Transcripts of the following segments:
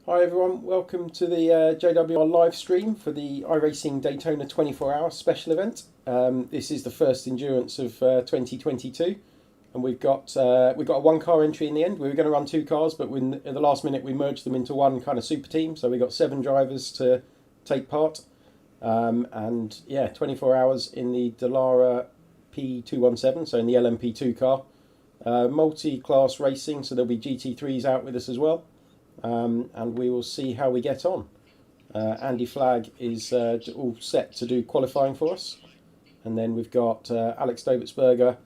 Hi everyone, welcome to the JWR live stream for the iRacing Daytona 24-hour special event. This is the first endurance of 2022, and we've got a one-car entry in the end. We were going to run two cars, but at the last minute we merged them into one kind of super team, so we got 7 drivers to take part. And yeah, 24 hours in the Dallara P217, so in the LMP2 car. Multi-class racing, so there'll be GT3s out with us as well. And we will see how we get on. Andy Flagg is all set to do qualifying for us. And then we've got Alex Dobetsberger,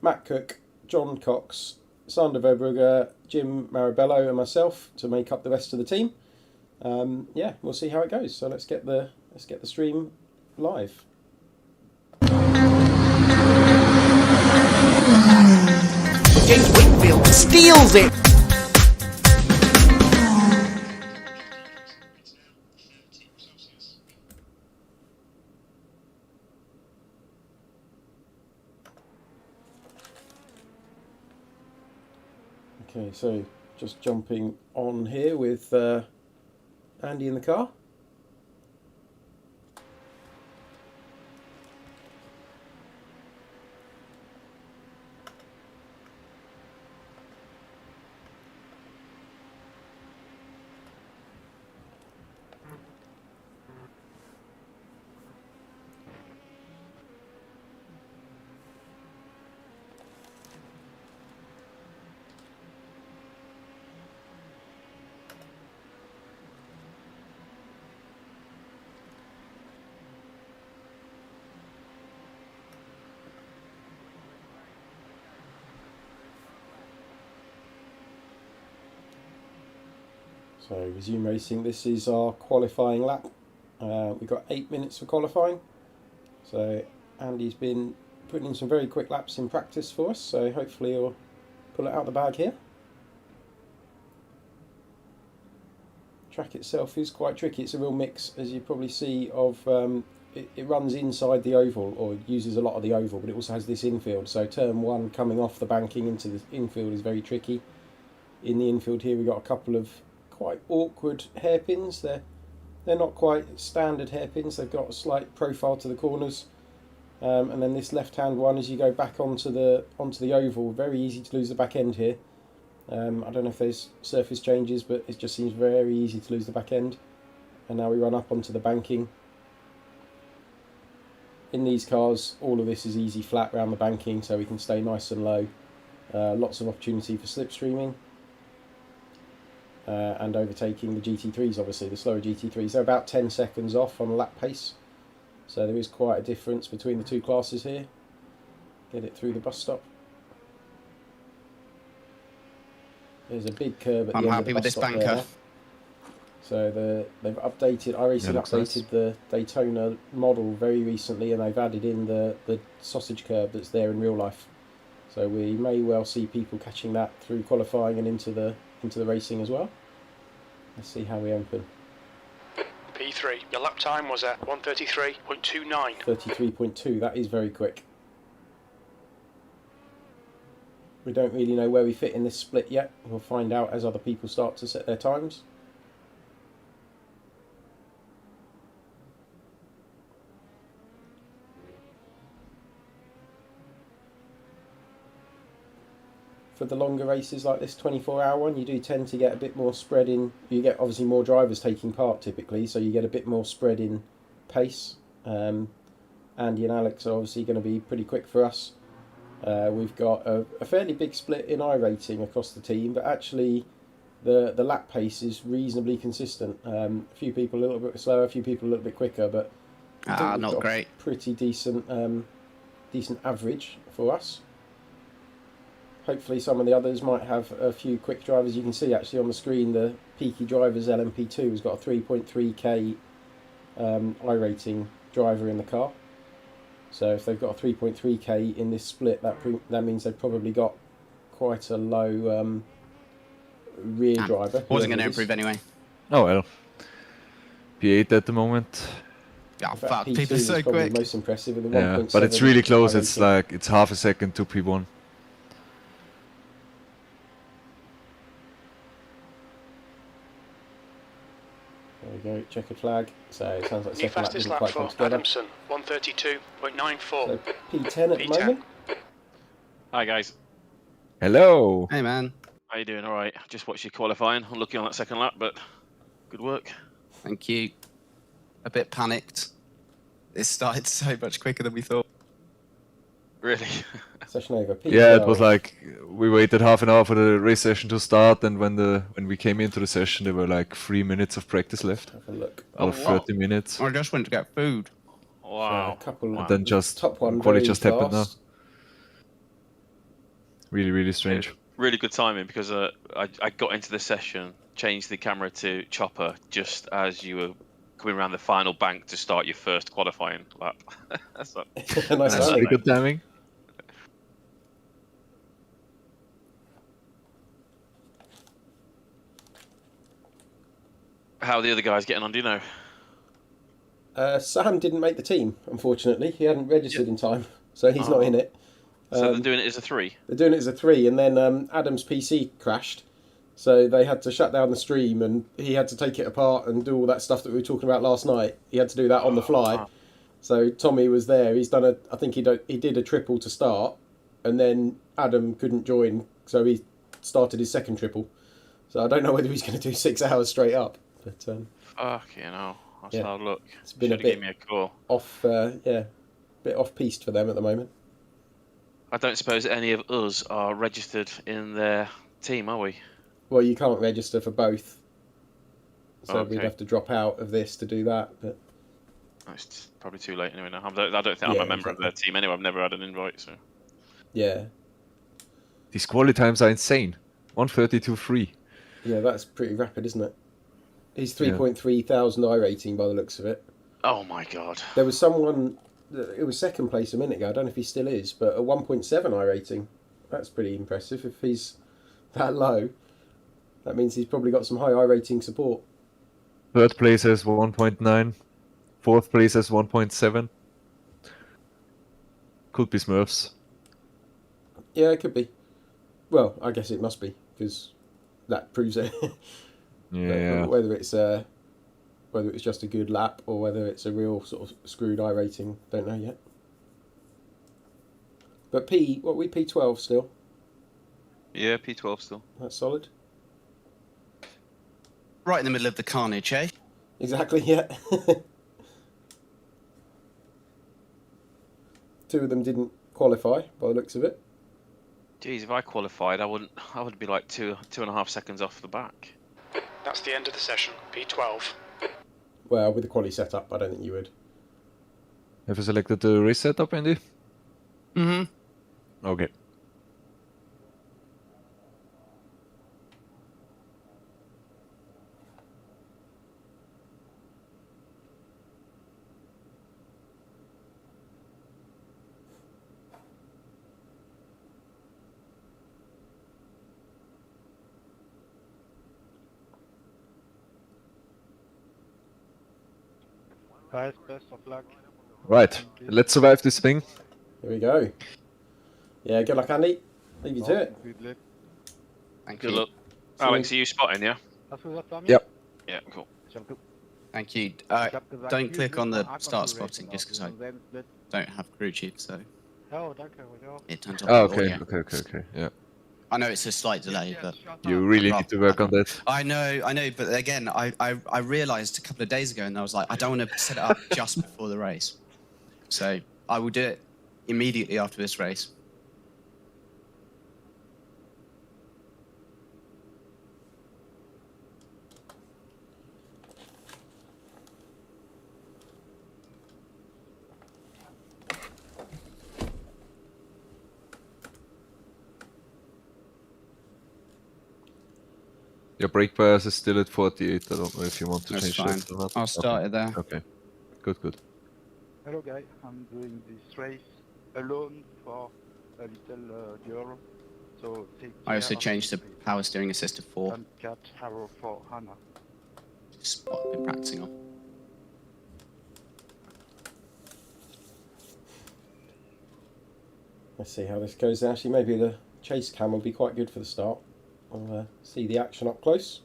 Matt Cook, John Cox, Sander Verbrugge, Jim Marabelllo and myself to make up the rest of the team. Yeah, we'll see how it goes. So let's get the stream live. James Wingfield steals it. Okay, so just jumping on here with Andy in the car. So resume racing, this is our qualifying lap. We've got 8 minutes for qualifying. So Andy's been putting in some very quick laps in practice for us, so hopefully he'll pull it out the bag here. Track itself is quite tricky, it's a real mix, as you probably see, of it runs inside the oval, or uses a lot of the oval, but it also has this infield. So turn 1 coming off the banking into the infield is very tricky. In the infield here we've got a couple of quite awkward hairpins. They're not quite standard hairpins, they've got a slight profile to the corners. And then this left hand one, as you go back onto the oval, very easy to lose the back end here. I don't know if there's surface changes, but it just seems very easy to lose the back end. And now we run up onto the banking. In these cars, all of this is easy flat around the banking, so we can stay nice and low. Lots of opportunity for slipstreaming. And overtaking the GT3s, obviously, the slower GT3s. They're about 10 seconds off on a lap pace. So there is quite a difference between the two classes here. Get it through the bus stop. There's a big curb at the end of the bus stop there. I'm happy with this banker. So they've updated, iRacing updated the Daytona model very recently, and they've added in the sausage curb that's there in real life. So we may well see people catching that through qualifying and into the racing as well. Let's see how we open. P3, your lap time was at 1:33.29. 33.2, that is very quick. We don't really know where we fit in this split yet. We'll find out as other people start to set their times. For the longer races like this 24-hour one, you do tend to get a bit more spread in. You get obviously more drivers taking part typically, so you get a bit more spread in pace. Andy and Alex are obviously going to be pretty quick for us. We've got a fairly big split in iRacing across the team, but actually the lap pace is reasonably consistent. A few people a little bit slower, a few people a little bit quicker, but not great. Pretty decent average for us. Hopefully some of the others might have a few quick drivers. You can see actually on the screen the Peaky Drivers LMP2 has got a 3.3k iRating driver in the car. So if they've got a 3.3k in this split, that means they've probably got quite a low rear driver. Wasn't going to improve anyway. Oh well. P8 at the moment. Oh fuck, P2 so quick. The most impressive with the Yeah, but it's really close. It's like it's half a second to P1. checkered flag. So it sounds like New second lap fastest didn't lap quite come for together. Adamson, 132.94. So P10 at the P10. moment. Hi guys, Hello. Hey, man. how you doing? All right. Just watched you qualifying. Unlucky on that second lap, but good work. Thank you. A bit panicked. It started so much quicker than we thought. Really. Session over. P12. Yeah, it was like we waited half an hour for the race session to start, and when we came into the session, there were like 3 minutes of practice left Have a look. out of wow. 30 minutes. I just went to get food. Wow. So a couple. Wow. And then just top one quali very just happened now. fast. Really, really strange. Really good timing because I got into the session, changed the camera to chopper just as you were coming around the final bank to start your first qualifying lap. That's Nice That's timing. very good timing. How are the other guys getting on? Do you know? Sam didn't make the team, unfortunately. He hadn't registered in time, so he's not in it. So they're doing it as a 3. They're doing it as a 3, and then Adam's PC crashed, so they had to shut down the stream, and he had to take it apart and do all that stuff that we were talking about last night. He had to do that on the fly. Wow. So Tommy was there. He's done I think he did a triple to start, and then Adam couldn't join, so he started his second triple. So I don't know whether he's going to do 6 hours straight up, but Fucking hell. That's Yeah. hard luck. It's been a Should've bit- given me a call. off, bit off piste for them at the moment. I don't suppose any of us are registered in their team, are we? Well, you can't register for both, so we'd Okay. have to drop out of this to do that. But It's probably too late anyway now. I don't think I'm Yeah, a member of exactly. their team anyway. I've never had an invite, so. yeah, These quali times are insane. 1:32.3. yeah, that's pretty rapid, isn't it? He's Yeah. 3.3 thousand iRating by the looks of it. Oh my god. There was someone, it was second place a minute ago, I don't know if he still is, but a 1.7 iRating. That's pretty impressive if he's that low. That means he's probably got some high iRating support. Third place has 1.9. Fourth place has 1.7. Could be Smurfs. Yeah, it could be. Well, I guess it must be, because that proves it. Yeah. But whether it's just a good lap or whether it's a real sort of screwed iRating, don't know yet. But P12 still? Yeah, P12 still. That's solid. Right in the middle of the carnage, eh? Exactly, yeah. Two of them didn't qualify by the looks of it. Jeez, if I qualified, I would be like two and a half seconds off the back. That's the end of the session. P12. Well, with the quali setup, I don't think you would. Have you selected the race setup, Andy? Mm-hmm. Okay. Best of luck. Right. Let's survive this thing. Here we go. Yeah, good luck, Andy. Leave you to it. Good luck. Thank Good you. luck. Alex, are you spotting, yeah? Hast du was, Tommy? Yep. Yeah, cool. Ich hab ge- Thank you. ich hab gesagt, Don't hier click sind on the einfach start die spotting Racing just because I Autos, selben Split. don't have crew chief, so Oh, danke, euch auch. it turns off Oh, the okay, audio. okay. Yeah. I know it's a slight delay, but You really need to work on that. I know, but again, I realised a couple of days ago, and I was like, I don't want to set it up just before the race, so I will do it immediately after this race. Your brake bias is still at 48. I don't know if you want to That's change fine. that or not. I'll start it there. Okay. Good. Hello guys, I'm doing this race alone for a little girl. So take I also care changed the of power steering assist to 4. and catch arrow for Hannah. Just what I've been practicing on. Let's see how this goes. Actually, maybe the chase cam will be quite good for the start. I'll see the action up close.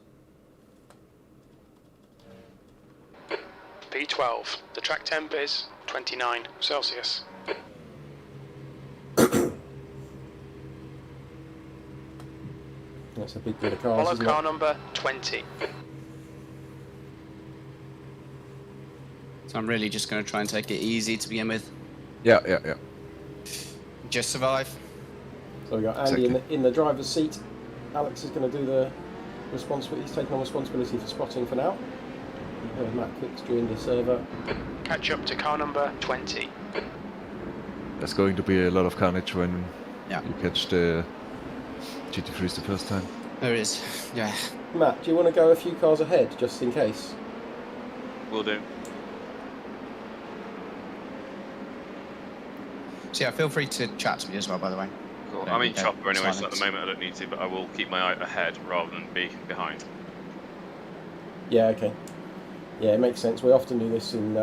P12. The track temp is 29 Celsius. That's a big bit of cars, Follow isn't car it? number 20. So I'm really just going to try and take it easy to begin with. Yeah. Just survive. So we got Andy in the driver's seat. Alex is going to do the responsibility. He's taking on responsibility for spotting for now. Matt Cook's joined the server. Catch up to car number 20. There's going to be a lot of carnage when Yeah. you catch the GT3s the first time. There is. Yeah. Matt, do you want to go a few cars ahead just in case? Will do. So yeah, feel free to chat to me as well, by the way. Cool. Don't I'm in get chopper anyway, so at the silence. moment I don't need to, but I will keep my eye ahead rather than be behind. Yeah, okay. Yeah, it makes sense. We often do this in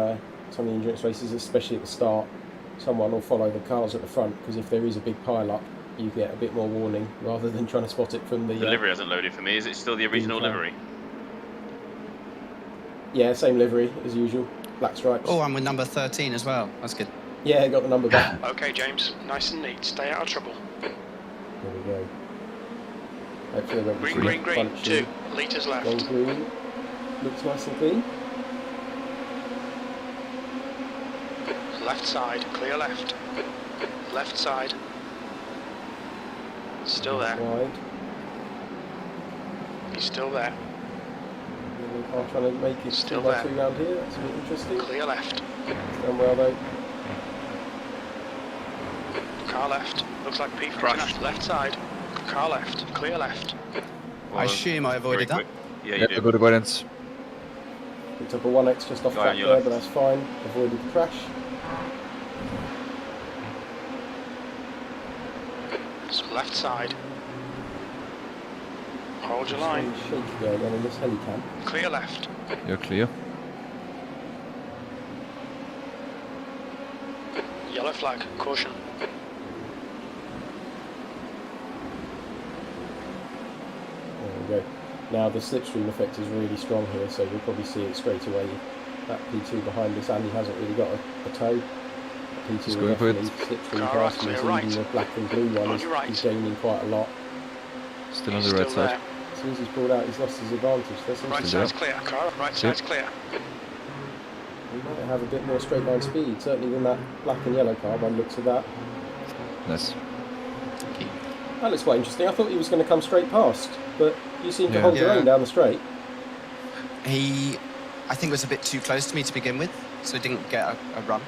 some of the endurance races, especially at the start. Someone will follow the cars at the front, because if there is a big pile-up, you get a bit more warning, rather than trying to spot it from the... The livery hasn't loaded for me. Is it still the original car. livery? Yeah, same livery as usual. Black stripes. Oh, I'm with number 13 as well. That's good. Yeah, got the number back. Okay, James. Nice and neat. Stay out of trouble. There we go. Hopefully there won't be Green, too green, green. punchy. 2 litres left. Gold green. Looks nice and clean. Left side. Clear left. Left side. Still there. Wide. He's still there. The car trying to make it Still 2x2 there. round here. That's a bit interesting. Clear left. It's done well though. Car left. Looks like P Crashed. left side. Car left. Clear left. I assume I avoided that. Yeah, you Yeah, do. good avoidance. Picked up a 1x just off Guy track on your there, left. but that's fine. Avoided the crash. So left side. Hold your line. Some shake going on in this helicam. Clear left. You're clear. Yellow flag. Caution. There we go. Now the slipstream effect is really strong here, so you'll probably see it straight away. That P2 behind us, Andy hasn't really got a toe. P2 He's will going for it. definitely slipstream Car right, past him, clear so right. even the black and blue one On is your right. he's gaining quite a lot. Still on He's the right still side. there. As soon as he's pulled out, he's lost his advantage. That's Right interesting. side's clear. Car right side's clear. He might have a bit more straight line speed, certainly than that black and yellow car by the looks of that. Nice. That looks quite interesting. I thought he was going to come straight past, but you seem to Yeah. hold your Yeah. own down the straight. He, I think, was a bit too close to me to begin with, so he didn't get a run.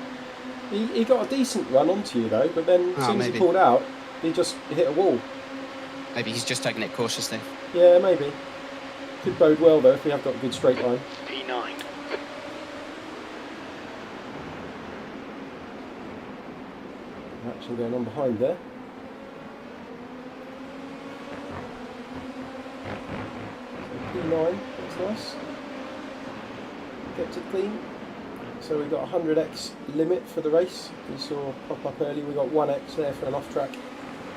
He got a decent run onto you though, but then as Oh, soon as he maybe. pulled out, he just hit a wall. Maybe he's just taking it cautiously. Yeah, maybe. Could bode well though if we have got a good straight line. P9. Action going on behind there. So P9, that's nice. Kept it clean. So we got 100x limit for the race. You saw pop up earlier. We got 1x there for an off track.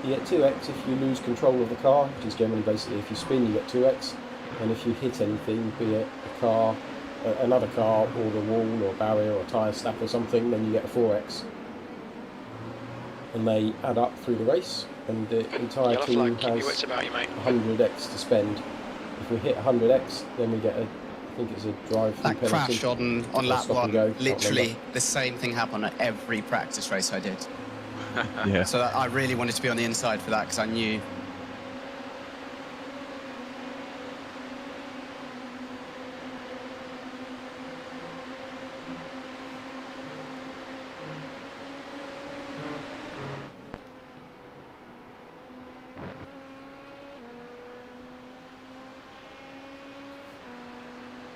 You get 2x if you lose control of the car, which is generally basically if you spin you get 2x, and if you hit anything, be it a car, another car, or the wall, or barrier, or tyre snap or something, then you get a 4x. And they add up through the race, and the entire Yellow team flag. Keep your has wits about you, mate. 100x to spend. If we hit 100x, then we get a, I think it's a drive-through That penalty. crash on Or lap stop and one, go, can't literally remember. the same thing happened at every practice race I did. Yeah. So I really wanted to be on the inside for that because I knew.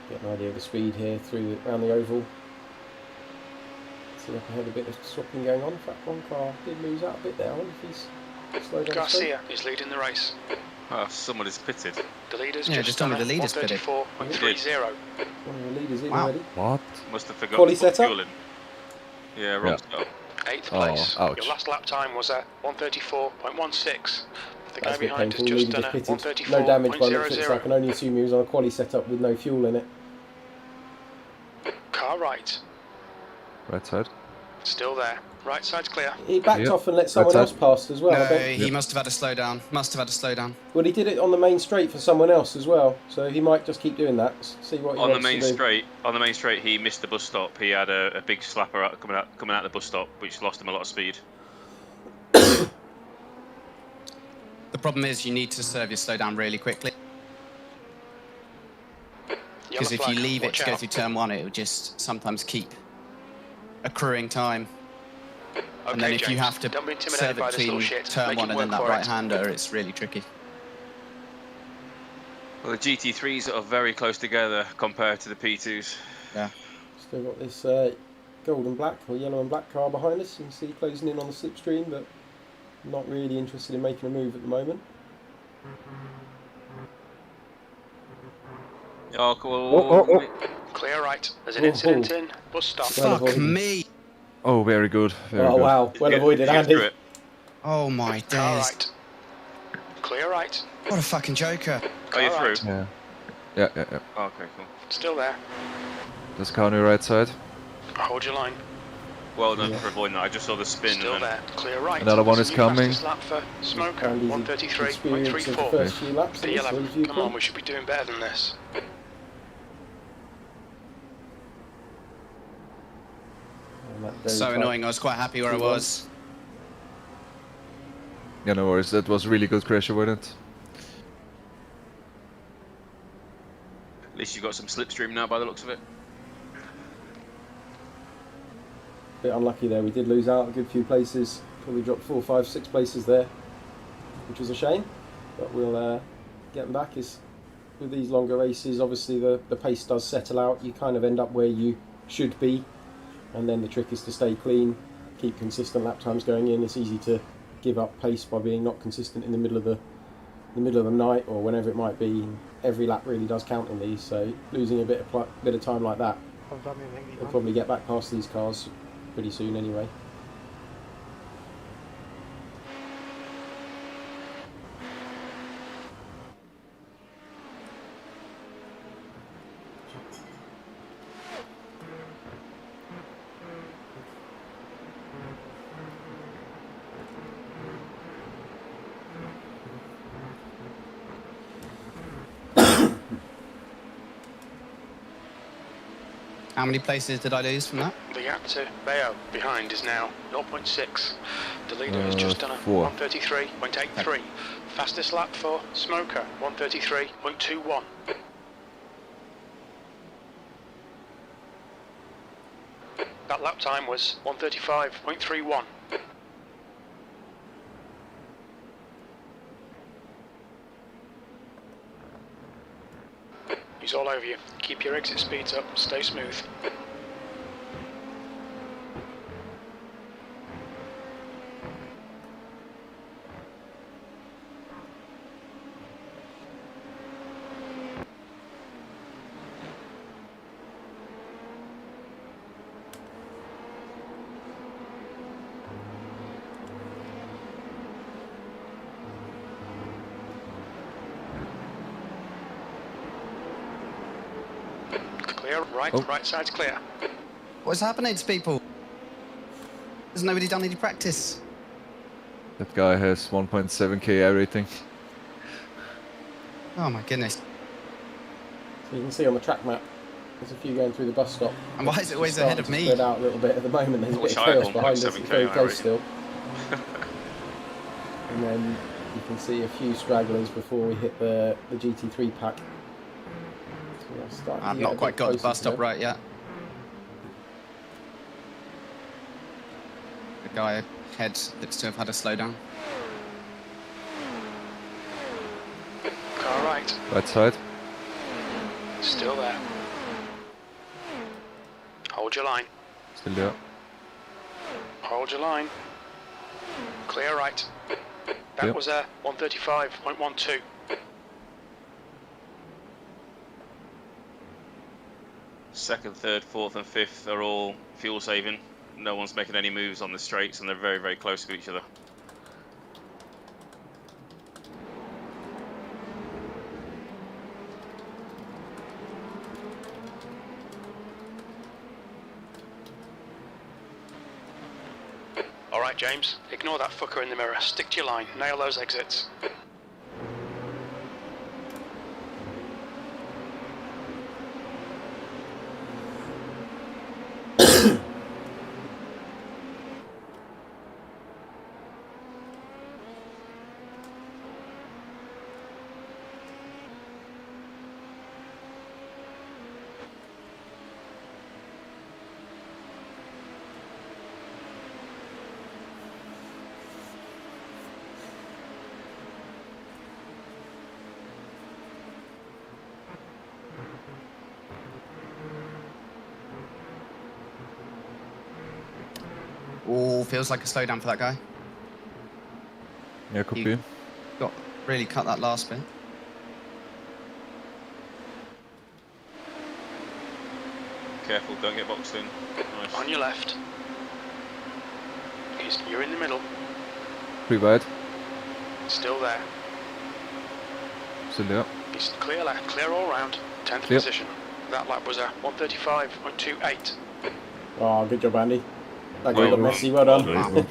Get an idea of the speed here around the oval. See if I had a bit of swapping going on. In fact, one car did lose out a bit there. I wonder if he's slowed down. Garcia is leading the race. Someone is pitted. The leader's Yeah, just just tell me done the leader's pitted. 134.30. One of the leaders in Wow. already. What? Must have forgotten Quali to put setup? fuel in. Yeah, wrong stuff. 8th Oh, place. ouch. Your last lap time was at 134.16. The guy That's a bit behind has painful. just Leader done just a pitted. No damage by the looks of it, so I 134.00. can only assume he was on a quali setup with no fuel in it. Car Car right. Right side. Still there. Right side's clear. He backed Yep. off and let someone That's else pass as well, No, I bet. he must have had a slowdown. Must have had a slowdown. Well, he did it on the main straight for someone else as well, so he might just keep doing that. See what he On the wants main to do. straight, he missed the bus stop. He had a big slapper coming out the bus stop, which lost him a lot of speed. The problem is you need to serve your slowdown really quickly. Because if you leave it to go through turn one, it will just sometimes keep accruing time. And then if you have to serve it between turn one and then that right-hander, it's really tricky. Well, the GT3s are very close together compared to the P2s. Yeah. Still got this gold and black, or yellow and black car behind us. You can see closing in on the slipstream, but not really interested in making a move at the moment. Oh, cool. Oh. Clear right. There's an incident in. Bus stop. Well Fuck avoided. me! Oh, very good. Very Oh good. wow, well avoided, Get Andy. through it. Oh my Car days. right. Clear right. What a fucking joker. Are you Car through? right. Yeah. Yeah. Oh, okay, cool. Still there. There's a car on your right side. Hold your line. Well done for avoiding that. I just saw the spin. Still And then... there. Clear right. Another one There's is a new coming. fastest lap for Smoker. Andy's experience of the 133.34. first few laps. P11. Come on, we should be doing better than this. So annoying, I was quite happy where I was. Yeah, no worries. That was really good crash avoidance. At least you got some slipstream now by the looks of it. Bit unlucky there, we did lose out a good few places. Probably dropped 4, 5, 6 places there, which was a shame. But we'll get them back. With these longer races, obviously the pace does settle out. You kind of end up where you should be, and then the trick is to stay clean, keep consistent lap times going in. It's easy to give up pace by being not consistent in the middle of the night or whenever it might be. Every lap really does count in these, so losing a bit of time like that, we'll probably get back past these cars pretty soon anyway. How many places did I lose from that? The gap to Bayo behind is now 0.6. The leader has just done a 4. 133.83. Fastest lap for Smoker, 133.21. That lap time was 135.31. He's all over you. Keep your exit speeds up, stay smooth. Clear, right, Oh. right side's clear. What's happening to people? Has nobody done any practice? That guy has 1.7k air rating. Oh my goodness. So you can see on the track map, there's a few going through the bus stop. And why is it always It's starting ahead of to me? Spread out a little bit at the moment. There's a I bit wish of I had chaos behind us. It's 1.7K very air close rating. still. And then you can see a few stragglers before we hit the GT3 pack. So we're starting to I've get a not bit quite got the closer bus to stop them. right yet. The guy ahead looks to have had a slowdown. Car right, Right side. still there. Hold your line, Still there. hold your line. Clear right. That Yep. was a 135.12. Second, third, fourth, and fifth are all fuel saving. No one's making any moves on the straights, and they're very, very close to each other. Alright, James. Ignore that fucker in the mirror. Stick to your line. Nail those exits. Oh, feels like a slowdown for that guy. Yeah, could He be. got really cut that last bit. Careful, don't get boxed in. Nice. On your left. You're in the middle. Pretty wide. Still there. Still there. He's clear left. Clear all round. 10th Clear. position. That lap was a 135.28. Oh, good job, Andy. That Well got done. messy. Well done. Nice one.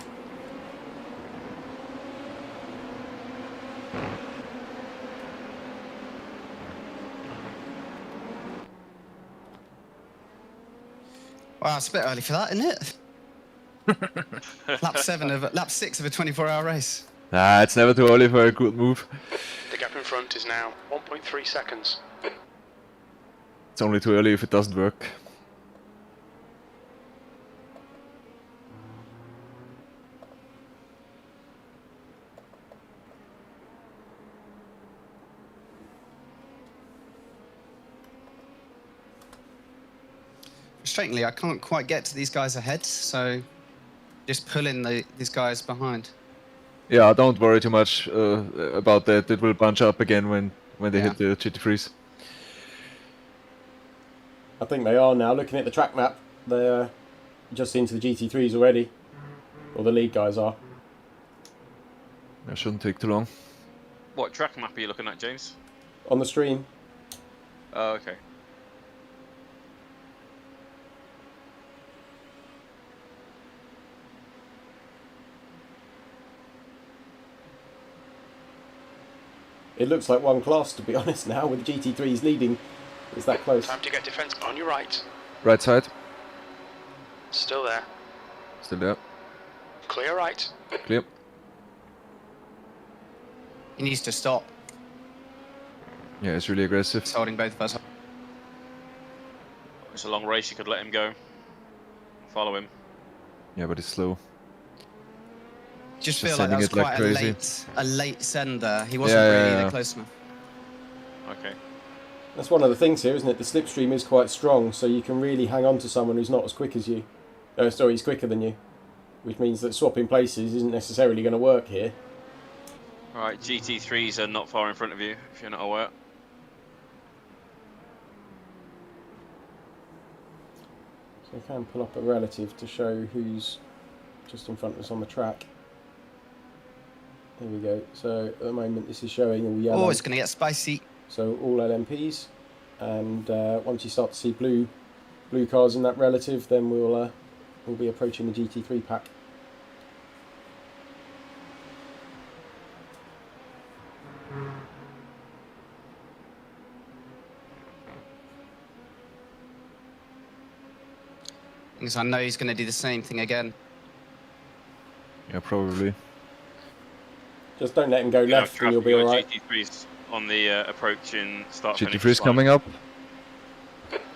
Wow, it's a bit early for that, isn't it? lap 6 of a 24-hour race. Nah, it's never too early for a good move. The gap in front is now 1.3 seconds. It's only too early if it doesn't work. Frustratingly, I can't quite get to these guys ahead, so just pulling these guys behind. Yeah, don't worry too much about that. It will bunch up again when they Yeah. hit the GT3s. I think they are now. Looking at the track map, they're just into the GT3s already. Or the lead guys are. That shouldn't take too long. What track map are you looking at, James? On the stream. Oh, okay. It looks like one class, to be honest, now, with GT3s leading. It's that close. Time to get defence on your right. Right side. Still there. Still there. Clear right. Clear. He needs to stop. Yeah, it's really aggressive. He's holding both of us. It's a long race, you could let him go. Follow him. Yeah, but it's slow. Just Just feel like that sending was it like quite crazy. a late sender. He wasn't Yeah, really yeah, that yeah. close enough. Okay. That's one of the things here, isn't it? The slipstream is quite strong, so you can really hang on to someone who's not as quick as you. Sorry, he's quicker than you. Which means that swapping places isn't necessarily going to work here. Alright, GT3s are not far in front of you, if you're not aware. So I can pull up a relative to show who's just in front of us on the track. There we go. So at the moment this is showing all yellow. Oh, it's going to get spicy. So all LMPs, and once you start to see blue cars in that relative, then we'll be approaching the GT3 pack. Because I know he's going to do the same thing again. Yeah, probably. Just don't let him go left, and you'll be all right. GT3s on the approach in start finish GT3's line. coming up.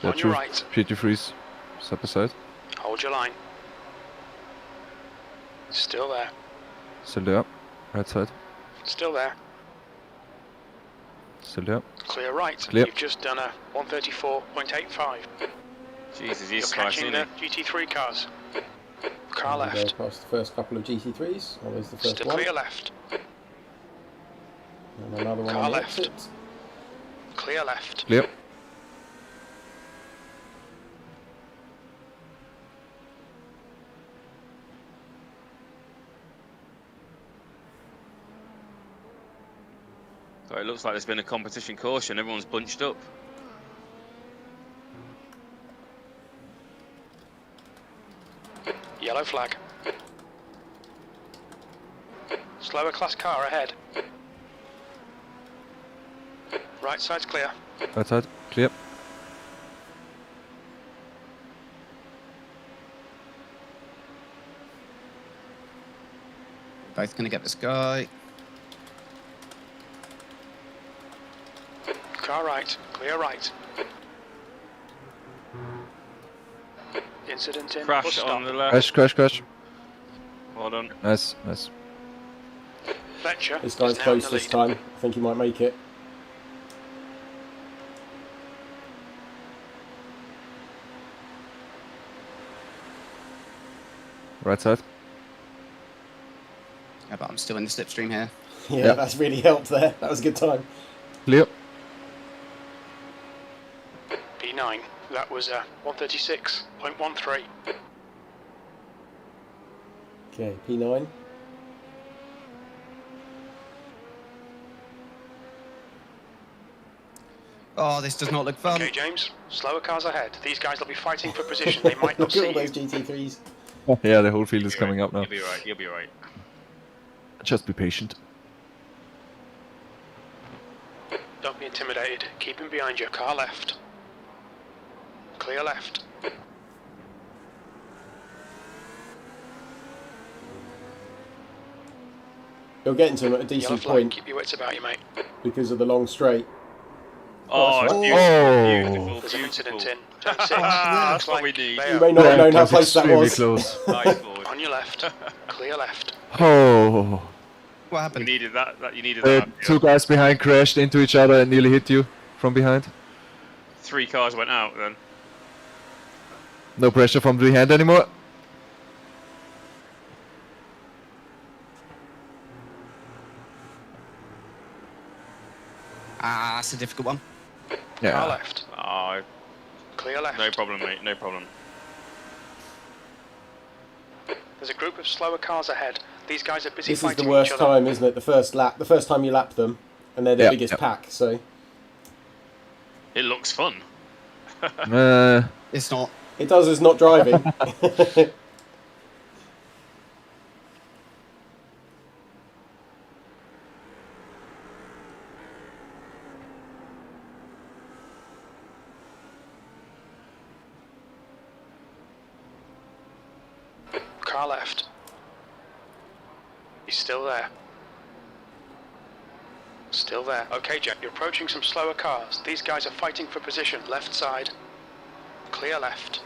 On your right. GT3's side by side. Hold your line. Still there. Still there. Right side. Still there. Still there. Clear right. Clear. You've just done a 134.85. Jesus, You're he's catching spicy. the GT3 cars. Car There we go, left. past the first couple of GT3s. Always the first Still one. clear left. And another one Car on the left. exit. Clear left. Clear. So it looks like there's been a competition caution. Everyone's bunched up. Yellow flag. Slower class car ahead. Right side's clear. Right side, clear. Both gonna get this guy. Car right, clear right. Incident in. Crash bus stop. on the left. Crash. Well done. Nice. Fletcher This guy's is now in close the this lead. time. I think he might make it. Right side. Yeah, but I'm still in the slipstream here. Yeah, Yep. that's really helped there. That was a good time. Clear. P9, that was 136.13. Okay, P9. Oh, this does not look fun. Okay, James, slower cars ahead. These guys will be fighting for position. They might not Look at all see those you. GT3s. Yeah, the whole field is coming up now. You'll be right. You'll be right. Just be patient. Don't be intimidated. Keep him behind you. Car left. Clear left. You'll get into him at a Yellow decent flag. point Keep your wits about you, mate. because of the long straight. Oh, that's it's right. beautiful. There's an Beautiful. incident in. Turn 6. That's Looks what we like need. they You are may not have known how was close that extremely was. close. Nice, boys. on your left. Clear left. Oh. What You happened? needed that. You needed The that. two guys behind crashed into each other and nearly hit you from behind. 3 cars went out then. No pressure from behind anymore. Ah, that's a difficult one. Car Yeah. left. Oh, Clear left. no problem, mate. No problem. There's a group of slower cars ahead. These guys are busy This is fighting the worst each other. time, isn't it? The first lap. The first time you lap them, and they're the Yeah, biggest yeah. pack. So It looks fun. It's not. it does us not driving. Car left. He's still there. Still there. Okay, Jack, you're approaching some slower cars. These guys are fighting for position. Left side. Clear left.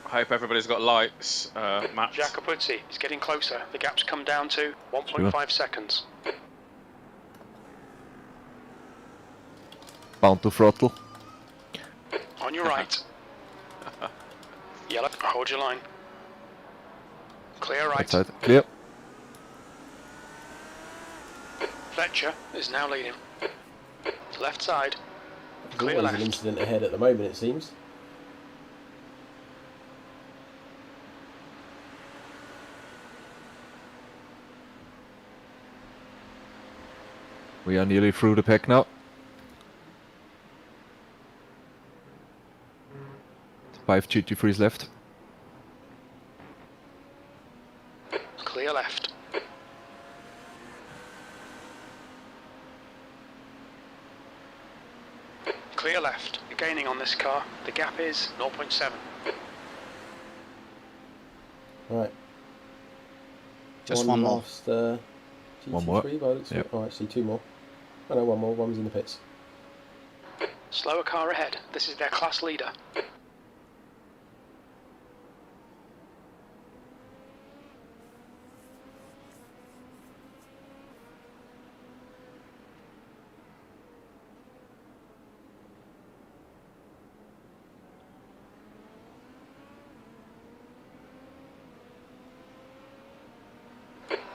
I hope everybody's got lights, Matt. Jacopuzzi is getting closer. The gap's come down to 1.5 seconds. Bound to throttle. On your right. Yellow, hold your line. Clear Right right. side, clear. Fletcher is now leading. Left side. There's Clear always an left. incident ahead at the moment, it seems. We are nearly through the pack now. 5 GT3s left. Clear left. Clear left. You're gaining on this car. The gap is 0.7. Right. Just one more. last GT3 One more. by the looks of it. Yep. Oh, actually 2 more. Oh no, 1 more. One's in the pits. Slower car ahead. This is their class leader.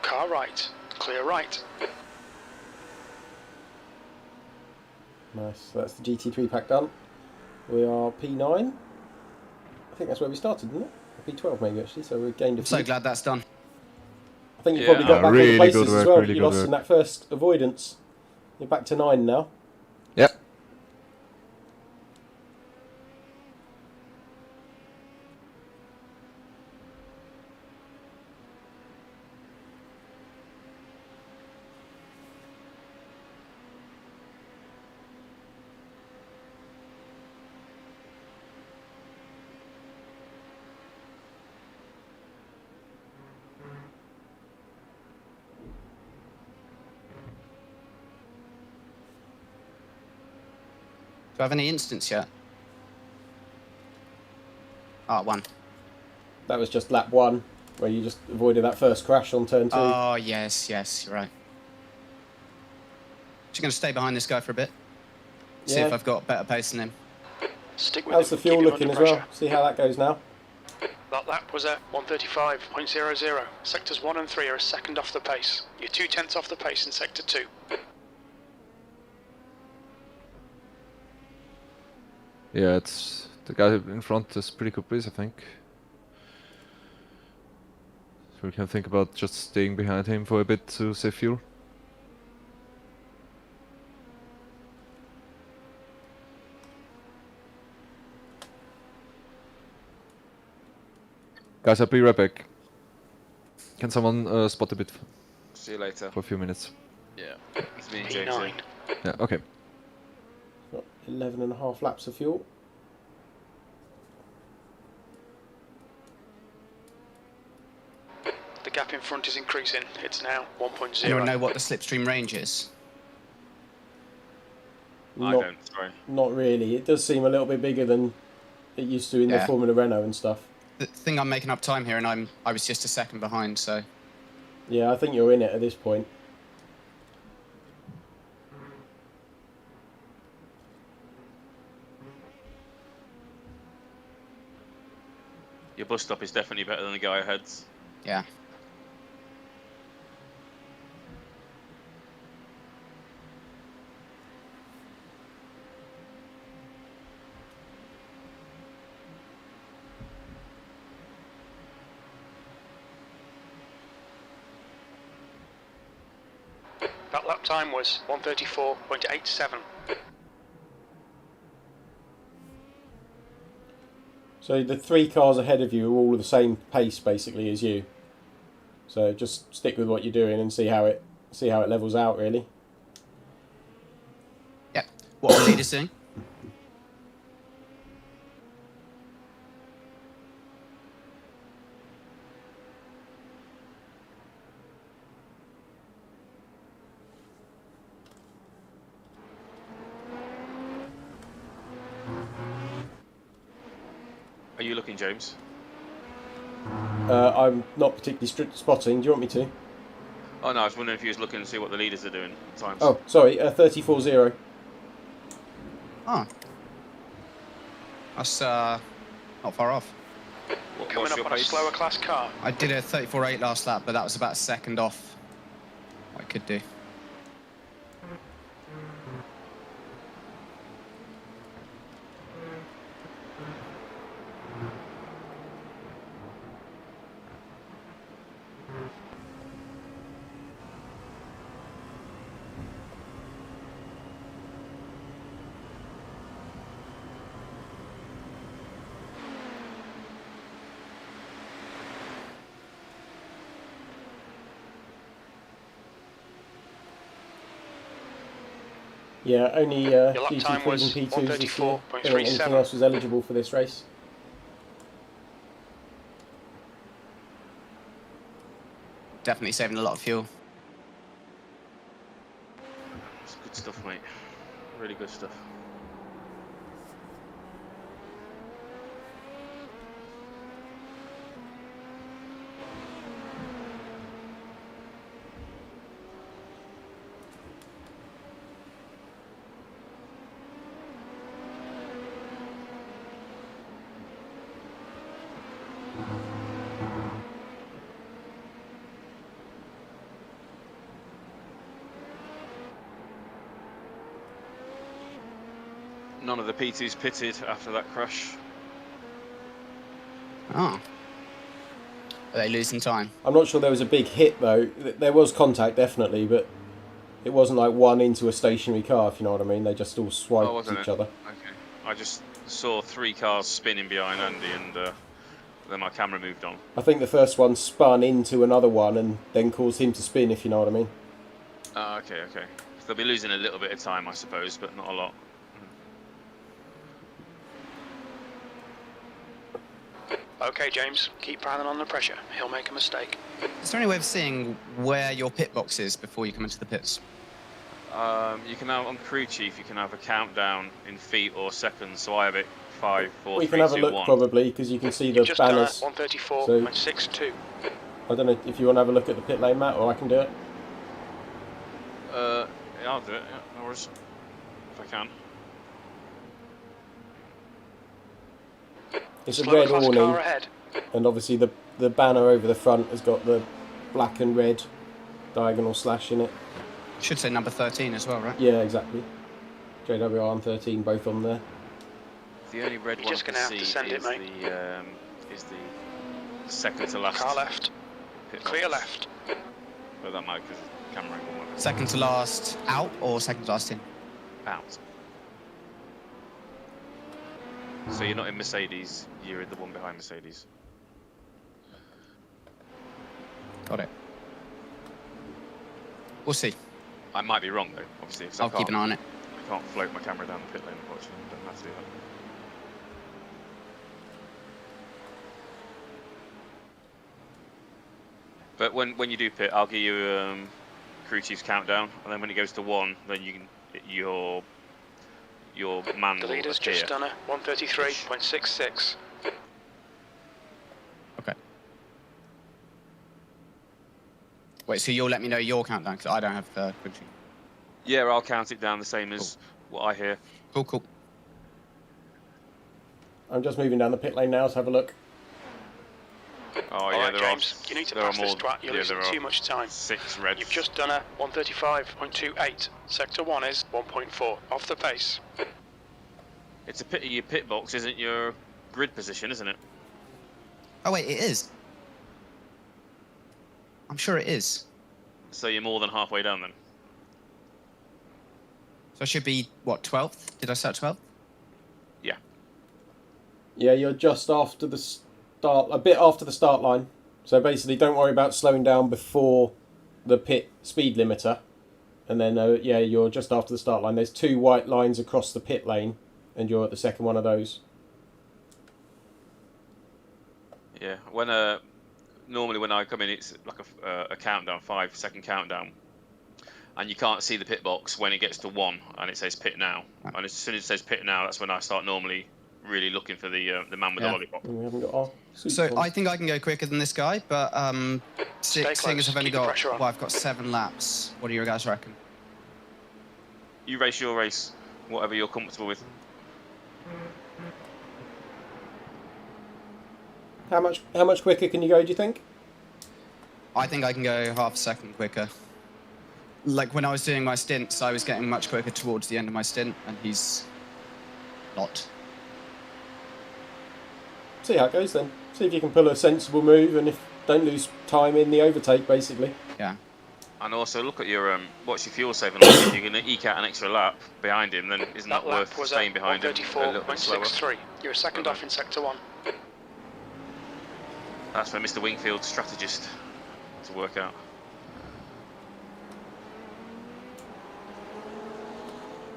Car right. Clear right. Nice. So that's the GT3 pack done. We are P9. I think that's where we started, isn't it? Or P12 maybe actually. So we've gained a I'm few. so glad that's done. I think you Yeah. probably got back all Really the places good as work, well. really You good lost work. in that first avoidance. You're back to 9 now. Yep. I have any instants yet? Ah, one. That was just lap 1, where you just avoided that first crash on turn 2. Oh, yes, you're right. Just going to stay behind this guy for a bit. See if I've got better pace than him. Stick with How's him. the fuel Keep him looking as under well? pressure. See how that goes now? That lap was at 135.00. Sectors 1 and 3 are a second off the pace. You're 0.2 off the pace in Sector 2. Yeah, it's the guy in front is pretty good pace, I think. So we can think about just staying behind him for a bit to save fuel. Guys, I'll be right back. Can someone spot a bit See you later. for a few minutes? Yeah. It's me and James. P9. Yeah, okay. Got 11.5 laps of fuel. The gap in front is increasing. It's now 1.0. Anyone know what the slipstream range is? I Not, don't, sorry. not really. It does seem a little bit bigger than it used to in the Yeah. Formula Renault and stuff. The thing I'm making up time here, and I was just a second behind, so Yeah, I think you're in it at this point. Your bus stop is definitely better than the guy ahead's. yeah. That lap time was 134.87. So the 3 cars ahead of you are all the same pace basically as you. So just stick with what you're doing and see how it levels out really. Yep. What are the leaders doing? Are you looking, James? I'm not particularly spotting. Do you want me to? Oh no, I was wondering if you was looking to see what the leaders are doing at times. Oh, sorry. 34.0. Oh. That's not far off. Coming What's up your on a pace? slower class car. I did a 34.8 last lap, but that was about a second off what I could do. Yeah, only lap GT3s time was and P2s this year. I don't think anything 134.37. else was eligible for this race. Definitely saving a lot of fuel. It's good stuff, mate. Really good stuff. None of the P2s pitted after that crash. Oh. Are they losing time? I'm not sure there was a big hit though. There was contact definitely, but it wasn't like one into a stationary car, if you know what I mean. They just all swiped wasn't each it? other. Okay. I just saw 3 cars spinning behind Andy and then my camera moved on. I think the first one spun into another one and then caused him to spin, if you know what I mean. Okay. So they'll be losing a little bit of time, I suppose, but not a lot. Okay, James, keep piling on the pressure. He'll make a mistake. Is there any way of seeing where your pit box is before you come into the pits? You can have on crew chief. You can have a countdown in feet or seconds. So I have it 5, 4, We 3, can have a 2, look 1. probably because you can see the Just banners. 134.62. I don't know if you want to have a look at the pit lane map, or I can do it. Yeah, I'll do it. Yeah, no worries. If I can. It's a Slower red class awning, car ahead. and obviously the banner over the front has got the black and red diagonal slash in it. Should say number 13 as well, right? Yeah, exactly. JWR and 13 both on there. The only red You're one just I gonna can have to see send it, is mate. the second to last. Car left. Pit Clear box. left. But that might because camera angle. Whatever. Second to last out or second to last in? Out. So you're not in Mercedes. You're in the one behind Mercedes. Got it. We'll see. I might be wrong though, obviously. 'Cause I'll keep an eye on it. I can't float my camera down the pit lane, unfortunately. Don't have to do that. But when you do pit, I'll give you crew chief's countdown, and then when it goes to 1, then you can your man The will leader's appear. just done a 133.66. Okay. Wait, so you'll let me know your countdown because I don't have the quick sheet. Yeah, I'll count it down the same as what I hear. Cool, cool. I'm just moving down the pit lane now to have a look. Oh All yeah, right, there James, are. you need to there pass are this more. track. You're losing there are too much time. 6 reds. You've just done a 135.28. Sector 1 is 1.4. Off the pace. It's a pity your pit box isn't your grid position, isn't it? Oh wait, it is. I'm sure it is. So you're more than halfway down then. So I should be, what, 12th? Did I start 12th? Yeah. Yeah, you're just after the start, a bit after the start line. So basically, don't worry about slowing down before the pit speed limiter. And then, yeah, you're just after the start line. There's 2 white lines across the pit lane, and you're at the second one of those. Yeah. When normally when I come in, it's like a countdown, 5-second countdown, and you can't see the pit box when it gets to 1 and it says pit now. And as soon as it says pit now, that's when I start normally really looking for the man with the lollipop. And we haven't got our suits So on. I think I can go quicker than this guy, but seeing as I've only Keep the got, pressure on. well, I've got 7 laps. What do you guys reckon? You race your race, whatever you're comfortable with. How much quicker can you go, do you think? I think I can go half a second quicker. Like when I was doing my stints, I was getting much quicker towards the end of my stint, and he's not. See how it goes then. See if you can pull a sensible move, and if don't lose time in the overtake, basically. Yeah. And also look at your what's your fuel saving like. If you're going to eke out an extra lap behind him, then isn't That that lap worth was staying at behind him a little bit slower? 134.63. You're a second off in Sector 1. That's for Mr. Wingfield, strategist, to work out.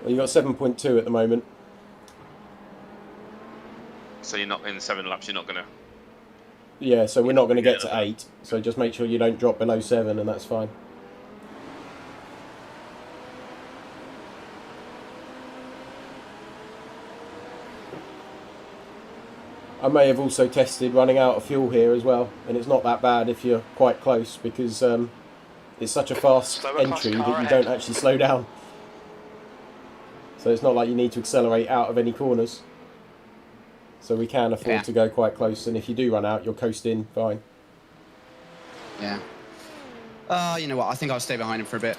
Well, you got 7.2 at the moment. So you're not in 7 laps. You're not going to. Yeah, so we're not going to get to 8. So just make sure you don't drop below 7, and that's fine. I may have also tested running out of fuel here as well, and it's not that bad if you're quite close, because it's such a fast Slower class entry car that you ahead. don't actually slow down. So it's not like you need to accelerate out of any corners. So we can afford to go quite close, and if you do run out, you'll coast in fine. Yeah. You know what? I think I'll stay behind him for a bit.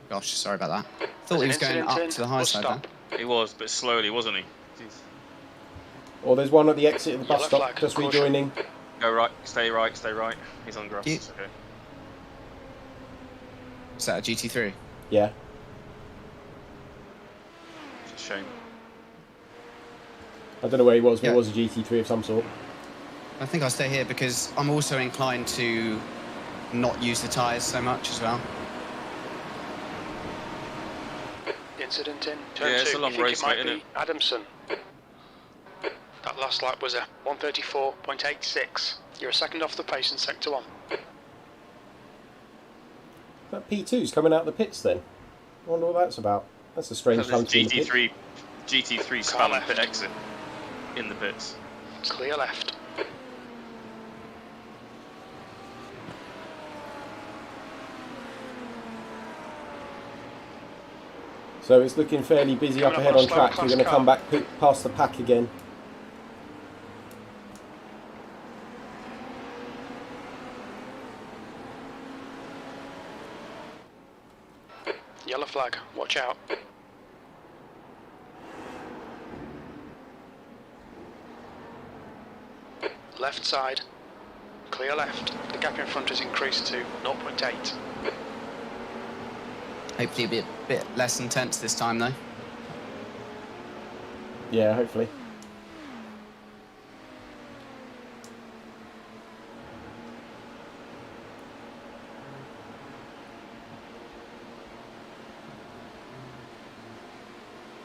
Gosh, sorry about that. Thought he was going up to the high side there. He was, but slowly, wasn't he? Jeez. Or there's one at the exit of the bus Yellow stop, flag, just caution. rejoining. Go right, stay right, stay right. He's on grass. You- It's okay. Is that a GT3? Yeah. It's a shame. I don't know where he was, but Yeah. it was a GT3 of some sort. I think I'll stay here because I'm also inclined to not use the tyres so much as well. Incident in turn Yeah, 2. it's a long You think race, it might mate, be isn't Adamson. That last lap was a 134.86. You're a second off the pace in Sector 1. That P2's coming out of the pits then. I wonder what that's about. That's a strange Because function. it's GT3 spam and pit exit in the pits. Clear left. So it's looking fairly busy up ahead on track. You're going to come back past the pack again. Yellow flag, watch out. Left side, clear left. The gap in front has increased to 0.8. Hopefully a bit less intense this time though. Yeah, hopefully.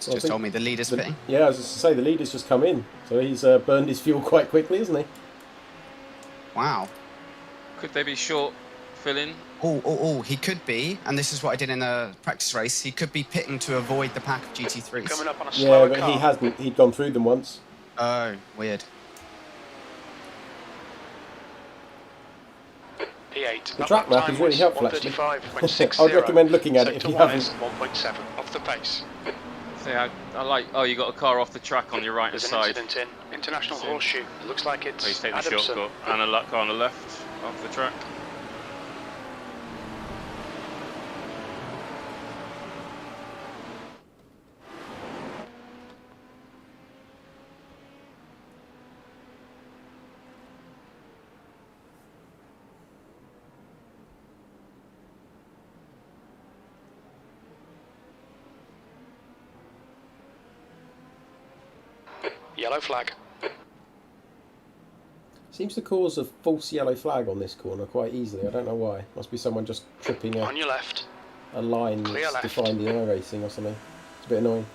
Just told me the leader's pitting. Yeah, I was just to say the leader's just come in, so he's burned his fuel quite quickly, isn't he? Wow. Could they be short filling? Oh, he could be, and this is what I did in a practice race, he could be pitting to avoid the pack of GT3s. Coming up on a slower but car. he hasn't. He'd gone through them once. Oh, weird. P8. The track map is really helpful, actually. 135.60. I'd recommend looking at it if you haven't. 1.7 off the pace. See, I like. Oh, you got a car off the track on your right hand There's an side. incident in International Horseshoe. It looks like it's He's taking the Adamson. shortcut and a car on the left off the track. Yellow flag. Seems to cause a false yellow flag on this corner quite easily. I don't know why. Must be someone just tripping On your left. a line Clear that's left. defined in iRacing or something. It's a bit annoying.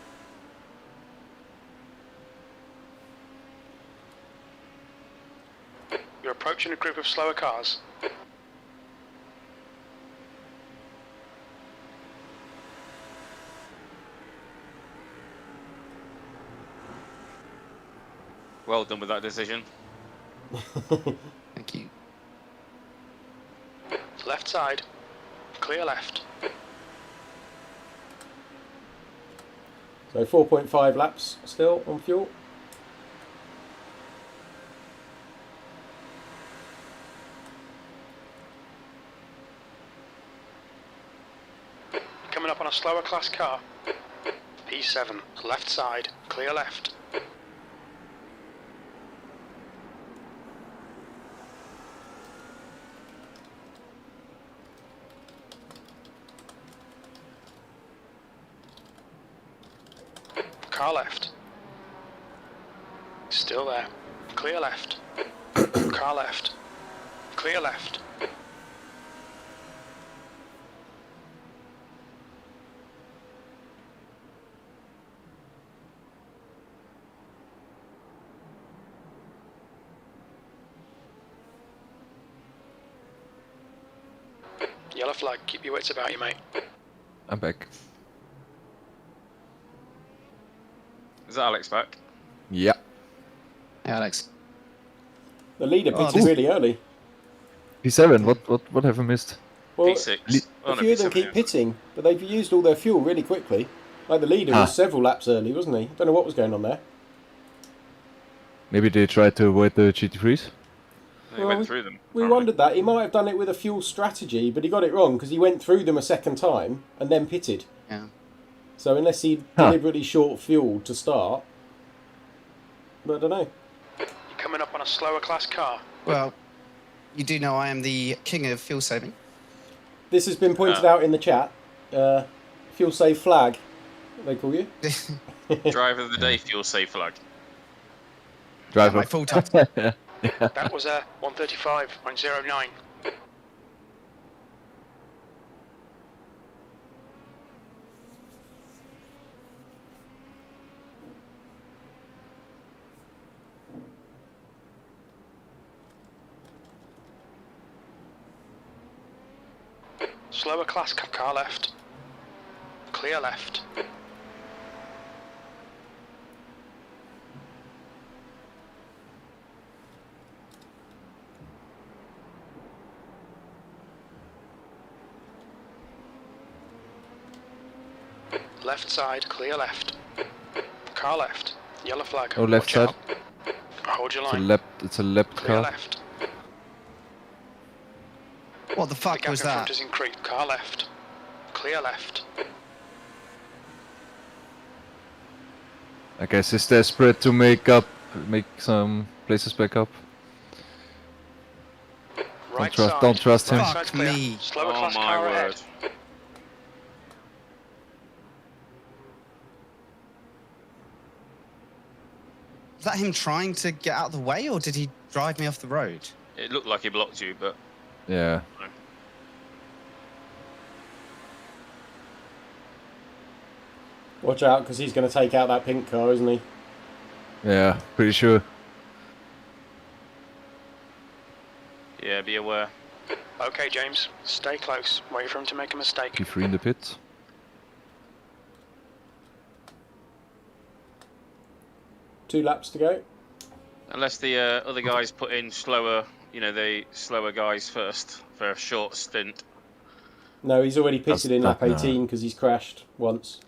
You're approaching a group of slower cars. Well done with that decision. Thank you. Left side. Clear left. So 4.5 laps still on fuel. Coming up on a slower class car. P7. Left side. Clear left. Car left. Still there. Clear left. Car left. Clear left. Yellow flag, keep your wits about you, mate. I'm back. Is that Alex back? Yeah. Hey, Alex. The leader Oh, pitted really early. P7, what have I missed? Well, P6. a few of them keep pitting, but they've used all their fuel really quickly. Like the leader was several laps early, wasn't he? Don't know what was going on there. Maybe they tried to avoid the GT3s? He went through them. We apparently. wondered that. He might have done it with a fuel strategy, but he got it wrong because he went through them a second time and then pitted. Yeah. So unless he deliberately short fuel to start, but I don't know. You're coming up on a slower class car. Well, you do know I am the king of fuel saving. This has been pointed out in the chat. Fuel save Flagg, they call you. Driver of the day, fuel safe Flag. Driver. My full time. That was a 135.09. Slower class car left. Clear left. Left side, clear left. Car left. Yellow flag. Oh, left Watch side. out. Hold your It's a line. it's a left Clear car. left. What the The fuck gap was in front that? is increased. Car left. Clear left. I guess he's desperate to make some places back up. Right side. Don't trust him. Right Fuck side's clear. me. Slower Oh class my car word. ahead. Was that him trying to get out of the way, or did he drive me off the road? It looked like he blocked you, but Yeah. Watch out, because he's going to take out that pink car, isn't he? Yeah, pretty sure. yeah, be aware. Okay, James. Stay close. Wait for him to make a mistake. P3 in the pit. Two laps to go. Unless the other guys put in slower, you know, the slower guys first for a short stint. No, he's already pitted in lap no. 18 because he's crashed once.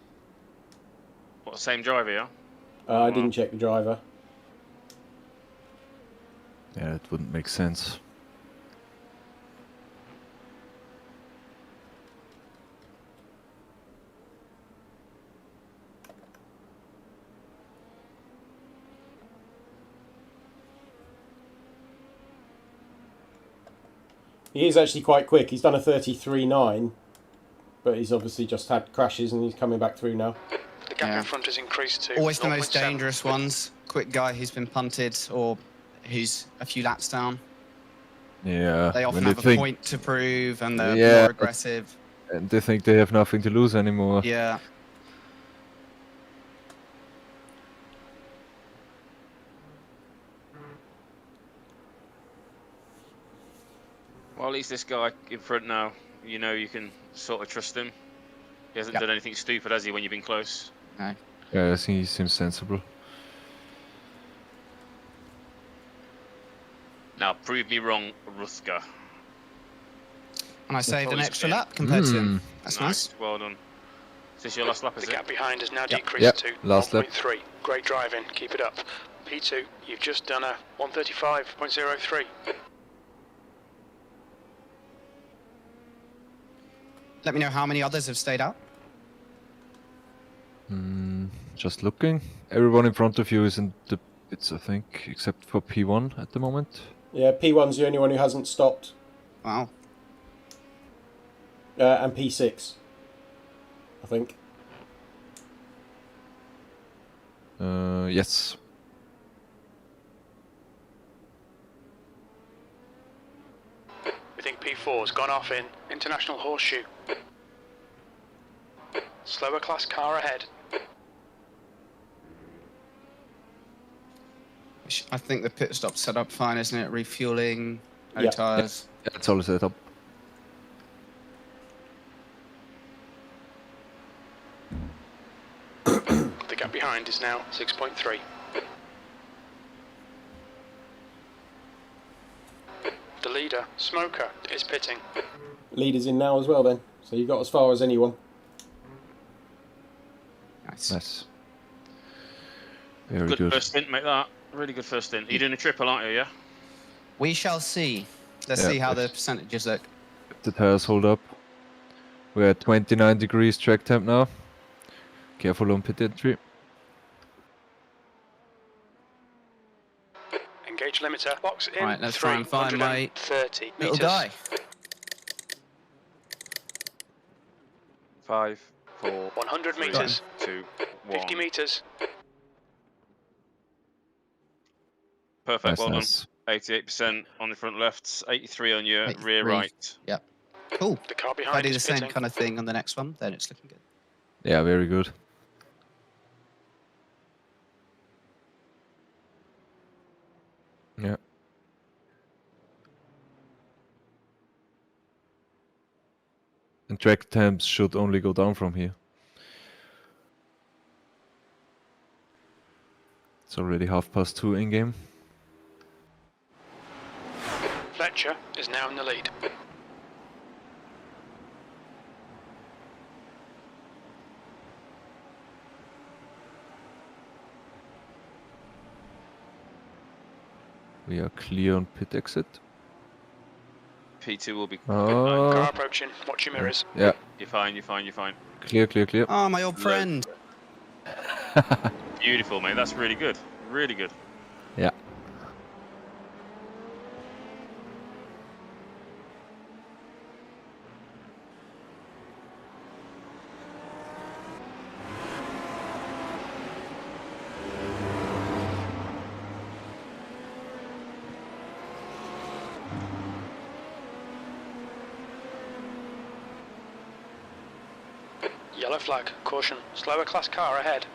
What, same driver, yeah? I didn't check the driver. Yeah, that wouldn't make sense. He is actually quite quick. He's done a 33.9, but he's obviously just had crashes and he's coming back through now. The gap Yeah. in front is increased to Always the most 0.7. dangerous ones. Quick guy who's been punted or who's a few laps down. Yeah. They often when have they a point to prove and they're Yeah, more but- aggressive. And they think they have nothing to lose anymore. Yeah. Well, at least this guy in front now, you know, you can sort of trust him. He hasn't Yep. done anything stupid, has he, when you've been close? No. Yeah, I think he seems sensible. Now, prove me wrong, Ruthka. And I saved an always extra been. lap compared to him. That's nice. Well done. Is this your last lap, is The it? gap behind has now Yep. decreased Yep, to last lap. 1.3. Great driving. Keep it up. P2, you've just done a 135.03. Let me know how many others have stayed out. Just looking. Everyone in front of you is in the pits, I think, except for P1 at the moment. Yeah, P1's the only one who hasn't stopped, Wow. and P6, I think. Yes. We think P4's gone off in International Horseshoe. Slower class car ahead. I think the pit stop's set up fine, isn't it? Refueling, no Yeah. tyres. Yeah, it's all set up. The gap behind is now 6.3. The leader, Smoker, is pitting. Leader's in now as well then, so you got as far as anyone. Nice. Nice. Very Good good. first stint, mate, that. Really good first stint. You're doing a triple, aren't you, yeah? We shall see. Let's Yeah, see how the let's- percentages look. The tires hold up. We're at 29 degrees track temp now. Careful on pit entry. Engage limiter. Box in. Right, let's try and find my 330 little meters. guy. 5, 4, 100 3, meters. 2, 50 1. meters. Perfect, Nice, well nice. done. 88% on the front left, 83 on your 83. rear right. Yep. Cool. The car If I behind do the is same pitting. kind of thing on the next one, then it's looking good. Yeah, very good. Yeah. And track times should only go down from here. It's already 2:30 in game. Fletcher is now in the lead. We are clear on pit exit. P2 will be. Car approaching. Watch your mirrors. Yeah. You're fine. You're fine. You're fine. Clear, clear, clear. Oh, my old friend. Beautiful, mate. That's really good. Really good. Yeah. Yellow flag. Caution. Slower class car ahead.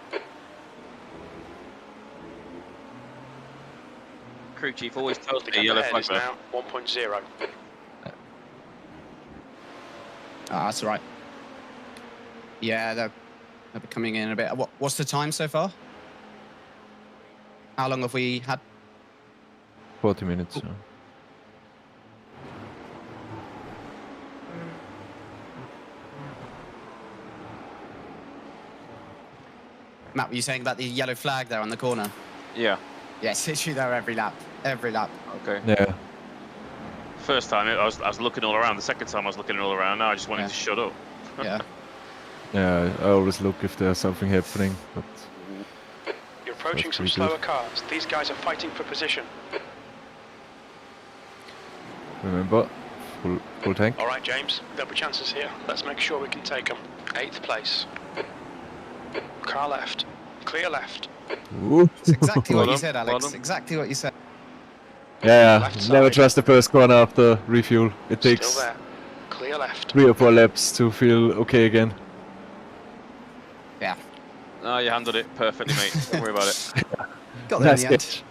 Crew chief always tells The me gap yellow ahead flag is there. now 1.0. Ah, that's all right. Yeah, they're coming in a bit. What's the time so far? How long have we had? 40 minutes. Yeah. Matt, were you saying about the yellow flag there on the corner? Yeah. Yes, it's literally there every lap. Every lap. Okay. Yeah. First time I was looking all around. The second time I was looking all around. Now I just wanted to shut up. Yeah. Yeah, I always look if there's something happening, but You're approaching That's some pretty slower good. cars. These guys are fighting for position. remember, full tank. All right, James. There'll be chances here. Let's make sure we can take them. 8th place. Car left. Clear left. Ooh. It's exactly what Well you done, said, well Alex. done. Exactly what you said. Yeah, Left never side. trust the first corner after refuel. It Still takes there. Clear left. 3 or 4 laps to feel okay again. Yeah. No, you handled it perfectly, mate. Don't worry about it. Got there in Nice the end. catch.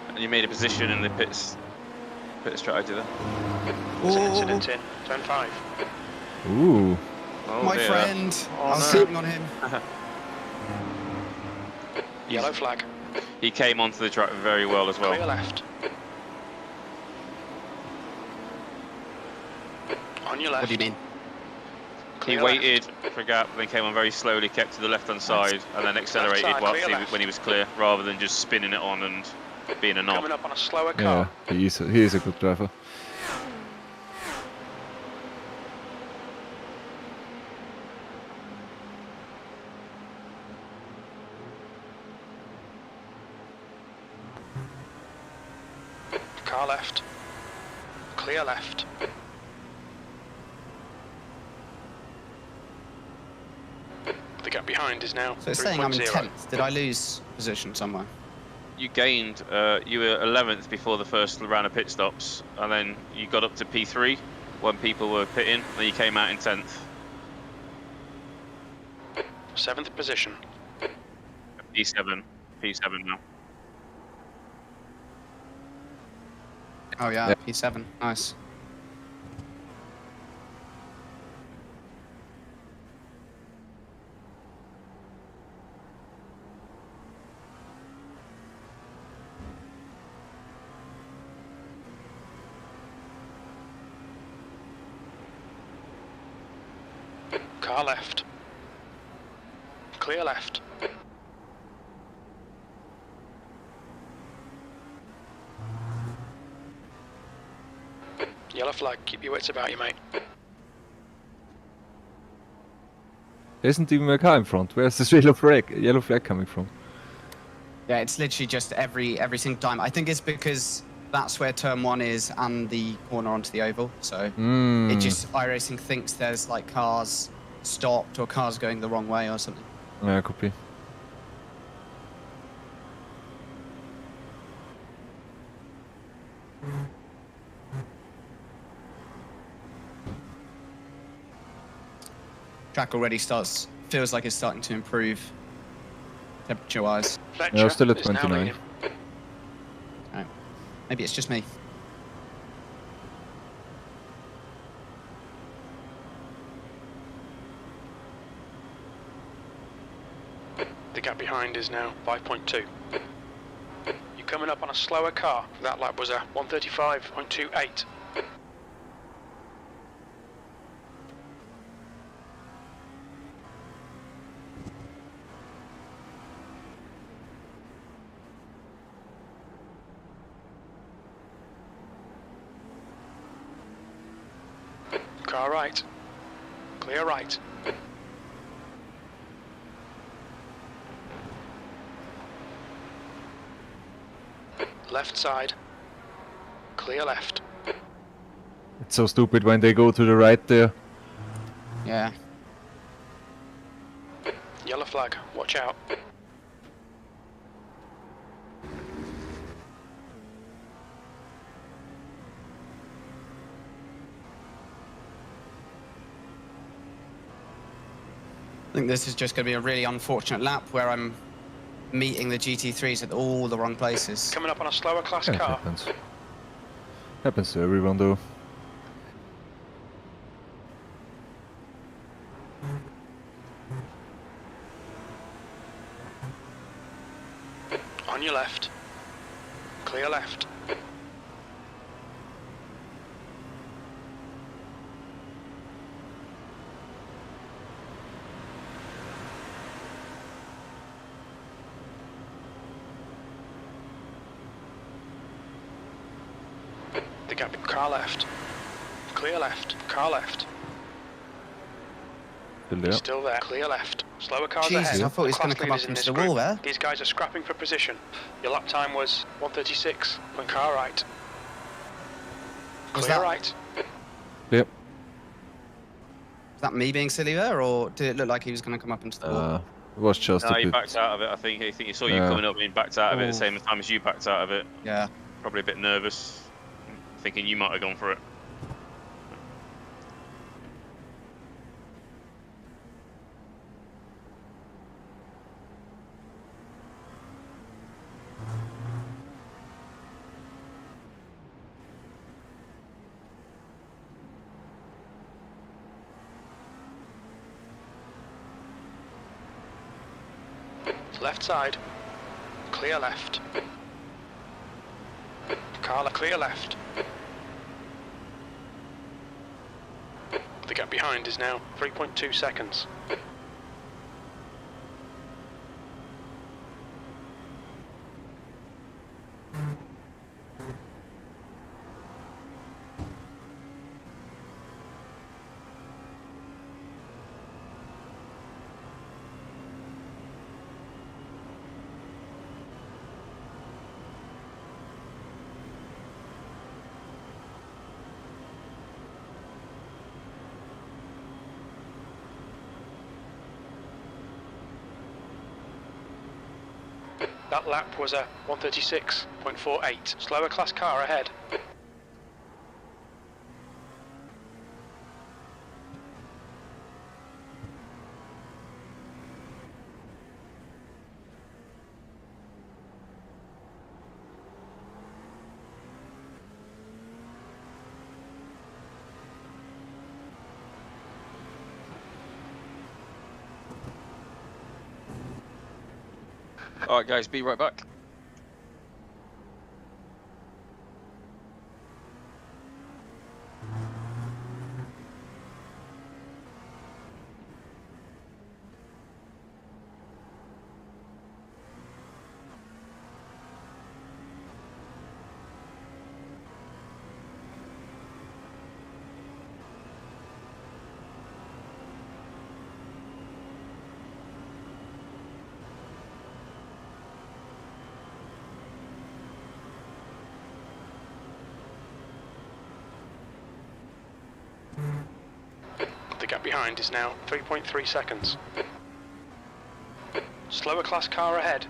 And you made a position in the pit strategy there. There's an Ooh. incident in turn 5. Ooh. Oh, My dear. friend. Oh, I was no. counting on him. Yellow flag. He came onto the track very well as Clear well. left. On your left. What do you mean? He Clear waited for a gap, then came on very slowly, kept to the left-hand side, and then accelerated side, whilst clear he, left. when he was clear, rather than just spinning it on and being a left. knob. Coming up on a slower Yeah, car. he is a good driver. Car left. Clear left. The gap behind is now So it's saying I'm in 3.0. 10th. Did I lose position somewhere? You gained, you were 11th before the first round of pit stops, and then you got up to P3 when people were pitting, then you came out in 10th. 7th position. P7 now. Oh yeah, Yeah. P7. Nice. Car left. Clear left. Yellow flag, keep your wits about you, mate. There isn't even a car in front. Where's this yellow flag coming from? Yeah, it's literally just every single time. I think it's because that's where turn 1 is and the corner onto the oval. So it just iRacing thinks there's like cars stopped or cars going the wrong way or something. Yeah, could be. Track already feels like it's starting to improve temperature wise. Fletcher Yeah, still at is now 29. leading. Maybe it's just me. gap behind is now 5.2. You're coming up on a slower car. That lap was a 135.28. Car right. Clear right. Left side. Clear left. It's so stupid when they go to the right there. Yeah. Yellow flag. Watch out. I think this is just going to be a really unfortunate lap where I'm meeting the GT3s at all the wrong places. Coming up on a slower class Yeah, it car. happens. Happens to everyone though. On your left. Clear left. The gap. Car left. Clear left. Car left. Still there. Still there. Clear left. Slower cars Jesus, ahead. I thought he was Class going to come up leaders in into this the group. wall there. These guys are scrapping for position. Your lap time was 136. When car right. Was Clear that- right. Yep. Was that me being silly there, or did it look like he was going to come up into the wall? It was just No, a he bit. backed out of it. I think he saw you Yeah. coming up and he backed out of it at the Oh. same time as you backed out of it. Yeah. Probably a bit nervous, thinking you might have gone for it. Left side. Clear left. Car clear left. The gap behind is now 3.2 seconds. That lap was a 136.48. Slower class car ahead. All right, guys, be right back. The gap behind is now 3.3 seconds. Slower class car ahead.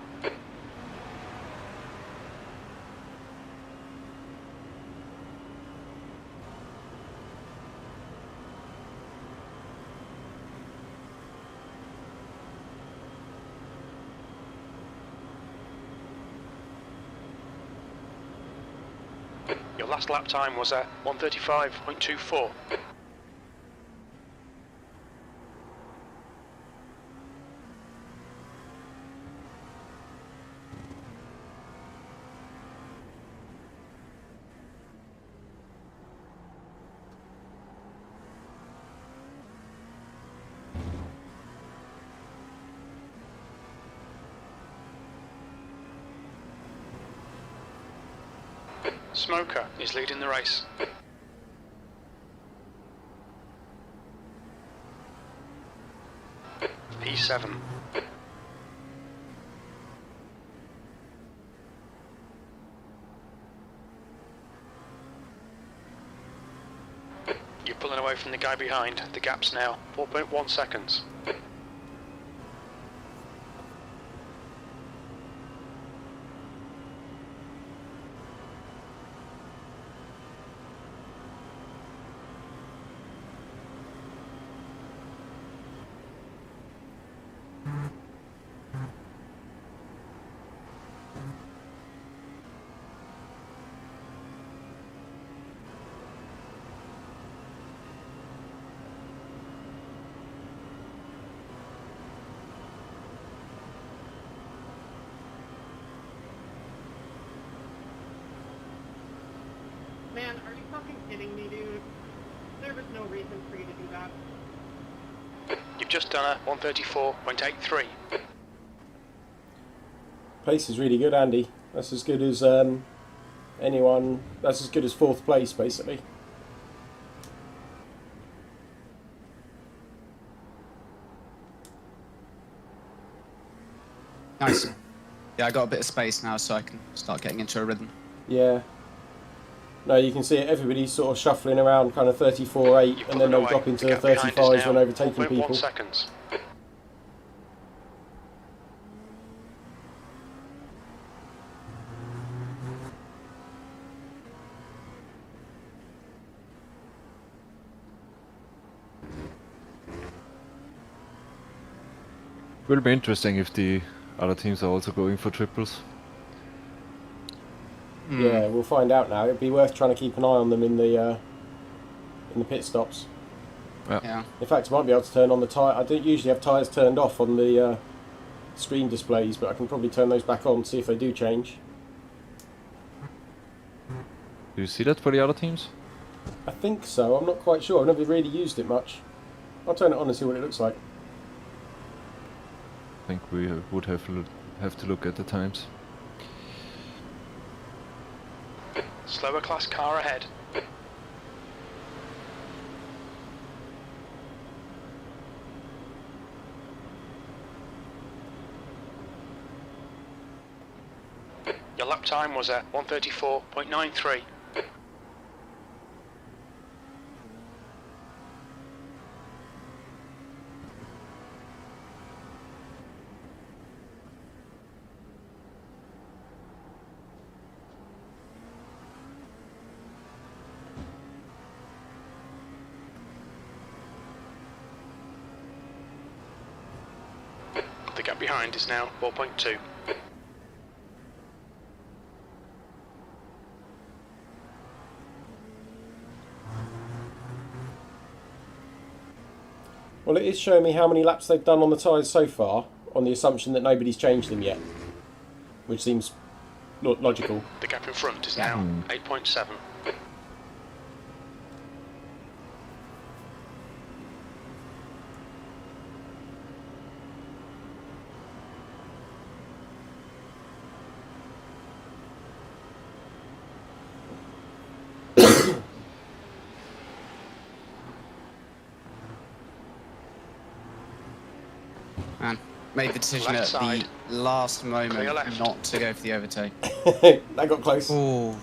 Your last lap time was at 135.24. Smoker is leading the race. P7. You're pulling away from the guy behind. The gap's now 4.1 seconds. Man, are you fucking kidding me, dude? There was no reason for you to do that. You've just done a 134.83. Pace is really good, Andy. That's as good as anyone. That's as good as 4th place, basically. Nice. Yeah, I got a bit of space now, so I can start getting into a rhythm. Yeah. No, you can see it. Everybody's sort of shuffling around, kind of 34.8, and then they'll drop into 35s when overtaking people. Seconds. Will be interesting if the other teams are also going for triples. Yeah, we'll find out now. It'd be worth trying to keep an eye on them in the pit stops. Yeah. In fact, I might be able to turn on the tyre. I don't usually have tyres turned off on the screen displays, but I can probably turn those back on, see if they do change. Do you see that for the other teams? I think so. I'm not quite sure. I've never really used it much. I'll turn it on and see what it looks like. I think we would have to look at the times. Slower class car ahead. Your lap time was at 134.93. The gap behind is now 4.2. Well, it is showing me how many laps they've done on the tyres so far, on the assumption that nobody's changed them yet, which seems logical. The gap in front is now 8.7. Man, made the decision Left at side. the last moment Clear left. not to go for the overtake. That got close. Oh.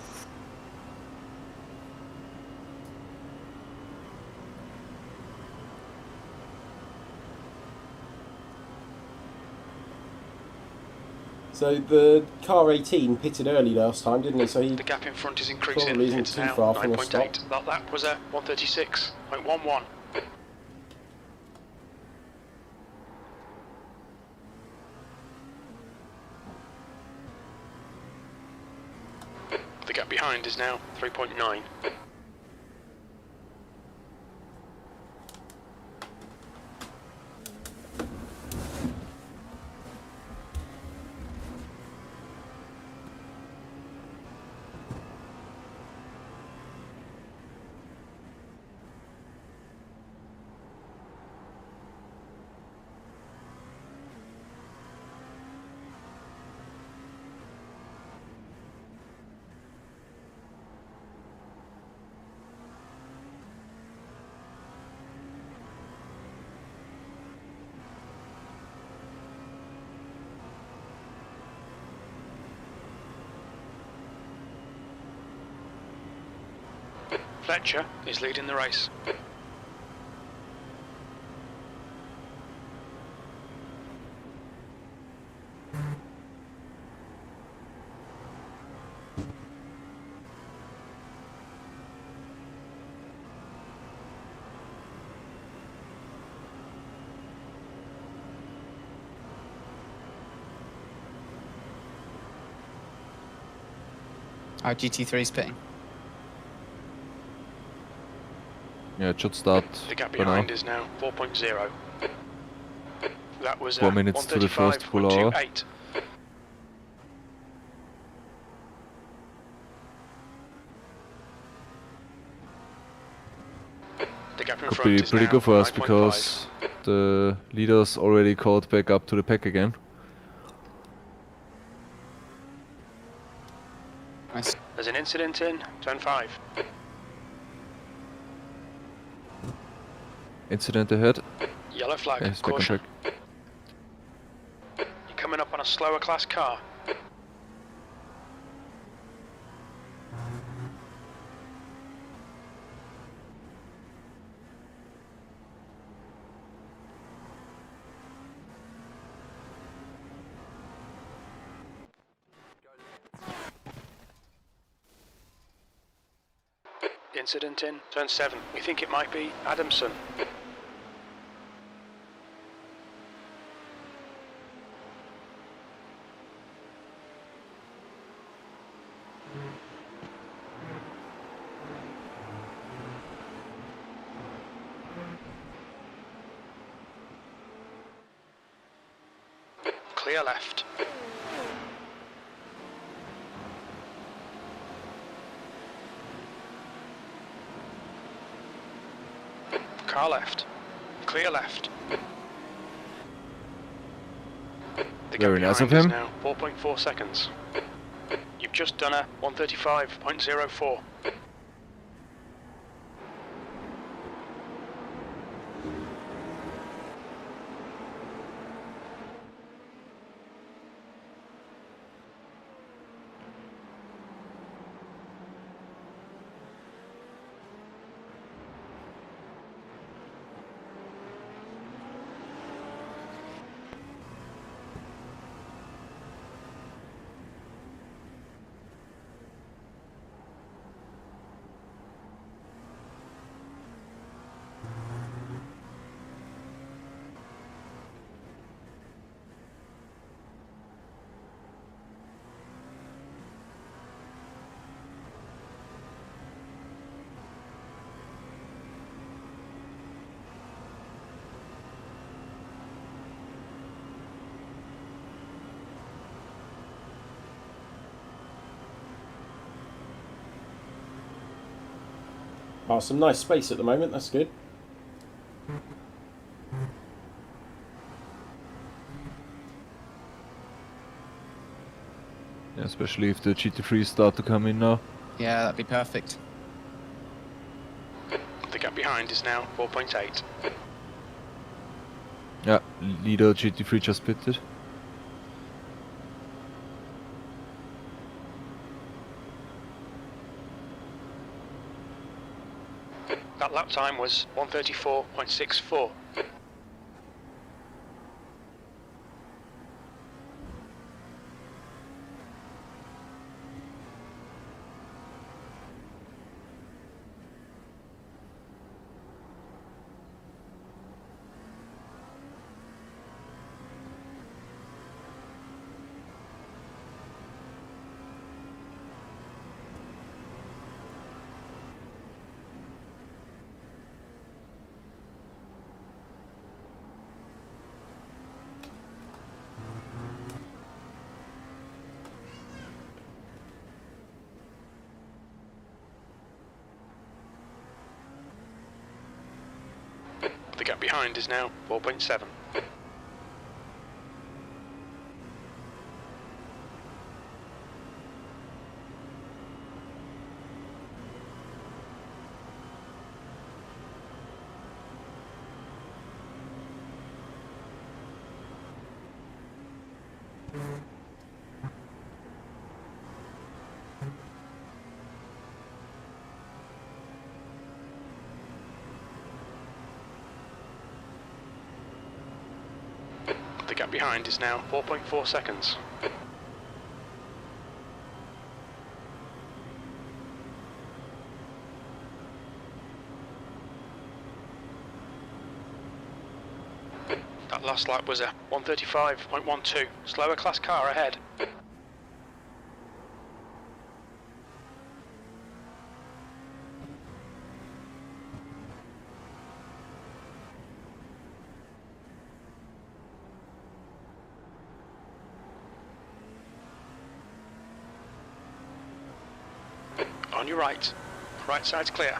So the car 18 pitted early last time, didn't he? So he The gap in front is increasing. probably isn't It's too now far from a 9.8. stop. That lap was at 136.11. The gap behind is now 3.9. Fletcher is leading the race. Our GT3's pitting. Yeah, it should start. The gap for now. behind is now 4.0. That was 4 minutes to the first full hour. 135.28. The gap in Could front be is pretty now good for us 9.5. because the leaders already caught back up to the pack again. Nice. There's an incident in turn 5. Incident ahead. Yellow flag, Okay, back on caution. track. You're coming up on a slower class car. Incident in turn 7. We think it might be Adamson. Clear left. Car left. Clear left. The gap Very nice of behind him. is now 4.4 seconds. You've just done a 135.04. Oh, some nice space at the moment, that's good. Yeah, especially if the GT3 start to come in now. Yeah, that'd be perfect. The gap behind is now 4.8. Yeah, leader GT3 just pitted. That lap time was 134.64. The gap behind is now 4.7. The gap behind is now 4.4 seconds. That last lap was a 135.12. Slower class car ahead. On your right. Right side's clear.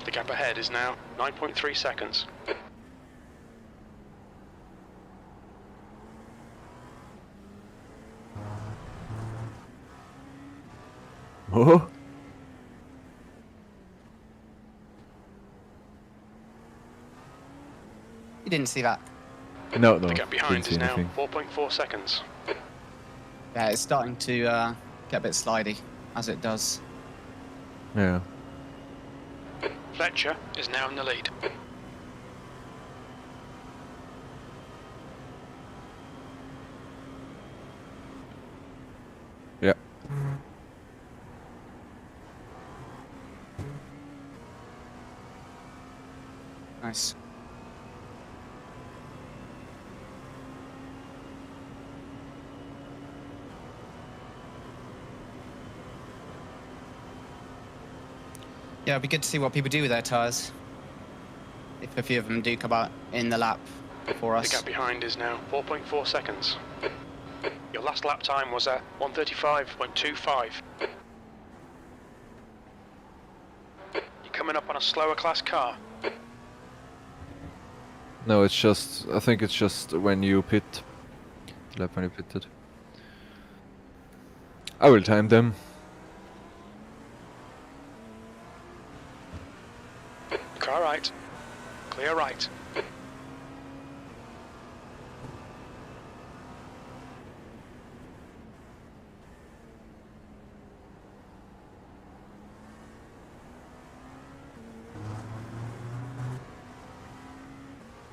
The gap ahead is now 9.3 seconds. Oh. You didn't see that. No. The gap behind Didn't see is now anything. 4.4 seconds. Yeah, it's starting to get a bit slidey, as it does. Yeah. Fletcher is now in the lead. Yeah. Nice. Yeah, it'd be good to see what people do with their tyres. If a few of them do come out in the lap for us. The gap behind is now 4.4 seconds. Your last lap time was at 135.25. You're coming up on a slower class car. No, it's just. I think it's just when you pit. The lap when you pitted. I will time them. Car right. Clear right.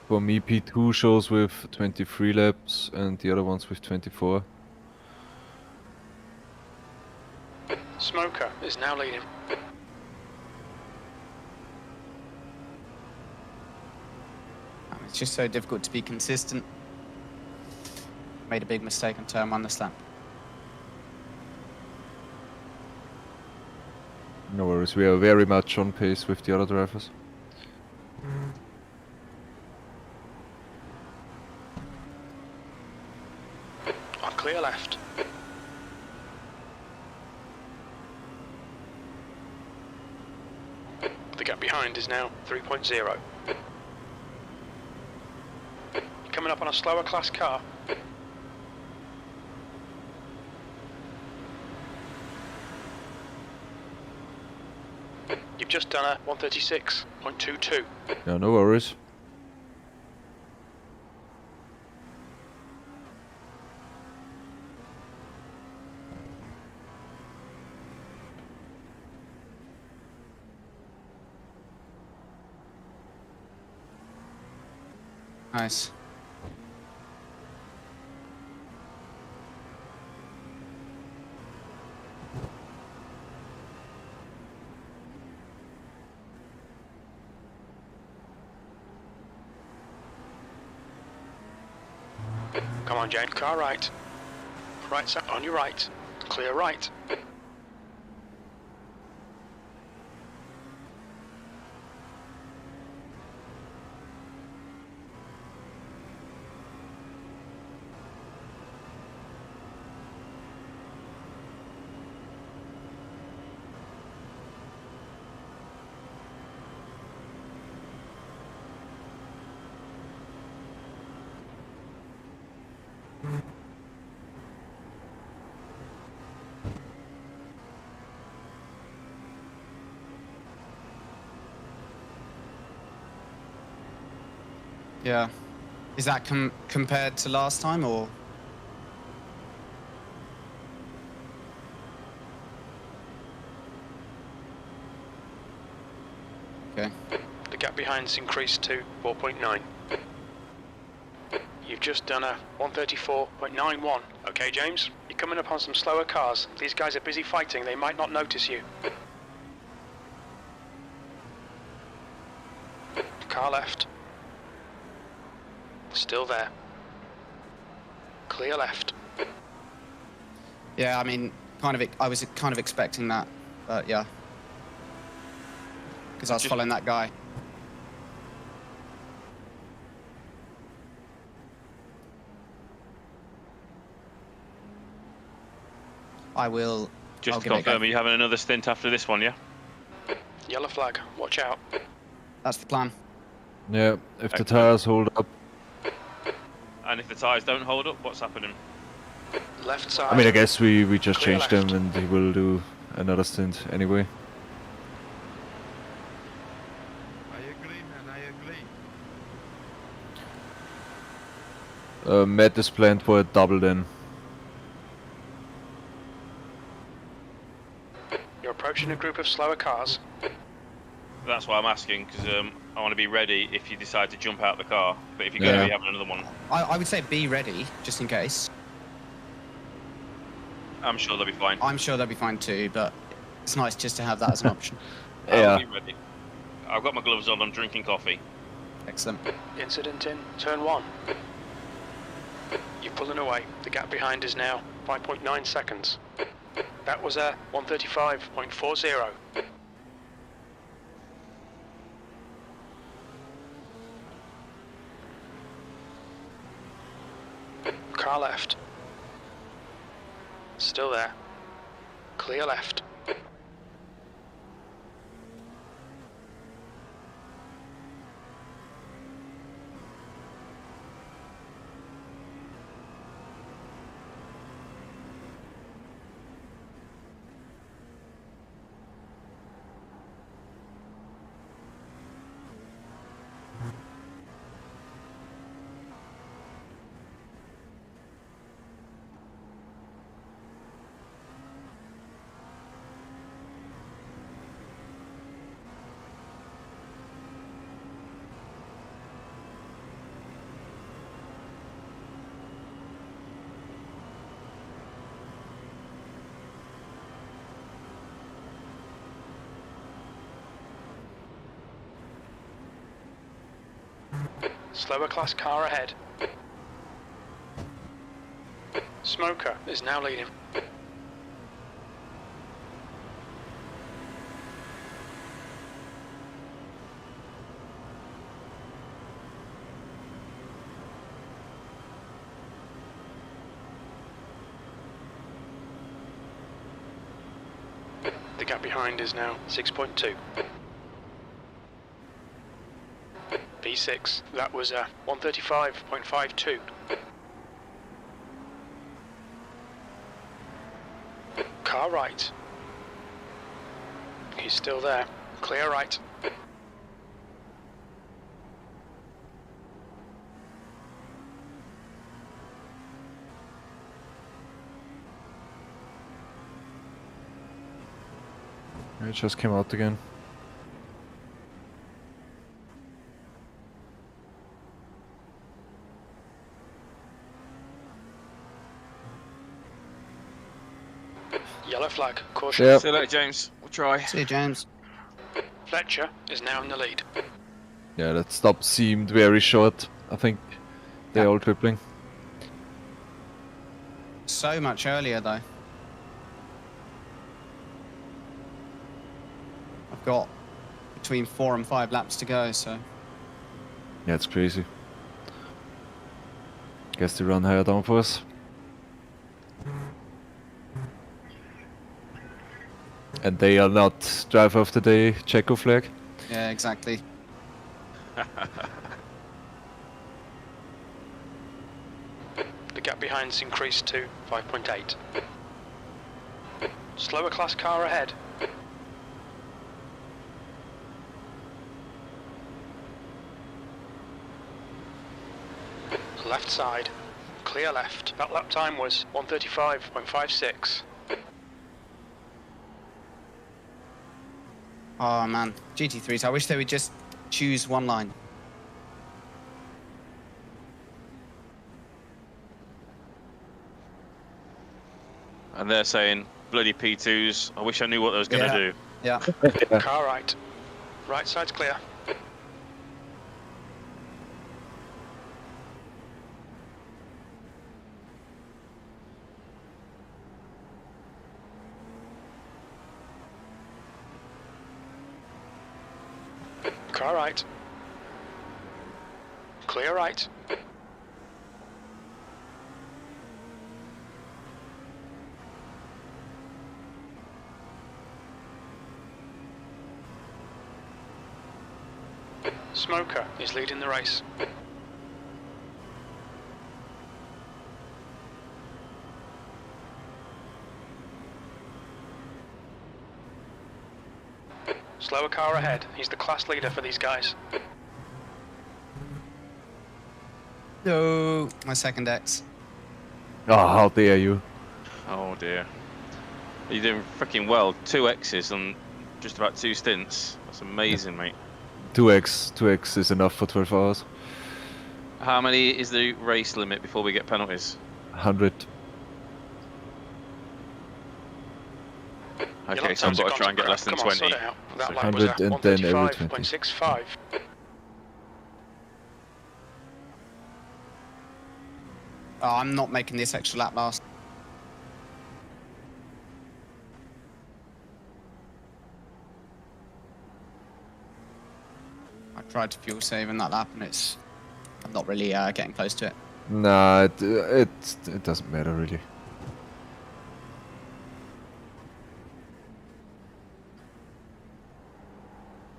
For me, P2 shows with 23 laps and the other ones with 24. Smoker is now leading. It's just so difficult to be consistent. Made a big mistake on turn 1 this lap. No worries, we are very much on pace with the other drivers. On clear left. The gap behind is now 3.0. Coming up on a slower class car. You've just done a 136.22. Yeah, no worries. Nice. Come on, James. Car right. Right side on your right. Clear right. Yeah. Is that compared to last time, or? Okay. The gap behind's increased to 4.9. You've just done a 134.91. Okay, James? You're coming up on some slower cars. These guys are busy fighting. They might not notice you. Car left. Still there. Clear left. Yeah, I mean, I was kind of expecting that, but yeah. Because I was following that guy. I'll Just to confirm, are you having another stint after this one, yeah? Yellow flag. Watch out. That's the plan. Yeah, if the tires hold up. And if the tyres don't hold up, what's happening? Left side. I mean, I guess we just Clear changed left. them and he will do another stint anyway. I agree, man, I agree. Matt is planned for a double then. You're approaching a group of slower cars. That's why I'm asking, because I want to be ready if you decide to jump out the car. But if you're going to be having another one, I would say be ready, just in case. I'm sure they'll be fine. I'm sure they'll be fine too, but it's nice just to have that as an option. Yeah. I'll be ready. I've got my gloves on, I'm drinking coffee. Excellent. Incident in turn 1. You're pulling away. The gap behind is now 5.9 seconds. That was a 135.40. Car left. Still there. Clear left. Slower class car ahead. Smoker is now leading. The gap behind is now 6.2. P6, that was a 135.52. Car right. He's still there. Clear right. It just came out again. Yellow flag. Caution. Yep. See you later, James. We'll try. See you, James. Fletcher is now in the lead. Yeah, that stop seemed very short. I think they're all tripling. So much earlier, though. I've got between 4 and 5 laps to go, so... Yeah, it's crazy. Guess they run higher downforce. And they are not driver of the day, Checo Flagg. Yeah, exactly. The gap behind's increased to 5.8. Slower class car ahead. Left side. Clear left. That lap time was 135.56. Oh, man. GT3s, I wish they would just choose one line. And they're saying, bloody P2s, I wish I knew what they was going to do. Yeah. Car right. Right side's clear. Car right. Clear right. Smoker is leading the race. Slower car ahead. He's the class leader for these guys. No, my second X. Oh, how dare you. Oh dear. You're doing freaking well. 2 X's on just about 2 stints. That's amazing, mate. 2x is enough for 12 hours. How many is the race limit before we get penalties? 100. Okay, so I've got to try and get less than 20. That lap was at 110 every 20. 135.65. Oh, I'm not making this extra lap last. I tried to fuel save in that lap and I'm not really getting close to it. Nah, it doesn't matter really.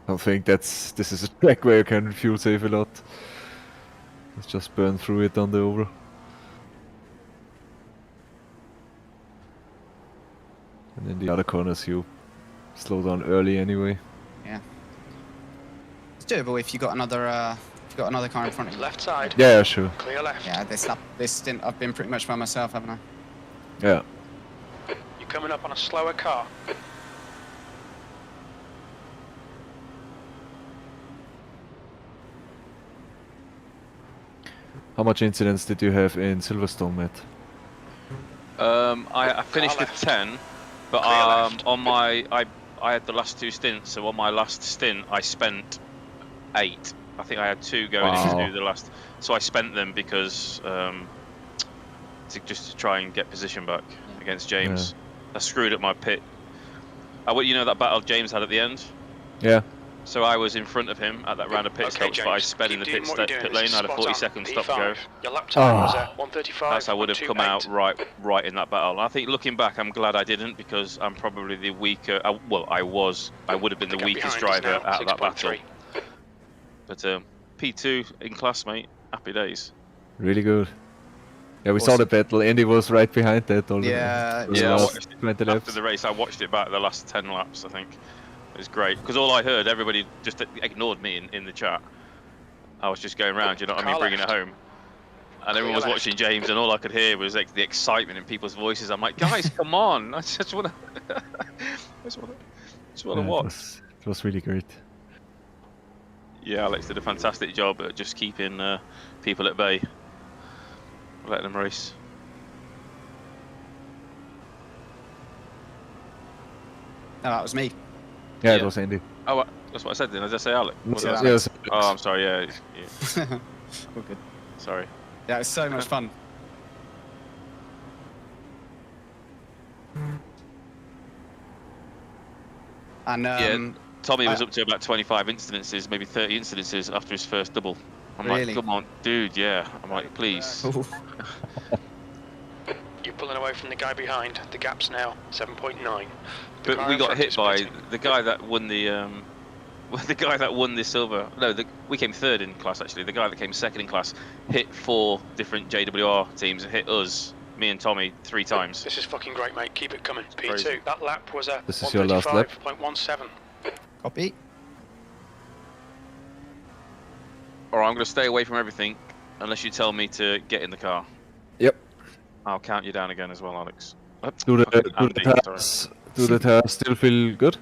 I don't think this is a track where you can fuel save a lot. Let's just burn through it on the over. And in the other corners you slow down early anyway. Yeah. It's doable if you got another car in front of you. Left side. Yeah, sure. Clear left. Yeah, this stint I've been pretty much by myself, haven't I? Yeah. You're coming up on a slower car. How much incidents did you have in Silverstone, Matt? I finished with 10, but on my I had the last 2 stints, so on my last stint I spent 8. I think I had 2 going into the last, so I spent them because just to try and get position back against James. I screwed up my pit. You know that battle James had at the end? Yeah. So I was in front of him at that round of pit stops, but I sped in the pit lane. I had a 40-second stop to go. Your lap time was at 135. That's I would have come out right in that battle. And I think looking back, I'm glad I didn't, because I'm probably the weaker. I would have been the weakest driver out of that battle. But P2 in class, mate. Happy days. Really good. Yeah, we saw the battle. Andy was right behind that already. Yeah, I watched it after the race. I watched it back the last 10 laps, I think. It was great, because all I heard, everybody just ignored me in the chat. I was just going around, you know what I mean, bringing it home. And everyone was watching James, and all I could hear was like the excitement in people's voices. I'm like, guys, come on! I just want to watch. It was really great. Yeah, Alex did a fantastic job at just keeping people at bay, letting them race. No, that was me. Yeah, it was Andy. Oh, that's what I said then. Did I say Alex? Yes. Oh, I'm sorry. Yeah. All good. Sorry. Yeah, it's so much fun. And Tommy was up to about 25 incidences, maybe 30 incidences after his first double. I'm really? like, come on, dude, yeah. I'm like, please. You're pulling away from the guy behind. The gap's now 7.9. But we got hit by the guy that won the silver. No, we came 3rd in class actually. The guy that came 2nd in class hit 4 different JWR teams and hit us, me and Tommy, 3 times. This is fucking great, mate. Keep it coming. P2. Crazy. That lap was at 135.17. Copy. Alright, I'm going to stay away from everything unless you tell me to get in the car. Yep. I'll count you down again as well, Alex. Do the tires still feel good?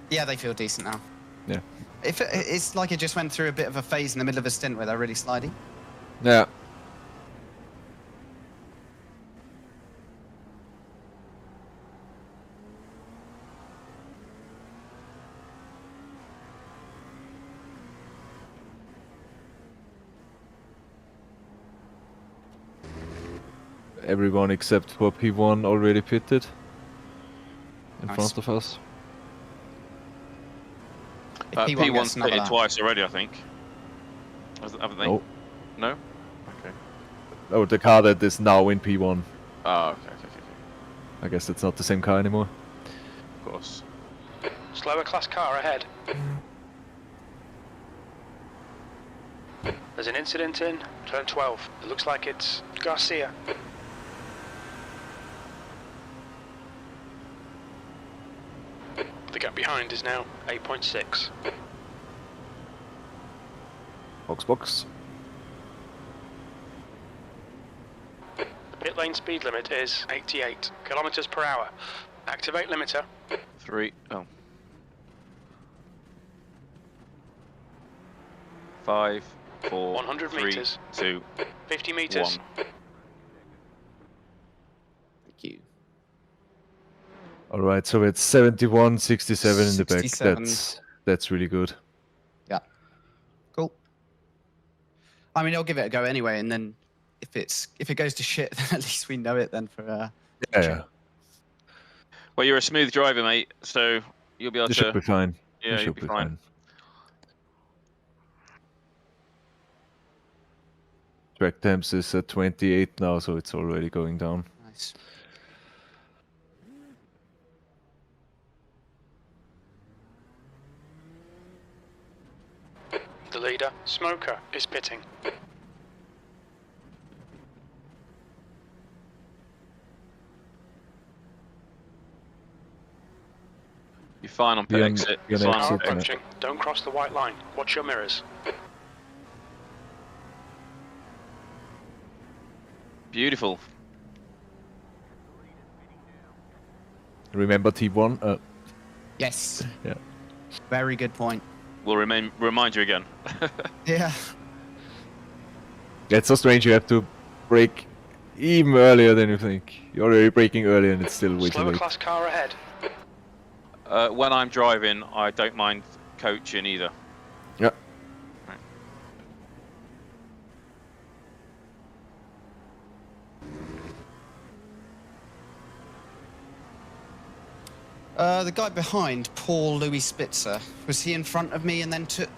Yeah, they feel decent now. Yeah. It's like it just went through a bit of a phase in the middle of a stint where they're really sliding. Yeah. everyone except for P1 already pitted in Nice. front of us. If P1 gets P1's another pitted lap. twice already, I think. Haven't they? No. No? Okay. Oh, the car that is now in P1. Oh, okay. I guess it's not the same car anymore. Of course. Slower class car ahead. There's an incident in turn 12. It looks like it's Garcia. The gap behind is now 8.6. Box. The pit lane speed limit is 88 kilometers per hour. Activate limiter. 3. Oh. 5, 4, 100 3, meters. 2, 50 meters. 1. Thank you. Alright, so it's 71, 67 in the back. 67. That's really good. Yeah. Cool. I mean, I'll give it a go anyway, and then if it goes to shit, then at least we know it then for. Yeah. Well, you're a smooth driver, mate, so you'll be able You to. should be fine. Yeah, you'll be fine. Track temps is at 28 now, so it's already going down. Nice. The leader, Smoker, is pitting. You're fine on pit You're exit. you're Fine an on exit, pit yeah. Approaching. Don't cross the white line. Watch your mirrors. Beautiful. Remember T1? Yes. Yeah. Very good point. We'll remind you again. Yeah. It's so strange you have to brake even earlier than you think. You're already braking early and it's still way too Slower late. class car ahead. When I'm driving, I don't mind coaching either. Yeah. The guy behind, Paul Louis Spitzer, was he in front of me and then took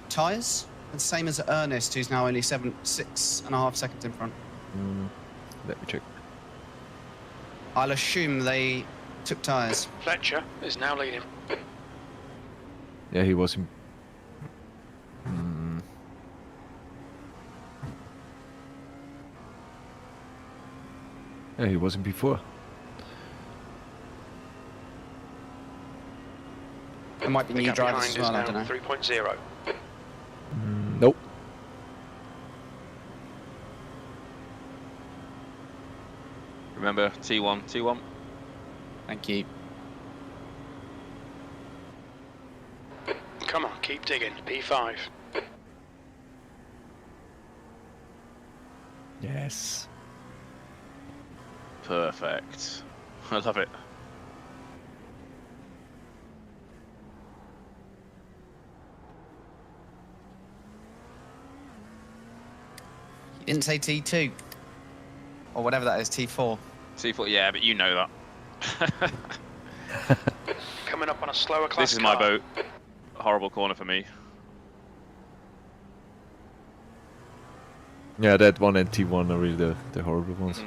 tyres? The same as Ernest, who's now only 6.5 seconds in front. Let me check. I'll assume they took tyres. Fletcher is now leading. Yeah, he was in... Yeah, he was in before. There might be The new gap drivers as behind well, I is don't now know. 3.0. Nope. Remember, T1. Thank you. Come on, keep digging. P5. Yes. Perfect. I love it. You didn't say T2. Or whatever that is, T4. T4, yeah, but you know that. Coming up on a slower class This is my car. boat. Horrible corner for me. Yeah, that one and T1 are really the horrible ones.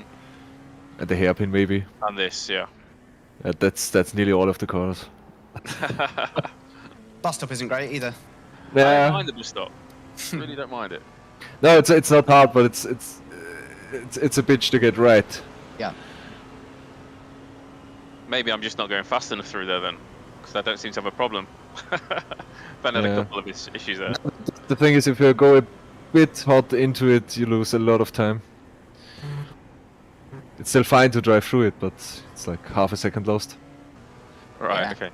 And the hairpin maybe. And this, yeah. That's nearly all of the cars. Bus stop isn't great either. I don't mind the bus stop. Really don't mind it. No, it's not hard, but it's a bitch to get right. Yeah. Maybe I'm just not going fast enough through there then, because I don't seem to have a problem. But I had a couple of issues there. The thing is, if you go a bit hot into it, you lose a lot of time. It's still fine to drive through it, but it's like half a second lost. Right, Yeah. okay.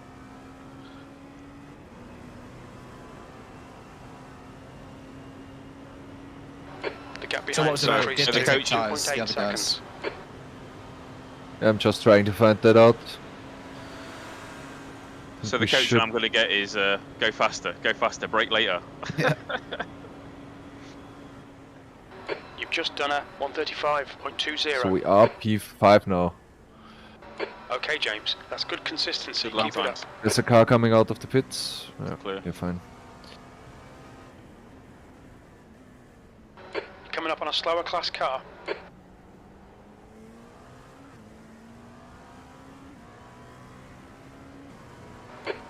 The gap So behind what was is it now about? So Did the they take coach- tyres, the 3.8 other guys? seconds. I'm just trying to find that out. So the We coach should- I'm going to get is go faster, brake later. You've just done a 135.20. So we are P5 now. Okay, James, that's good consistency. Good lap Keep it up. times. There's a car coming out of the pits. Yeah, Clear. yeah, fine. You're coming up on a slower class car.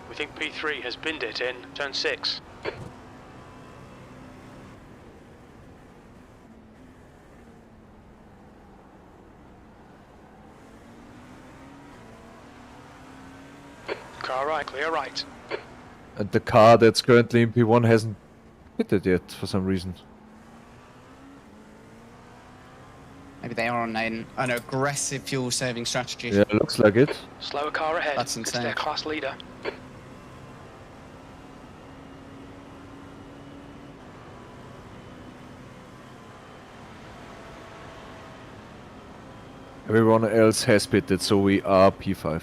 We think P3 has binned it in turn 6. Car right, clear right. And the car that's currently in P1 hasn't pitted yet for some reason. Maybe they are on an aggressive fuel saving strategy. Yeah, looks like it. Slower car ahead. That's It's insane. their class leader. Everyone else has pitted, so we are P5.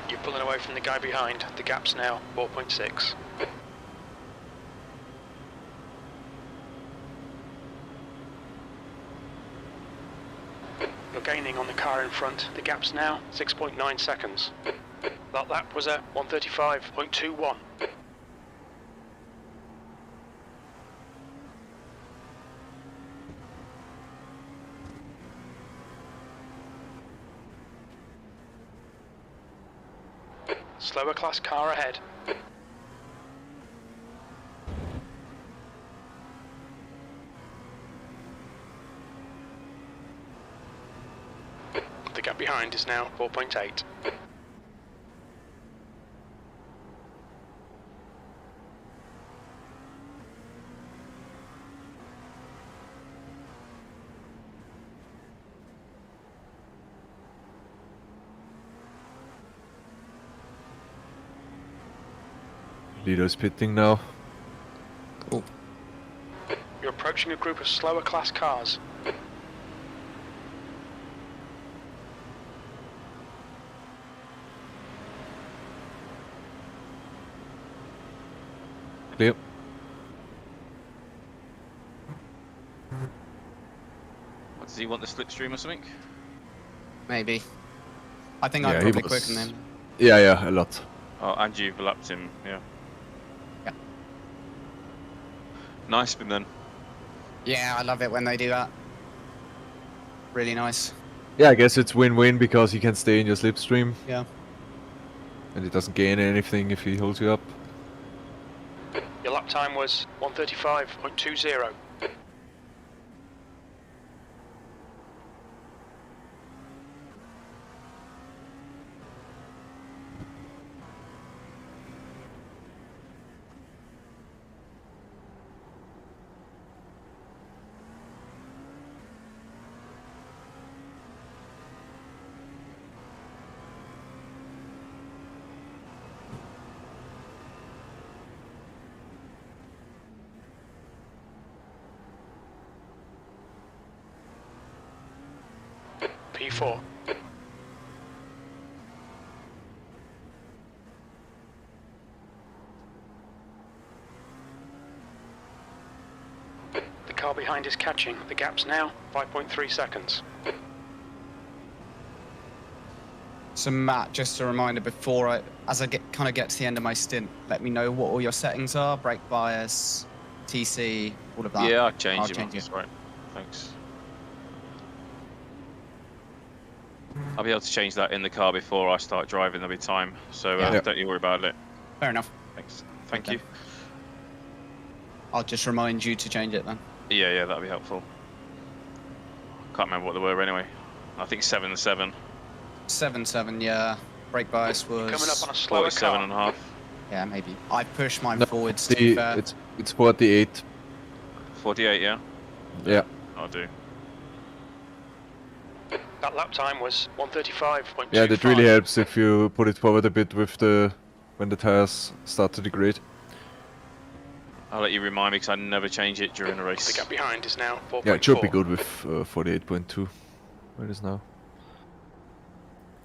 You're pulling away from the guy behind. The gap's now 4.6. You're gaining on the car in front. The gap's now 6.9 seconds. That lap was at 135.21. Slower class car ahead. The gap behind is now 4.8. Leader's pitting now. Cool. You're approaching a group of slower class cars. Clear. Does he want the slipstream or something? Maybe. I think Yeah, I'd he probably was- quicken them. Yeah, a lot. Oh, and you've lapped him, yeah. Yeah. Nice spin then. Yeah, I love it when they do that. Really nice. Yeah, I guess it's win-win because he can stay in your slipstream Yeah. and he doesn't gain anything if he holds you up. Your lap time was 135.20. P4. The car behind is catching. The gap's now 5.3 seconds. So Matt, just a reminder before as I get to the end of my stint, let me know what all your settings are, brake bias, TC, all of that. Yeah, I'll change I'll him. change That's it. right. Thanks. I'll be able to change that in the car before I start driving. There'll be time, so Yeah. don't you worry about it. Fair enough. Thanks. Thank Okay. you. I'll just remind you to change it then. Yeah, that'll be helpful. Can't remember what they were anyway. I think 7.7. 7.7, yeah. Brake bias was... Coming up on a slower 47 car. and a half. Yeah, maybe. I pushed mine No, forwards, to be fair. It's 48. 48, yeah? Yeah. I'll do. That lap time was 135.25. Yeah, that really helps if you put it forward a bit with when the tires start to degrade. I'll let you remind me because I never change it during a The race. gap behind is now 4.4. Yeah, it should be good with 48.2. where it is now.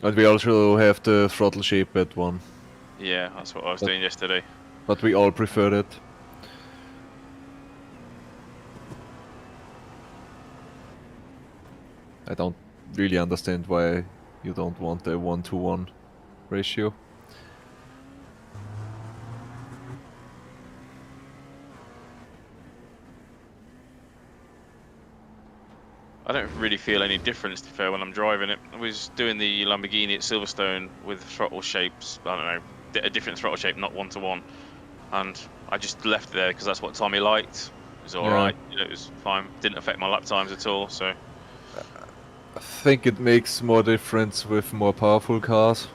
And we also have the throttle shape at 1. Yeah, that's what I was doing yesterday. But we all preferred it. I don't really understand why you don't want a 1-to-1 ratio. I don't really feel any difference, to be fair, when I'm driving it. I was doing the Lamborghini at Silverstone with throttle shapes, I don't know, a different throttle shape, not 1-to-1. And I just left it there because that's what Tommy liked. It was alright, you know, it was fine. Didn't affect my lap times at all, so... I think it makes more difference with more powerful cars.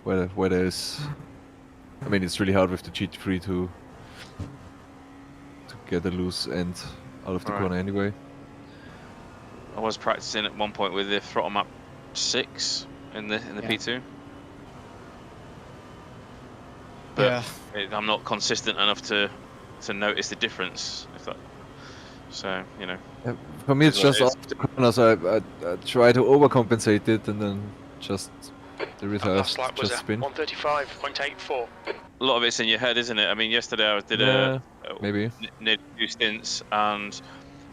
Where there's... I mean, it's really hard with the GT3 to get a loose end out of the corner anyway. I was practicing at one point with the throttle map 6 in the P2. But I'm not consistent enough to notice the difference. If that, so you know. For me, it's just off the corners. I try to overcompensate it, and then just the retires just spin. 135.84. A lot of it's in your head, isn't it? I mean, yesterday I did maybe near 2 stints, and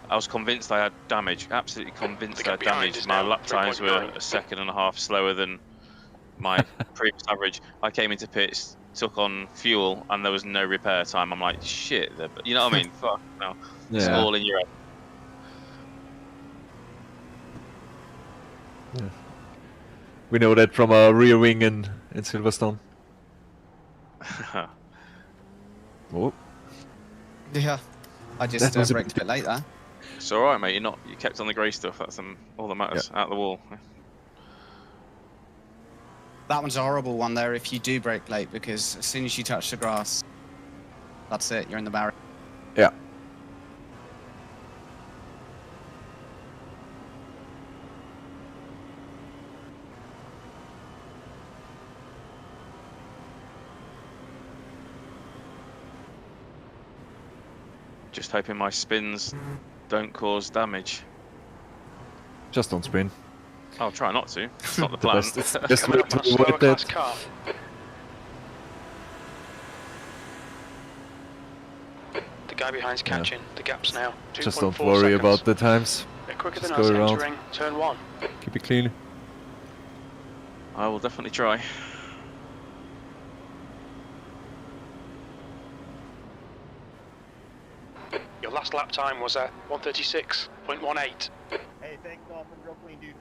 I was convinced I had damage. Absolutely convinced I had damage. My lap times were 1.5 seconds slower than my previous average. I came into pits, took on fuel, and there was no repair time. I'm like, shit, you know what I mean? Fuck, no. It's all in your head. Yeah. We know that from our rear wing in Silverstone. Oh. Yeah, I just braked a bit late there. It's alright, mate. You kept on the grey stuff. That's all that matters. Out the wall. That one's a horrible one there if you do brake late, because as soon as you touch the grass, that's it. You're in the barrier. Yeah. Just hoping my spins don't cause damage. Just don't spin. I'll try not to. It's not the plan. Just coming up on a slower class car. The guy behind's catching. The gap's now 2.4 Just don't worry seconds. about the times. A bit quicker Just than us go around. entering turn 1. Keep it clean. I will definitely try. Your last lap time was at 136.18. Hey, thanks, Dolphin. Real clean, dude.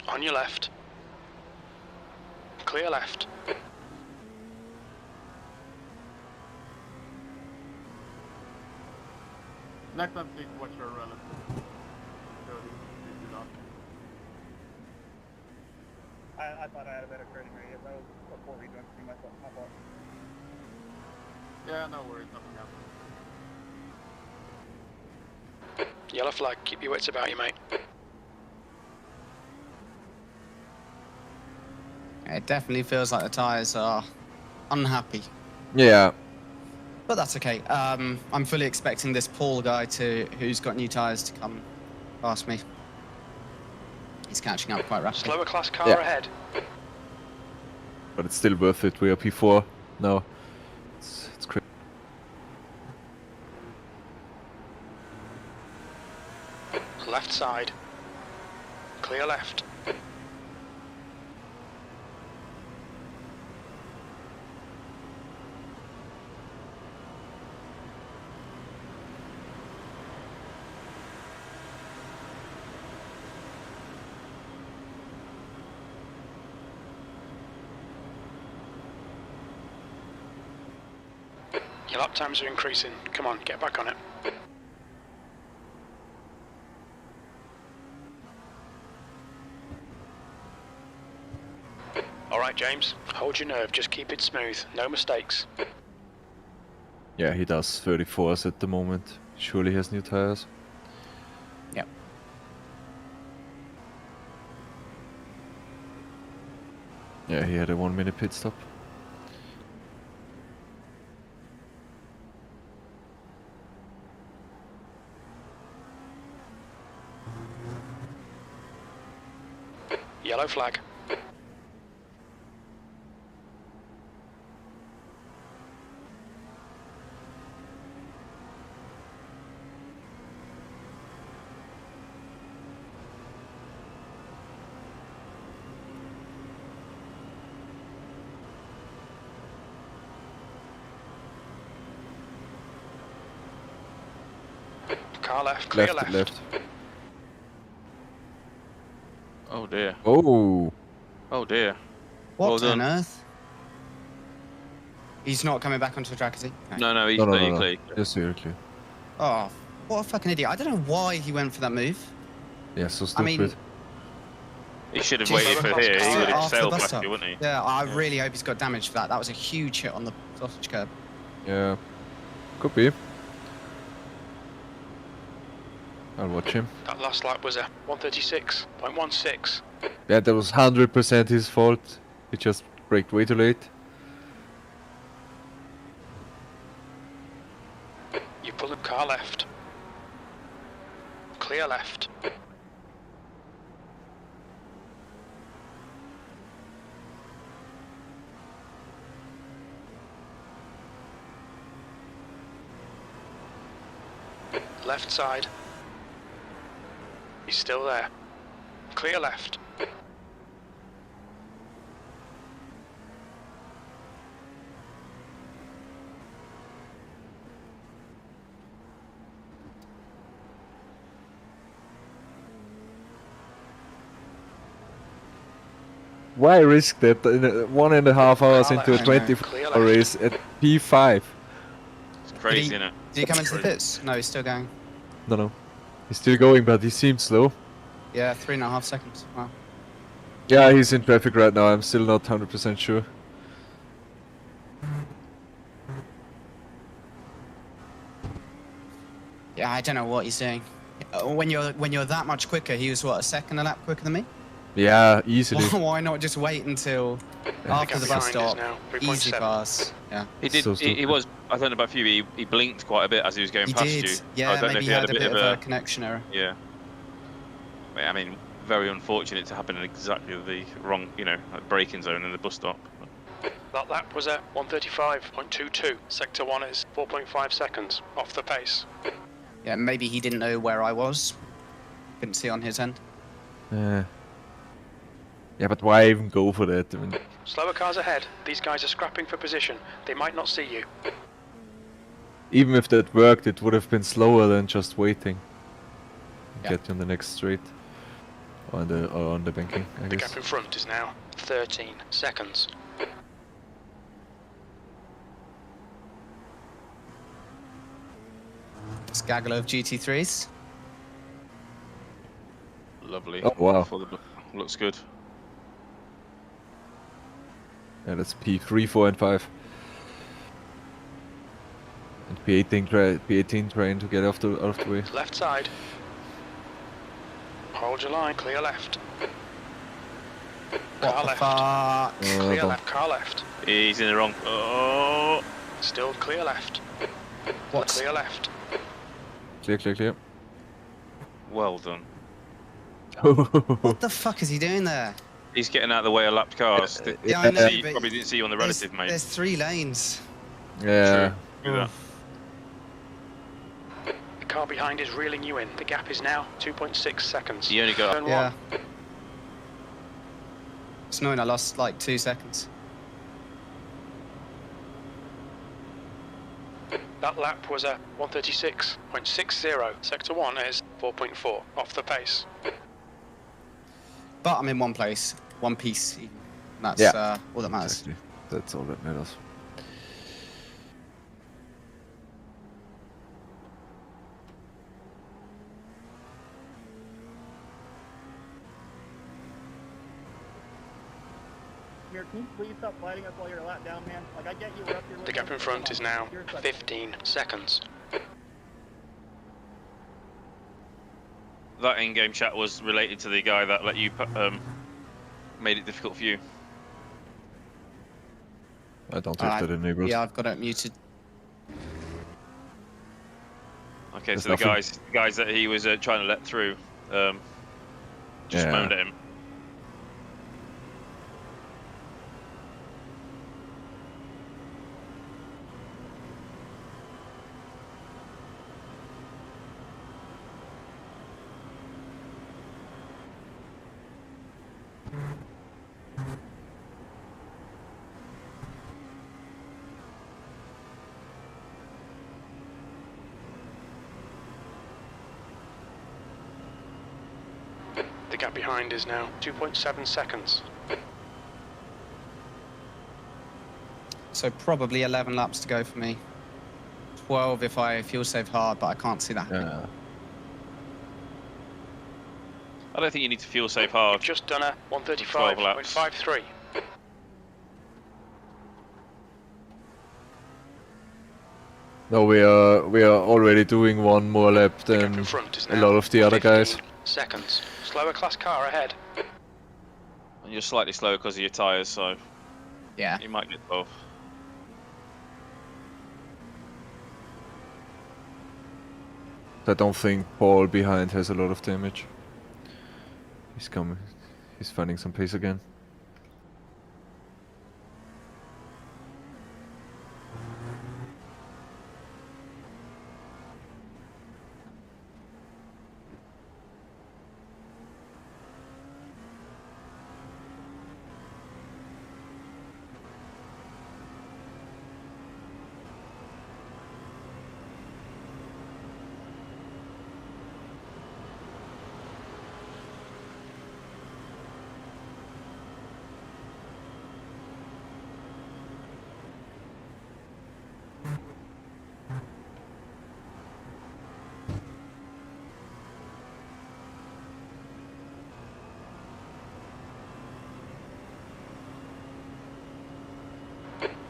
On your left. Clear left. Next time, please watch your relative. I thought I had a better turning radius. I was before rejoining myself. My fault. Yeah, no worries. Nothing happened. Yellow flag. Keep your wits about you, mate. It definitely feels like the tyres are unhappy. Yeah. But that's okay. I'm fully expecting this Paul guy who's got new tyres to come past me. He's catching up quite rapidly. Slower class car ahead. But it's still worth it. We are P4 now. It's crazy. Left side. Clear left. Your lap times are increasing. Come on, get back on it. Alright, James. Hold your nerve. Just keep it smooth. No mistakes. Yeah, he does 34s at the moment. Surely he has new tires. Yep. Yeah, he had a 1 minute pit stop. Yellow flag. Car left, clear left. Oh dear. Oh! Oh dear. What Well on done. earth? He's not coming back onto the track, is he? No, he's No, clear. Just clear. Oh, what a fucking idiot. I don't know why he went for that move. Yeah, so I stupid. mean, He should have Just waited for here. He would have after the sailed bus past stop. you, wouldn't he? Yeah, I really hope he's got damage for that. That was a huge hit on the sausage curb. Yeah. Could be. I'll watch him. That last lap was a 136.16. Yeah, that was 100% his fault. He just braked way too late. You pull the car left. Clear left. Left side. He's still there. Clear left. Why risk that in 1.5 hours into a left. 24-hour race at P5? It's crazy, isn't it? Did he come into the pits? No, he's still going. No. He's still going, but he seems slow. Yeah, 3.5 seconds. Wow. Yeah, he's in traffic right now. I'm still not 100% sure. Yeah, I don't know what he's doing. When you're that much quicker, he was what, a second a lap quicker than me? Yeah, easily. Why not just wait until after the bus stop? Easy pass. Yeah. He did. So He was. I don't know about you. He blinked quite a bit as he was going He past did. you. Yeah, I don't know maybe if he had a bit of a connection error. Yeah. I mean, very unfortunate to happen in exactly the wrong, braking zone in the bus stop. That lap was at 135.22. Sector 1 is 4.5 seconds off the pace. Yeah, maybe he didn't know where I was. Couldn't see on his end. Yeah, but why even go for that? I mean, Slower cars ahead. These guys are scrapping for position. They might not see you. even if that worked, it would have been slower than just waiting. Yeah. Get you on the next straight. Or on the banking, I The guess. gap in front is now 13 seconds. This gaggle of GT3s. Lovely. Oh, wow. Looks good. Yeah, that's P3, 4 and 5. And P18 trying to get out of the way. Left side. Hold your line. Clear left. Car What the left. fuck? Clear don't- left. Car left. He's in the wrong. Oh. Still clear left. What? Clear left. Clear. Well done. What the fuck is he doing there? He's getting out of the way of lapped cars. Yeah, I know, He but probably didn't see you on the relative, mate. There's 3 lanes. Yeah. True. Do that. The car behind is reeling you in. The gap is now 2.6 seconds. You only got. Turn Yeah. 1. It's knowing I lost like 2 seconds. That lap was a 136.60. Sector 1 is 4.4 off the pace. But I'm in one place, one piece. That's Yeah. all that matters. Exactly. That's all that matters. Here, can you please stop fighting us while you're a lap down, man? Like, I get you were up here. The gap in front is now You're such- 15 seconds. That in-game chat was related to the guy that let you made it difficult for you. I don't have that enabled. Yeah, I've got it muted. Okay, There's so the guys that he was trying to let through, just moaned at him. The gap behind is now 2.7 seconds. So probably 11 laps to go for me. 12 if I fuel save hard, but I can't see that happening. Yeah. I don't think you need to fuel save hard. You've just done a 135.53. No, we are already doing one more lap than a lot of the other guys. Seconds. Slower class car ahead. And you're slightly slower because of your tyres, so Yeah. you might get 12. I don't think Paul behind has a lot of damage. He's coming. He's finding some pace again.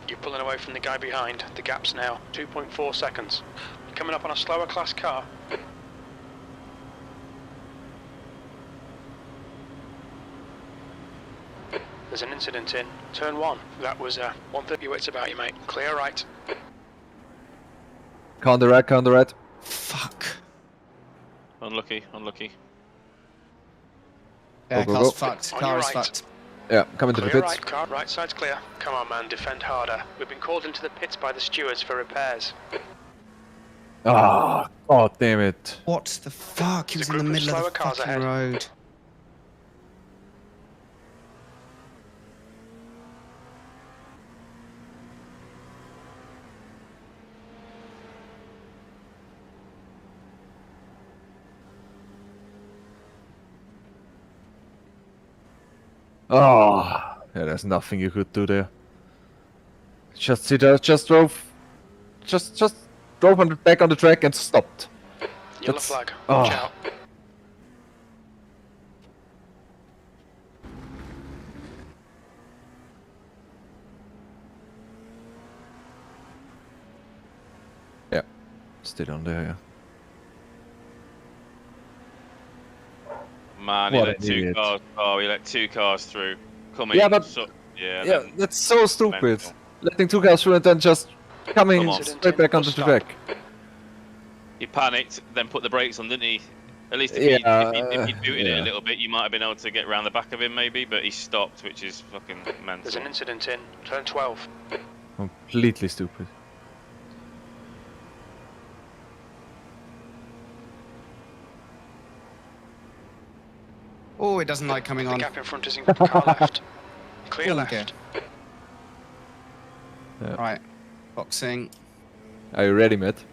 You're pulling away from the guy behind. The gap's now 2.4 seconds. You're coming up on a slower class car. There's an incident in turn 1. That was 130 wits about you, mate. Clear right. Counter right. Fuck. Unlucky, unlucky. Yeah, Go, car's go. fucked. On Car your is right. fucked. Yeah, coming to the Clear pits. right, car, right side's clear. Come on, man, defend harder. We've been called into the pits by the stewards for repairs. Ah, god damn it. What the fuck? He There's was a in the group of middle of slower the cars fucking ahead. road. Oh, yeah, there's nothing you could do there. Just drove back on the track and stopped. Yellow That's- flag. Watch oh. out. Yeah, stayed on there, yeah. Man, he What let an two idiot. cars. Oh, he let two cars through. Coming. Yeah, but- yeah. Yeah, then- that's so stupid. mental. Letting two cars through and then just coming Come on. straight back onto the Stop. track. He panicked, then put the brakes on, didn't he? At least if he'd booted it a little bit, you might have been able to get round the back of him, maybe. But he stopped, which is fucking mental. There's an incident in turn 12. Completely stupid. Oh, it doesn't like coming The on. gap in front is in car left. Clear Oh, left. dear. Yeah. Right. Boxing. Are you ready, Matt?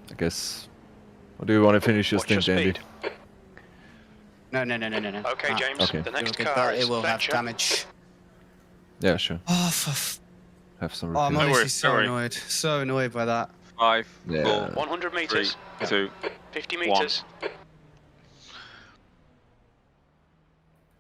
I guess. Or do you want to finish your Watch your stint, Andy? speed. No. Okay, Ah, James. okay. The You'll next get car that. is It will have Fletcher. damage. Yeah, sure. Oh, for Have some oh, I'm repair. Don't worry, honestly so don't worry. annoyed. So annoyed by that. 5, Yeah. 4, 100 meters. 3, 2. 50 One. meters.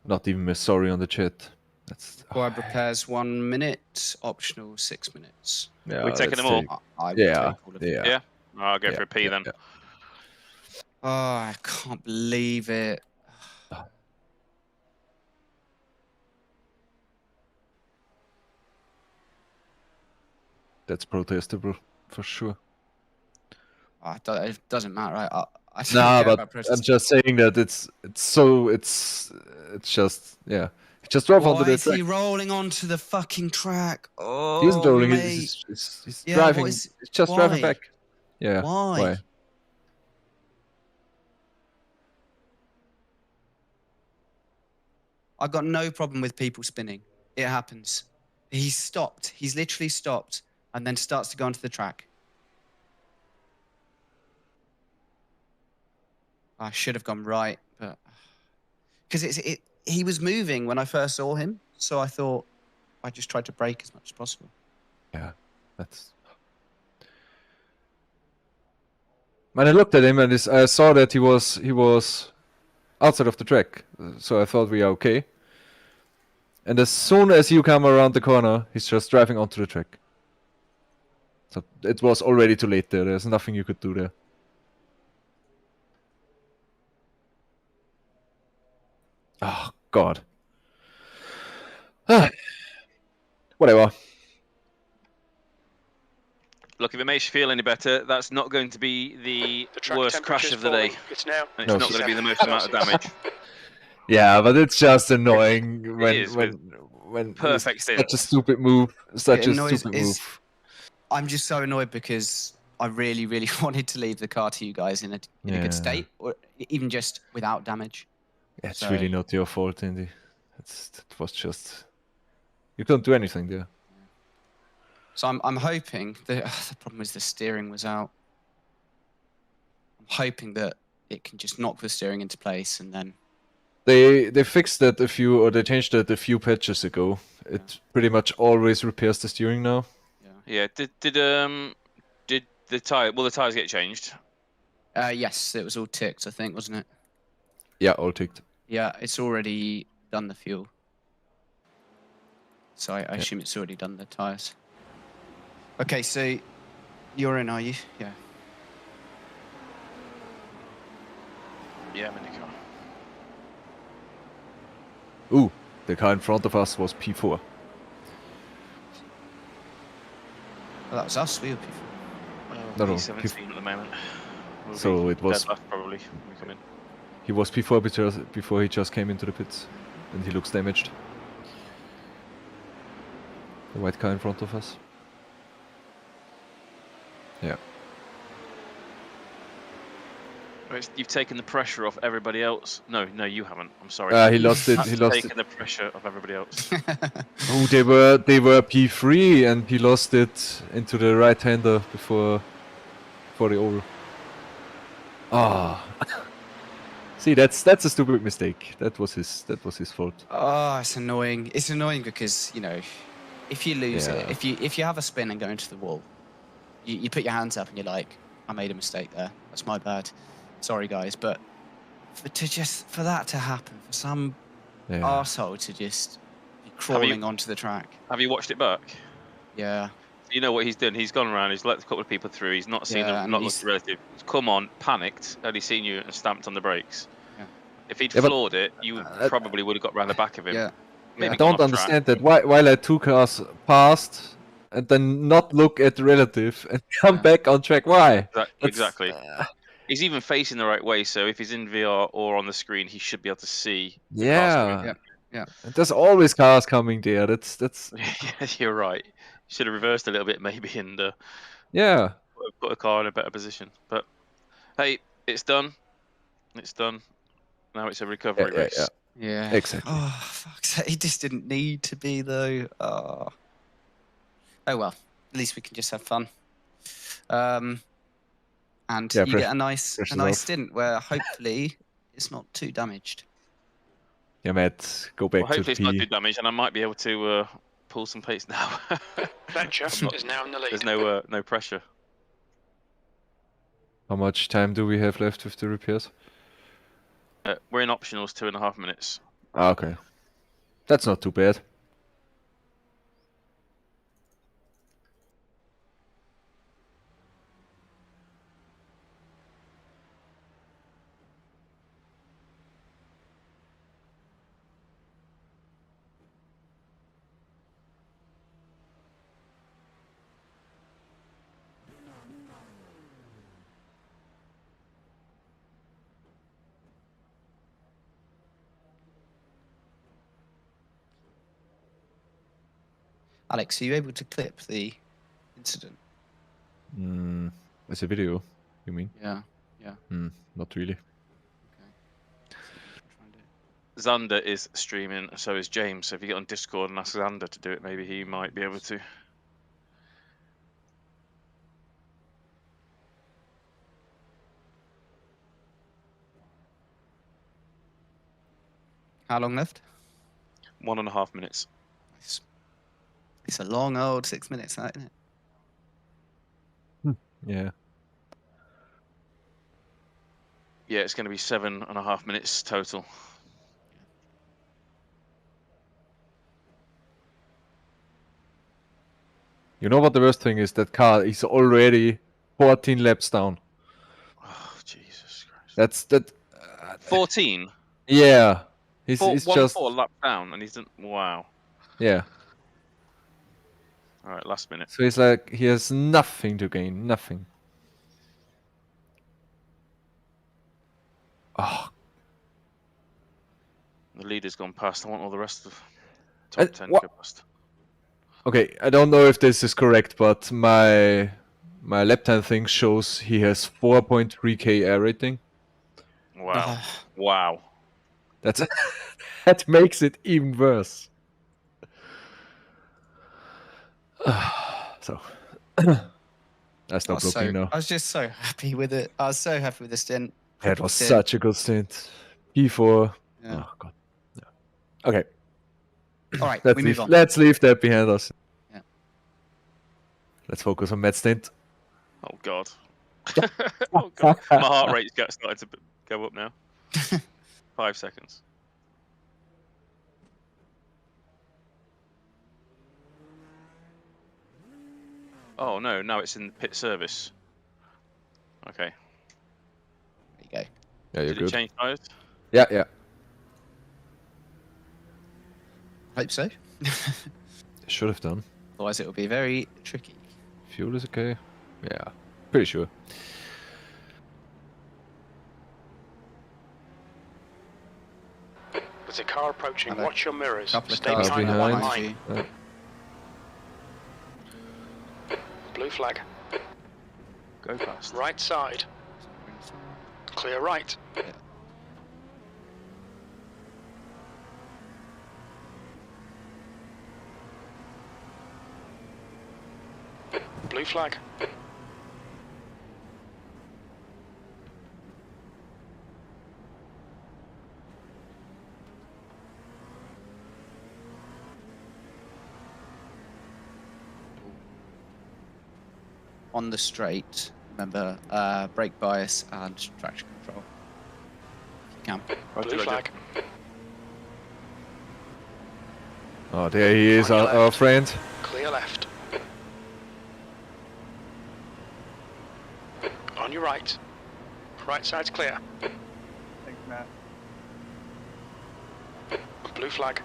Not even a sorry on the chat. That's. Required repairs 1 minute. Optional 6 minutes. Yeah, We taking let's them all? take- I would Yeah, take all of them. yeah. Yeah? I'll go Yeah, for a P yeah, then. yeah. Oh, I can't believe it. that's protestable for sure. It doesn't matter. I don't Nah, care but about I'm protesting. just saying that it's just yeah. He just drove onto Why the is track. he rolling onto the fucking track? He isn't Oh, rolling. mate. He's Yeah, driving. what is... He's just driving Why? back. Yeah. Why? I got no problem with people spinning. It happens. He's stopped. He's literally stopped and then starts to go onto the track. I should have gone right, but because he was moving when I first saw him, so I thought I just tried to brake as much as possible. Yeah, that's. When I looked at him and I saw that he was outside of the track, so I thought we are okay. And as soon as you come around the corner, he's just driving onto the track. So it was already too late there. There's nothing you could do there. Oh God. Whatever. Look, if it makes you feel any better, that's not going to be the worst crash of the day. It's now. And it's not going to be the most amount of damage. Yeah, but it's just annoying when perfect it's stint. such a stupid move. Such a stupid move. I'm just so annoyed because I really, really wanted to leave the car to you guys in a good state, or even just without damage. It's really not your fault, Indy. It was just you couldn't do anything there. So I'm hoping that the problem is the steering was out. I'm hoping that it can just knock the steering into place and then. They fixed that they changed that a few patches ago. It pretty much always repairs the steering now. Yeah. Did the tire? Will the tires get changed? Yes, it was all ticked, I think, wasn't it? Yeah, all ticked. Yeah, it's already done the fuel. So I assume it's already done the tires. Okay, so you're in, are you? Yeah. Yeah, I'm in the car. Ooh, the car in front of us was P4. Well, that was us. We were P4. No, P17 at the moment. So it was probably when we come in. He was P4 before he just came into the pits, and he looks damaged. The white car in front of us. Yeah. You've taken the pressure off everybody else. No, you haven't. I'm sorry. He lost it. He lost taken the pressure off everybody else. Oh, they were P3, and he lost it into the right-hander before the oval. Ah. See, that's a stupid mistake. That was his fault. Oh, it's annoying. It's annoying because if you lose it, if you have a spin and go into the wall, you put your hands up and you're like, I made a mistake there. That's my bad. Sorry, guys. But for that to happen, for some arsehole to just be crawling onto the track. Have you watched it back? Yeah. You know what he's done? He's gone around. He's let a couple of people through. He's not seen them. Not looked relative. He's come on, panicked. Only seen you and stamped on the brakes. Yeah. If he'd floored it, you probably would have got round the back of him. Yeah. Maybe I don't understand that. Why let two cars past and then not look at the relative and come back on track? Why? Exactly. He's even facing the right way, so if he's in VR or on the screen, he should be able to see. Yeah. And there's always cars coming there. That's. Yeah, you're right. Should have reversed a little bit maybe and put a car in a better position. But hey, it's done. It's done. Now it's a recovery race. Yeah. Exactly. Oh, fuck's sake. He just didn't need to be though. Oh well. At least we can just have fun. And you get a nice stint where hopefully it's not too damaged. Yeah, Matt, go back to hopefully it's not too damaged, and I might be able to pull some pace now. Venture is now in the lead. There's no pressure. How much time do we have left with the repairs? We're in optionals 2.5 minutes. Okay. That's not too bad. Alex, are you able to clip the incident? As a video, you mean? Yeah. Not really. Xander is streaming, so is James. So if you get on Discord and ask Xander to do it, maybe he might be able to. How long left? 1.5 minutes. It's a long old 6 minutes, that, isn't it? Yeah. Yeah, it's going to be 7.5 minutes total. You know what the worst thing is? That car is already 14 laps down. Oh, Jesus Christ. That's that. 14? Yeah. He's Just... just... 4 lap down, and he's done... Wow. Yeah. All right, last minute. So he's like, he has nothing to gain. Nothing. Oh. The leader's gone past. I want all the rest of the top 10 to go past. Okay, I don't know if this is correct, but my lap time thing shows he has 4.3k air rating. Wow. Wow. That's that makes it even worse. So I stopped looking now. I was just so happy with it. I was so happy with the stint. That was such a good stint. P4. Yeah. Oh god. Yeah. Okay. All right, let's we leave, move on. Let's leave that behind us. Yeah. Let's focus on Matt's stint. Oh god. Oh god. My heart rate's started to go up now. 5 seconds. Oh no, now it's in pit service. Okay. There you go. Yeah, you're Did good. it change tyres? Yeah, yeah. Hope so. Should have done. Otherwise, it will be very tricky. Fuel is okay. Yeah, pretty sure. There's a car approaching. Watch your mirrors. Couple of Stay cars behind the white behind line. you. Blue flag. Go fast. Right side. Clear right. Yeah. Blue flag. On the straight, remember, brake bias and traction control. If you can. Blue flag. Oh, there he is, our friend. Clear left. On your right. Right side's clear. Thanks, Matt. Blue flag.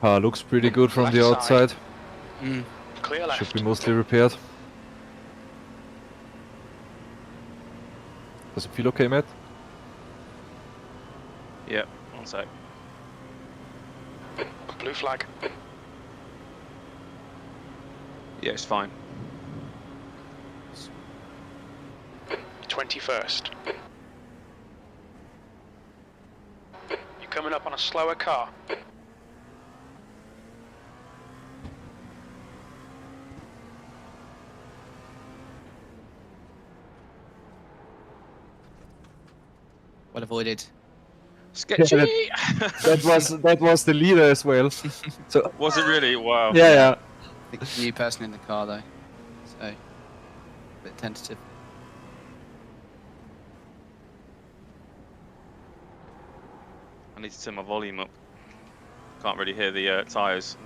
Looks pretty good from the Left side. outside. Clear left. Should be mostly repaired. Does it feel okay, Matt? Yep, 1 sec. Blue flag. Yeah, it's fine. 21st. You're coming up on a slower car. Well avoided. Sketchy! that was the leader as well. So Was it really? Wow. yeah. I think the new person in the car though, so a bit tentative. I need to turn my volume up. Can't really hear the tyres.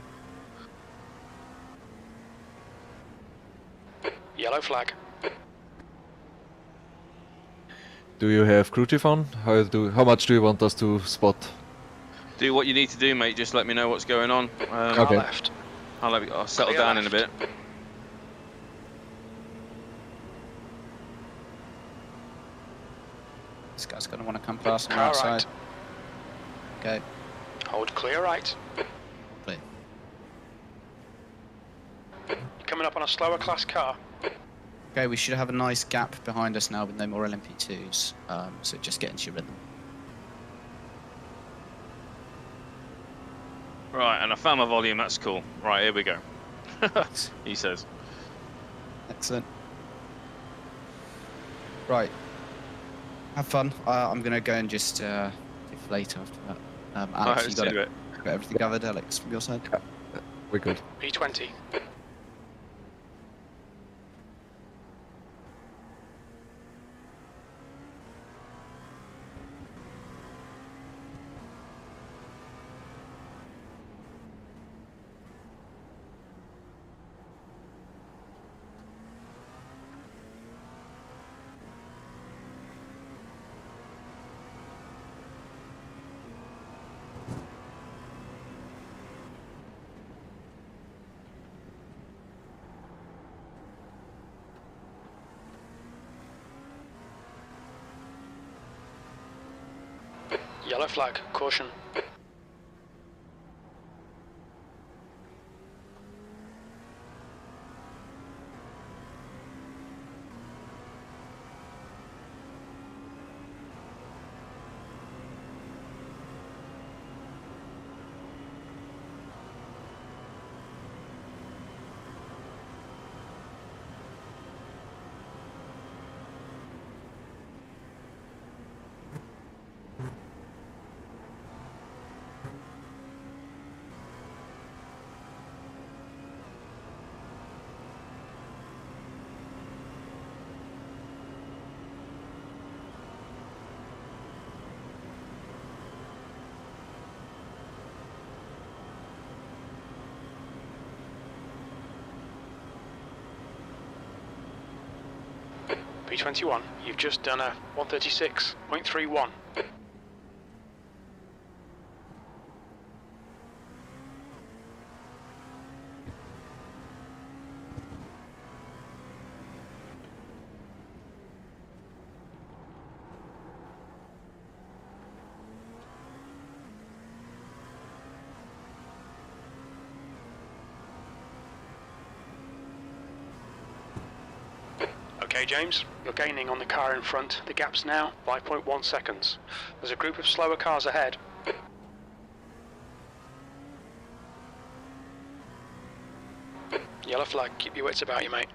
Yellow flag. Do you have crew chief on? How much do you want us to spot? Do what you need to do, mate. Just let me know what's going on. Car Okay. left. I'll settle Clear down in a left. bit. want to come past on the Car outside. right. Okay, Hold clear right. clear. You're coming up on a slower class car. Okay, we should have a nice gap behind us now with no more LMP2s, so just get into your rhythm. Right, and I found my volume, that's cool. Right, here we go. He says. Excellent. Right. Have fun. I'm going to go and just deflate after that. Alex, Alright, you got let's do it. Got everything covered, Alex, from your side? We're good. P20. Yellow flag, caution. P21, you've just done a 136.31. Okay, James, you're gaining on the car in front. The gap's now 5.1 seconds. There's a group of slower cars ahead. Yellow flag, keep your wits about you, mate.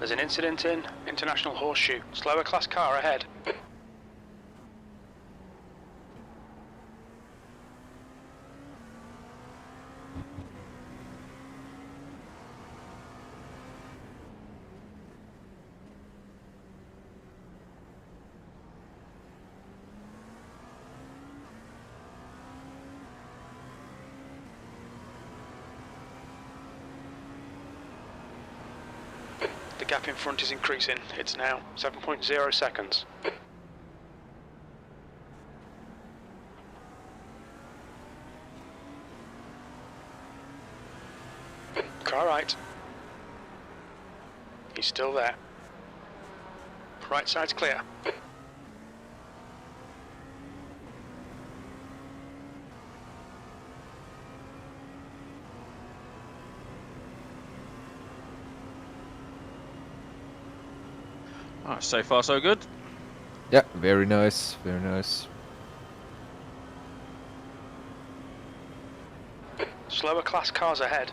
There's an incident in International Horseshoe. Slower class car ahead. The gap in front is increasing. It's now 7.0 seconds. Car right. He's still there. Right side's clear. Alright, so far so good. Yeah, very nice, very nice. Slower class cars ahead.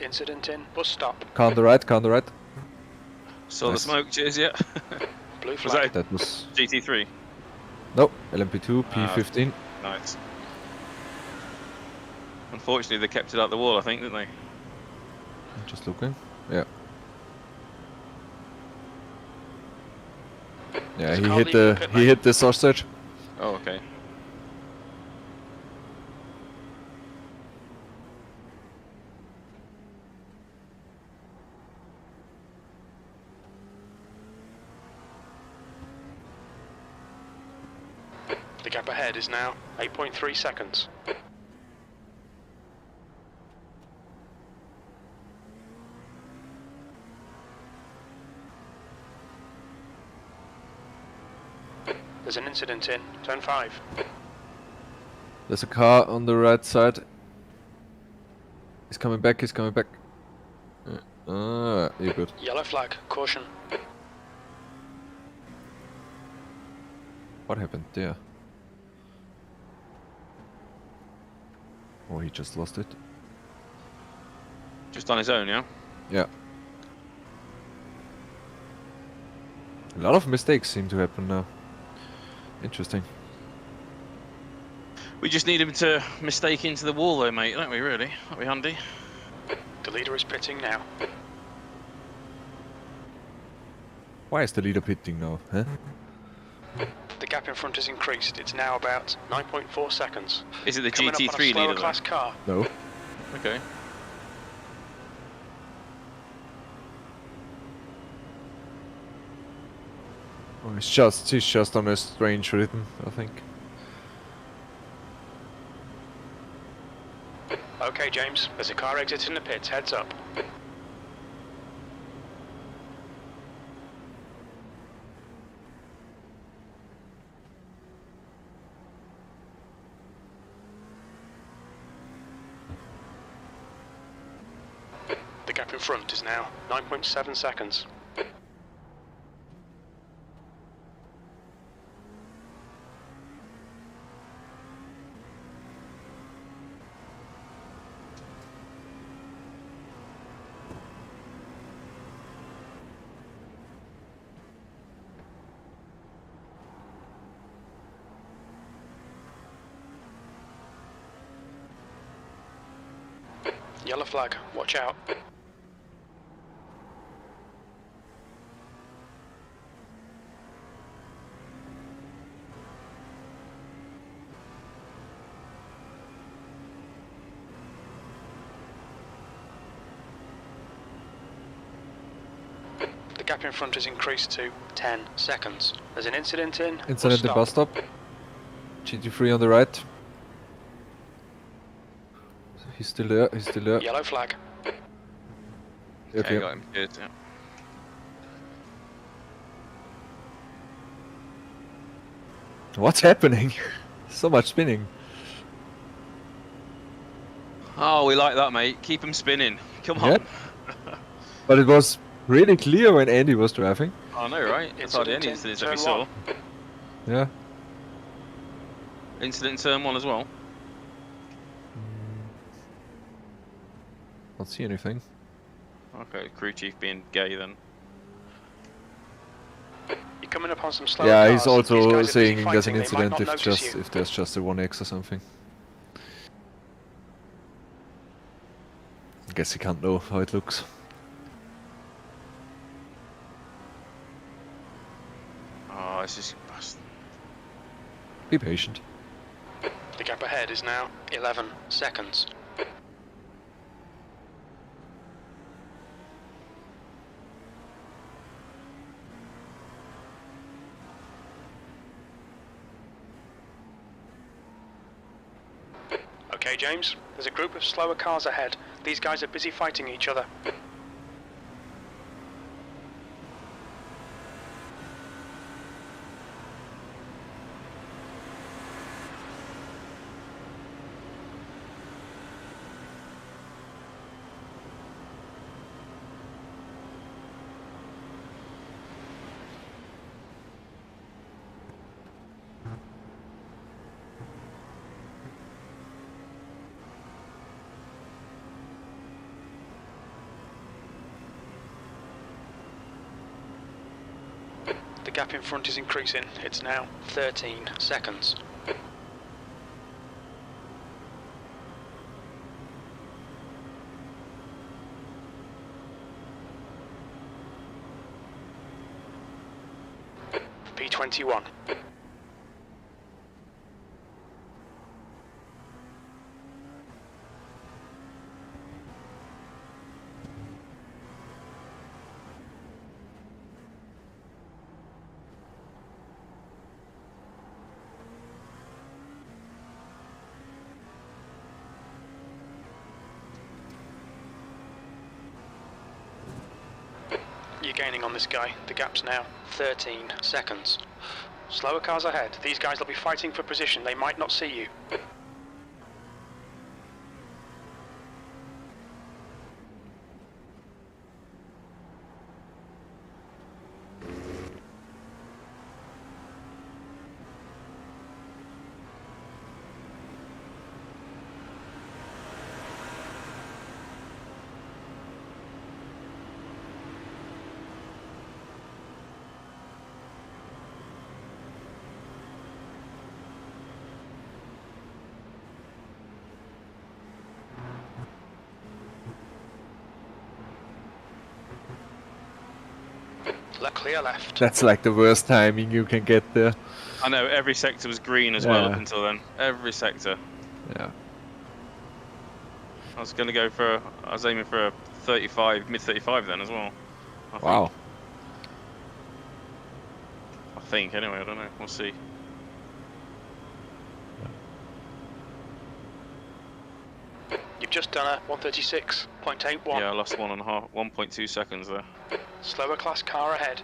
Incident in bus stop. Car on the right, car on the right. Saw Nice. the smoke, cheers, yeah. Blue Was flag. That was... GT3? No, LMP2, P15. Nice. Unfortunately, they kept it out the wall, I think, didn't they? Just looking. Yeah. Yeah, There's a he car hit leaving the pit he lane. hit the sausage. Oh, okay. The gap ahead is now 8.3 seconds. There's an incident in turn 5. There's a car on the right side. He's coming back, he's coming back. You're good. Yellow flag, caution. What happened there? Oh, he just lost it. Just on his own, yeah? Yeah. A lot of mistakes seem to happen now. Interesting. We just need him to mistake into the wall though, mate, don't we, really? That'd be handy. The leader is pitting now. Why is the leader pitting now, huh? The gap in front has increased. It's now about 9.4 seconds. Is it the Coming up on a GT3 slower leader? class car. No. Okay. Oh, he's just on a strange rhythm, I think. Okay, James. There's a car exiting the pits. Heads up. The gap in front is now 9.7 seconds. Yellow flag, watch out. The gap in front has increased to 10 seconds. There's an incident in. Incident at the bus stop. GT3 on the right. He's still there, he's still there. Yellow flag. Yep, Okay, yep. got him. Good, yeah. What's happening? So much spinning. Oh, we like that, mate. Keep him spinning. Come on. Yeah. But it was really clear when Andy was driving. I know, right? That's hardly any incidents that we saw. Yeah. Incident in turn 1 as well. Don't see anything. Okay, crew chief being gay then. You're coming up on some slower Yeah, cars. he's These also guys are busy saying there's an fighting, they might incident not if notice you. there's just a 1x or something. I guess he can't know how it looks. Oh, it's just... Be patient. The gap ahead is now 11 seconds. Okay, James, there's a group of slower cars ahead. These guys are busy fighting each other. The gap in front is increasing. It's now 13 seconds. P21. You're gaining on this guy. The gap's now 13 seconds. Slower cars ahead. These guys will be fighting for position. They might not see you. Clear left. That's like the worst timing you can get there. I know, every sector was green as well up until then. Every sector. Yeah. I was aiming for a 35, mid 35 then as well. Wow. I think anyway, I don't know. We'll see. You've just done a 136.81. Yeah, I lost 1.2 seconds there. Slower class car ahead.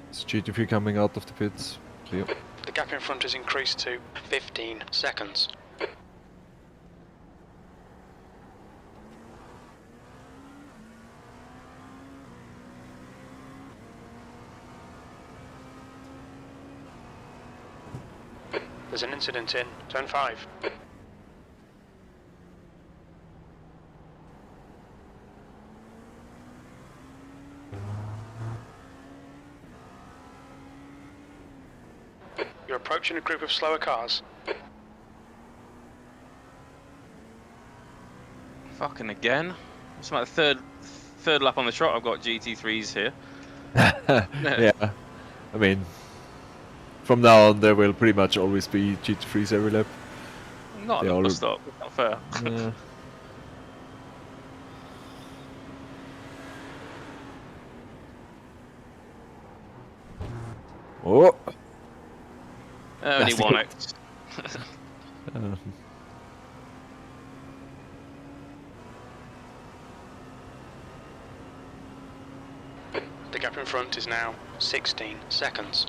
It's GT3 coming out of the pits. Clear. The gap in front has increased to 15 seconds. There's an incident in turn 5. You're approaching a group of slower cars. Fucking again. It's my third lap on the trot. I've got GT3s here. Yeah. I mean, from now on there will pretty much always be GT3s every lap. Not at the bus stop. Not fair. Yeah. Oh. Only one X. The gap in front is now 16 seconds.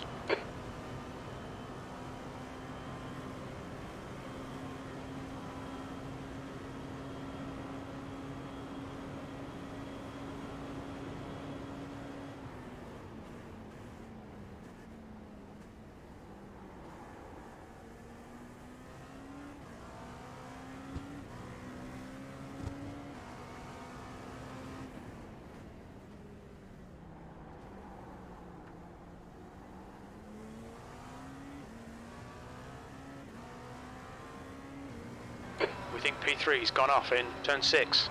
We think P3's gone off in turn 6.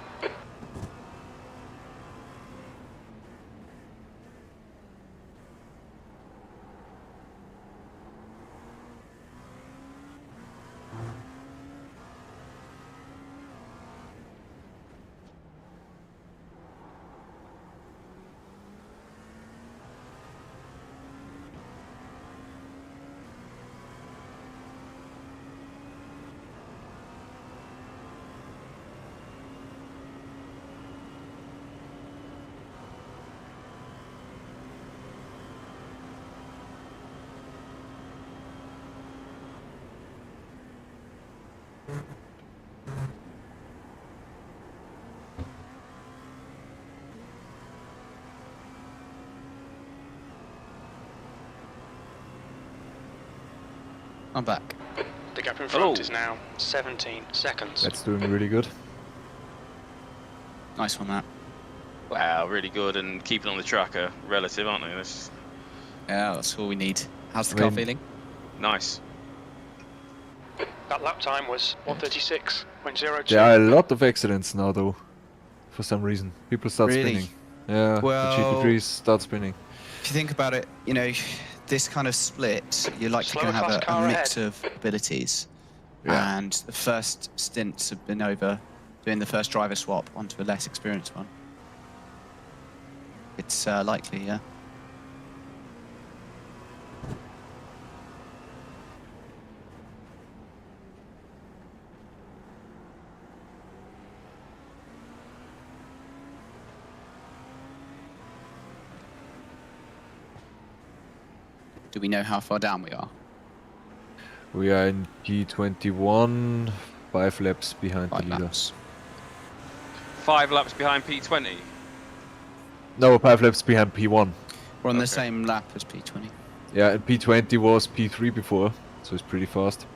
I'm back. The gap in front is now 17 seconds. That's doing really good. Nice one, that. Wow, really good, and keeping on the track are relative, aren't they? Yeah, that's all we need. How's the car feeling? Nice. That lap time was 1:36.02. There are a lot of accidents now, though. For some reason, people start Really? spinning. Yeah, Well, the GT3s start spinning. If you think about it, you know, this kind of split, you're likely going to have a mix of abilities. Yeah. And the first stints have been over doing the first driver swap onto a less experienced one. It's likely, yeah. Do we know how far down we are? We are in P21, 5 laps behind the leader. 5 laps behind P20. No, 5 laps behind P1. We're on the same lap as P20. Yeah, and P20 was P3 before, so it's pretty fast.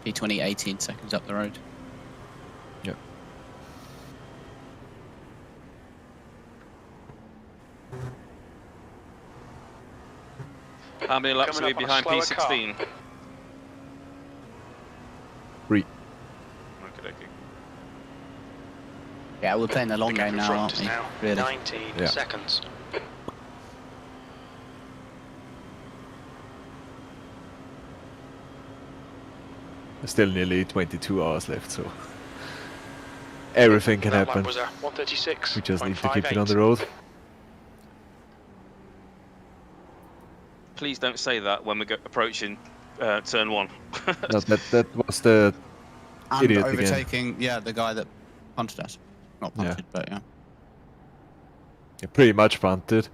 P20, 18 seconds up the road. Yeah. How many laps are we behind P16? 3. Okay. Yeah, we're playing the long game now, aren't we? Really? 19 seconds. There's still nearly 22 hours left, so everything can happen. Was 1:36. We just need to keep it on the road. Please don't say that when we're approaching turn 1. No, that was the And idiot overtaking, again. yeah, the guy that punted us. Not punted, but yeah. Yeah, pretty much punted.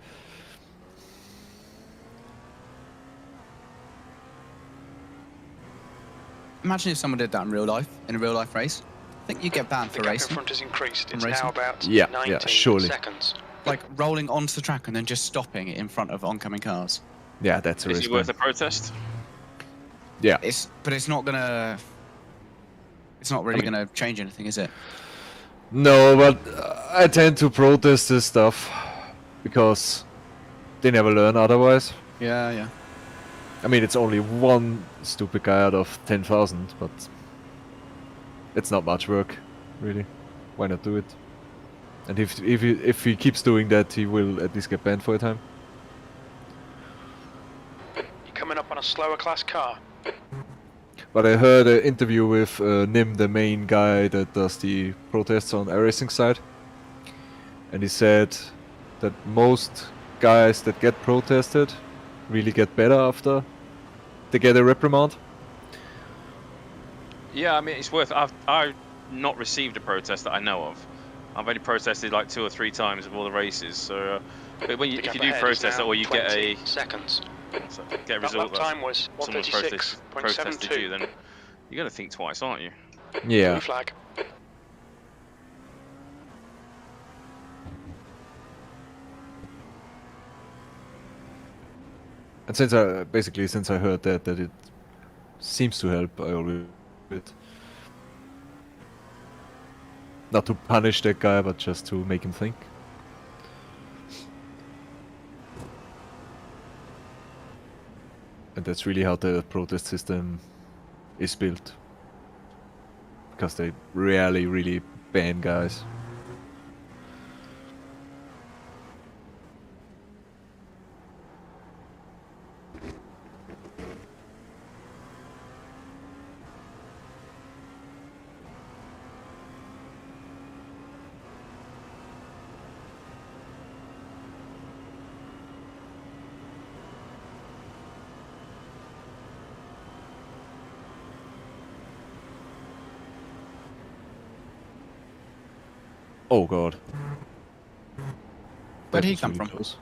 Imagine if someone did that in real life, in a real life race. I think you get banned for The gap racing. in front has increased. It's racing. now about Yeah, 19 surely. seconds. Like rolling onto the track and then just stopping in front of oncoming cars. Yeah, that's a Is risk. it worth a protest? Yeah. But it's not gonna. It's not really gonna change anything, is it? No, but I tend to protest this stuff because they never learn otherwise. Yeah, yeah. I mean, it's only one stupid guy out of 10,000, but it's not much work, really. Why not do it? And if he keeps doing that, he will at least get banned for a time. You're coming up on a slower class car. But I heard an interview with Nim, the main guy that does the protests on iRacing side, and he said that most guys that get protested really get better after they get a reprimand. Yeah, I mean, it's worth. I've not received a protest that I know of. I've only protested like 2 or 3 times of all the races. So, but when if you do protest it, or you get a seconds. Get a result that time was someone's protested you, then you're going to think twice, aren't you? Yeah. Blue flag. And since I heard that it seems to help, I always do it. Not to punish that guy, but just to make him think. And that's really how the protest system is built. Because they rarely really ban guys. Oh god. Where did he was come really from? close.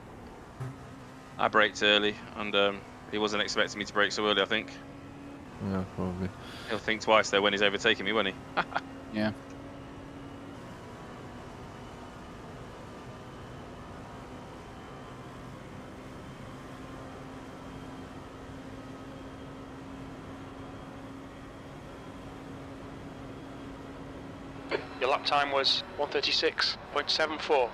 I braked early, and he wasn't expecting me to brake so early. I think Yeah, probably. he'll think twice though when he's overtaking me, won't he? Yeah. Your lap time was 136.74.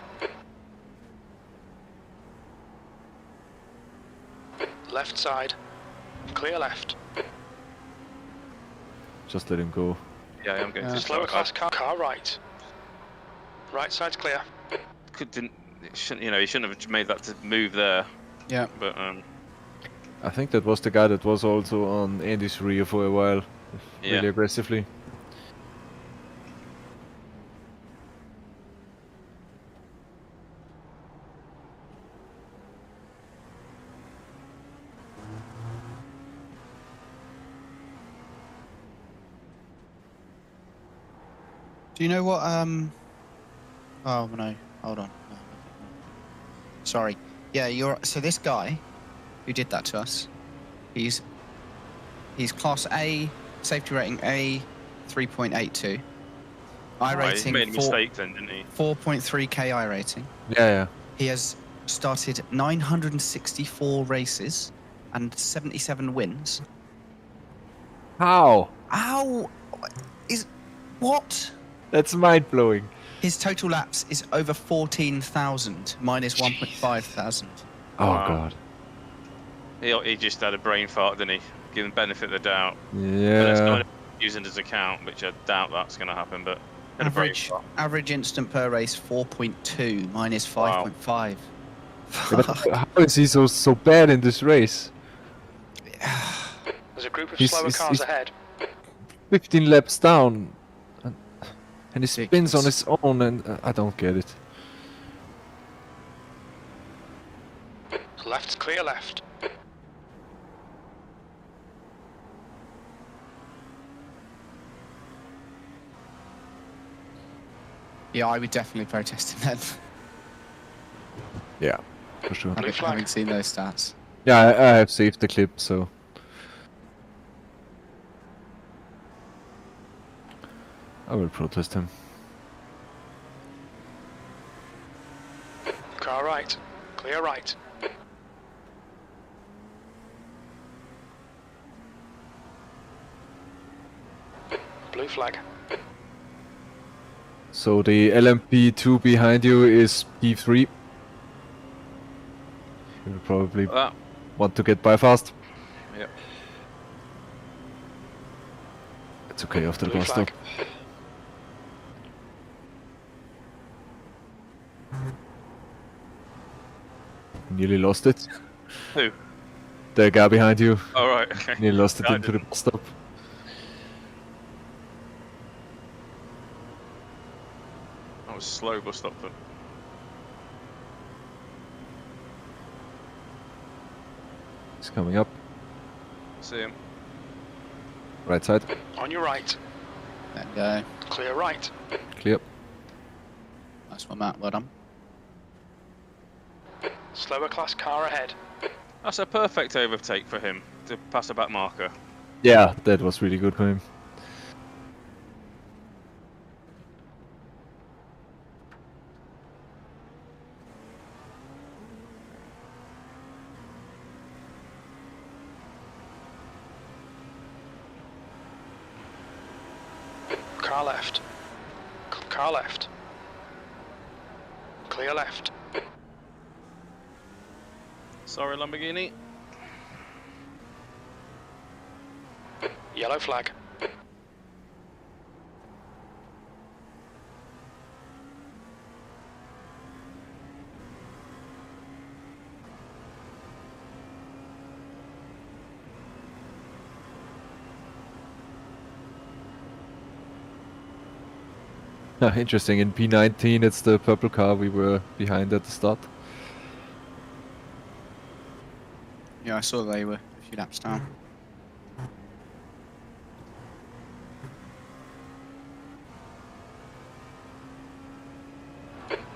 Left side. Clear left. Just let him go. Yeah, I'm going to Slower class car right. Right side's clear. He shouldn't have made that to move there. Yeah. But I think that was the guy that was also on Andy's rear for a while, really aggressively. Do you know what, Oh, no. Hold on. No. Sorry. Yeah, so this guy who did that to us, he's class A, safety rating A, 3.82. he made a mistake then, didn't he? 4.3k iRating. Yeah. He has started 964 races and 77 wins. How? What? That's mind-blowing. His total laps is over 14,000 minus 1,500. Oh, Wow. God. He just had a brain fart, didn't he? Give him benefit of the doubt. Yeah. But that's not using his account, which I doubt that's going to happen, but... Average instant per race 4.2 minus 5.5. How is he so bad in this race? There's a group of slower cars ahead. 15 laps down. And he spins on his own, and I don't get it. Left's clear left. Yeah, I would definitely protest him then. Yeah, for sure. Having seen those stats. Yeah, I have saved the clip, so... I will protest him. Car right. Clear right. Blue flag. So the LMP2 behind you is P3. You'll probably want to get by fast. Yep. It's okay after the Blue bus flag. stop. Nearly lost it. Who? The guy behind you. Oh, right, okay. Nearly lost it I into the didn't. bus stop. That was slow bus stop then. He's coming up. See him. Right side. On your right. There we go. Clear right. Clear. Nice one, Matt. Well done. Slower class car ahead. That's a perfect overtake for him to pass a back marker. Yeah, that was really good for him. Car left. Car left. Clear left. Sorry, Lamborghini. Yellow flag. Interesting, in P19 it's the purple car we were behind at the start. Yeah, I saw they were a few laps down.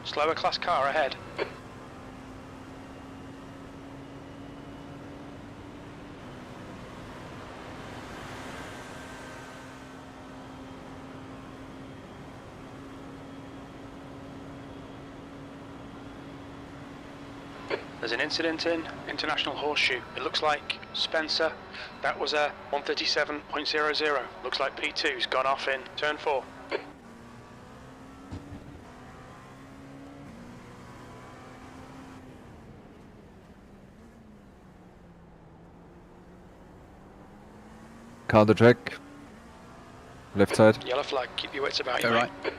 Slower class car ahead. There's an incident in International Horseshoe. It looks like Spencer, that was a 137.00. Looks like P2's gone off in turn 4. Counter track. Left side. Yellow flag, keep your wits about you, Go mate. right.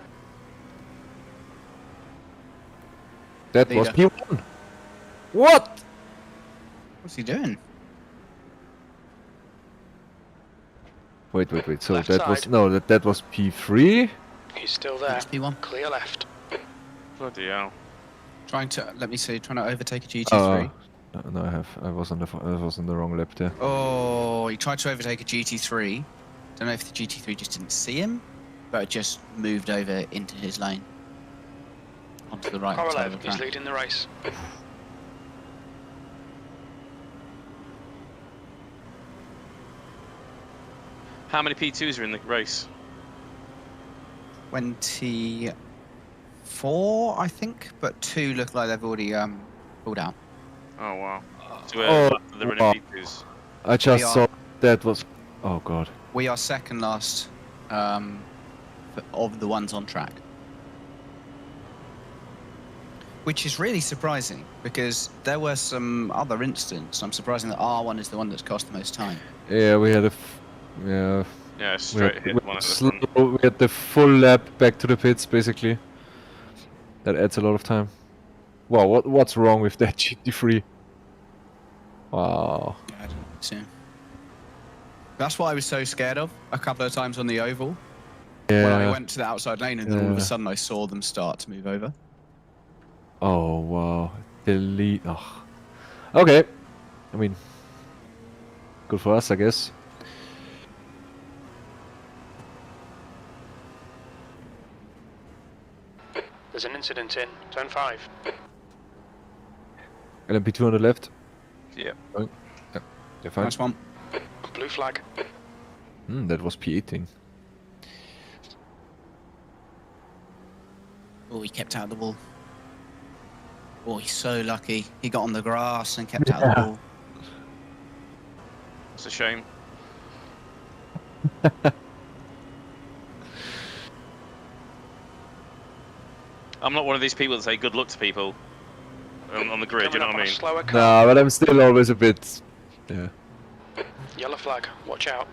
That was Leader. P1. What? What's he doing? Wait. So Left that was side. no, that was P3. He's still there. That's P1. Clear left. Bloody hell. Trying to trying to overtake a GT3. No, I was on the wrong lap there. Oh, he tried to overtake a GT3. Don't know if the GT3 just didn't see him, but it just moved over into his lane. Onto the right side of the Korolev, he's track. leading the race. How many P2s are in the race? 24, I think, but 2 look like they've already pulled out. Oh wow. So Oh, the running wow. P2s. I just We are- saw that was. Oh god. We are second last of the ones on track. Which is really surprising, because there were some other incidents. I'm surprised that R1 is the one that's cost the most time. Yeah, we had a. Yeah, We straight had, hit we one at the slow- front. we had the full lap back to the pits, basically. That adds a lot of time. Wow, what's wrong with that GT3? Wow. Yeah, I don't know. So, that's what I was so scared of a couple of times on the oval. When I Yeah. went to the outside lane, and then all of Yeah. a sudden I saw them start to move over. Oh wow. Delete. Oh. Okay. I mean, good for us, I guess. There's an incident in turn 5. LMP2 on the left. Yeah. They're fine. Nice one. Blue flag. That was P18. Oh, he kept out of the wall. Oh, he's so lucky. He got on the grass and kept out of the wall. It's a shame. I'm not one of these people that say good luck to people on the grid, you know Coming up what I on a mean? slower car. Nah, but I'm still always a bit. Yeah. Yellow flag, watch out.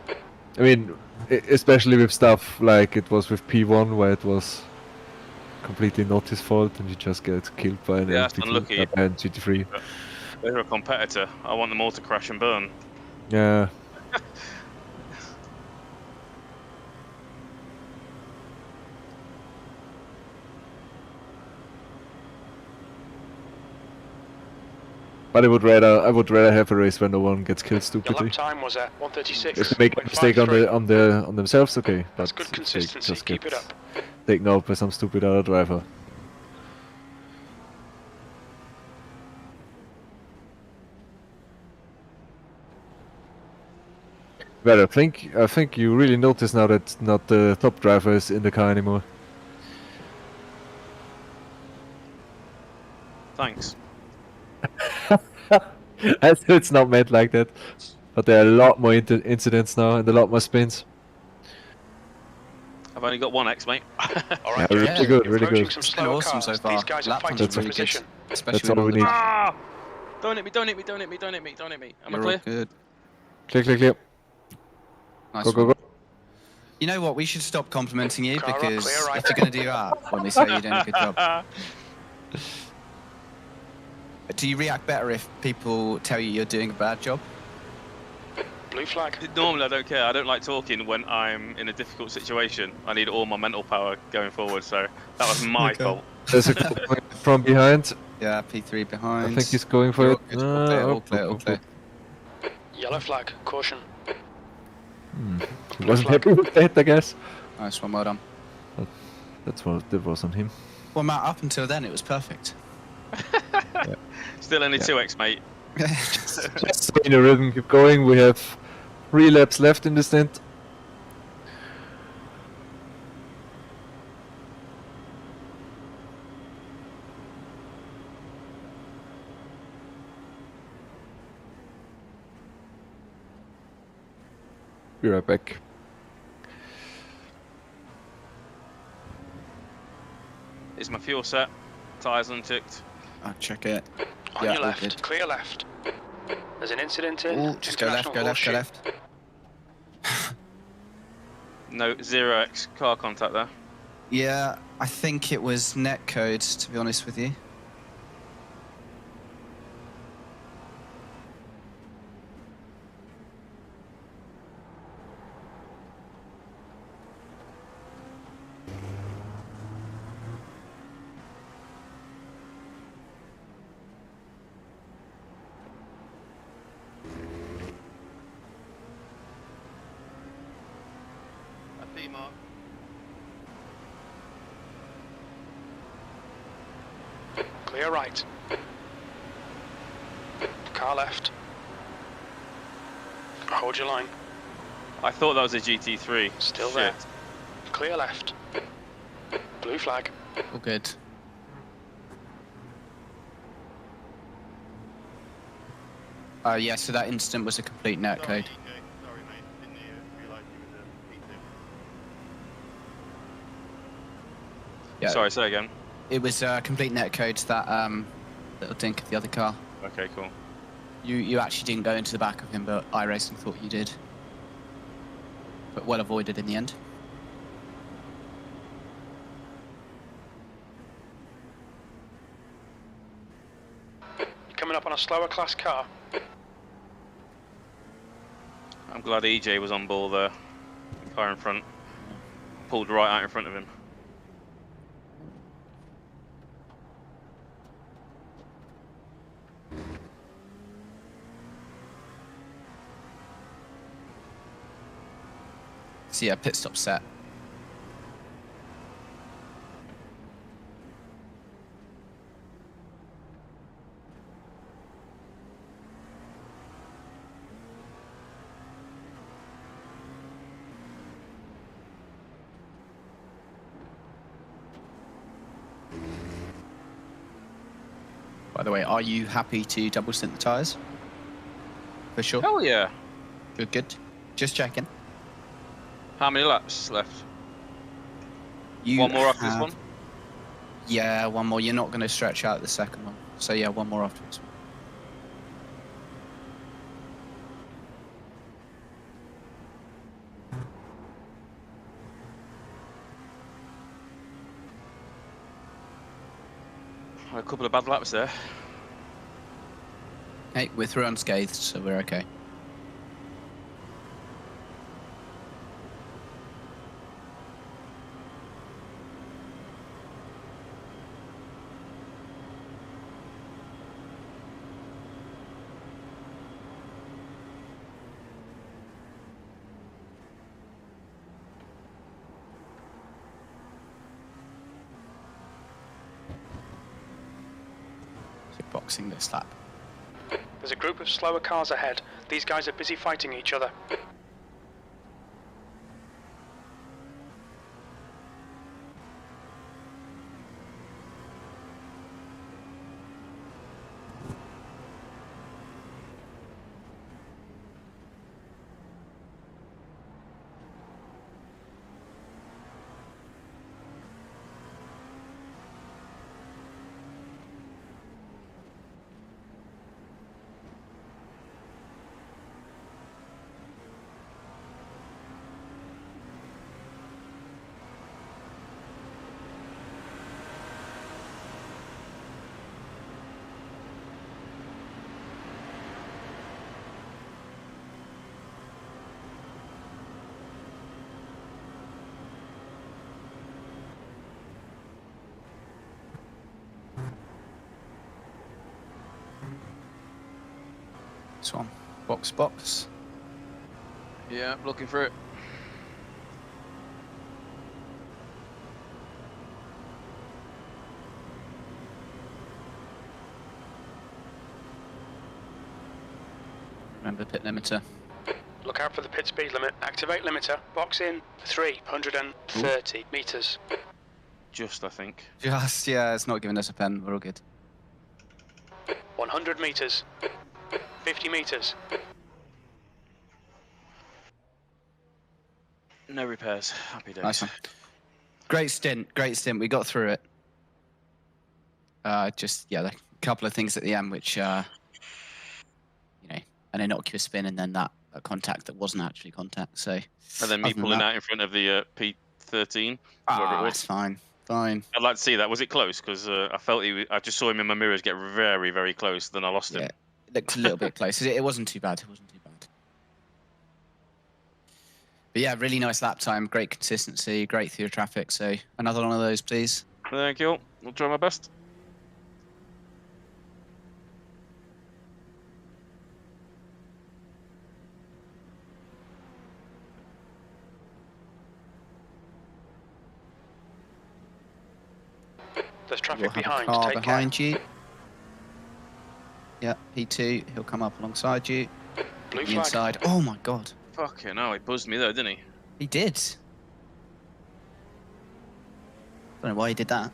I mean, especially with stuff like it was with P1, where it was completely not his fault, and you just get killed by an Yeah, that's LMP2 unlucky. and GT3. They're a competitor. I want them all to crash and burn. Yeah. But I would rather have a race where no one gets killed Your stupidly. lap time was at 136. If they make a mistake on themselves, okay. That's but good if they consistency, just keep get it up. taken out by some stupid other driver. Well, I think you really notice now that not the top driver is in the car anymore. Thanks. It's not meant like that, but there are a lot more incidents now and a lot more spins. I've only got one X, mate. Alright, Yeah, really good, you're really approaching good. some It's been slower awesome cars. so far. These guys are Lap fighting times for really good. position. Especially all on we the need. track. Ah! Don't hit me, don't hit me, don't hit me, don't hit me, don't hit me. Am I You're clear? all good. Clear. Nice Go, one. go. You know what? We should stop complimenting you, Car up, because clear right. if you're going to do that when they say you're doing a good job. Do you react better if people tell you you're doing a bad job? Blue flag. Normally I don't care. I don't like talking when I'm in a difficult situation. I need all my mental power going forward, so that was my Okay. fault. There's a car from behind. Yeah, P3 behind. I think he's going for You're it. all good. All clear, all clear. Yellow flag, caution. He wasn't happy with that, I guess. Nice one, well done. That was on him. Well, Matt, up until then it was perfect. Still only 2X, mate. Just stay in a rhythm, keep going. We have 3 laps left in the stint. Be right back. Is my fuel set? Tyres unticked. I'll check it. On Yeah, your all left, good. clear left. There's an incident in. Oh, just go left, International go left, go horseshoe. left. No 0x car contact there. Yeah, I think it was netcode, to be honest with you. I see, Mark. Clear right. Car left. Hold your line. I thought that was a GT3. Still Shit. there. Clear left. Blue flag. All good. Yeah, so that instant was a complete netcode. Sorry, mate. Didn't realise you was a P2. Yeah, Sorry, say again. it was a complete netcode, that little dink of the other car. Okay, cool. You actually didn't go into the back of him, but iRacing thought you did. But well avoided in the end. You're coming up on a slower class car. I'm glad EJ was on ball there. The car in front. Pulled right out in front of him. So yeah, pit stop set. By the way, are you happy to double stint the tyres? For sure. Hell yeah. Good, good. Just checking. How many laps left? You One more after this have- one? Yeah, one more. You're not going to stretch out the second one. So yeah, one more afterwards. A couple of bad laps there. Hey, we're through unscathed, so we're okay. Boxing this lap. There's a group of slower cars ahead. These guys are busy fighting each other. This one. Box, box. Yeah, looking for it. Remember pit limiter. Look out for the pit speed limit. Activate limiter. Box in 330 meters. Just, I think. Just, yeah, it's not giving us a pen. We're all good. 100 meters. 50 meters. No repairs. Happy days. Nice one. Great stint. Great stint. We got through it. Just, yeah, a couple of things at the end, which, you know, an innocuous spin and then that a contact that wasn't actually contact. So. And then me other than pulling that- out in front of the P13. whatever it was. That's fine. Fine. I'd like to see that. Was it close? Because I felt I just saw him in my mirrors get very, very close. Then I lost him. Yeah, it looked a little bit close. It wasn't too bad. It wasn't too bad. But yeah, really nice lap time. Great consistency. Great through the traffic. So another one of those, please. Thank you. I'll try my best. There's traffic You'll have behind. a car Take behind care. you. Yeah, P2. He'll come up alongside you. Blue The flag. inside. Oh my god. Fucking hell, he buzzed me though, didn't he? He did. Don't know why he did that.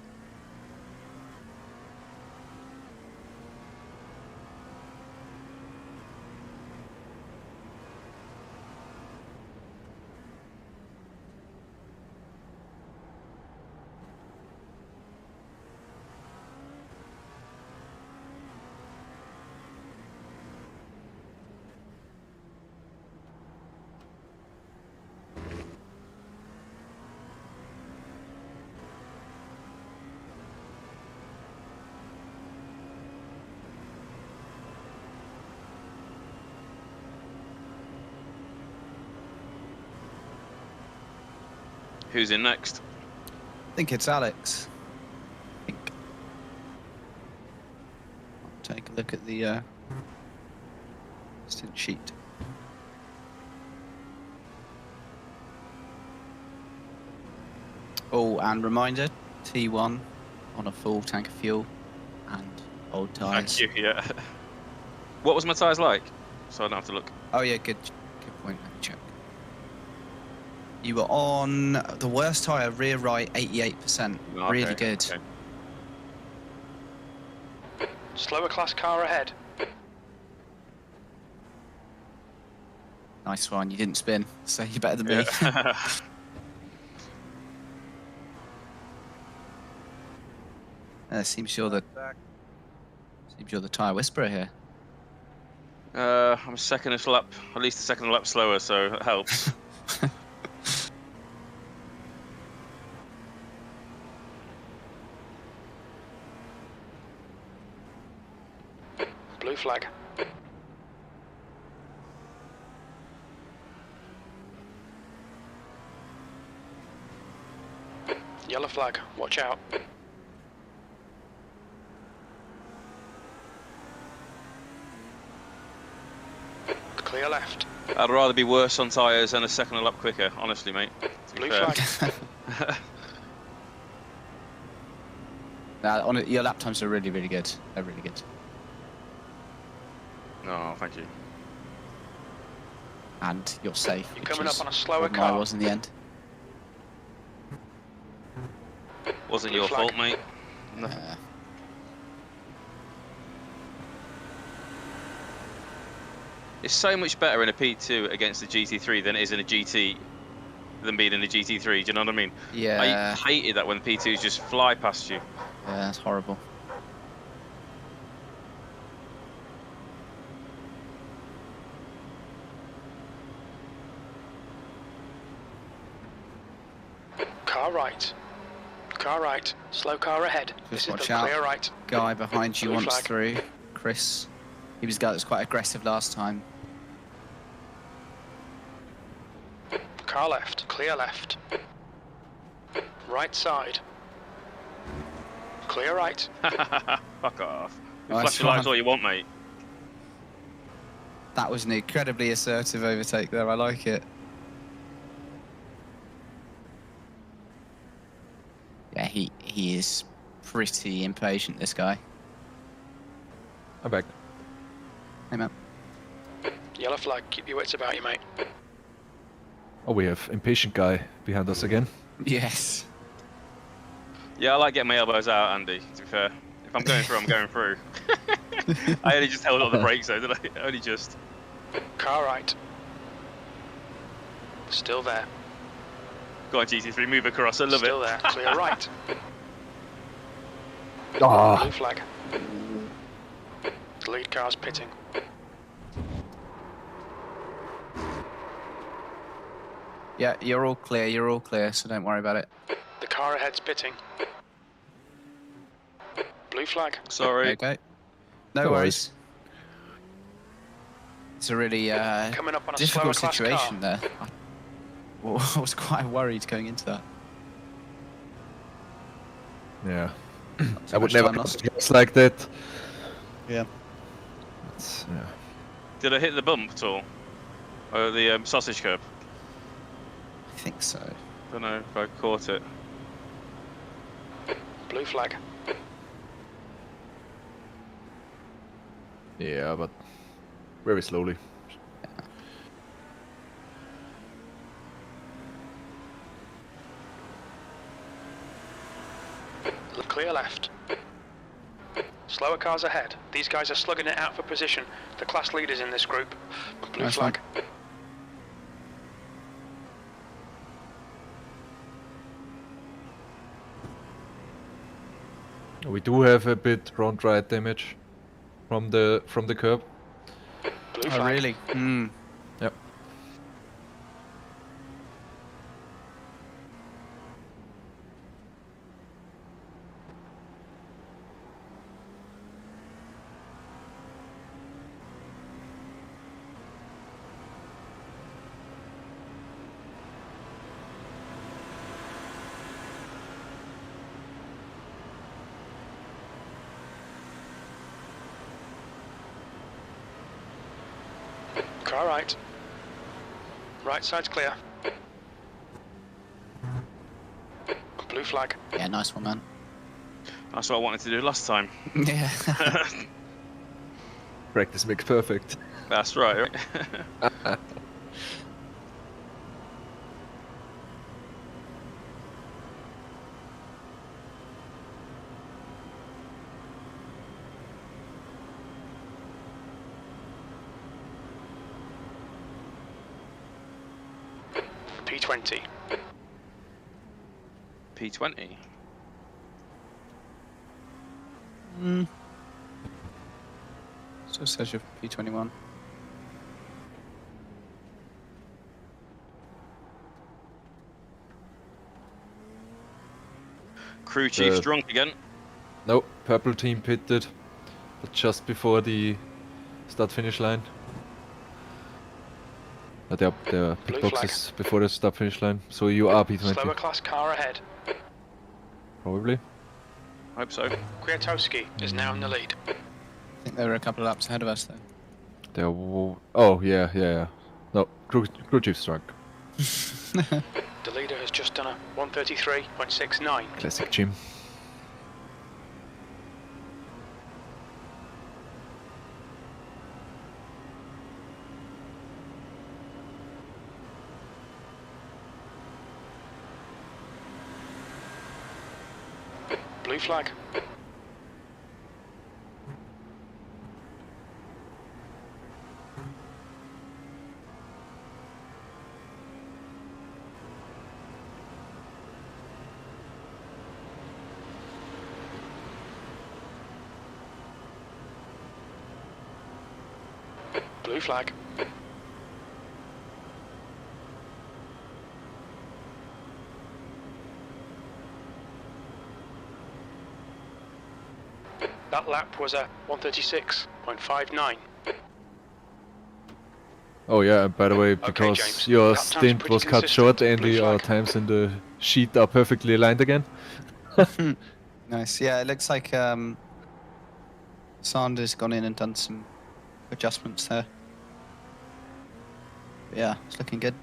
Who's in next? I think it's Alex. I think. I'll take a look at the stint sheet. Oh, and reminder, T1 on a full tank of fuel and old tyres. Thank you, yeah. What was my tyres like? So I don't have to look. Oh yeah, good point. Let me check. You were on the worst tyre, rear right, 88%. Okay, Really good. okay. Slower class car ahead. Nice one. You didn't spin, so you're better than me. Yeah. Seems you're the tyre whisperer here. I'm second a lap, at least a second lap slower, so it helps. Blue flag. Yellow flag. Watch out. Clear left. I'd rather be worse on tyres and a second a lap quicker, honestly, mate. To be Blue fair. flag. Your lap times are really, really good. They're really good. No, thank you. And you're safe. You're which coming is up on a slower more than car. I was in the end. Wasn't Blue your flag. fault, mate. No. It's so much better in a P2 against the GT3 than it is in a GT than being in a GT3. Do you know what I mean? Yeah. I hated that when the P2s just fly past you. Yeah, that's horrible. Car right. Car right. Slow car ahead. This is watch the out. clear right. Guy behind you Blue wants flag. through. Chris. He was the guy that was quite aggressive last time. Car left. Clear left. Right side. Clear right. Fuck off. You Nice flash your lights one. all you want, mate. That was an incredibly assertive overtake there. I like it. Yeah, he is pretty impatient, this guy. I'm back. Hey, man. Yellow flag. Keep your wits about you, mate. Oh, we have impatient guy behind us again. Yes. Yeah, I like getting my elbows out, Andy, to be fair. If I'm going through, I'm going through. I only just held up the brakes though, did I? Only just. Car right. Still there. Go on, GT3, move across, I love Still it. there. Clear right. Ah, Blue flag. The lead car's pitting. Yeah, you're all clear, so don't worry about it. The car ahead's pitting. Blue flag. Sorry. Okay. No No worries. It's a really Coming up on a difficult slower class situation car. there. I was quite worried going into that. Yeah. Not I would too much never time lost. just like that. Yeah. Yeah. Did I hit the bump at all? Or the sausage curb? I think so. Don't know if I caught it. Blue flag. Yeah, but very slowly. Clear left. Slower cars ahead. These guys are slugging it out for position. The class leaders in this group. Blue Nice flag. We do have a bit front right damage from the curb. Blue Oh, flag. really? Hmm. Yep. Car right. Right side's clear. Blue flag. Yeah, nice one, man. That's what I wanted to do last time. Yeah. Practice makes perfect. That's right. P20. P20. Hmm. So says your P21. Crew chief's drunk again. No, purple team pitted, but just before the start-finish line. Their pit Blue box is before the start-finish line, so you are P20. Slower class car ahead. Probably. Hope so. Kwiatkowski is now in the lead. I think they were a couple of laps ahead of us, though. Oh, yeah. No, crew chief's drunk. The leader has just done a 133.69. Classic Jim. Blue flag. Blue flag. That lap was a 136.59. Oh yeah, and by the way, Okay, because James. your Lap time's stint pretty was cut consistent. short, Andy, Blue our flag. times in the sheet are perfectly aligned again. Nice. Yeah, it looks like Sanders gone in and done some adjustments there. But yeah, it's looking good.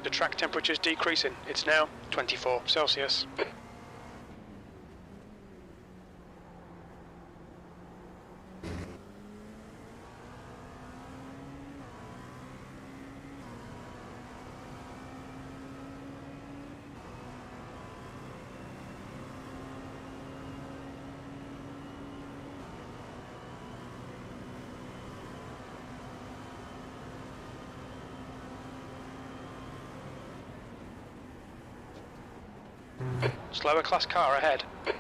The track temperature is decreasing. It's now 24 Celsius. Slower class car ahead. Come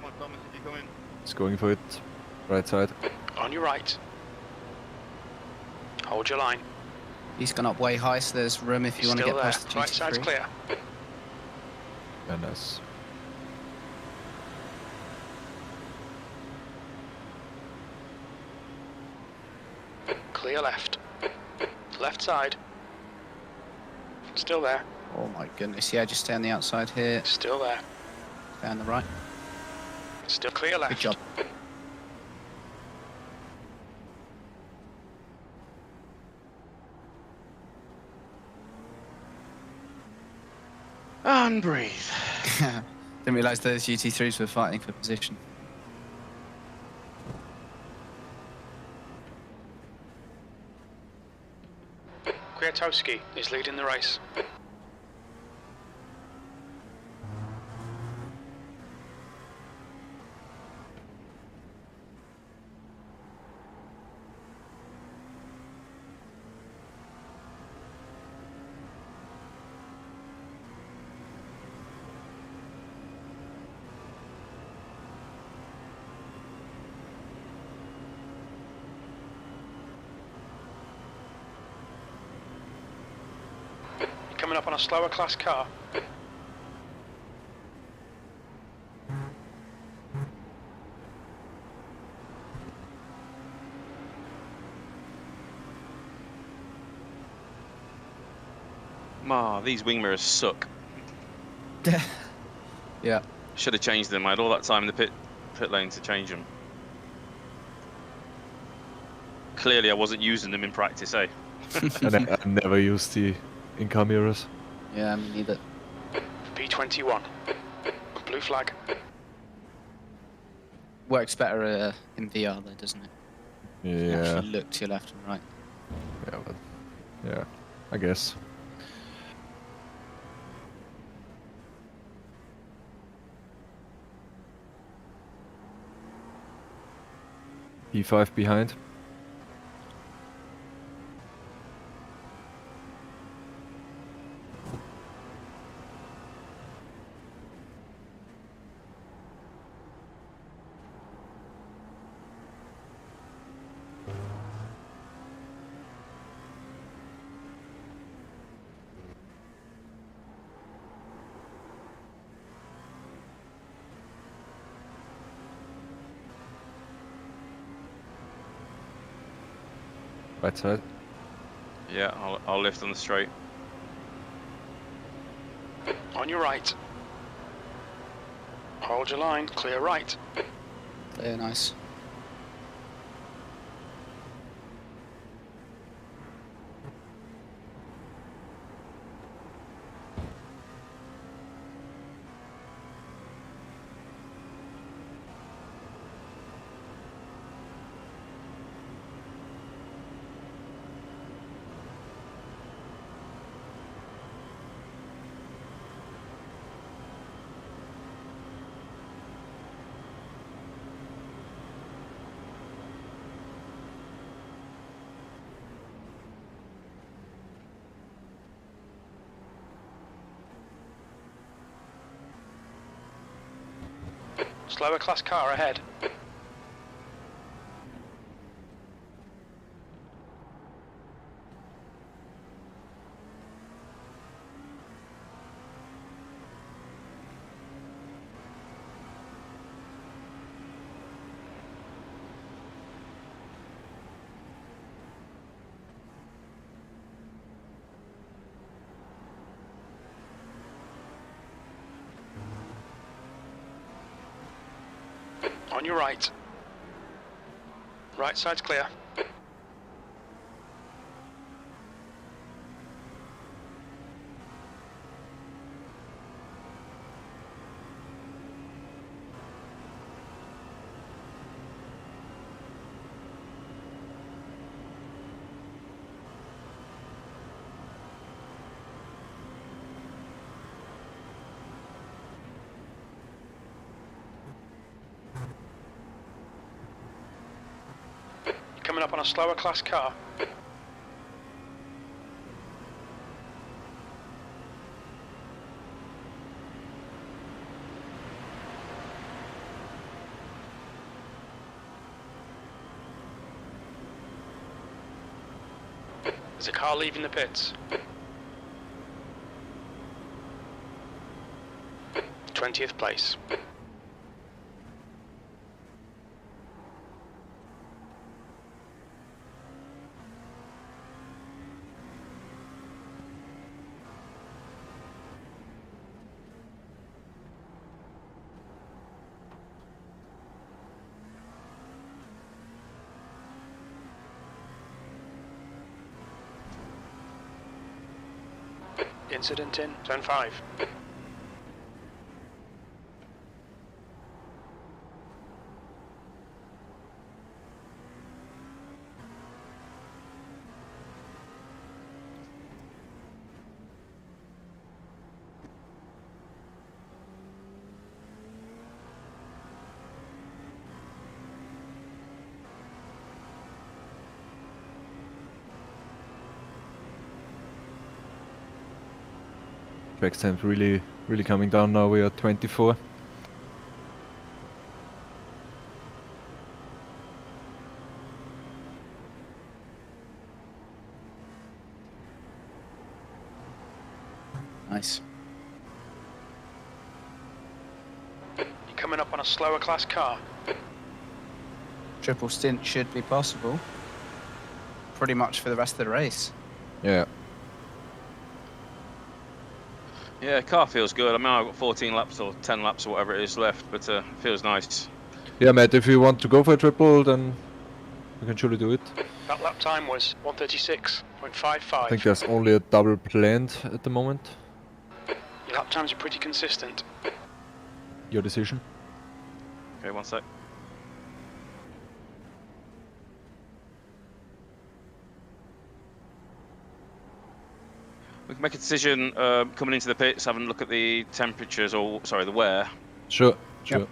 on, Thomas, if you come in. He's going for it. Right side. On your right. Hold your line. He's gone up way high, so there's room if you want to Still get there. past the GT3. Right side's clear. Very nice. Clear left. Left side. Still there. Oh my goodness, yeah, just stay on the outside here, Still there. stay on the right. Still clear left. Good job. And breathe. Didn't realise those GT3s were fighting for position. Kwiatkowski is leading the race. Coming up on a slower class car. These wing mirrors suck. Yeah. Should have changed them. I had all that time in the pit lane to change them. Clearly I wasn't using them in practice, eh? And I never used the in-car mirrors. Yeah, me neither. P21. Blue flag. Works better in VR though, doesn't it? You can Yeah. actually look to your left and right. Yeah, but yeah, I guess. P5 behind. Right side. Yeah, I'll lift on the straight. On your right. Hold your line. Clear right. Clear, nice. Slower class car ahead. On your right. Right side's clear. Coming up on a slower class car. There's a car leaving the pits. 20th place. Incident in turn 5. Track time's really coming down now. We are 24. Nice. You're coming up on a slower class car. Triple stint should be possible. Pretty much for the rest of the race. Yeah. Yeah, car feels good. I mean, I've got 14 laps or 10 laps or whatever it is left, but it feels nice. Yeah, Matt, if you want to go for a triple, then we can surely do it. That lap time was 1:36.55. I think there's only a double planned at the moment. Your lap times are pretty consistent. Your decision. Okay, one sec. We can make a decision coming into the pits, having a look at the temperatures, or sorry, the wear. Sure. Yep.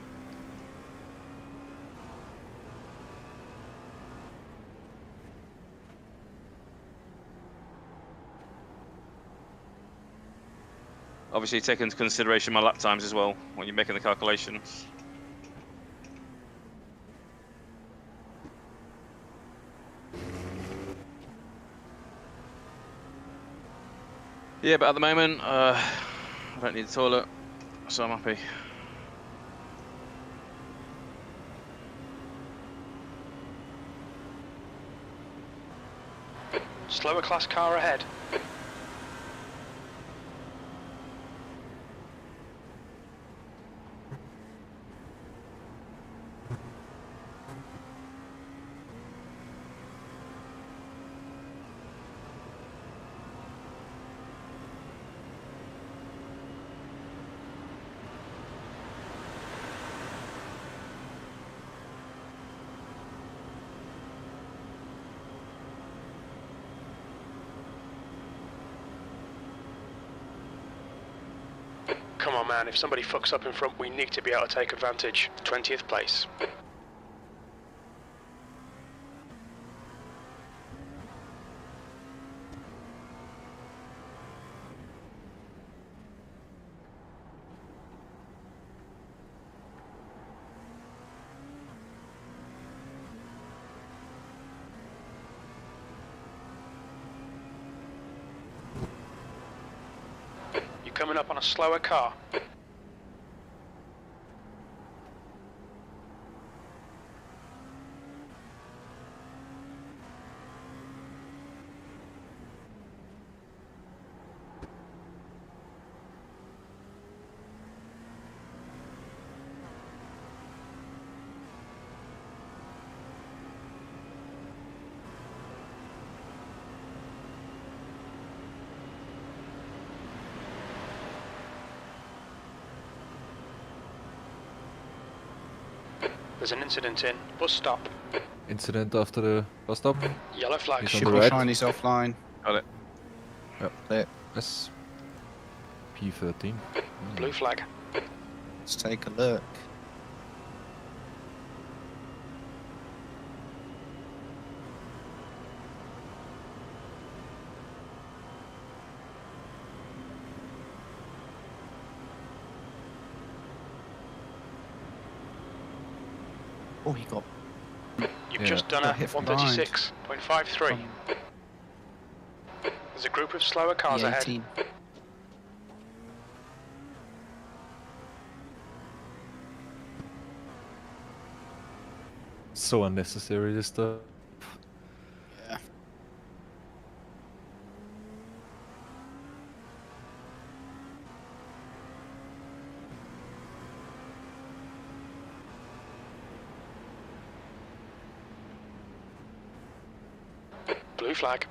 Obviously, take into consideration my lap times as well when you're making the calculation. Yeah, but at the moment, I don't need the toilet, so I'm happy. Slower class car ahead. Come on, man, if somebody fucks up in front, we need to be able to take advantage. 20th place. Coming up on a slower car. There's an incident in bus stop. Incident after the bus stop. Yellow flag. He's on Triple the right. shine is offline. Got it. Yep. Clear. Yes. P13. Blue flag. Let's take a look. Oh, he got. You've just done a hit from behind. 136.53. There's a group of slower cars ahead. E18. So unnecessary, this stuff. Yeah. Blue flag.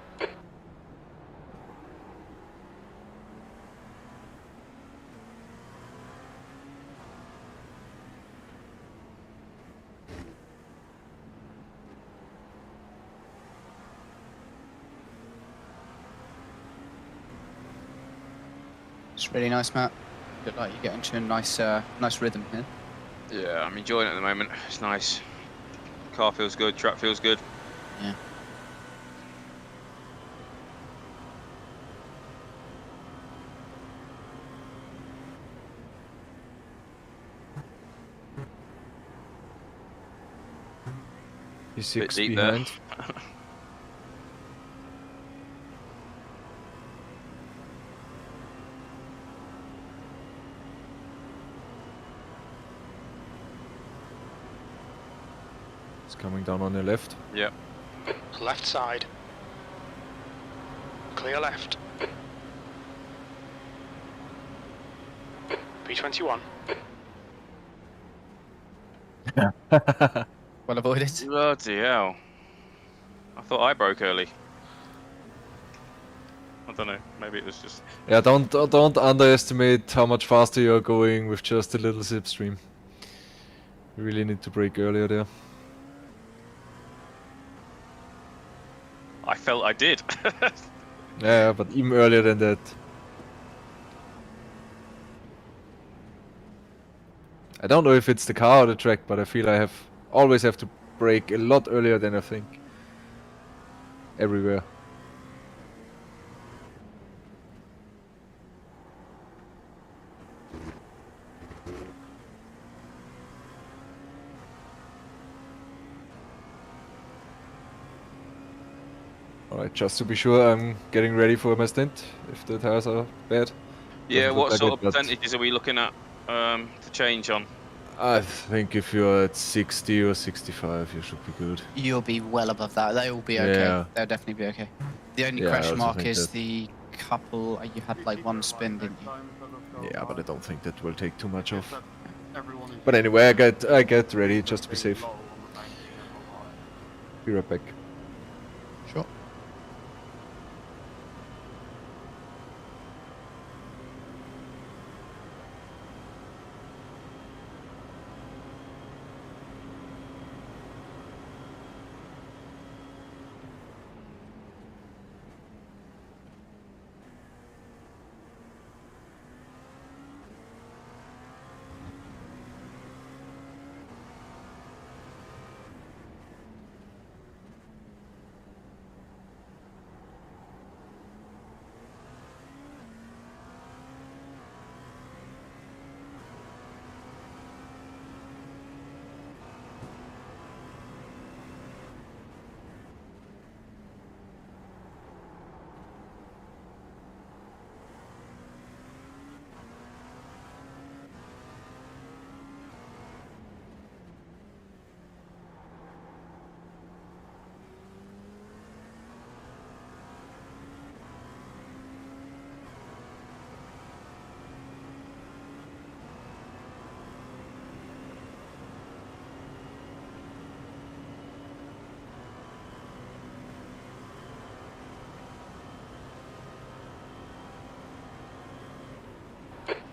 It's really nice, Matt. Look like you're getting to a nice, nice rhythm here. Yeah, I'm enjoying it at the moment. It's nice. Car feels good, track feels good. Yeah. He's Bit 6 deep behind. He's coming down on the left. Yeah. Left side. Clear left. P21. Well avoided. Bloody hell. I thought I broke early. I don't know. Maybe it was just. Yeah, don't underestimate how much faster you're going with just a little slipstream. You really need to brake earlier there. I felt I did. Yeah, but even earlier than that. I don't know if it's the car or the track, but I feel I always have to brake a lot earlier than I think. Everywhere. Alright, just to be sure, I'm getting ready for my stint, if the tires are bad. Yeah, Doesn't what look like sort it, of but percentages are we looking at to change on? I think if you're at 60 or 65, you should be good. You'll be well above that. They'll be okay. Yeah. They'll definitely be okay. The only Yeah, I question also mark think is that. the couple. You had like one spin, didn't you? Yeah, but I don't think that will take too much off. But anyway, I get ready just to be safe. Be right back. Sure.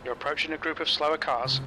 You're approaching a group of slower cars.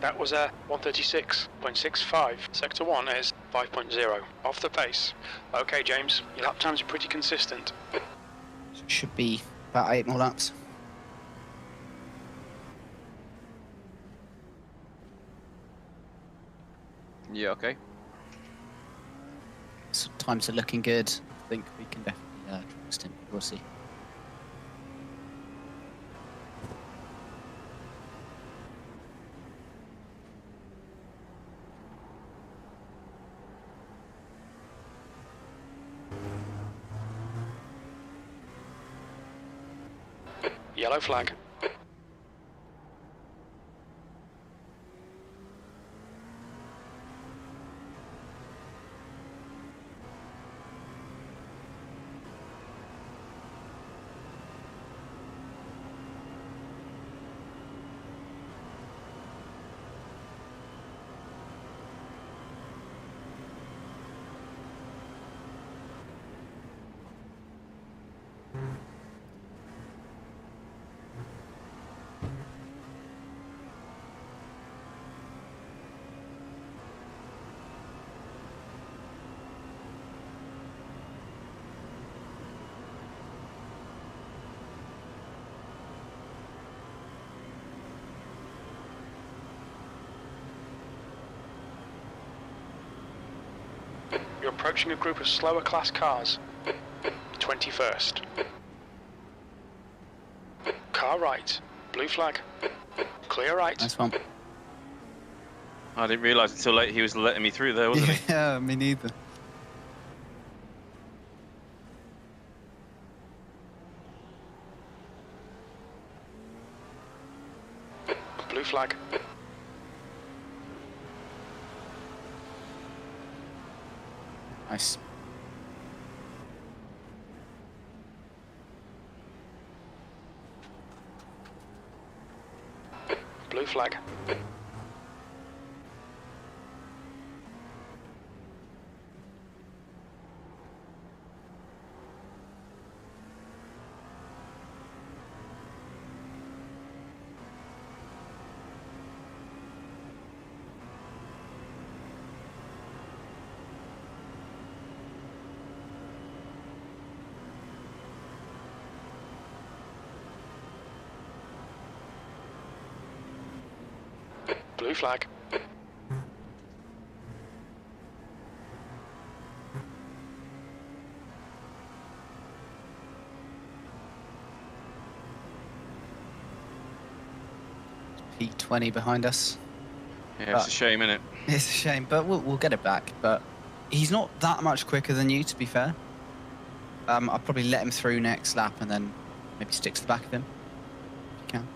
That was a 136.65. Sector 1 is 5.0. Off the pace. Okay, James, your lap times are pretty consistent. So it should be about 8 more laps. Yeah, okay. So times are looking good. I think we can definitely trust him. We'll see. Yellow flag. You're approaching a group of slower class cars. 21st. Car right. Blue flag. Clear right. Nice one. I didn't realise until late he was letting me through there, wasn't he? Yeah, me neither. Blue flag. Nice. Blue flag. Blue flag. P20 behind us. Yeah, it's a shame, innit? It's a shame, but we'll get it back. But he's not that much quicker than you, to be fair. I'll probably let him through next lap and then maybe stick to the back of him. If you can.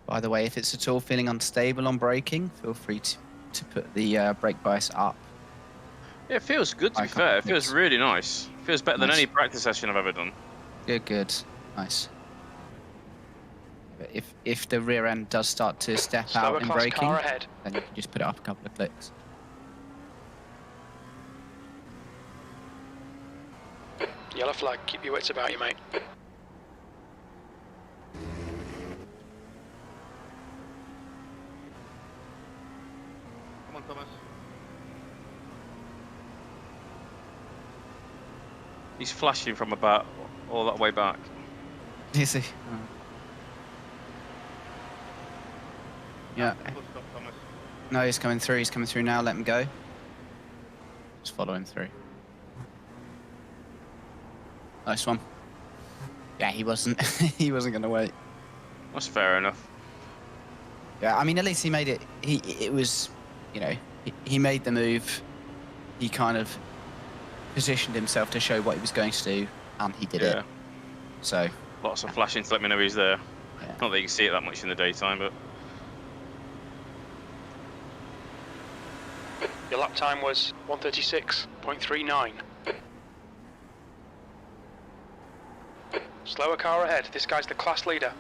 By the way, if it's at all feeling unstable on braking, feel free to put the brake bias up. Yeah, it feels good, to be fair. It feels really nice. It feels better than any practice session I've ever done. Good. Nice. But if the rear end does start to step out in braking, then you can just put it up a couple of clicks. Yellow flag. Keep your wits about you, mate. Come on, Thomas. He's flashing from about all that way back. You see? Yeah. Stop, Thomas. No, he's coming through. He's coming through now. Let him go. Just follow him through. Nice one. Yeah, he wasn't. He wasn't going to wait. That's fair enough. Yeah, I mean, at least he made it. It was, you know, he made the move. He kind of positioned himself to show what he was going to do, and he did it. So lots of flashing to let me know he's there. Yeah. Not that you can see it that much in the daytime, but Your lap time was 1:36.39. Slower car ahead. This guy's the class leader.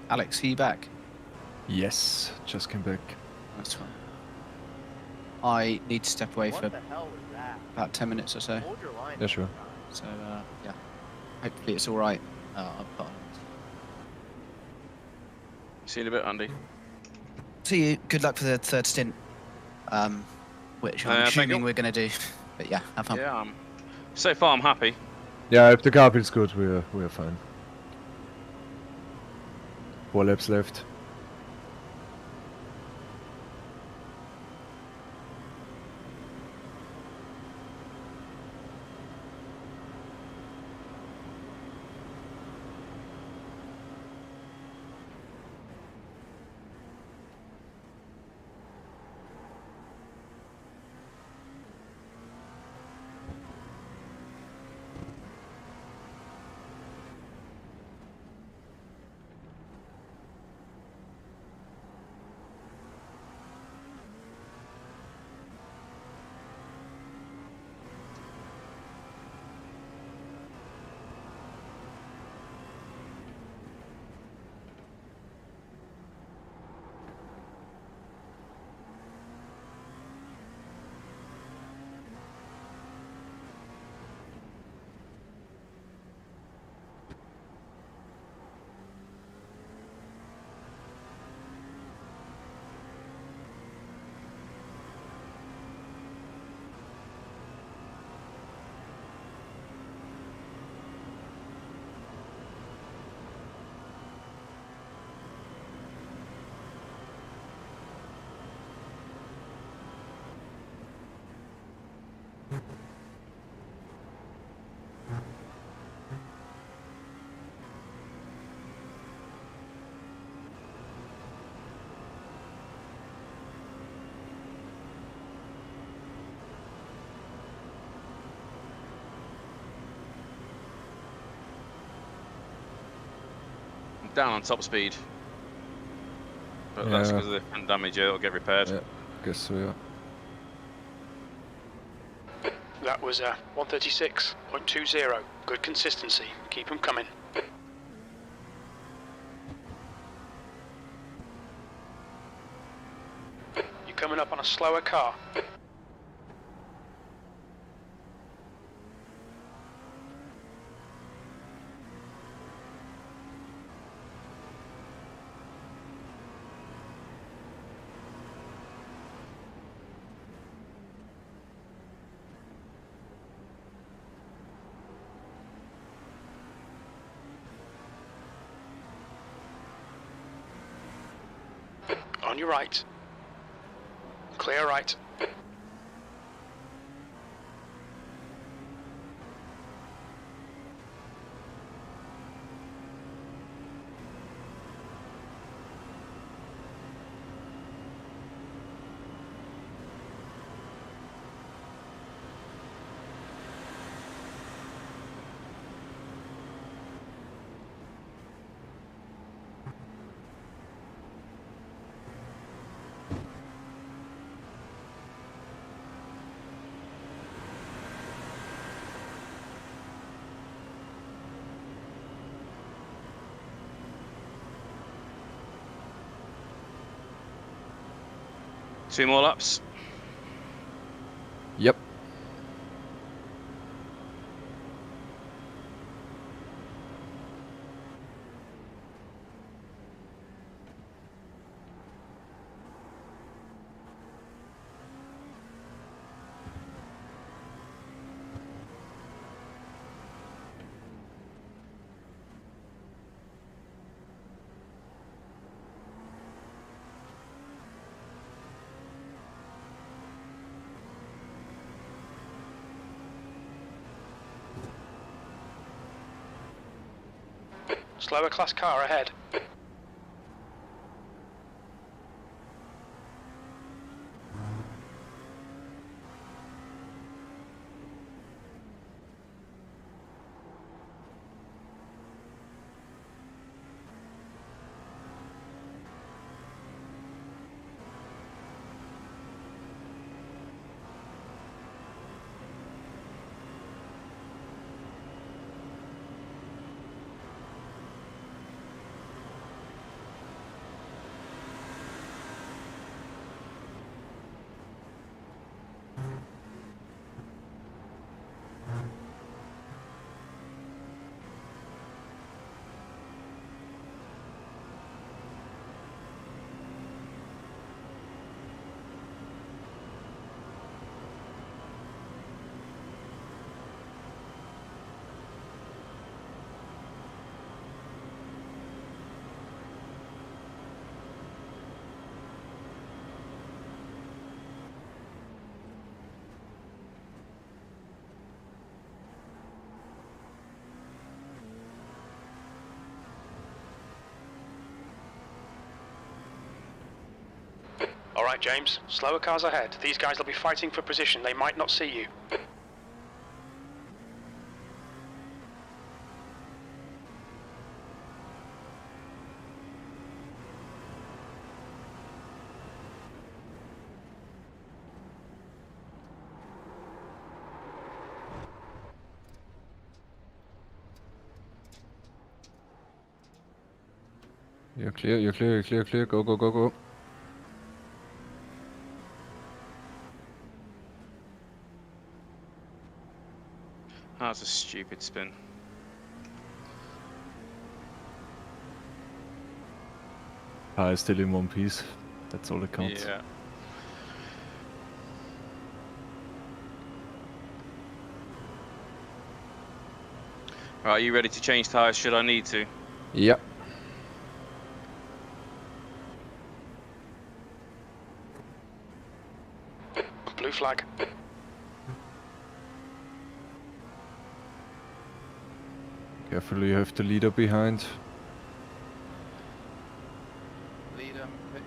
Alex, are you back? Yes, just came back. That's fine. I need to step away for What the hell was that? about 10 minutes or so. Hold your line. Yeah, sure. So, yeah. Hopefully it's all right. I'll put on. See you in a bit, Andy. See you. Good luck for the third stint, which I'm thank assuming you. we're going to do. But yeah, have fun. Yeah, so far I'm happy. Yeah, if the car feels good, we're fine. 4 laps left. Down on top speed. But Yeah. that's because of the damage, it'll get repaired. Yeah, guess so, yeah. That was 136.20. Good consistency. Keep them coming. You're coming up on a slower car. On your right. Clear right. Two more laps. Yep. Slower class car ahead. Alright, James. Slower cars ahead. These guys will be fighting for position. They might not see you. You're clear, you're clear, you're clear, clear. Go, go, go, go. That's a stupid spin. Car is still in one piece. That's all that counts. Yeah. Right, are you ready to change tyres should I need to? Yep. Blue flag. Carefully, you have the leader behind. Leader, put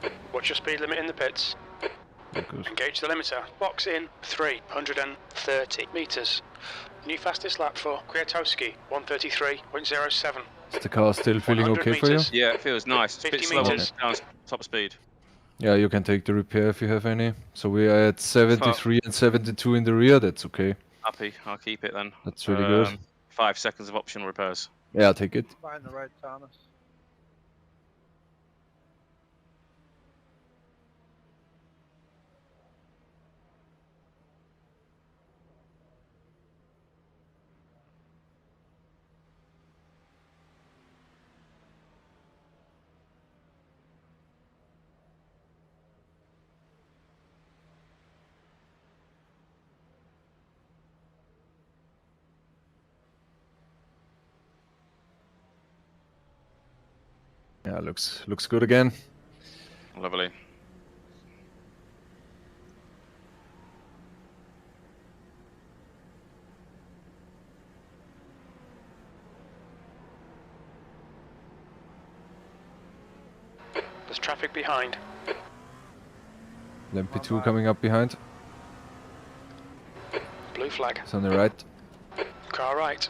in. What's your speed limit in the pits? Good. Engage the limiter. Box in 330 meters. New fastest lap for Kwiatkowski, 133.07. Is the car still feeling 100 okay for you? meters. Yeah, it feels nice. It's a bit 50 slower meters. down top speed. Yeah, you can take the repair if you have any. So we are at 73 and 72 in the rear. That's okay. Happy, I'll keep it then. That's really good. 5 seconds of optional repairs. Yeah, I'll take it. Find the right Thomas. Yeah, looks good again. Lovely. There's traffic behind. LMP2 coming up behind. Blue flag. It's on the right. Car right.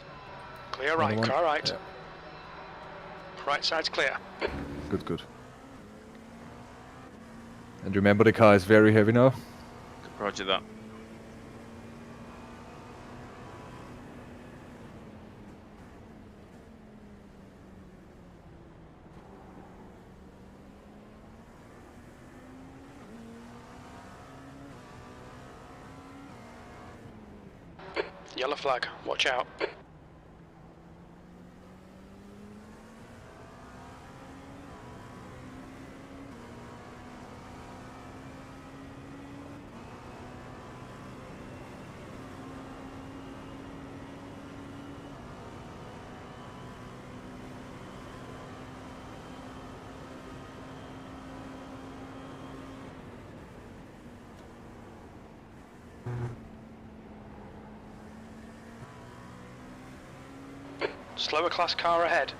Clear right, Another one. car right. Yeah. Right side's clear. Good, good. And remember, the car is very heavy now. Roger that. Yellow flag, watch out. Slower class car ahead.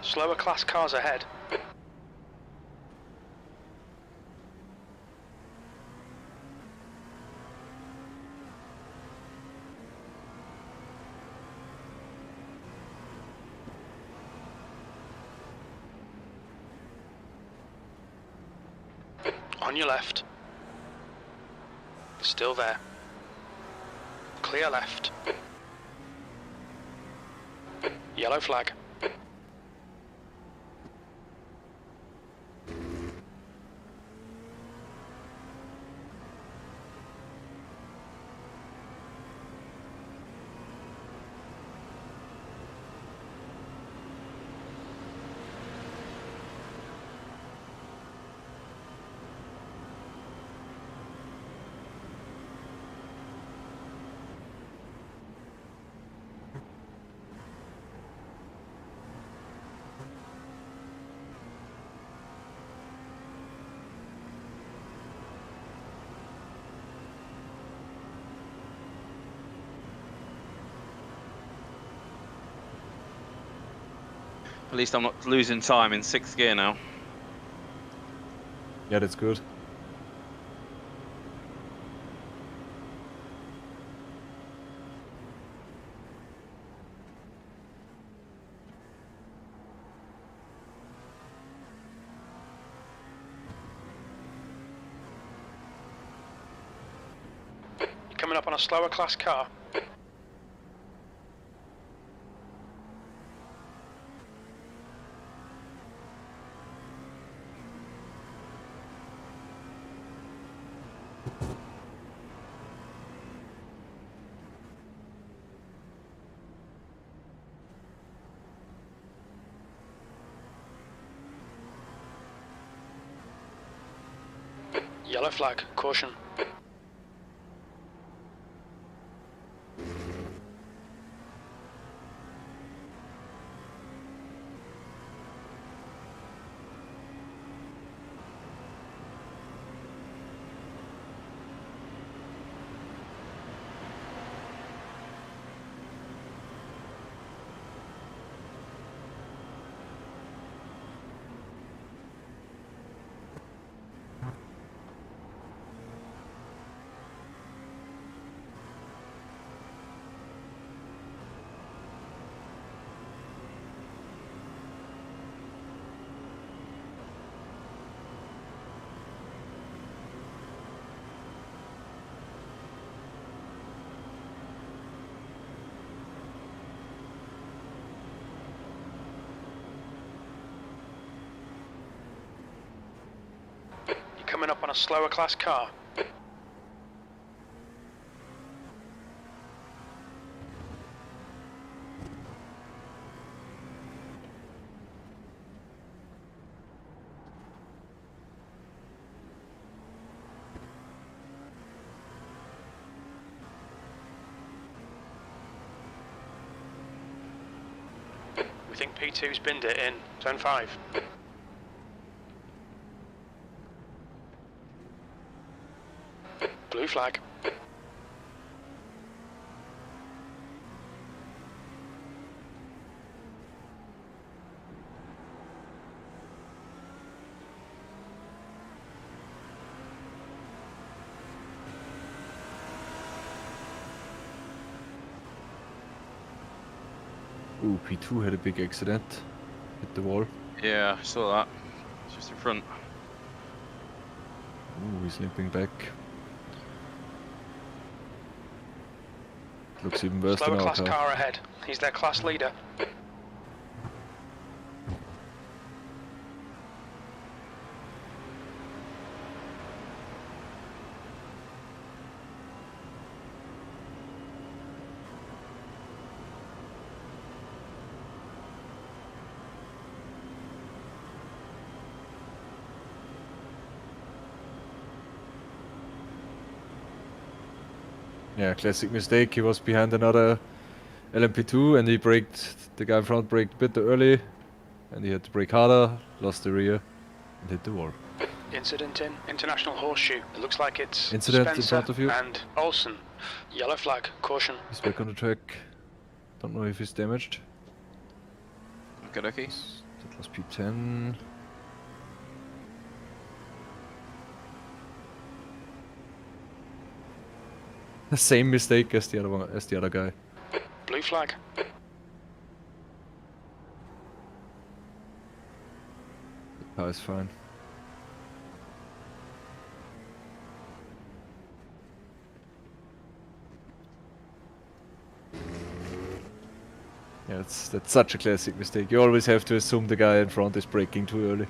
Slower class cars ahead. On your left. Still there. Clear left. Yellow flag. At least I'm not losing time in 6th gear now. Yeah, that's good. You're coming up on a slower class car. Yellow flag, caution. Coming up on a slower class car. We think P2's binned it in turn 5. Blue flag. Ooh, P2 had a big accident. Hit the wall. Yeah, I saw that. It's just in front. Ooh, he's limping back. Looks even worse Slower than our class car. car ahead. He's their class leader. Yeah, classic mistake. He was behind another LMP2 and he braked, the guy in front braked a bit too early and he had to brake harder, lost the rear and hit the wall. Incident in International Horseshoe. It looks like it's Incident in Spencer front of you. and Olsen. Yellow flag, caution. He's back on the track. Don't know if he's damaged. Okay, okay. That was P10. The same mistake as the other one, as the other guy. Blue flag. The car is fine. Yeah, that's such a classic mistake. You always have to assume the guy in front is braking too early.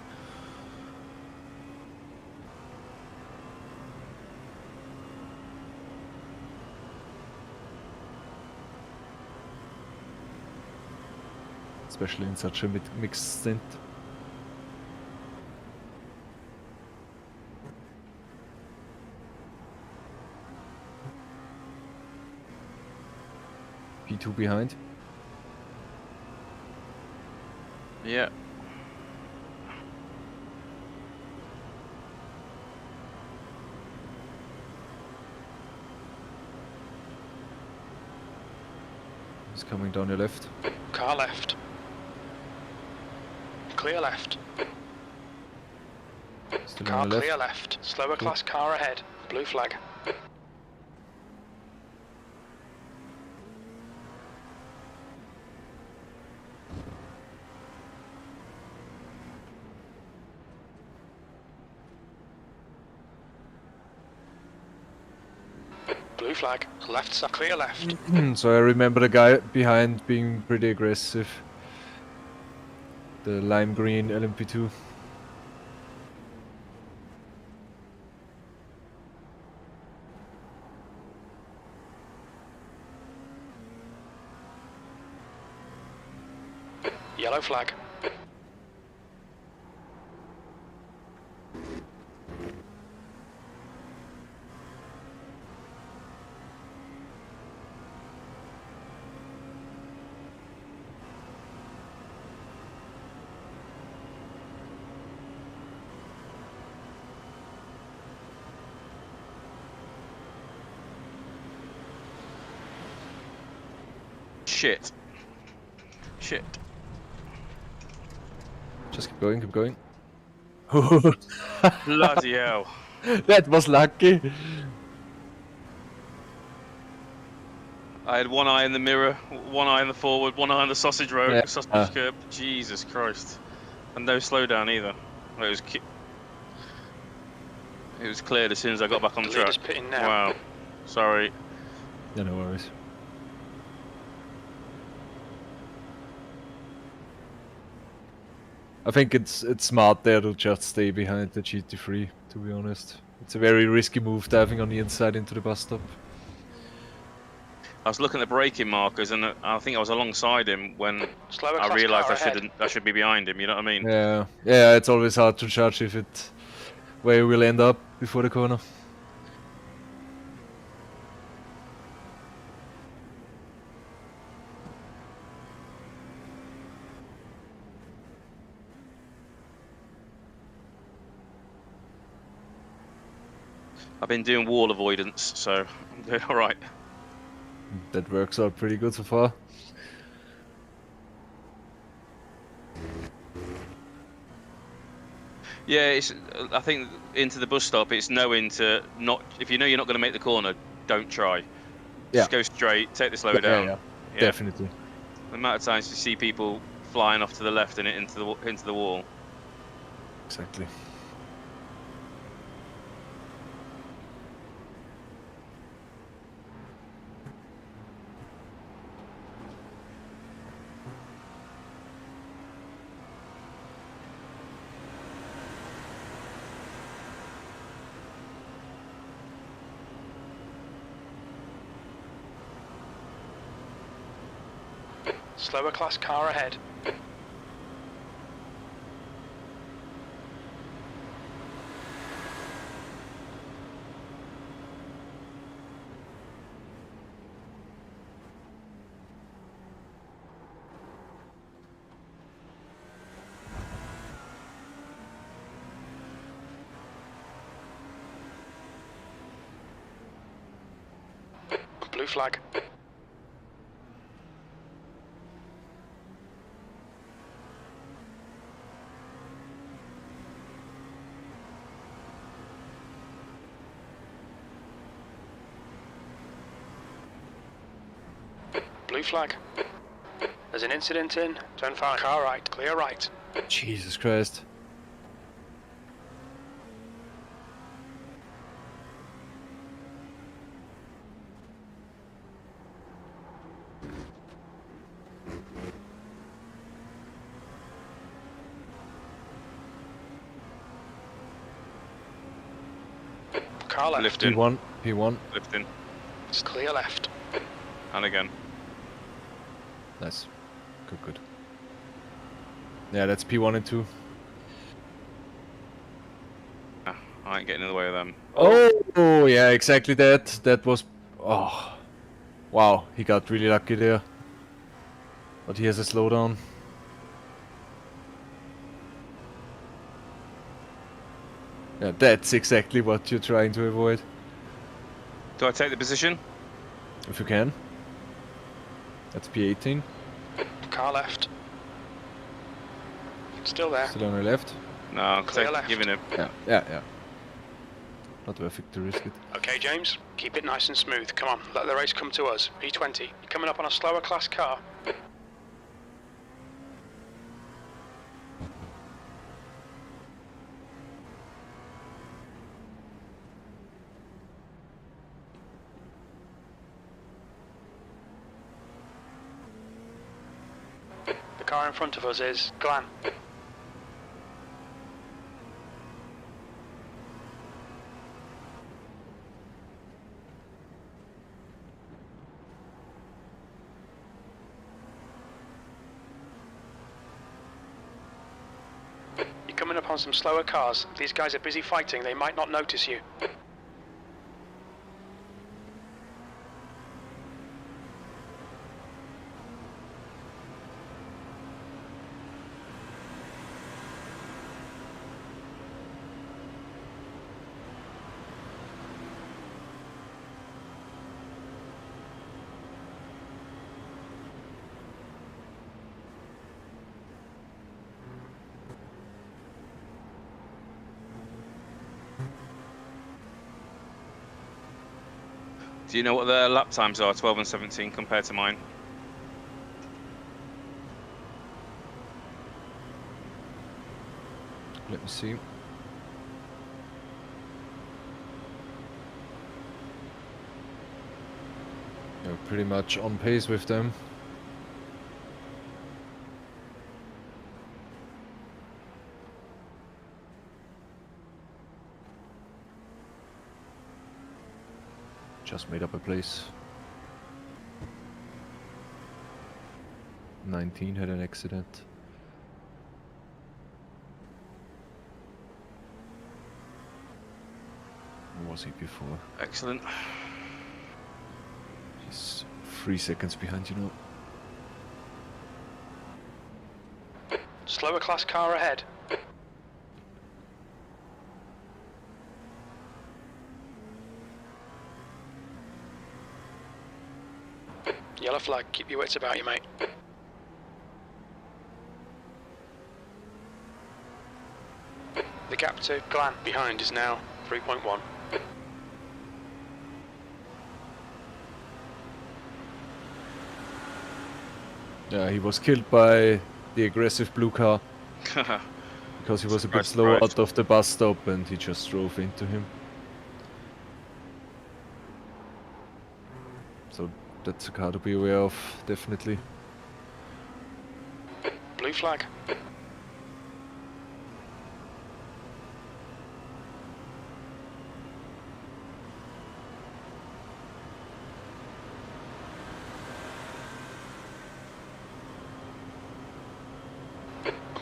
Especially in such a mixed stint. P2 behind. Yeah. He's coming down your left. Car left. clear left. Still Car on the clear left. left. Slower class car ahead. Blue flag. Blue flag. Left side. Clear left. So I remember the guy behind being pretty aggressive. The lime green LMP2. Yellow flag. Shit. Shit. Just keep going, keep going. Bloody hell. That was lucky. I had one eye in the mirror, one eye in the forward, one eye on the sausage road, Yeah. sausage curb. Jesus Christ. And no slowdown either. It was cleared as soon as I got back on the Leader's track. pitting now. Wow. Sorry. Yeah, no worries. I think it's smart there to just stay behind the GT3, to be honest. It's a very risky move diving on the inside into the bus stop. I was looking at the braking markers and I think I was alongside him when Slower I class realised car I ahead. should be behind him, you know what I mean? Yeah, yeah, it's always hard to judge if it where we'll end up before the corner. I've been doing wall avoidance, so I'm doing alright. That works out pretty good so far. Yeah, it's. I think into the bus stop, it's knowing to not. If you know you're not going to make the corner, don't try. Just go straight. Take the slow down. Yeah, definitely. The amount of times you see people flying off to the left and into the wall. Exactly. Slower class car ahead. Blue flag. Blue flag. There's an incident in. Turn 5. Car right. Clear right. Jesus Christ. Car left. Lift in. P1. Lift in. It's clear left. And again. Nice. Good. Yeah, that's P1 and 2. I ain't getting in the way of them. Oh, yeah, exactly that. That was... Oh. Wow, he got really lucky there. But he has a slowdown. Yeah, that's exactly what you're trying to avoid. Do I take the position? If you can. That's P18. Car left. Still there. Still on the left. No, Clear left. giving him. Yeah. Not worth it to risk it. Okay, James, keep it nice and smooth. Come on, let the race come to us. P20, you're coming up on a slower class car. The car in front of us is Glenn. Coming up on some slower cars. These guys are busy fighting, they might not notice you. Do you know what their lap times are, 12 and 17, compared to mine? Let me see. You're pretty much on pace with them. Just made up a place. 19 had an accident. Where was he before? Excellent. He's 3 seconds behind, you know. Slower class car ahead. Yellow flag, keep your wits about you, mate. The gap to Glenn behind is now 3.1. Yeah, he was killed by the aggressive blue car. Because he was a bit slow out of the bus stop and he just drove into him. So that's a car to be aware of, definitely. Blue flag.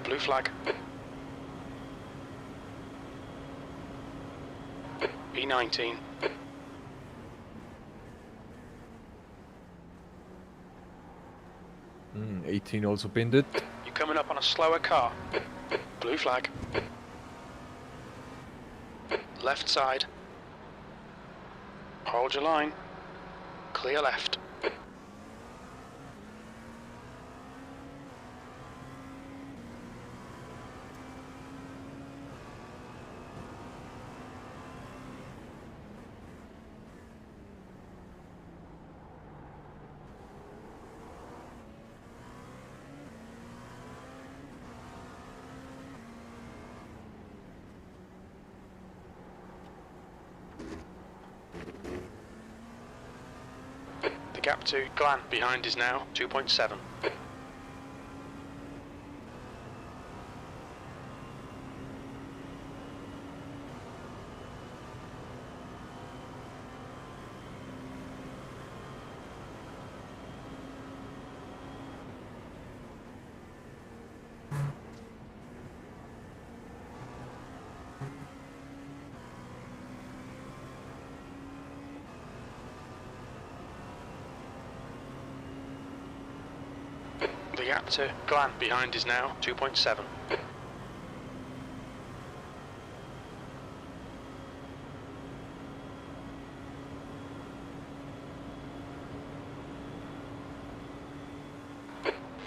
Blue flag. E19. 18 also binned it. You're coming up on a slower car. Blue flag. Left side. Hold your line. Clear left. The gap to Glenn behind is now 2.7. The gap to Glenn behind is now 2.7.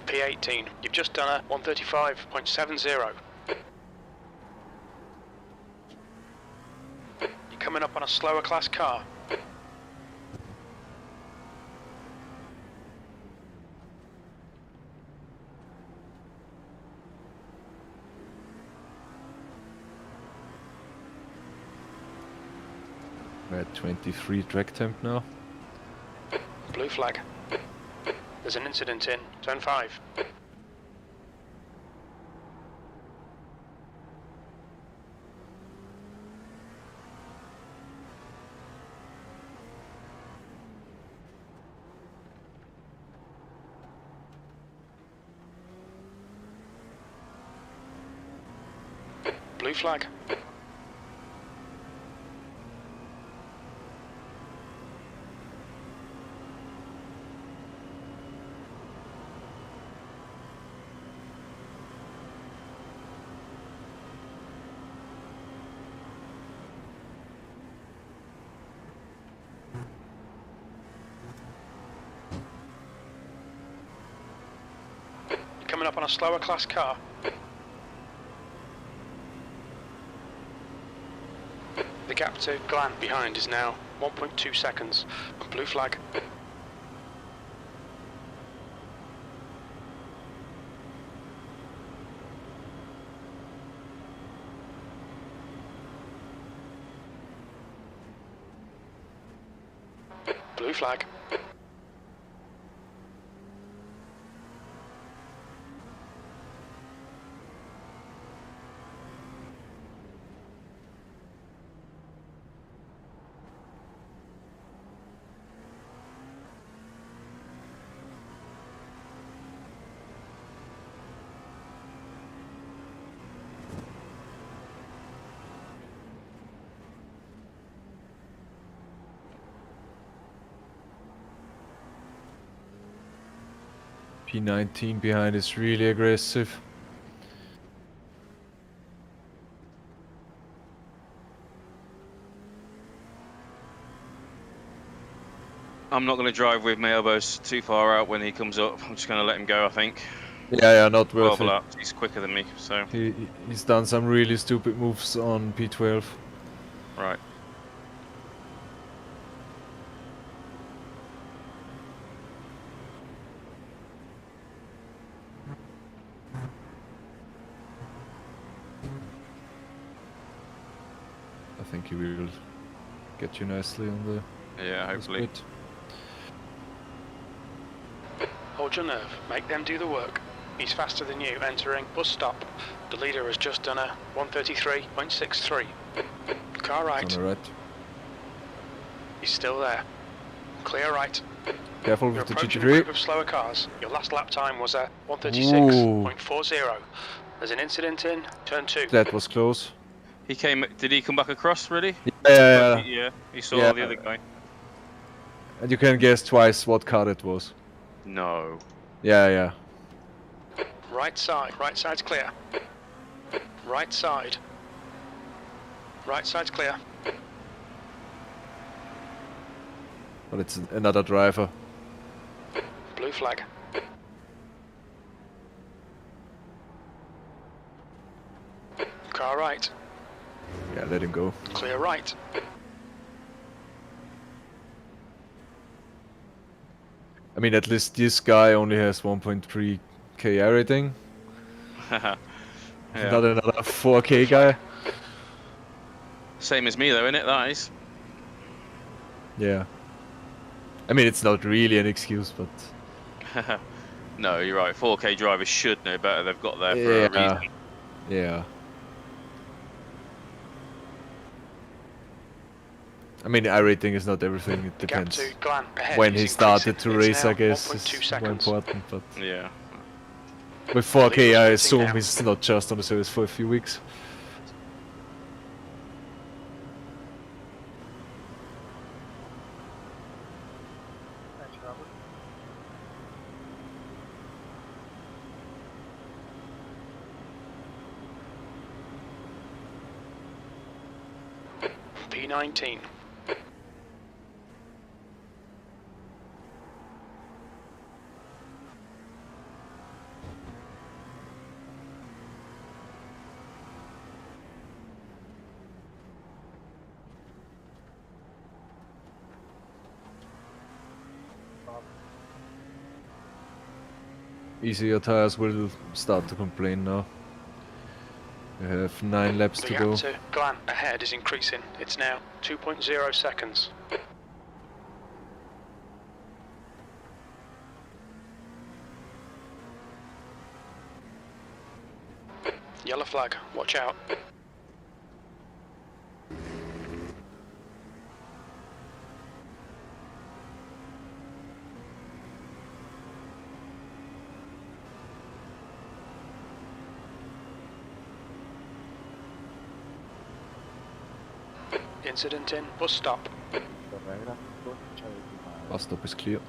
P18. You've just done a 135.70. You're coming up on a slower class car. We're at 23 track temp now. Blue flag. There's an incident in turn 5. Blue flag. Coming up on a slower class car. The gap to Glan behind is now 1.2 seconds. Blue flag. Blue flag. P19 behind is really aggressive. I'm not going to drive with my elbows too far out when he comes up. I'm just going to let him go, I think. Yeah, not worth it. He's quicker than me, so... He's done some really stupid moves on P12. Right. I think he will get you nicely on the... Yeah, hopefully. Hold your nerve. Make them do the work. He's faster than you entering bus stop. The leader has just done a 133.63. Car right. On the right. He's still there. Clear right. Careful You're with the approaching a GT3. group of slower cars. Your last lap time was a 136.40. There's an incident in turn 2. That was close. He came... Did he come back across, really? Yeah. Yeah, he saw the other guy. And you can guess twice what car it was. No. Yeah. Right side. Right side's clear. Right side. Right side's clear. But it's another driver. Blue flag. Car right. Yeah, let him go. Clear right. I mean, at least this guy only has 1.3k rating. Yeah. Not another 4k guy. Same as me though, innit? That is. Yeah. I mean, it's not really an excuse, but... No, you're right. 4K drivers should know better. They've got there for a reason. Yeah. I mean, iRacing is not everything. It depends. When he started to race, I guess, is more important. But yeah. With 4K, I assume he's not just on the service for a few weeks. P19. Easier tires will start to complain now. We have 9 laps to go. The gap to Glan ahead is increasing. It's now 2.0 seconds. Yellow flag, watch out. Incident in bus stop. Bus stop is clear.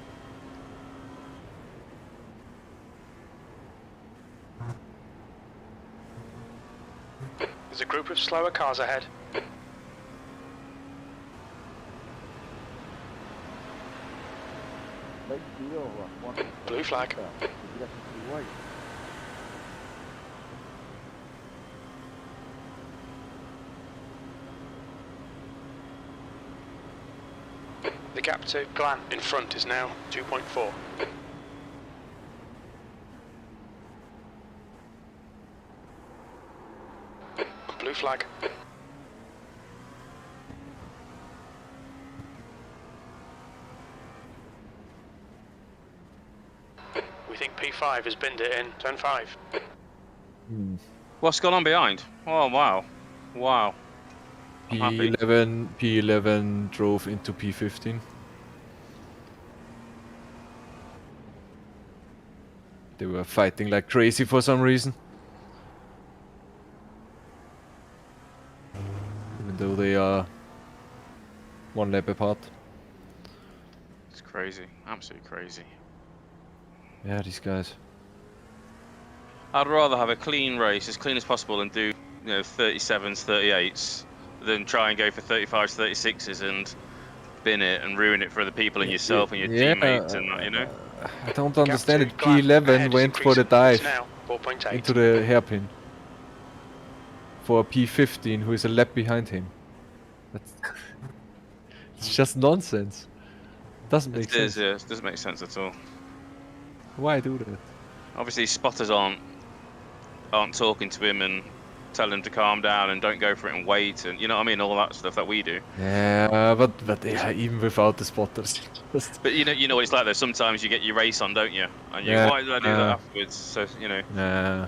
There's a group of slower cars ahead. Blue flag. The gap to Glan in front is now 2.4. Blue flag. We think P5 has binned it in turn 5. What's gone on behind? Oh wow, wow. I'm happy. P11 drove into P15. They were fighting like crazy for some reason. Even though they are 1 lap apart. It's crazy, absolutely crazy. Yeah, these guys. I'd rather have a clean race, as clean as possible, and do 37s, 38s, than try and go for 35s, 36s and bin it and ruin it for the people and yourself and your teammates and that, I don't understand it. P11 went for the dive into the hairpin for P15, who is a lap behind him. It's just nonsense. Doesn't make sense. Yeah, it doesn't make sense at all. Why do that? Obviously, spotters aren't talking to him and telling him to calm down and don't go for it and wait and what I mean, all that stuff that we do. Yeah, but yeah, even without the spotters. But you know what it's like though. Sometimes you get your race on, don't you? And you why did I do that afterwards? So Nah,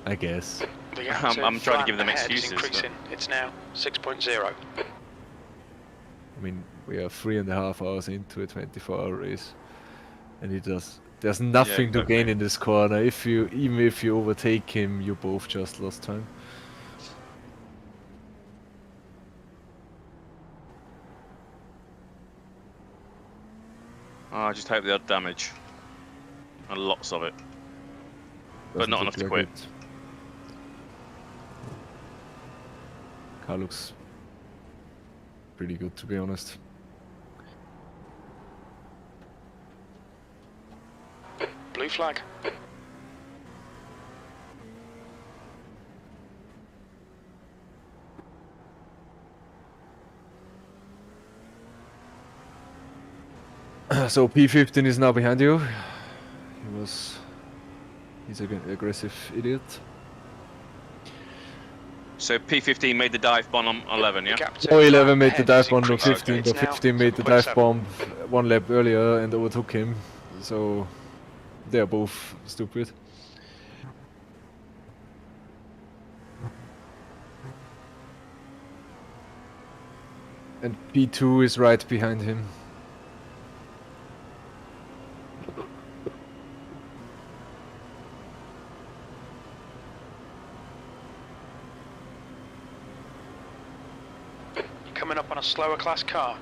I guess. I'm trying to give them excuses. It's now 6.0. I mean, we are 3.5 hours into a 24-hour race, and he does. There's nothing to gain in this corner. Even if you overtake him, you both just lost time. Oh, I just hope they had damage. And lots of it. But not enough to quit. Car looks pretty good, to be honest. Blue flag. So P15 is now behind you. He's an aggressive idiot. So P15 made the dive bomb on 11, yeah? Oh, 11 made the dive bomb on 15, but 15 made the dive bomb 1 lap earlier and overtook him. So they are both stupid. And P2 is right behind him. Coming up on a slower class car.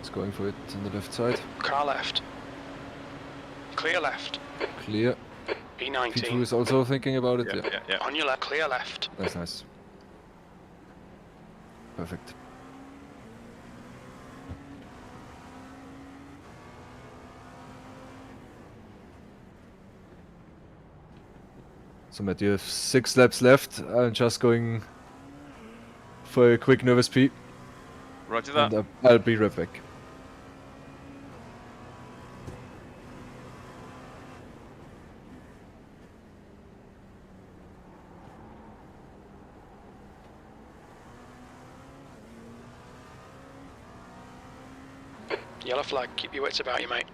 It's going for it on the left side. Car left. Clear left. Clear. P19. P2 is also thinking about it. Yeah. On your left, clear left. That's nice. Perfect. So Matt, you have 6 laps left. I'm just going for a quick nervous pee. Roger that. And I'll be right back. Yellow flag, keep your wits about you, mate.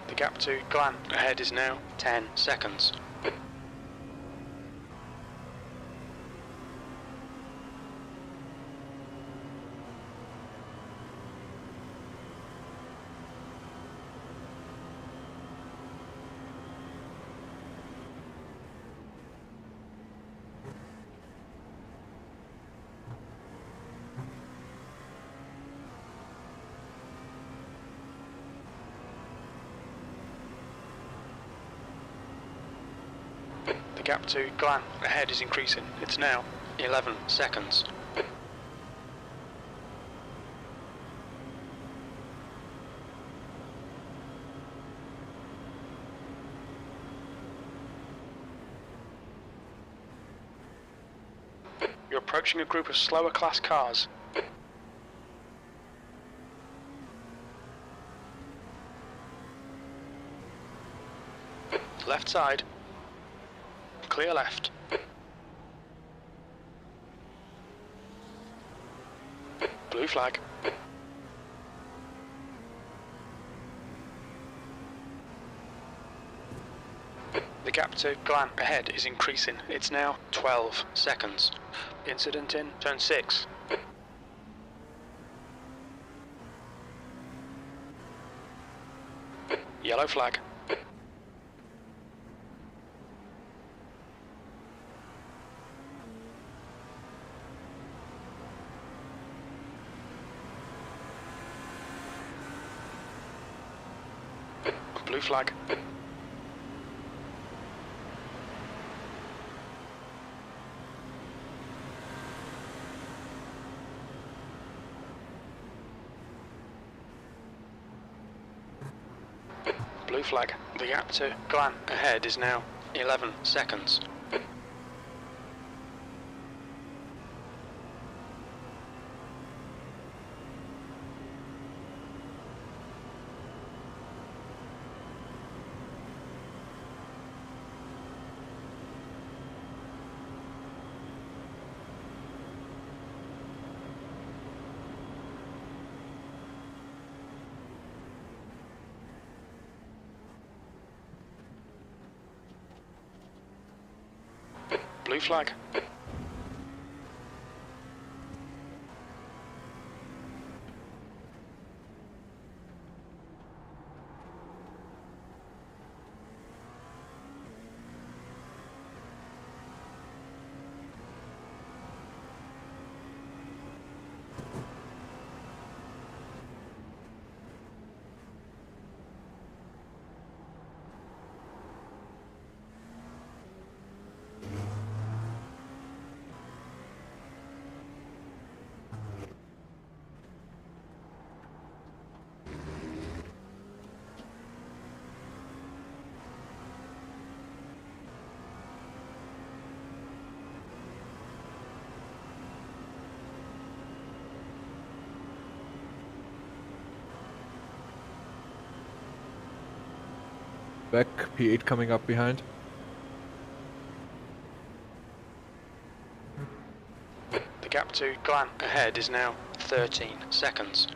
The gap to Glan ahead is now 10 seconds. The gap to Glan ahead is increasing. It's now 11 seconds. You're approaching a group of slower class cars. Left side. Clear left. Blue flag. The gap to Glan ahead is increasing. It's now 12 seconds. Incident in turn 6. Yellow flag. Blue flag. Blue flag. The gap to Glan ahead is now 11 seconds. Blue flag. Back, P8 coming up behind. The gap to Glan ahead is now 13 seconds.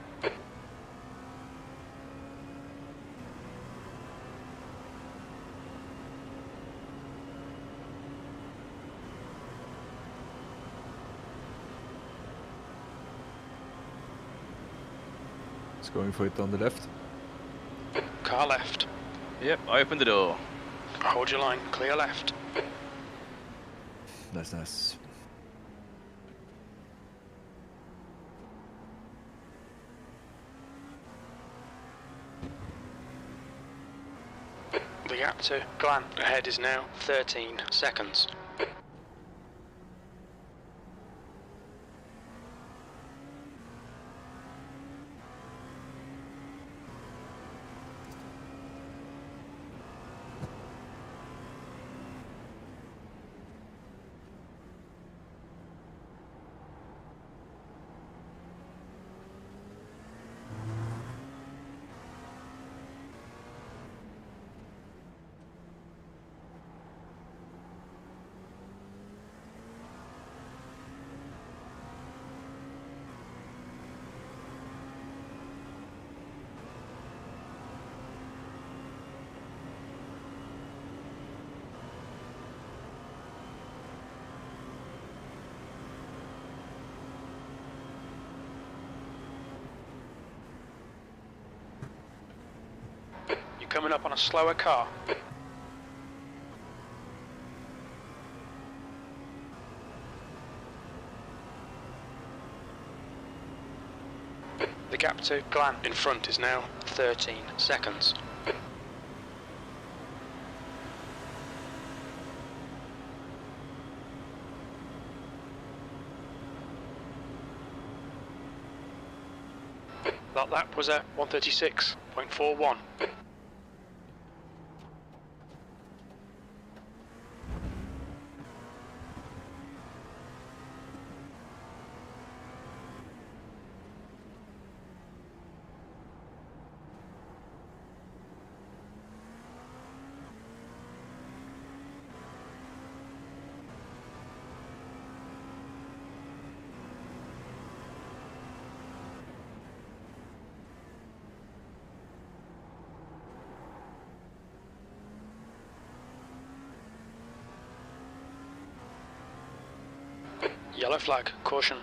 It's going for it on the left. Car left. Yep, I opened the door. Hold your line. Clear left. Nice, nice. The gap to Glan ahead is now 13 seconds. coming up on a slower car. The gap to Glan in front is now 13 seconds. That lap was at 136.41. Yellow flag, caution.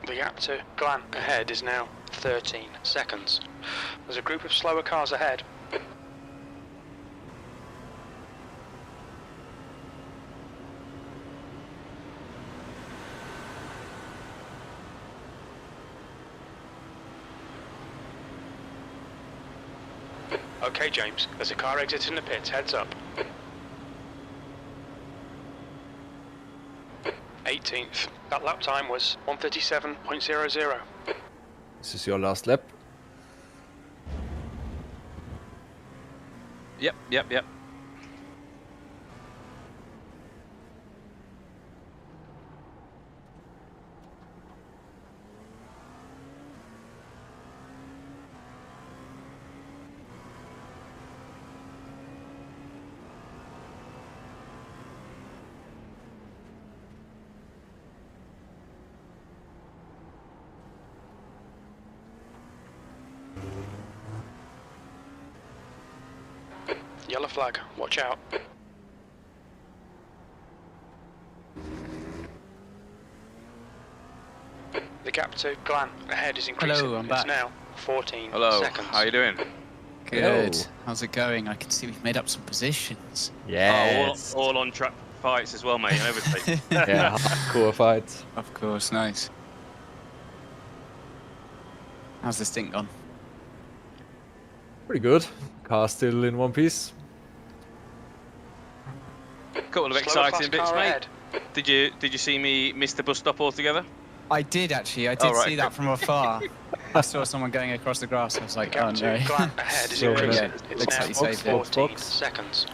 The gap to Glan ahead is now 13 seconds. There's a group of slower cars ahead. Okay, James, there's a car exiting the pits, heads up. 18th. That lap time was 137.00. This is your last lap. Yep. Yellow flag, watch out. The gap to Glan ahead is increasing. Hello, I'm back. It's now 14 Hello, seconds. how you doing? Good. Hello. How's it going? I can see we've made up some positions. Yes. Oh, all on track fights as well, mate, and everything. Yeah, hardcore fights. Of course, nice. How's this thing gone? Pretty good. Car still in one piece. Couple of Slower exciting class bits, car mate. ahead. Did you see me miss the bus stop altogether? I did actually. I did right, see that from afar. I saw someone going across the grass. I was like, oh Gap no. to Glan ahead is So, increasing. yeah, It's looks now like you saved it. 14 Box. seconds.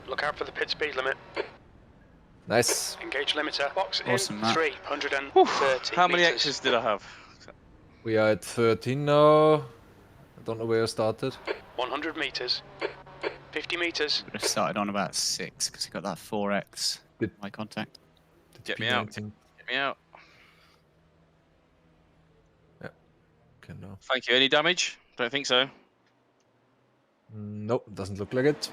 Look out for the pit speed limit. Nice. Engage limiter. Box Awesome, in Matt. 330 How many meters. X's did I have? We are at 13 now. I don't know where I started. 100 meters. 50 meters. Would have started on about 6 because you got that 4x Did- eye contact. Get me out. P19. Get me out. Okay, no. Thank you. Any damage? Don't think so. Nope, doesn't look like it.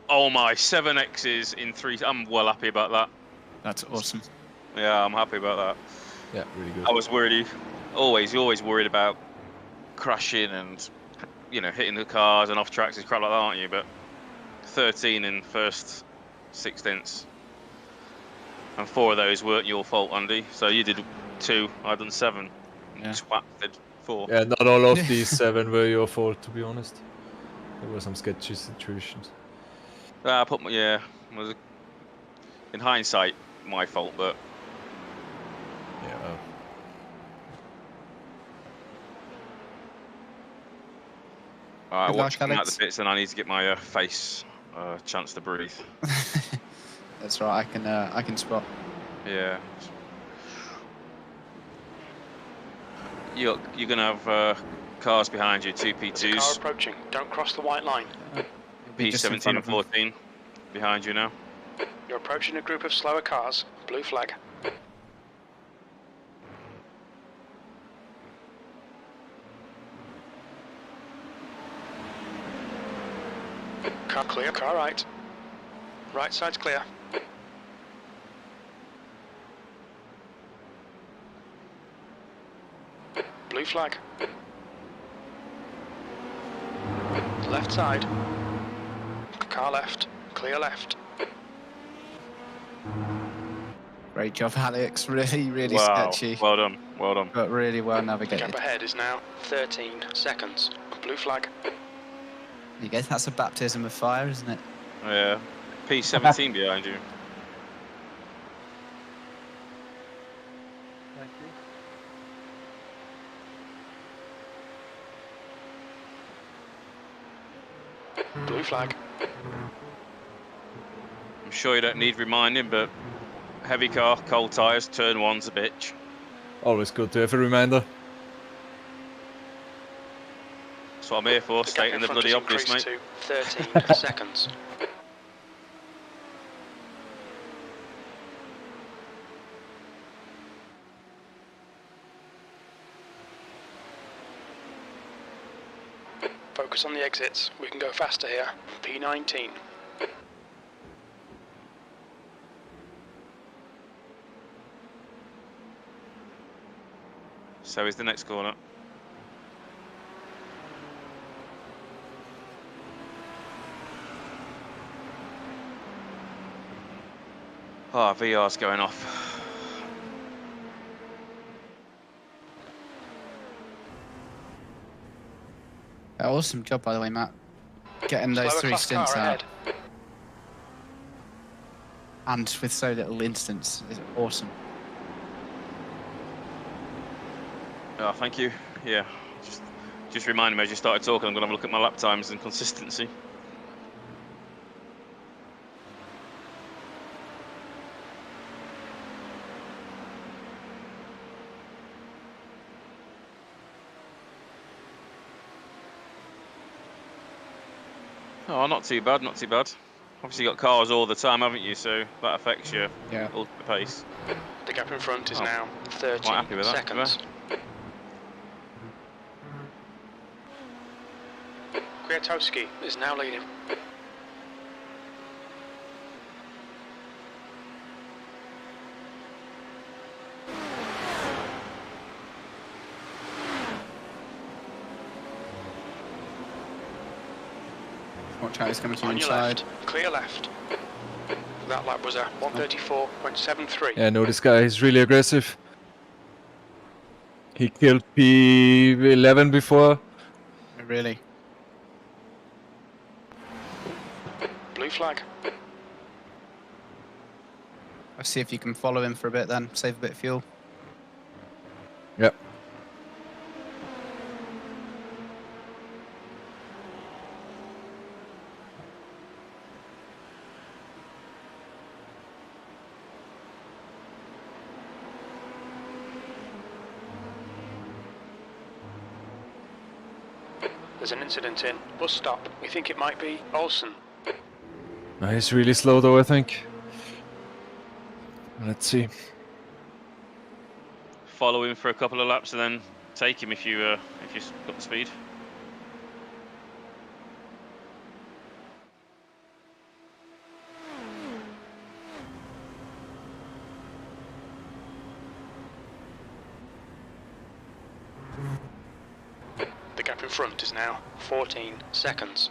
Oh my, 7 X's in 3. I'm well happy about that. That's awesome. Yeah, I'm happy about that. Yeah, really good. I was worried. You're always worried about crashing and, you know, hitting the cars and off tracks and crap like that, aren't you? But 13 in first 6 stints. And 4 of those weren't your fault, Andy. So you did 2, I done 7. Yeah. Swap did 4. Yeah, not all of these 7 were your fault, to be honest. There were some sketchy situations. I put my, yeah, was in hindsight my fault, but Yeah. alright, Good watch luck, me out Alex. the bits, and I need to get my face chance to breathe. That's right. I can spot. Yeah. You're going to have cars behind you, two There's a car P2s. approaching. Don't cross the white line. P17 and 14 behind you now. You're approaching a group of slower cars. Blue flag. Car clear, car right. Right side's clear. Blue flag. Left side. Car left. Clear left. Great job, Alex. Really, really Wow. sketchy. Well done. Well done. But really well The navigated. gap ahead is now 13 seconds. Blue flag. You guys, that's a baptism of fire, isn't it? Yeah. P17 behind you. Thank you. Blue flag. I'm sure you don't need reminding, but heavy car, cold tyres, turn one's a bitch. Always good to have a reminder. That's what I'm here for, The gap stating in the front bloody has obvious, mate. increased to 13 seconds. Focus on the exits. We can go faster here. P19. So is the next corner. Oh, VR's going off. Awesome job, by the way, Matt. Getting those Slower 3 class stints car out. ahead. And with so little instance. It's awesome. Oh, thank you. Yeah, just reminded me as you started talking, I'm going to have a look at my lap times and consistency. Oh, not too bad, not too bad. Obviously, you got cars all the time, haven't you? So that affects your ultimate pace. The gap in front is Oh, now 13 quite happy with that, seconds. Kwiatkowski is now leading. Watch out, it's coming to you On your inside. left, clear left. That lap was a 134.73. Yeah, I know this guy is really aggressive. He killed P11 before. Really? Blue flag. Let's see if you can follow him for a bit then. Save a bit of fuel. Yep. There's an incident in. Bus stop. We think it might be Olsen. He's really slow though, I think. Let's see. Follow him for a couple of laps and then take him if you've got the speed. The gap in front is now 14 seconds.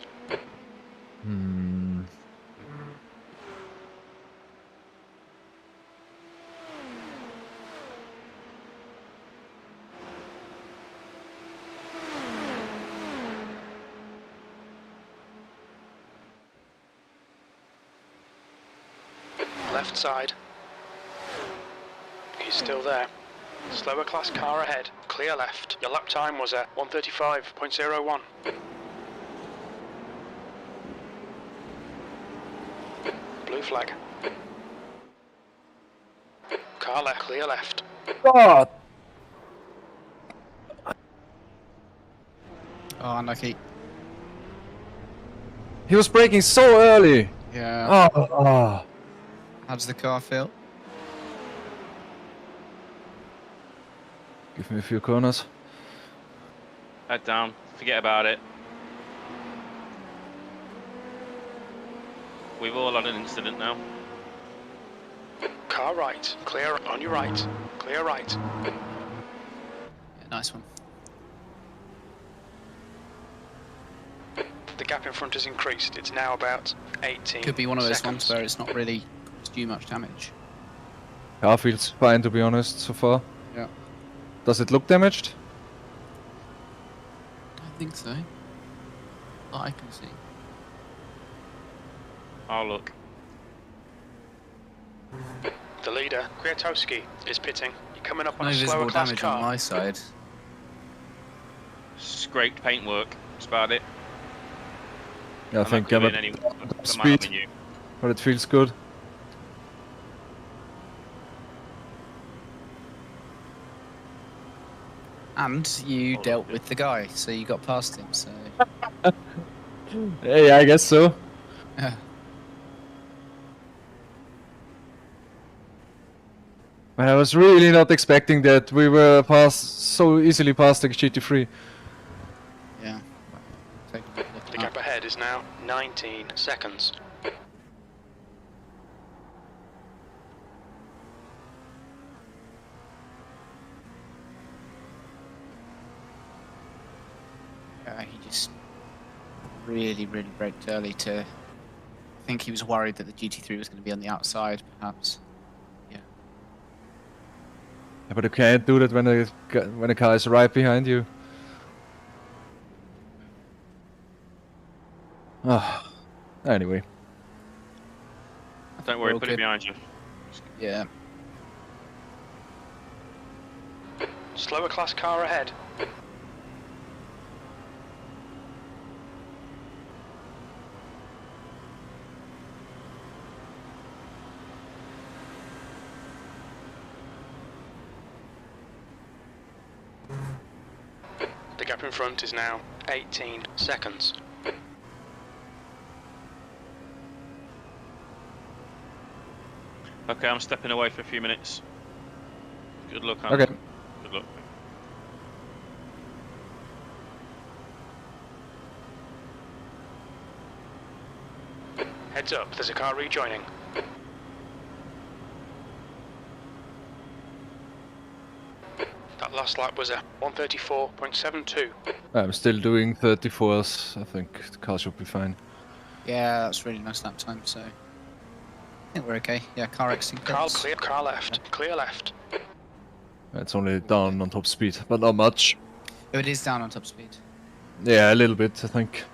Left side. He's still there. Slower class car ahead. Clear left. Your lap time was at 135.01. Blue flag. Car left. Clear left. God! Oh, unlucky. He was braking so early. Yeah. Oh. How does the car feel? Give me a few corners. Head down. Forget about it. We've all had an incident now. Car right. Clear on your right. Clear right. Yeah, nice one. The gap in front has increased. It's now about 18 Could be one of those seconds. ones where it's not really too much damage. Car feels fine, to be honest, so far. Yeah. Does it look damaged? I think so. That I can see. Oh, look. The leader, Kwiatkowski, is pitting. You're coming up on No a slower visible class damage car. on my side. Scraped paintwork. That's about it. Yeah, I think I'm I'm at at any that might have speed, been you. but it feels good. And you dealt with the guy, so you got past him, so... Yeah, I guess so. Yeah. But I was really not expecting that we were so easily past the GT3. Yeah. Take a look The at gap that. ahead is now 19 seconds. Yeah, he just really braked early to... I think he was worried that the GT3 was going to be on the outside, perhaps. Yeah, but you can't do that when a car is right behind you. Ah, anyway. Don't worry, Well, put good. it behind you. Yeah. Slower class car ahead. The gap in front is now 18 seconds. Okay, I'm stepping away for a few minutes. Good luck, Okay. Andy. Good luck. Heads up, there's a car rejoining. That last lap was a 134.72. I'm still doing 34s. I think the car should be fine. Yeah, that's really nice lap time, so... I think we're okay. Yeah, car Xing Car clips. clear, car left, clear left. It's only down on top speed, but not much. Oh, it is down on top speed. Yeah, a little bit, I think.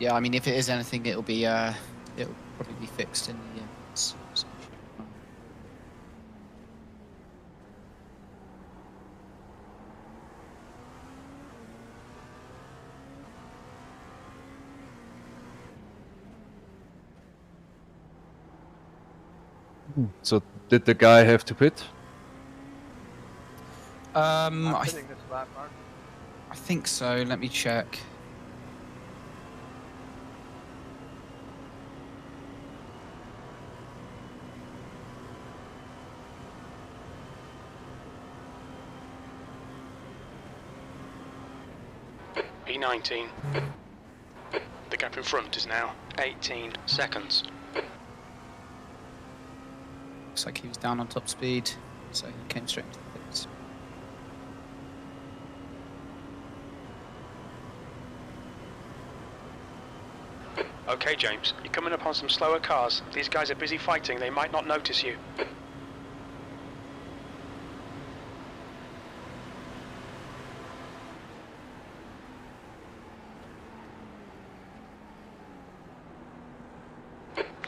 Yeah, I mean, if it is anything, it'll be, it'll probably be fixed in the, So, did the guy have to pit? I think so. Let me check. P19. The gap in front is now 18 seconds. Looks like he was down on top speed, so he came straight into the pits. Okay, James, you're coming up on some slower cars. These guys are busy fighting, they might not notice you.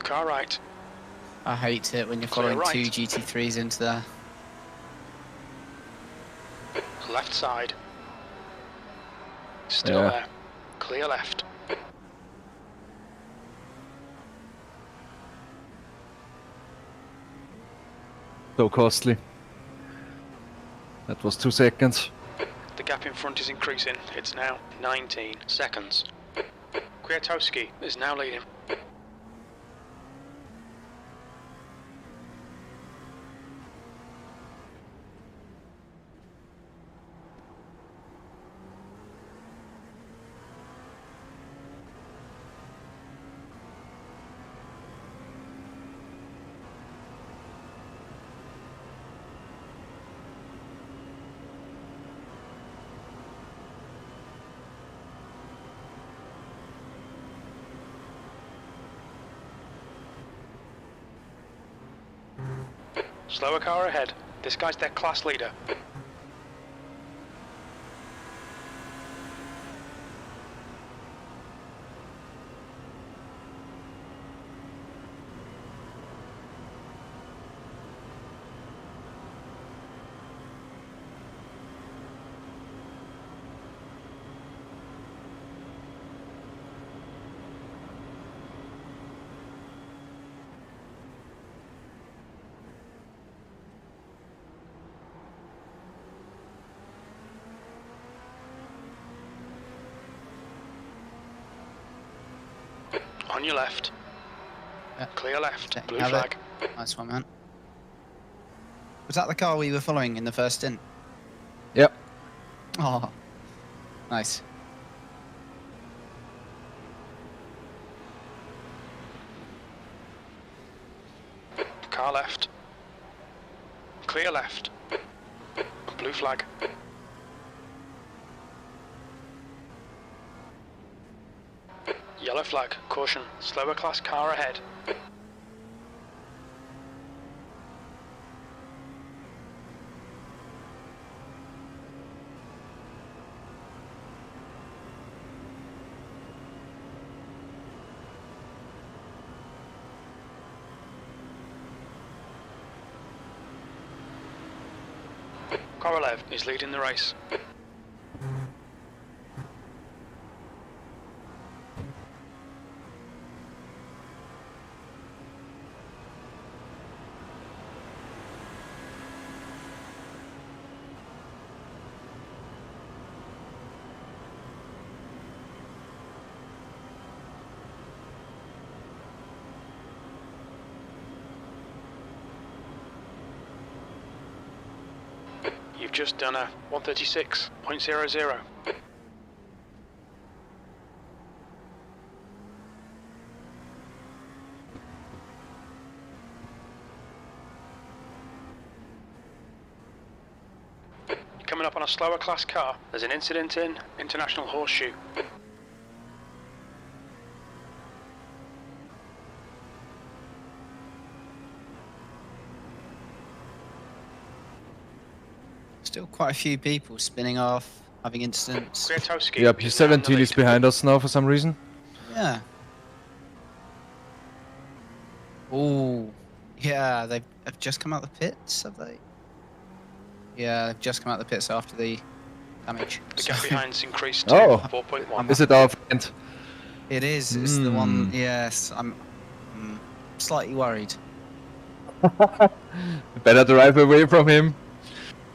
Car right. I hate it when you're Clear following right. two GT3s into there. Left side. Still Yeah. there. Clear left. So costly. That was 2 seconds. The gap in front is increasing. It's now 19 seconds. Kwiatkowski is now leading. Slower car ahead. This guy's their class leader. On your left. Clear left. Blue flag. Nice one, man. Was that the car we were following in the first stint? Yep. Oh, nice. Car left. Clear left. Blue flag. Yellow flag. Caution. Slower class car ahead. Korolev is leading the race. You've just done a 136.00. You're coming up on a slower class car. There's an incident in International Horseshoe. Still quite a few people spinning off, having incidents. Kwiatkowski Yep, is P17 now in the is lead. behind us now for some reason. Yeah. Oh, yeah, they've just come out the pits, have they? Yeah, they've just come out the pits after the damage. The gap behind's increased to Oh. 4.1. Is it our friend? It is, it's the one, yes, I'm slightly worried. Better drive away from him.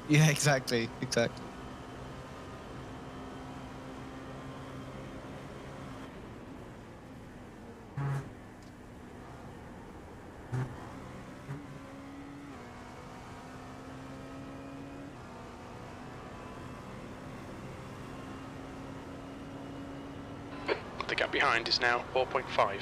Yeah, exactly, exactly. The gap behind is now 4.5.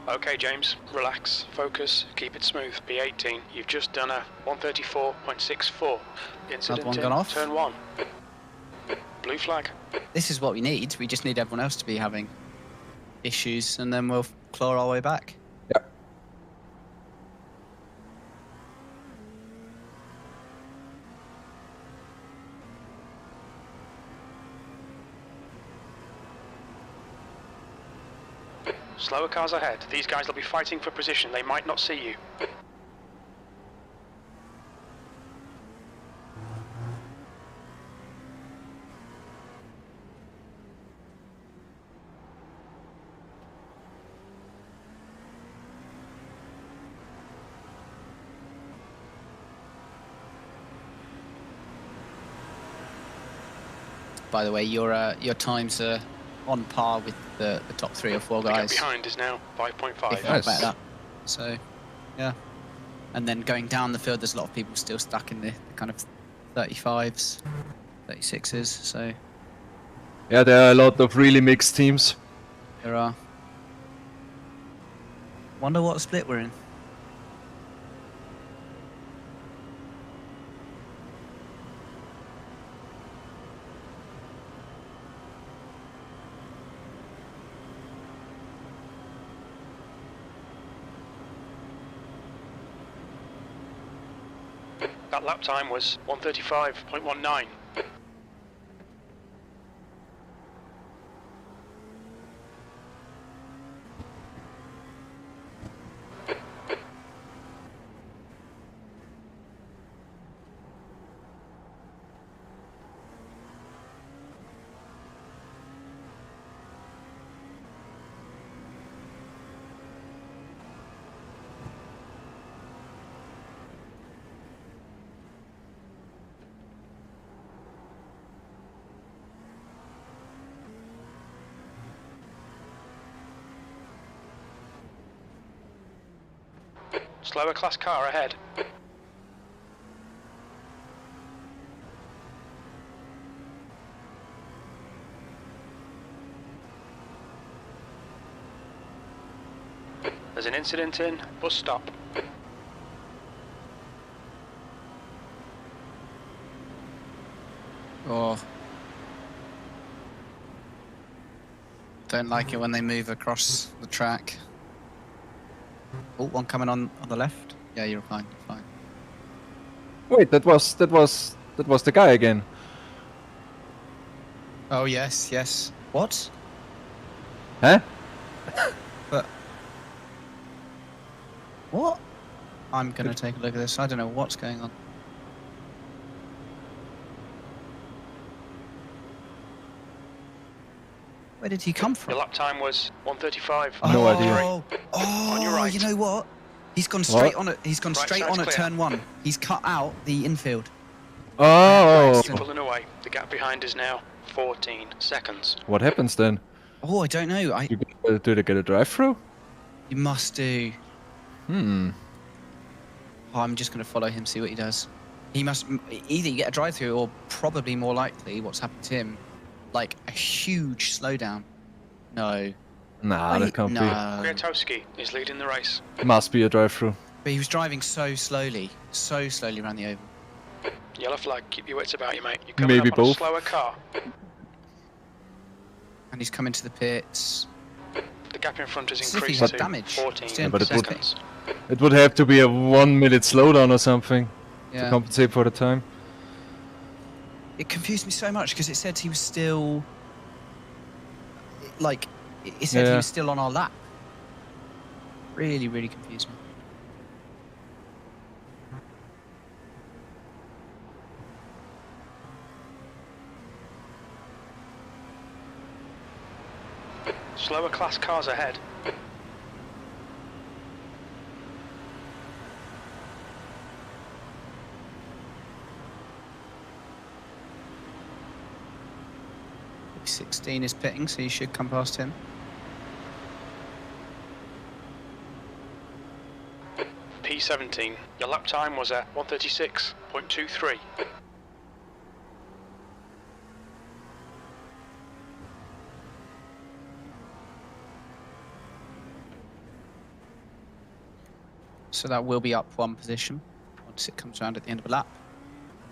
Okay, James, relax, focus, keep it smooth. P18, you've just done a 134.64. Incident one in gone off? turn 1. Blue flag. This is what we need. We just need everyone else to be having issues, and then we'll claw our way back. Yep. Slower cars ahead. These guys will be fighting for position. They might not see you. by the way. Your times are on par with the top 3 or 4 The gap guys. behind is now 5.5. If not better. So, yeah. And then going down the field, there's a lot of people still stuck in the kind of 35s, 36s. So Yeah, there are a lot of really mixed teams. there are. Wonder what split we're in. That lap time was 1:35.19. Slower class car ahead. There's an incident in bus stop. Oh. Don't like it when they move across the track. Oh, one coming on the left. Yeah, you're fine. You're fine. Wait, that was the guy again. Oh yes, yes. What? Huh? But what? I'm gonna take a look at this. I don't know what's going on. Where did he come from? Your lap time was 1:35. No idea. Oh, On your right. you know what? He's gone straight What? on it. He's gone Right straight side's on at clear. turn 1. He's cut out the infield. Oh, You're pulling away. The gap behind is now 14 seconds. what happens then? Oh, I don't know. Do they get a drive-through? You must do. Hmm. Oh, I'm just going to follow him, see what he does. He must either get a drive-through or probably more likely what's happened to him, like a huge slowdown. No. Nah, that can't no. Kwiatkowski is leading the race. be. Must be a drive-through. But he was driving so slowly around the oval. Yellow flag, keep your wits about you, mate. You're coming Maybe up on both. a slower car. And he's coming to the pits. The gap in front has As if he increased had to damage. 14 Yeah, but it would- seconds. It would have to be a 1-minute slowdown or something to Yeah. compensate for the time. It confused me so much because it said he was still, like, it said he Yeah. was still on our lap. Really, really confused me. Slower class cars ahead. P16 is pitting, so you should come past him. P17. Your lap time was at 1:36.23. So that will be up 1 position once it comes around at the end of a lap.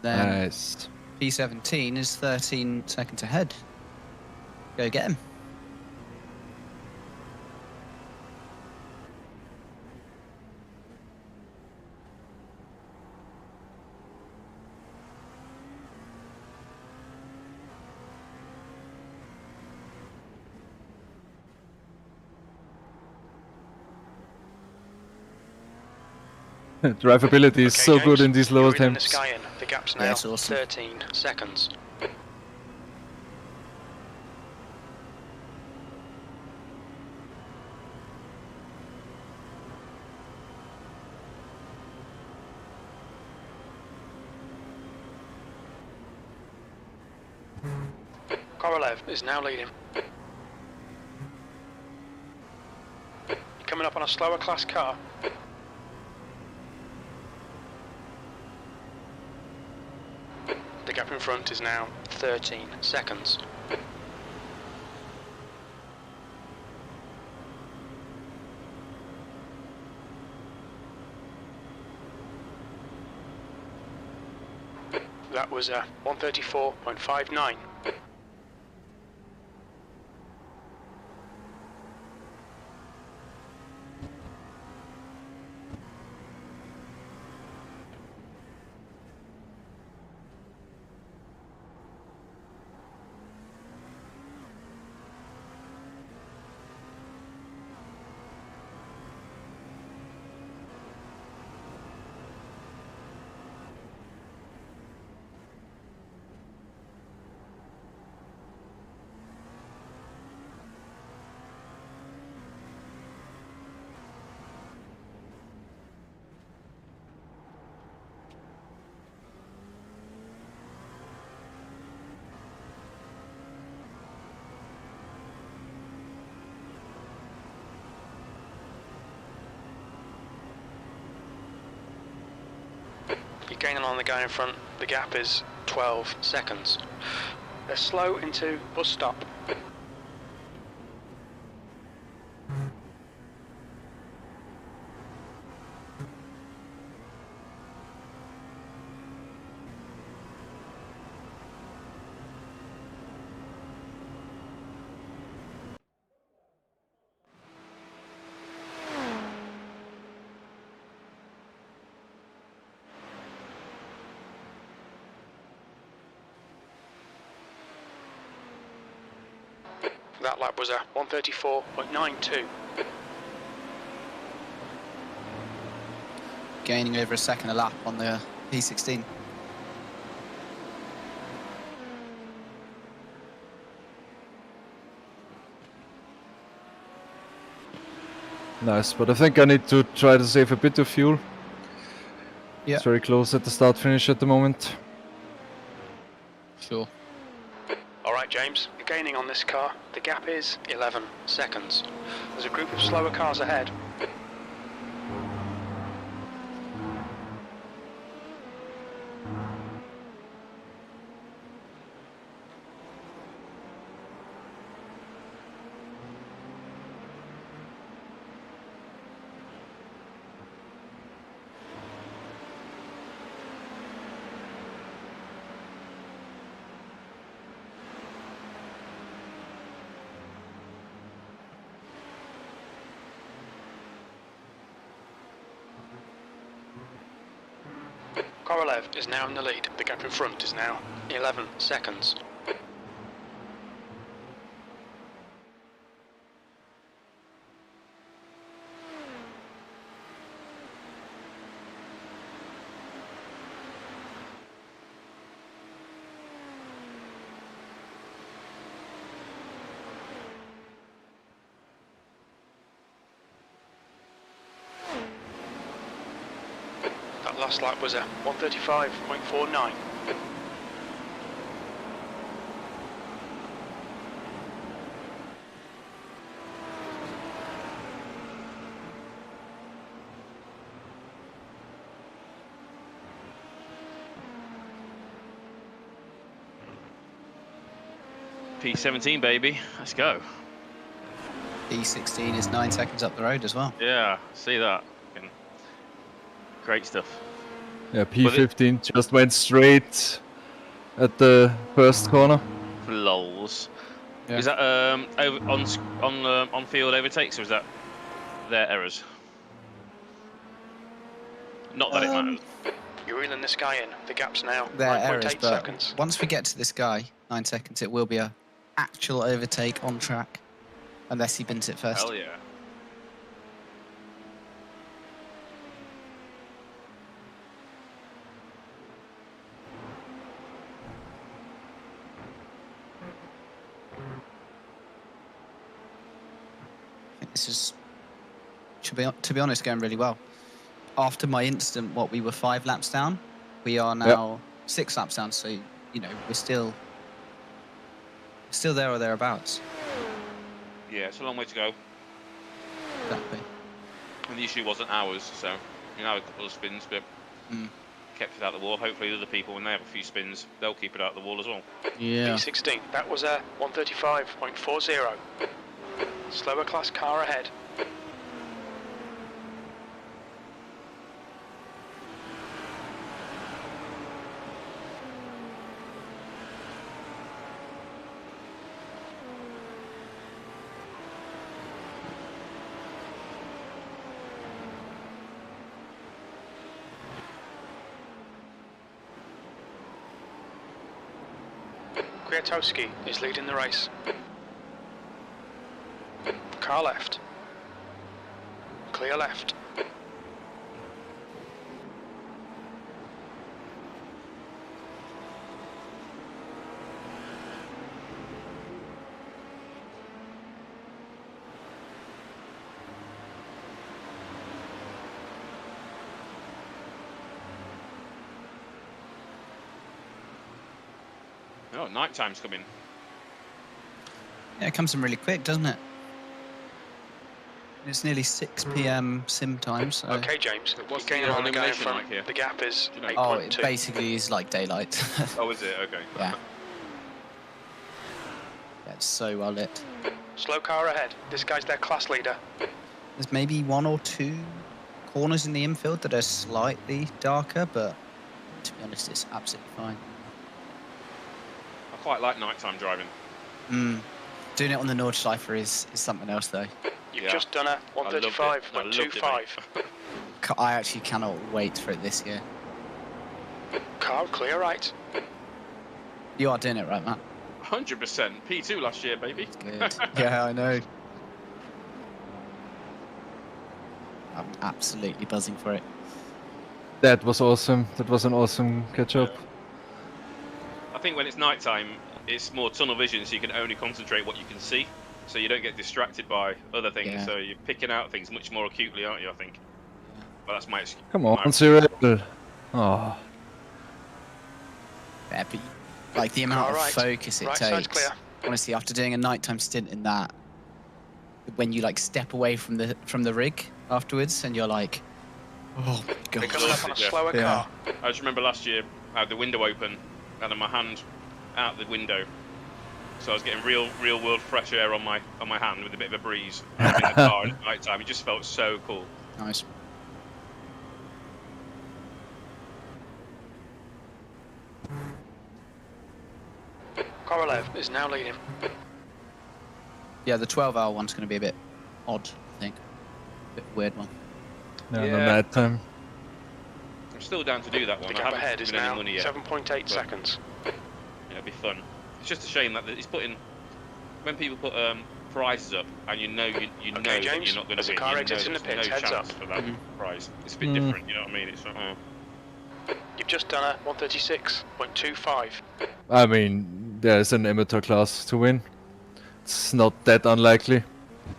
Then Nice. P17 is 13 seconds ahead. Go get him. Drivability is so James, good in these lower you're in the temps. sky in. The gap's now That's awesome. 13 seconds. Korolev is now leading. Coming up on a slower class car. The gap in front is now 13 seconds. That was 134.59. You're gaining on the guy in front. The gap is 12 seconds. They're slow into bus stop. That lap was a 134.92. Gaining over a second a lap on the P16. Nice, but I think I need to try to save a bit of fuel. Yeah. It's very close at the start finish at the moment. Sure. Alright James, you're gaining on this car. The gap is 11 seconds. There's a group of slower cars ahead. Korolev is now in the lead. The gap in front is now 11 seconds. That last lap was a 135.49. P17, baby. Let's go. P16 is 9 seconds up the road as well. Yeah, see that. Great stuff. Yeah, P15 just went straight at the first corner. Lols. Yeah. Is that on field overtakes, or is that their errors? Not that it matters. You're reeling this guy in. The gap's now Their errors, 9.8 but seconds. once we get to this guy, 9 seconds, it will be a actual overtake on track, unless he bins it first. Hell yeah. This is, to be honest, going really well. After my incident, we were 5 laps down. We are now 6 laps down, so, you know, we're still Still there or thereabouts. Yeah, it's a long way to go. Exactly. And the issue wasn't ours, so you know, a couple of spins, but kept it out the wall. Hopefully, other people, when they have a few spins, they'll keep it out the wall as well. Yeah. P16, that was a 135.40. Slower class car ahead. Kwiatkowski is leading the race. Car left. Clear left. Oh, night time's coming. Yeah, it comes in really quick, doesn't it? It's nearly 6 p.m. sim time, so... Okay, James, What's you're the gaining on the guy in illumination front. like here? The gap is Do you know? 8.2. Oh, it basically is like daylight. Oh, is it? Okay. Yeah. Yeah, it's so well lit. Slow car ahead. This guy's their class leader. There's maybe 1 or 2 corners in the infield that are slightly darker, but to be honest, it's absolutely fine. I quite like nighttime driving. Doing it on the Nordschleifer is something else, though. You've just done a 135.25. I actually cannot wait for it this year. Car clear right. You are doing it right, Matt. 100%. P2 last year, baby. Good. Yeah, I know. I'm absolutely buzzing for it. That was awesome. That was an awesome catch-up. I think when it's nighttime, it's more tunnel vision, so you can only concentrate what you can see, so you don't get distracted by other things. Yeah. So you're picking out things much more acutely, aren't you? I think. Well, that's my excuse. Come on, Cyril. Oh. Yeah, but like the amount of right. focus it Right side's takes. clear. Honestly, after doing a nighttime stint in that, when you like step away from the rig afterwards, and you're like, oh my god. We're coming up on a slower Yeah. car. I just remember last year, I had the window open, and then my hand out the window, so I was getting real world fresh air on my hand with a bit of a breeze. In the car at night time, it just felt so cool. Nice. Korolev is now leading. Yeah, the 12-hour one's going to be a bit odd, I think. A bit weird one. No, Yeah. no night time. I'm still down to do that one. The I gap haven't ahead is given any now money yet. 7.8 seconds. Yeah, it'd be fun. It's just a shame that he's putting, when people put prizes up, and you know Okay, that James, you're not going as to the win. car You know exits in the there's pits, no heads chance up. for that prize. It's a bit different, you know what I mean? It's like, You've just done a 136.25. I mean, there's an amateur class to win. It's not that unlikely.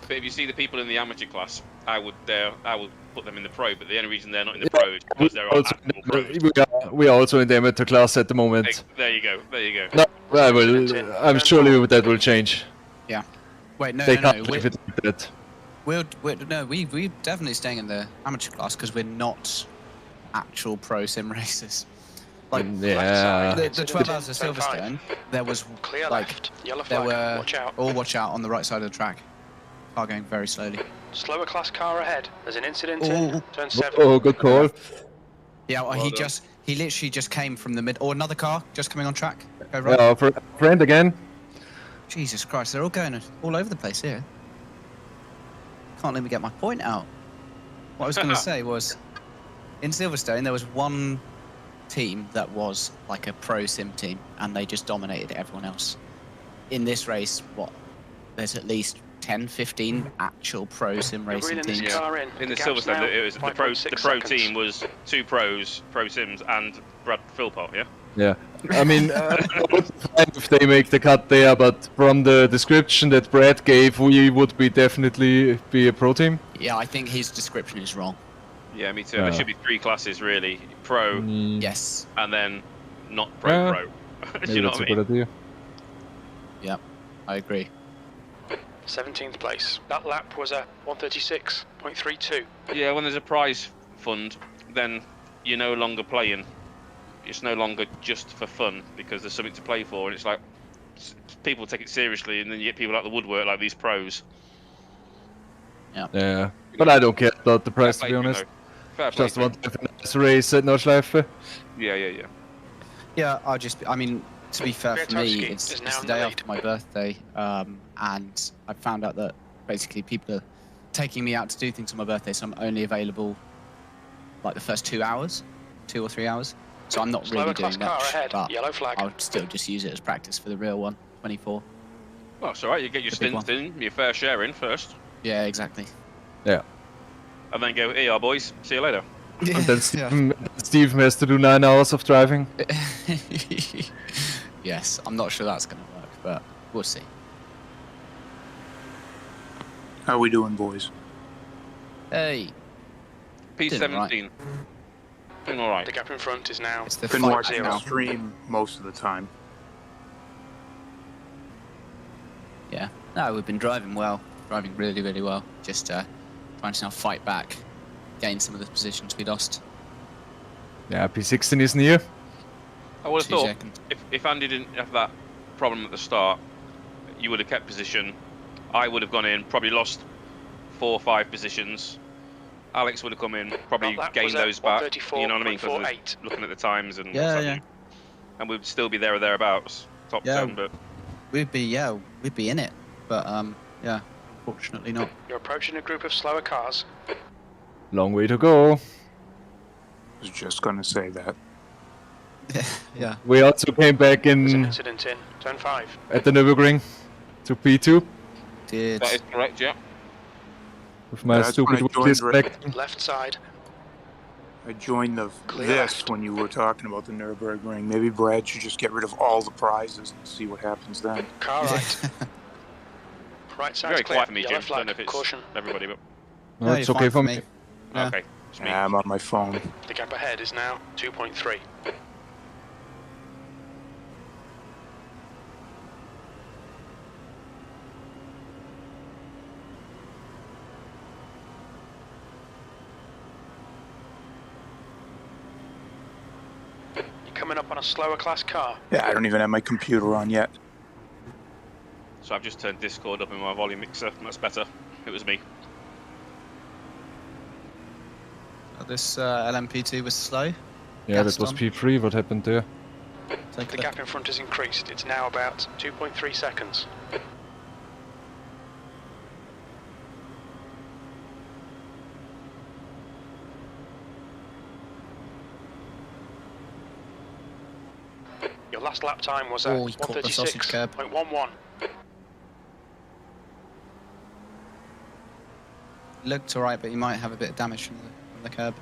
But if you see the people in the amateur class, I would put them in the pro. But the only reason they're not in the pro is because they're Also, actual pros. we are also in the amateur class at the moment. There you go. There you go. No, I'm sure that will change. Yeah. Wait, no, They no, can't no. leave it like that. We're definitely staying in the amateur class because we're not actual pro sim racers. Like Yeah. the 12 hours of Silverstone, there was Clear like left. Yellow there flag. were Watch out. all watch out on the right side of the track. Car going very slowly. Slower class car ahead. There's an incident Ooh. in turn 7. Oh, good call. Yeah, well, Well done. he literally just came from the mid, or another car just coming on track. Go right. Yeah, friend again. Jesus Christ, they're all going all over the place here. Can't let me get my point out. What I was going to say was, in Silverstone there was one team that was like a pro sim team, and they just dominated everyone else. In this race, there's at least 10, 15 actual pro sim racing Reeling this teams. car in. In the gap's now Silverstone, it was the 5.6 pro seconds. team was 2 pros, pro sims, and Brad Philpott. Yeah. Yeah. I mean, if they make the cut there, but from the description that Brad gave, we would definitely be a pro team. Yeah, I think his description is wrong. Yeah, me too. There should be 3 classes really: pro, Yes. and then not pro. Do you know Maybe that's what I a mean? good idea. Yeah. I agree. 17th place. That lap was a 136.32. Yeah, when there's a prize fund, then you're no longer playing. It's no longer just for fun because there's something to play for, and it's like people take it seriously, and then you get people like the woodwork, like these pros. Yeah, but I don't care about the price, to be honest. Fair play. Just want to have a nice race at Nordschleife. Yeah. Yeah, I mean, to be fair for me, it's the day after my birthday, and I found out that basically people are taking me out to do things on my birthday, so I'm only available like the first 2 hours, 2 or 3 hours. So I'm not really doing much, but yellow flag. I'll still just use it as practice for the real one, 24. Well, it's alright, you get your stints in, your fair share in first. Yeah, exactly. Yeah. And then go, hey, boys, see you later. And then Steve has to do 9 hours of driving. Yes, I'm not sure that's going to work, but we'll see. How we doing, boys? Hey. P17. Doing alright. The gap in front is now. It's the Been fight watching now. the stream most of the time. Yeah. No, we've been driving well. Driving really, really well. Just trying to now fight back, gain some of the positions we lost. Yeah, P16 is near. I would have 2 thought seconds. if Andy didn't have that problem at the start, you would have kept position. I would have gone in, probably lost 4 or 5 positions. Alex would have come in, probably gained those back. You know what I mean? Because looking at the times and what's happening. And we'd still be there or thereabouts, top 10. But we'd be in it. But yeah, unfortunately not. You're approaching a group of slower cars. Long way to go. I was just gonna say that. Yeah. We also came back There's an in incident in turn 5. at the Nürburgring to P2 Did. that is correct, yeah. with my That's stupid when I joined disconnect. Left side. I joined Clear this left. when you were talking about the Nürburgring. Maybe Brad should just get rid of all the prizes and see what happens then. Car right. Right side's Very clear. quiet for me, Yellow Jim. I don't flag. know if it's Caution. everybody, but No, No, it's you're okay fine for me. Yeah. okay. It's me. Yeah, I'm on my phone. The gap ahead is now 2.3. You're coming up on a slower class car. Yeah, I don't even have my computer on yet. So I've just turned Discord up in my volume mixer. That's better. It was me. This LMP2 was slow. Yeah, that was Gaston. P3. What happened there? Take a The look. gap in front has increased. It's now about 2.3 seconds. Your last lap time was Oh, he caught the sausage curb. 136.11. Looked alright, but you might have a bit of damage from the curb.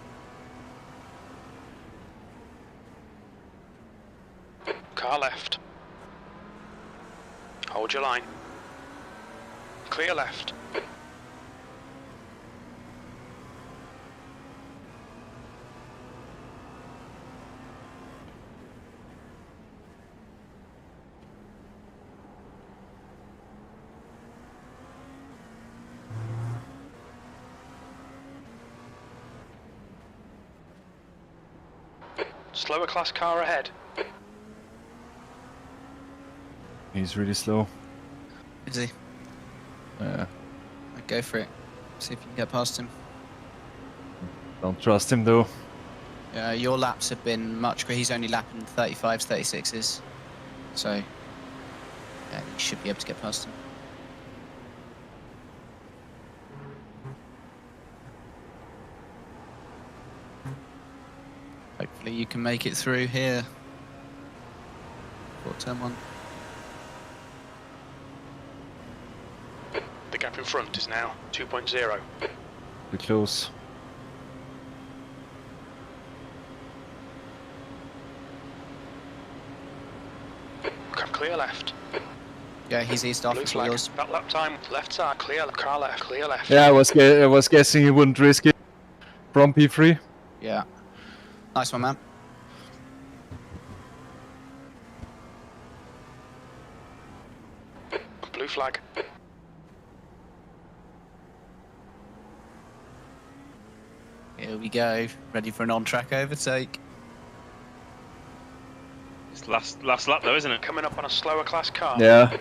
Car left. Hold your line. Clear left. Slower class car ahead. He's really slow. Is he? Yeah. I'd go for it. See if you can get past him. Don't trust him though. Your laps have been much quicker. He's only lapping 35s, 36s. So, yeah, you should be able to get past him. Hopefully you can make it through here. For turn 1. The gap in front is now 2.0. We're close. Come clear left. Yeah, he's eased off. Blue It's flag. yours. That lap time, left side, clear, car left, clear left. Yeah, I was guessing he wouldn't risk it from P3. Yeah. Nice one, man. Blue flag. Here we go. Ready for an on-track overtake. It's last lap though, isn't it? Coming up on a slower class car. Yeah,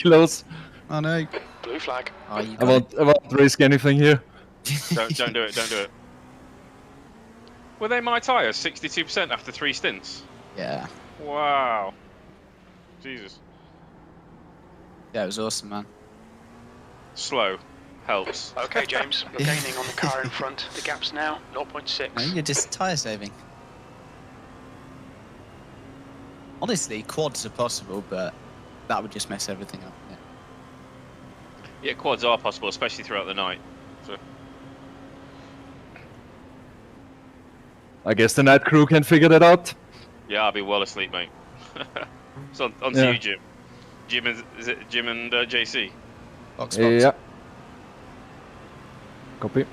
close. Oh no. Blue flag. Oh, you I got won't risk anything here. Don't do it. Don't do it. Were they my tyres? 62% after 3 stints. Yeah. Wow. Jesus. Yeah, it was awesome, man. Slow helps. Okay, James, you're gaining on the car in front. The gap's now 0.6. No, you're just tyre saving. Honestly, quads are possible, but that would just mess everything up. Yeah, quads are possible, especially throughout the night. So. I guess the night crew can figure that out. Yeah, I'll be well asleep, mate. So on to you, Jim. Is it Jim and JC? Box. Yeah. Copy.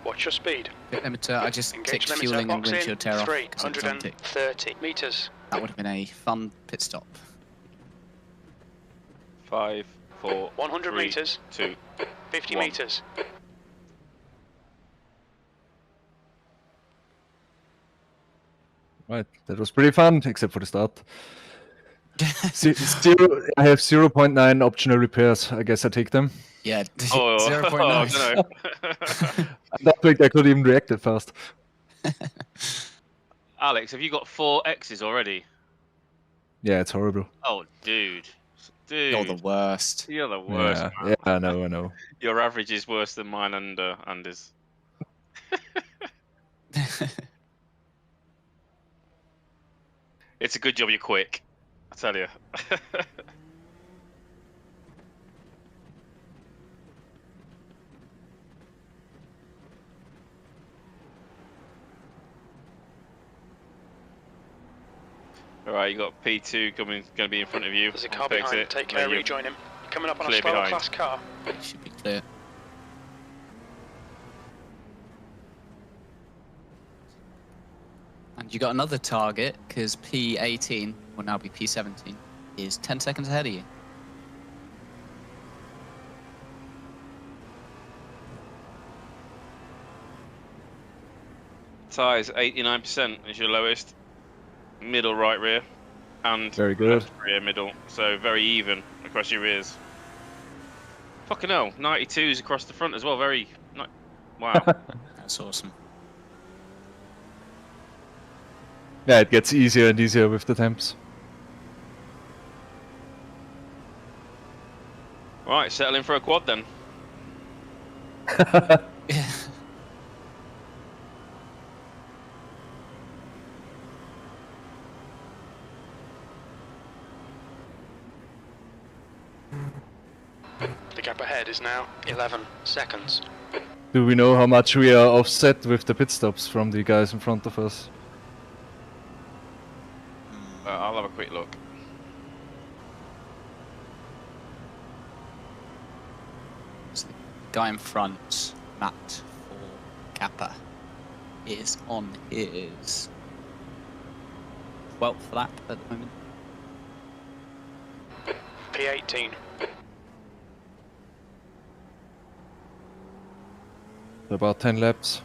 What's your speed? Pit limiter, I just Engage ticked limiter. fueling and Box in windshield tear off. 'cause it was on tick. 330 meters. That would have been a fun pit stop. 5, 4, 100 3, meters. 2. 50 1. meters. Right, that was pretty fun, except for the start. I have 0.9 optional repairs. I guess I take them. Yeah, Oh, 0.9. no. I don't think I could even react that fast. Alex, have you got 4 X's already? Yeah, it's horrible. Oh, dude. You're the worst. You're the worst. Yeah, Man. I know. Your average is worse than mine and Andy's. It's a good job you're quick, I tell you. Alright, you got P2 going to be in front of you. There's a car behind. Take care, rejoin him. Coming up on a slower class car. Should be clear. And you got another target, because P18, will now be P17, is 10 seconds ahead of you. Tyres 89% is your lowest. Middle right rear. And very good. Left rear middle. So very even across your rears. Fucking hell, 92s across the front as well. Very... Wow. That's awesome. Yeah, it gets easier and easier with the temps. Right, settling for a quad then. Yeah. The gap ahead is now 11 seconds. Do we know how much we are offset with the pit stops from the guys in front of us? I'll have a quick look. So the guy in front, Matt for Kappa, is on his 12th lap at the moment. P18. About 10 laps.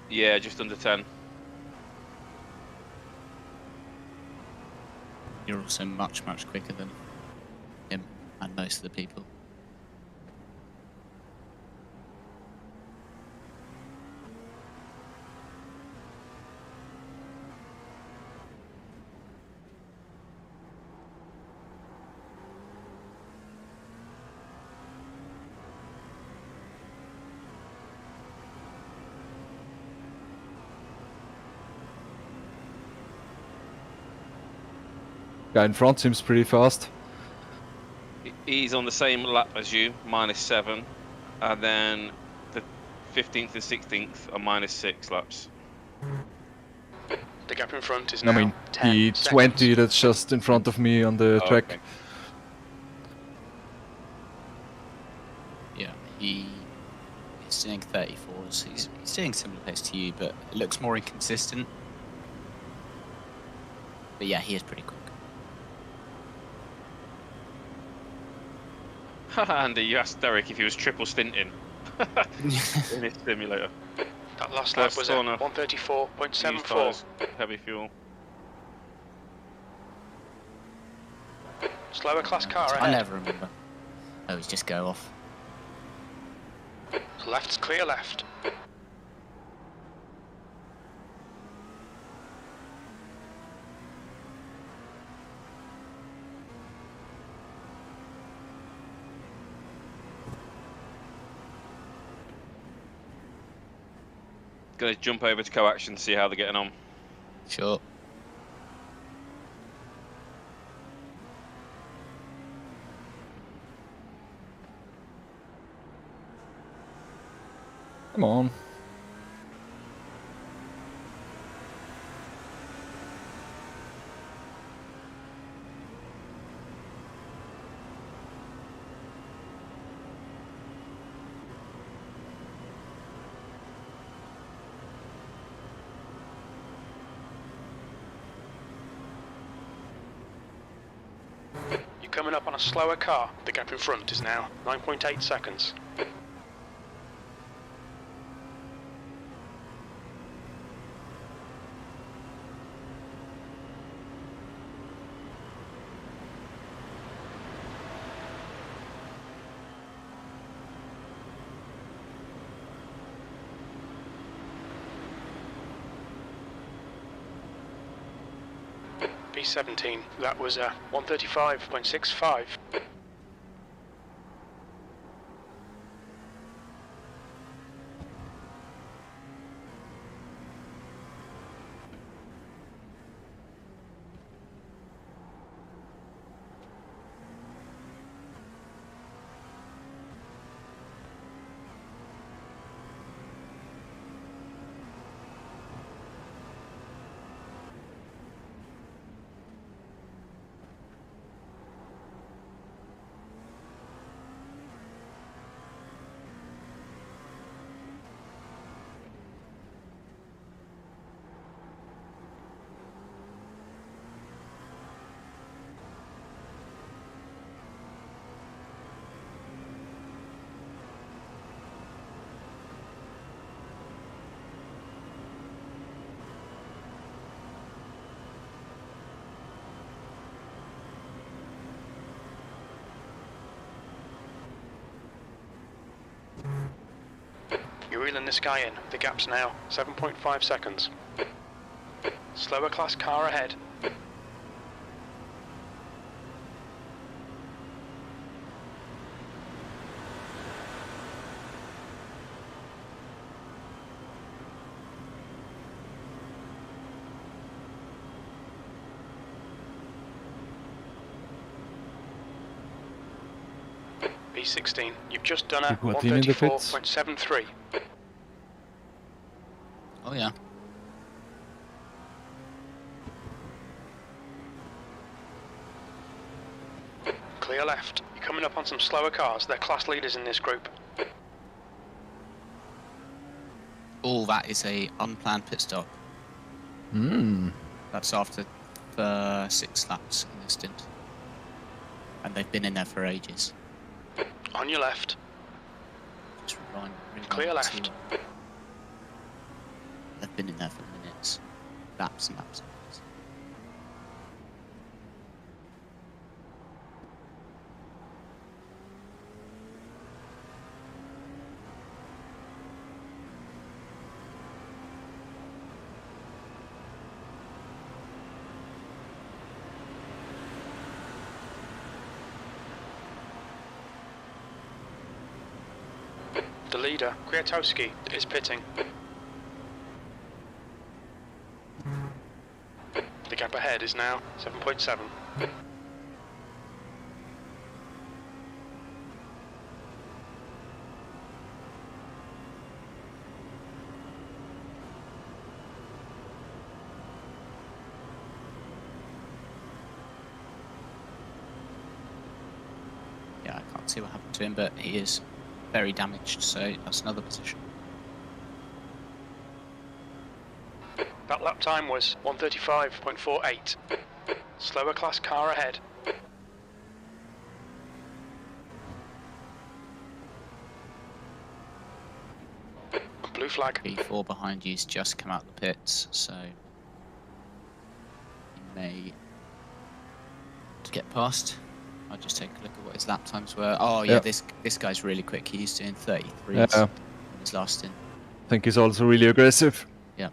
Yeah, just under 10. You're also much quicker than him and most of the people. Guy in front seems pretty fast. He's on the same lap as you, -7. And then the 15th and 16th are -6 laps. gap in front is I now mean, 10 the seconds. 20 that's just in front of me on the track. Okay. Yeah, he's doing 34s. He's doing similar pace to you, but it looks more inconsistent. But yeah, he is pretty quick. Andy, you asked Derek if he was triple stinting in his simulator. That last lap was at Used 134.74. tyres, heavy fuel. Slower class car I ahead. never remember. Oh, he's just go off. Left's clear left. Gonna jump over to co-action to see how they're getting on. Sure. Come on. You're coming up on a slower car. The gap in front is now 9.8 seconds. P17, that was 135.65. You're reeling this guy in. The gap's now 7.5 seconds. Slower class car ahead. B16, you've just done a What team in the pits? 134.73. Oh yeah. Clear left. You're coming up on some slower cars. They're class leaders in this group. All that is a unplanned pit stop. Hmm. That's after 6 laps in this stint. And they've been in there for ages. On your left. Just rewind Clear to, left. they've been in there for minutes. Laps and laps and laps. The leader, Kwiatkowski, is pitting. The gap ahead is now 7.7. can't see what happened to him, but he is very damaged, so that's another position. That lap time was 1:35.48. Slower class car ahead. Blue flag. P4 behind you's just come out the pits, so he may get past. I'll just take a look at what his lap times were. Oh yeah, this guy's really quick. He's doing 33 in his last in. I think he's also really aggressive. Yeah.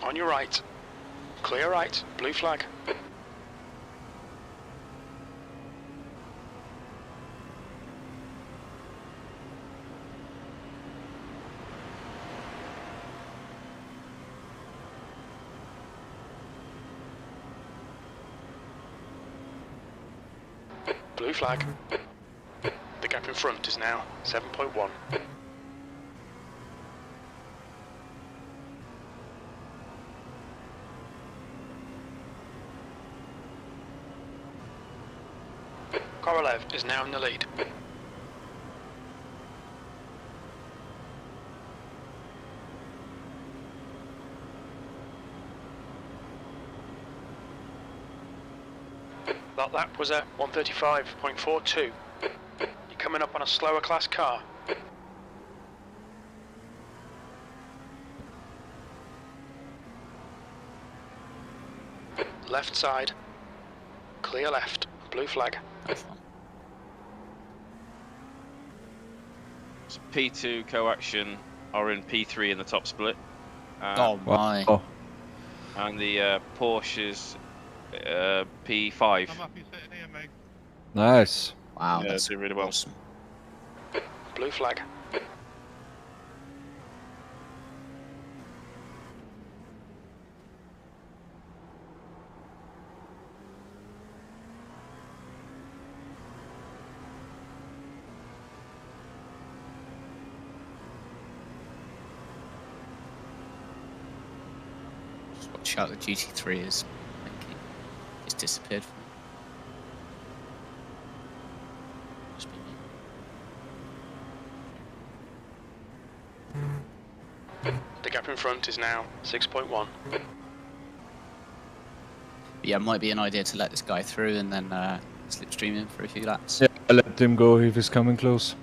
On your right. Clear right. Blue flag. Blue flag. The gap in front is now 7.1. Korolev is now in the lead. That lap was at 1:35.42. You're coming up on a slower class car. Left side. Clear left. Blue flag. So P2 co-action are in P3 in the top split. Oh my. Oh. And the Porsche's P5. I'm happy sitting here, mate. Nice. Wow, Yeah, that's doing really well. awesome. Blue flag. Just watch out, the GT3 is blinking. It's disappeared from me. Must be me. The gap in front is now 6.1. But yeah, it might be an idea to let this guy through and then slipstream him for a few laps. Yeah, I let him go if he's coming close.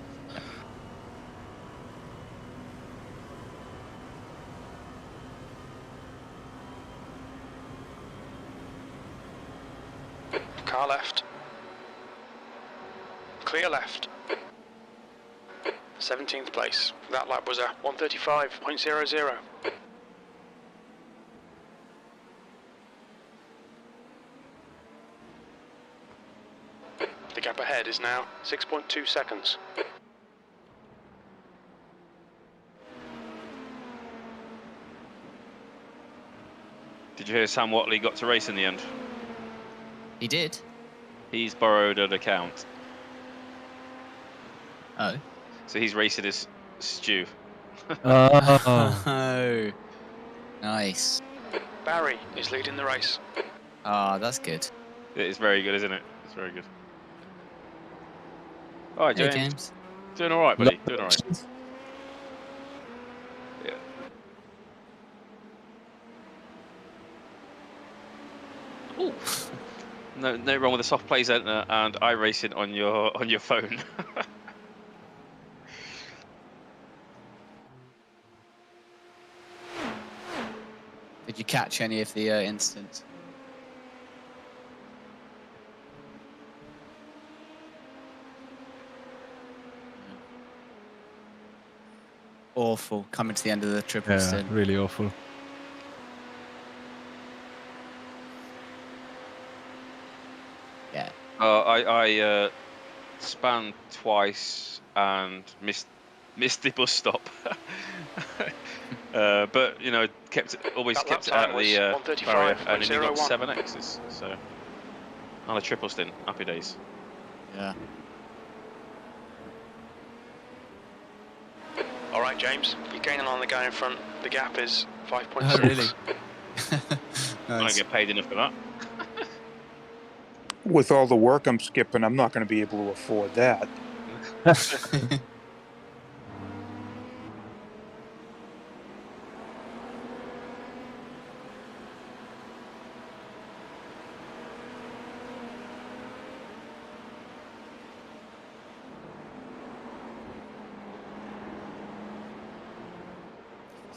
Car left. Clear left. 17th place. That lap was a 1:35.00. The gap ahead is now 6.2 seconds. Did you hear Sam Watley got to race in the end? He did? He's borrowed an account. Oh. So he's racing his Stu. Oh. Nice. Barry is leading the race. Ah, that's good. It is very good, isn't it? It's very good. All right, Hey, James. James. Doing all right, buddy. Doing all right. Yeah. Ooh. No wrong with a soft play center and iRacing on your phone. Did you catch any of the incidents? Awful, coming to the end of the triple Yeah, stint. really awful. Yeah. I spanned twice and missed the bus stop. But you know, always That kept it lap out of the time barrier, was and then you got 1:35.01. 7Xs. So on a triple stint, happy days. Yeah. All right, James, you're gaining on the guy in front. The gap is 5.6. Oh, really? I don't Nice. get paid enough for that. With all the work I'm skipping, I'm not going to be able to afford that.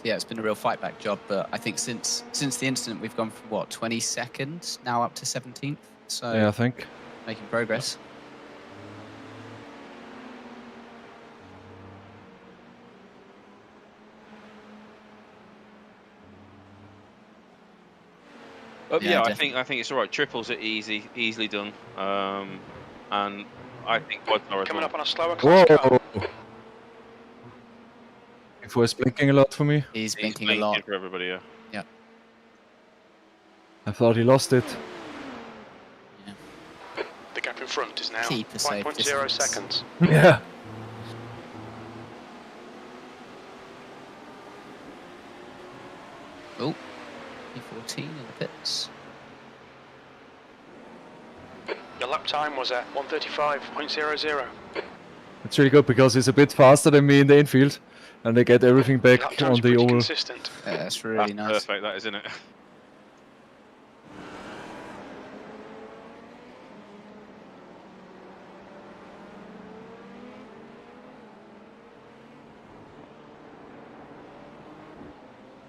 Yeah, it's been a real fight back job, but I think since the incident we've gone from what 22nd now up to 17th. So Yeah, I think. making progress. Yeah, I definitely. think it's all right. Triples are easily done, and I think quads are as Coming well. up on a slower class car. Whoa! It was blinking a lot for me. He's He's blinking a lot. for everybody. Yeah. Yeah. I thought he lost it. The gap in front is now Keep a safe 5.0 distance. seconds. Yeah. Oh, P14 in the pits. Your lap time was at 1:35.00. It's really good because he's a bit faster than me in the infield, and they get everything back Lap on time's the pretty oval. consistent. Yeah, that's really That's nice. perfect. That is, isn't it?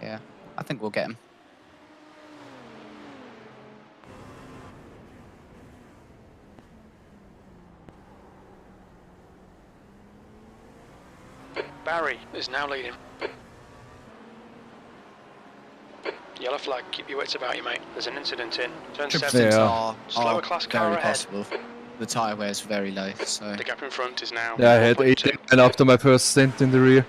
Yeah, I think we'll get him. Barry is now leading. Yellow flag, keep your wits about you, mate. There's an incident in turn Trip 7. stints Yeah. are Slower class car very ahead. possible. The tyre wear is very low, so The gap in front is now Yeah, I had 4.2. 8 and after my first stint in the rear.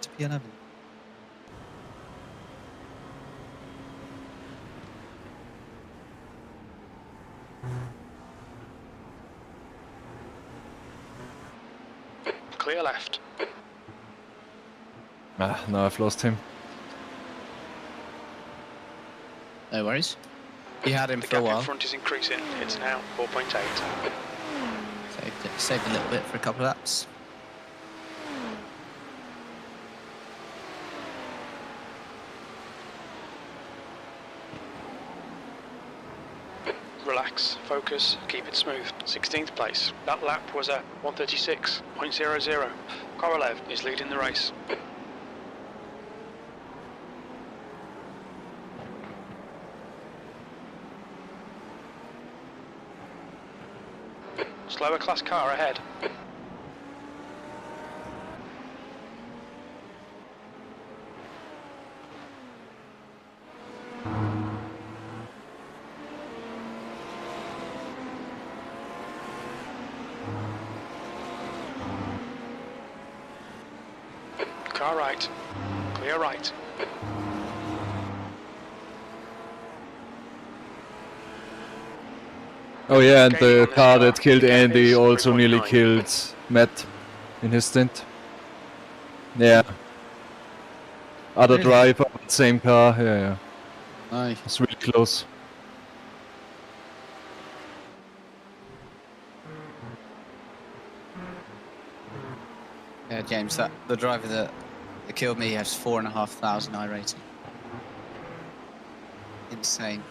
to P11. Clear left. Ah, no, I've lost him. No worries. You had him The for a gap in while. front is increasing. It's now 4.8. Saved a little bit for a couple of laps. Relax, focus, keep it smooth. 16th place. That lap was at 1:36.00. Korolev is leading the race. Slower class car ahead. Car right. Clear right. Oh yeah, and Gaining the on this car car. that killed The gap Andy is also nearly 3.9. killed Matt in his stint. Yeah. Other Really? driver, but same car. Yeah, yeah. Nice. It's really close. Yeah, James, the driver that killed me has 4,500 iRacing. Insane.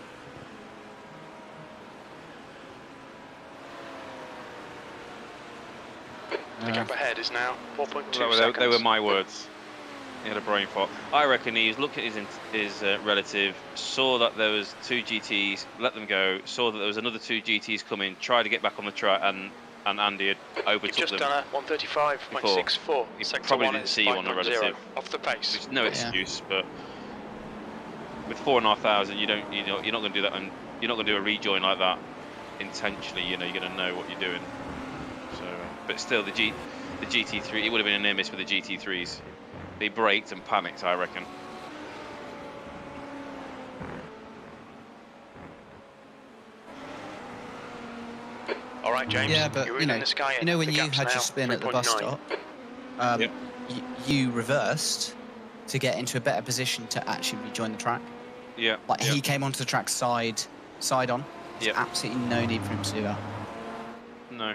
The gap ahead is now 4.2 They seconds. were my words. He had a brain fart. I reckon he's looked at his relative, saw that there was 2 GTs, let them go, saw that there was another 2 GTs coming, tried to get back on the track, and Andy had You've overtook just them. done a 1:35.64. He Sector probably 1 didn't is see you on the 5.0. relative. Off the pace. Which is no excuse, but with 4,500, you're not going to do that, and you're not going to do a rejoin like that intentionally. You know, you're going to know what you're doing. So, but still, the GT3, it would have been a near miss with the GT3s. They braked and panicked, I reckon. All right, James. Yeah, but you're you know, in the sky you know when the you gap's had now your spin at the bus 3.9. stop, Yep. you reversed to get into a better position to actually rejoin the track. Yeah. Like yeah. he came onto the track side on. There's Yep. absolutely no need for him to do that. No.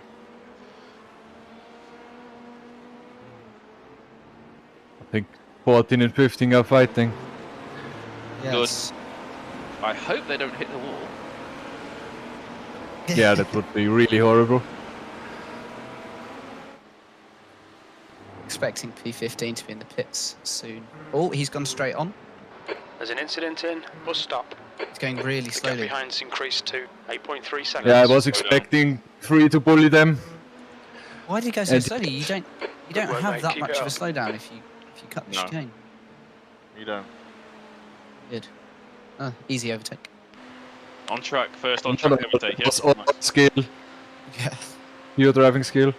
I think 14 and 15 are fighting. Yes. I hope they don't hit the wall. Yeah, that would be really horrible. Expecting P15 to be in the pits soon. Oh, he's gone straight on. There's an incident in bus stop. He's going really The gap slowly. behind's increased to 8.3 seconds. Yeah, I was expecting 3 to bully them. Why did he go so And- slowly? You don't work, have mate. that Keep much it of a up. slowdown if you cut the No. chicane. You don't. Good. Easy overtake. On track, first on track overtake. It was Yeah. all skill, Yeah. your driving skill.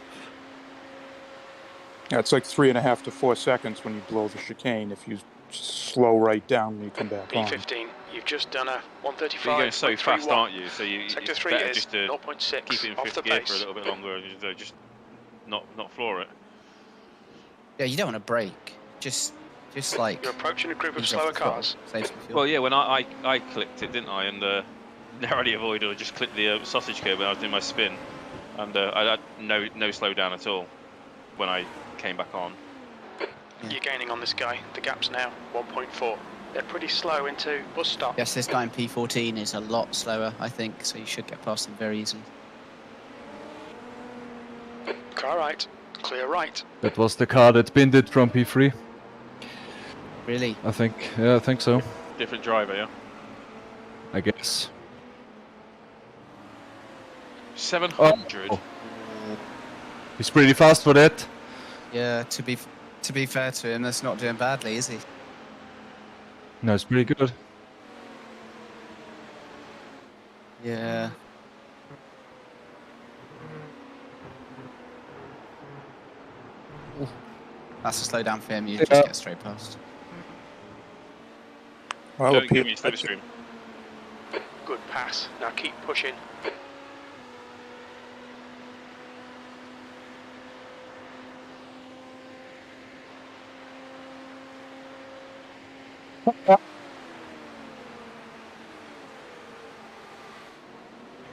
Yeah, it's like 3.5 to 4 seconds when you blow the chicane if you slow right down when you come back on. P15, you've just done a But 135. you're going so fast, aren't you? So Sector it's 3 better is just to 0.6 keep it in off fifth the gear pace. for a little bit longer and just not floor it. Yeah, you don't want to brake. Just like You're approaching a group of ease off slower the throttle, cars. save some fuel. Well, yeah, when I clipped it, didn't I? And narrowly avoided or just clipped the sausage curb when I was doing my spin, and I had no slowdown at all when I came back on. Yeah. You're gaining on this guy. The gap's now 1.4. They're pretty slow into bus stop. Yes, this guy in P14 is a lot slower, I think, so you should get past him very easily. Car right, clear right. That was the car that pinned it from P3, Really? I think. Yeah, I think so. Different driver, yeah. I guess. 700. Oh. He's pretty fast for that. Yeah, to be fair to him, that's not doing badly, is he? No, it's pretty good. Yeah. Ooh. That's a slowdown for him, you just get straight past. Well, Don't it give me appears- slipstream. Good pass. Now keep pushing.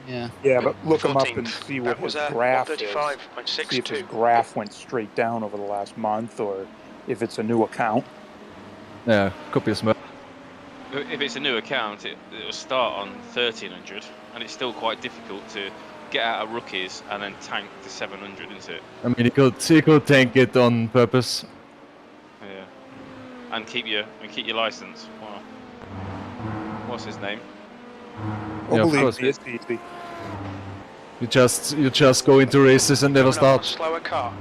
Yeah. Yeah, but look him up and 14th. see what That was his a graph is. 135.62. See if his graph went straight down over the last month, or if it's a new account. Yeah, could be a smell. If it's a new account, it'll start on 1300, and it's still quite difficult to get out of rookies and then tank to 700, isn't it? I mean, he could tank it on purpose. Yeah. And keep your license. Wow. What's his name? Oh, Yeah, of believe course. me, it's easy. You just go into races and never Coming up on a start. slower car.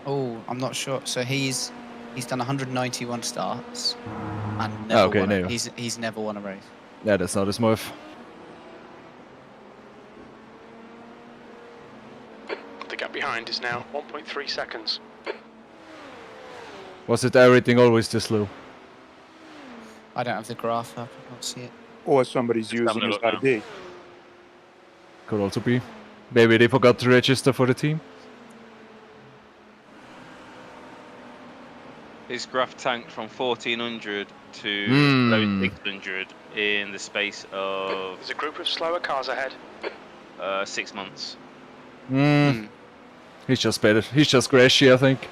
Oh, I'm not sure. So he's done 191 starts and never okay, won no. He's never won a race. Yeah, that's not as smooth. The gap behind is now 1.3 seconds. Was it everything always this slow? I don't have the graph up. I can't see it. Or somebody's using having a his look now. ID. Could also be. Maybe they forgot to register for the team. His graph tanked from 1400 to Hmm. 600 in the space of There's a group of slower cars ahead. 6 months. Hmm. He's just better. He's just crashy, I think.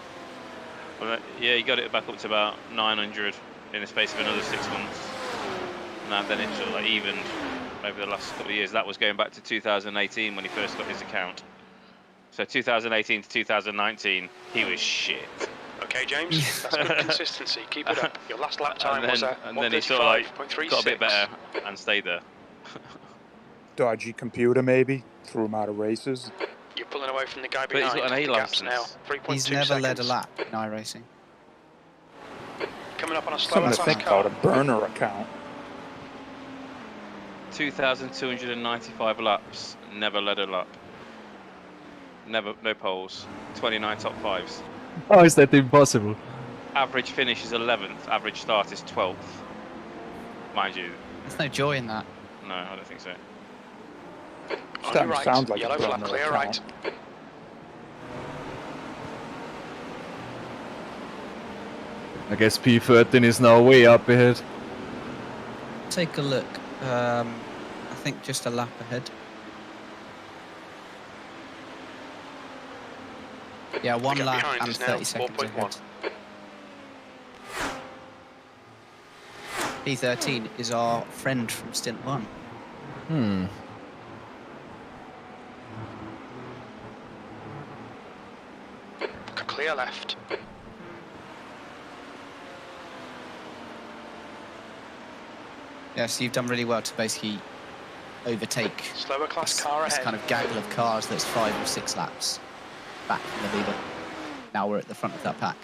Well, yeah, he got it back up to about 900 in the space of another 6 months. And then it sort of like evened over the last couple of years. That was going back to 2018 when he first got his account. So 2018 to 2019, he was shit. Okay, James, that's good consistency. Keep it up. Your last lap time was a and then he sort of like 135.36. got a bit better and stayed there. Dodgy computer, maybe. Threw him out of races. You're pulling away from the guy But he's behind. got an A The gap's now license. 3.2 He's never seconds. led a lap in iRacing. Coming up on a slower Something to think car. about, a burner account. 2,295 laps, never led a lap. Never, no poles. 29 top fives. How is that impossible? Average finish is 11th. Average start is 12th. Mind you, There's no joy in that. no, I don't think so. Starting to sound like yellow it's on flag, the clear account. right. I guess P13 is now way up ahead. Take a look. I think just a lap ahead. Yeah, one gap lap behind and is now 30 seconds 4.1. ahead. P13 is our friend from stint 1. Hmm. Clear left. Yeah, so you've done really well to basically overtake Slower class this, car this ahead. kind of gaggle of cars that's 5 or 6 laps back from the leader. Now we're at the front of that pack.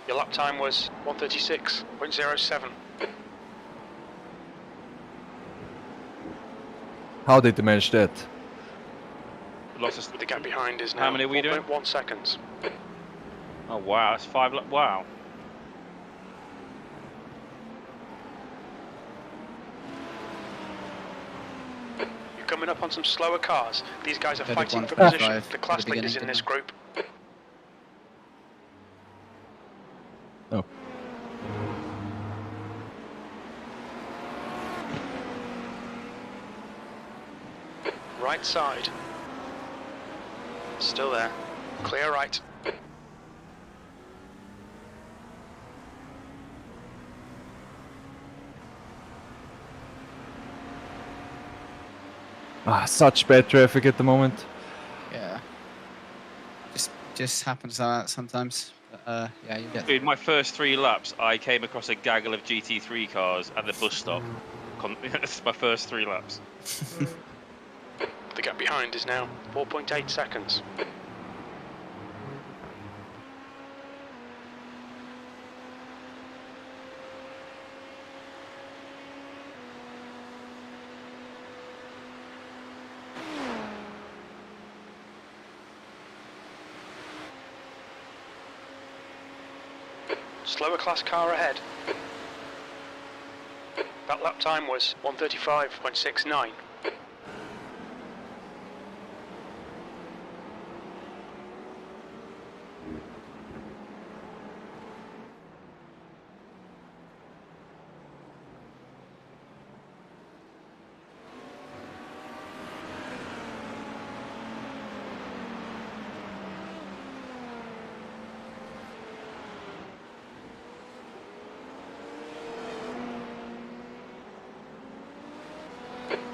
Your lap time was 1:36.07. How did they manage that? Lost us. The gap behind is now How many are we doing? 4.1 seconds. Oh wow, that's 5. Wow. You're coming up on some slower cars. These guys are They're fighting the for 1.5 position. at The the class beginning, leaders in didn't this they? group. Oh. Right side. Still there. Clear right. Ah, such bad traffic at the moment. Yeah. Just happens like that sometimes. But, yeah, you get. Dude, my first 3 laps, I came across a gaggle of GT3 cars at the bus stop. That's my first 3 laps. The gap behind is now 4.8 seconds. Slower class car ahead. That lap time was 1:35.69.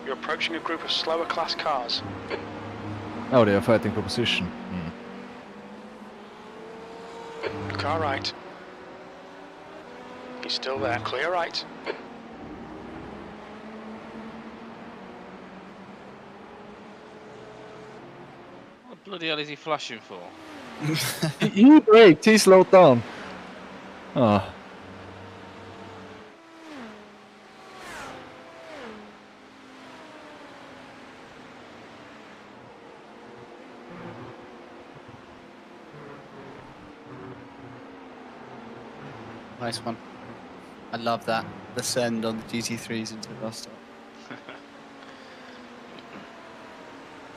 You're approaching a group of slower class cars. Oh, they are fighting for position. Car right. He's still there. Clear right. What the bloody hell is he flashing for? He braked, he slowed down. Ah. Nice one. I love that. The send on the GT3s into the last stop.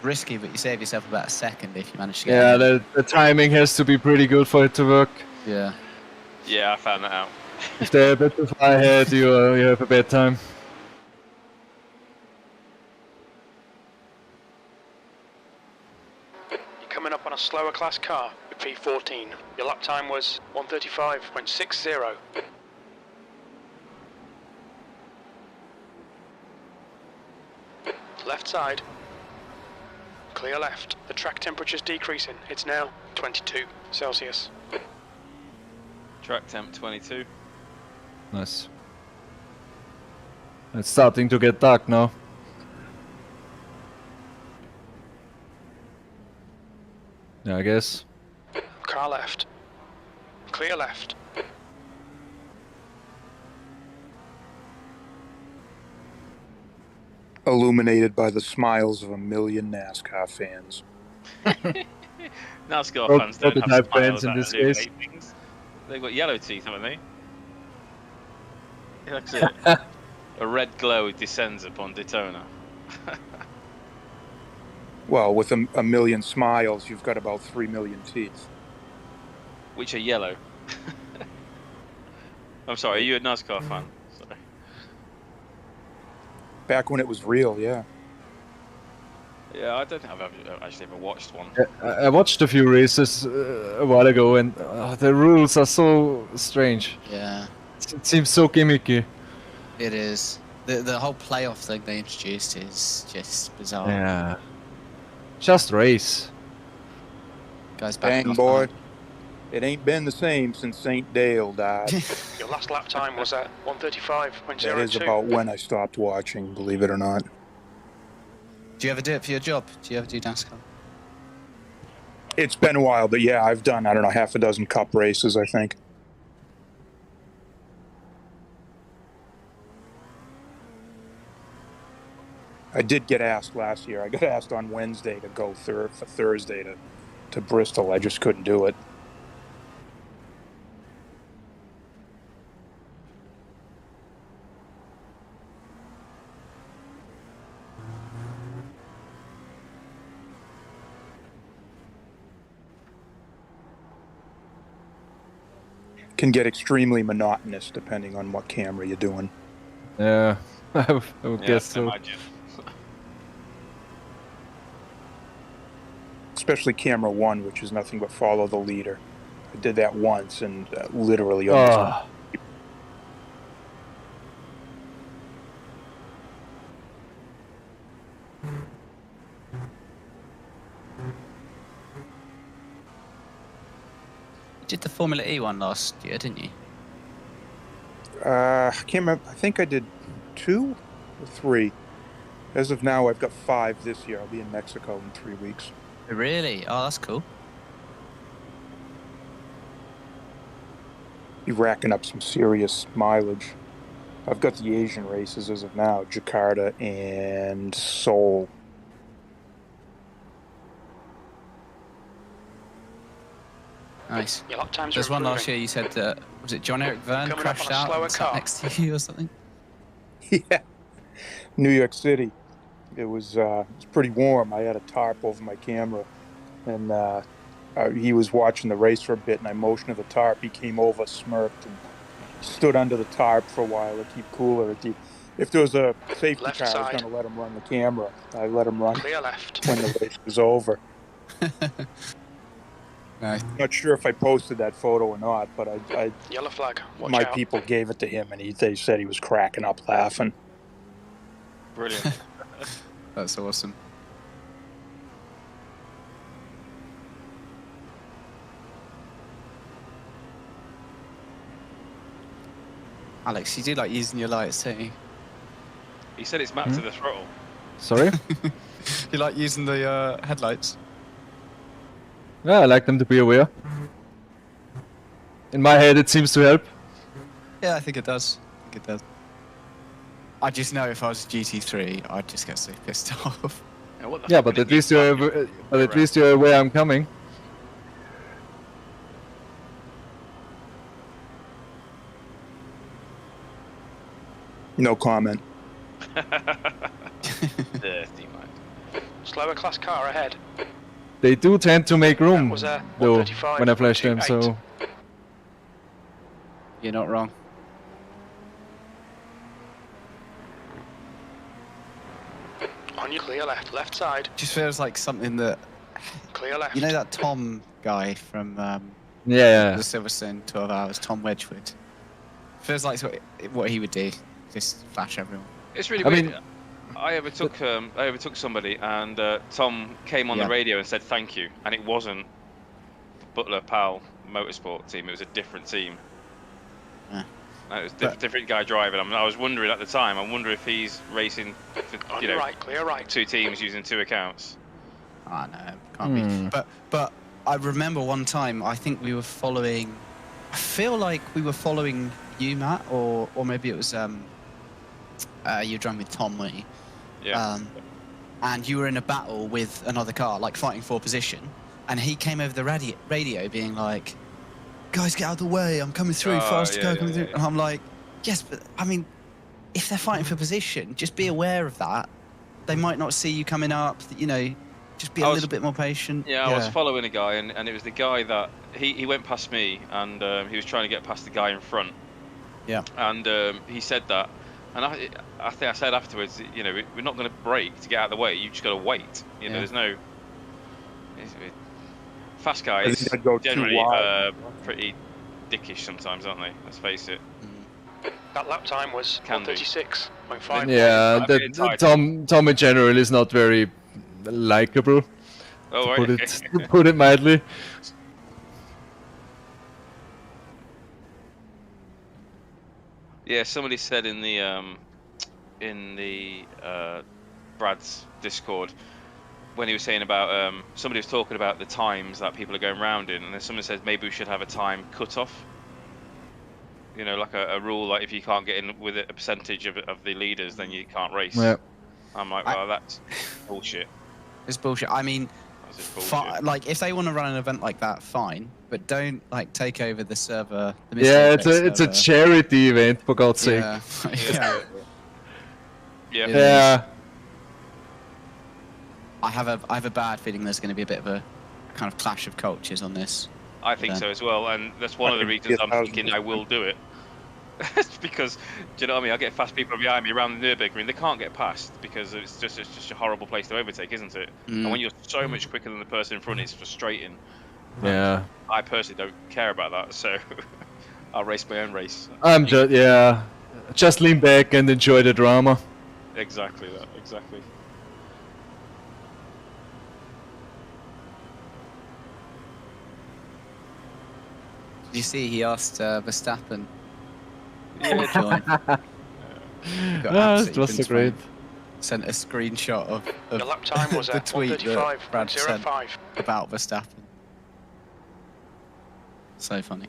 Risky, but you save yourself about a second if you manage to get Yeah, in. the timing has to be pretty good for it to work. Yeah. Yeah, I found that out. If they're a bit too far ahead, you have a bad time. You're coming up on a slower class car with P14. Your lap time was 1:35.60. Left side. Clear left. The track temperature's decreasing. It's now 22 Celsius. Track temp 22. Nice. It's starting to get dark now. Yeah, I guess. Car left. Clear left. Illuminated by the smiles of a million NASCAR fans. NASCAR Pro- fans don't have prototype smiles fans in that this illuminate case. things. They've got yellow teeth, haven't they? That's it. A red glow descends upon Daytona. Well, with a million smiles, you've got about 3 million teeth. Which are yellow. I'm sorry, are you a NASCAR fan? Sorry. Back when it was real, yeah. Yeah, I don't think I've actually ever watched one. I watched a few races a while ago, and the rules are so strange. Yeah, It seems so gimmicky. it is. The whole playoff thing they introduced is just bizarre. Yeah. Just race. Guys back Dang, boy. It ain't been the same since St. Dale died. Your last lap time was at 1:35.02. That is about when I stopped watching, believe it or not. Do you ever do it for your job? Do you ever do NASCAR? It's been a while, but yeah, I've done, I don't know, half a dozen cup races, I think. I did get asked last year. I got asked on Wednesday to go for Thursday to Bristol. I just couldn't do it. Can get extremely monotonous depending on what camera you're doing. Yeah, I would guess so. Imagine. Especially camera 1, which is nothing but follow the leader. I did that once and literally almost. You did the Formula E one last year, didn't you? I can't remember. I think I did 2 or 3. As of now, I've got 5 this year. I'll be in Mexico in 3 weeks. Really? Oh, that's cool. You're racking up some serious mileage. I've got the Asian races as of now, Jakarta and Seoul. Nice. Your lap times There's are one last improving. year you said that, was it John Eric Verne Coming up crashed on a out slower and sat car. next to you or something? Yeah, New York City. It was pretty warm. I had a tarp over my camera, and he was watching the race for a bit, and I motioned to the tarp. He came over, smirked, and stood under the tarp for a while to keep cooler. If there was a safety Left car, I side. was going to let him run the camera. I let him run Clear left. when the race was over. Nice. Not sure if I posted that photo or not, but I Yellow flag. Watch my out. people gave it to him, and they said he was cracking up laughing. Brilliant. That's awesome. Alex, you do like using your lights, don't you? He said it's mapped to the throttle. Sorry? You like using the headlights? Yeah, I like them to be aware. In my head, it seems to help. Yeah, I think it does. I just know if I was a GT3, I'd just get so pissed off. Yeah, but at least you're aware I'm coming. No comment. Dirty man. Slower class car ahead. They do tend to make room, That was a though, 135, when I flash them, 28. so... You're not wrong. On your clear left side. Just feels like something that... Clear left. You know that Tom guy from Yeah. the Silverstone 12 Hours, Tom Wedgwood? Feels like what he would do. Just flash everyone. It's really I weird. mean- I overtook somebody, and Tom came on the radio and said thank you, and it wasn't Butler Powell Motorsport team. It was a different team. Yeah. It was a different guy driving. I was wondering at the time. I wonder if he's racing for, On your right, clear right. 2 teams using 2 accounts. Oh no, can't be. But I remember one time, I think we were following... I feel like we were following you, Matt, or maybe it was... you were driving with Tom, weren't you? Yeah. And you were in a battle with another car, like fighting for position. And he came over the radio being like, guys, get out of the way, I'm coming through, fast car coming through. And I'm like, Yes, but I mean, if they're fighting for position, just be aware of that. They might not see you coming up. You know, just be a little bit more patient. Yeah, I was following a guy, and it was the guy that he went past me, and he was trying to get past the guy in front. Yeah. And he said that, and I think I said afterwards, you know, we're not going to brake to get out of the way. You just got to wait. You know, there's no. Fast guys generally pretty dickish sometimes, aren't they? Let's face it. That lap time was 1:36.5. Yeah, Tom in general is not very likable. Oh, to put it mildly. Yeah, somebody said in the Brad's Discord when he was saying about somebody was talking about the times that people are going round in, and then someone says maybe we should have a time cut-off. You know, like a rule, like if you can't get in with a percentage of the leaders, then you can't race. Yeah. I'm like, well, that's bullshit. It's bullshit. I mean, like if they want to run an event like that, fine, but don't like take over the server. It's a charity event, for God's sake. Yeah. I have a bad feeling there's going to be a bit of a kind of clash of cultures on this. I think so as well, and that's one of the reasons I'm thinking I will do it. It's because, do you know what I mean? I get fast people behind me around the Nürburgring. They can't get past because it's just a horrible place to overtake, isn't it? And when you're so much quicker than the person in front, it's frustrating. Yeah. I personally don't care about that, so I'll race my own race. I'm just lean back and enjoy the drama. Exactly that. Exactly. You see, he asked Verstappen. That was so great. Sent a screenshot of the lap time was the tweet that Brad sent 1:35.05 about Verstappen. So funny.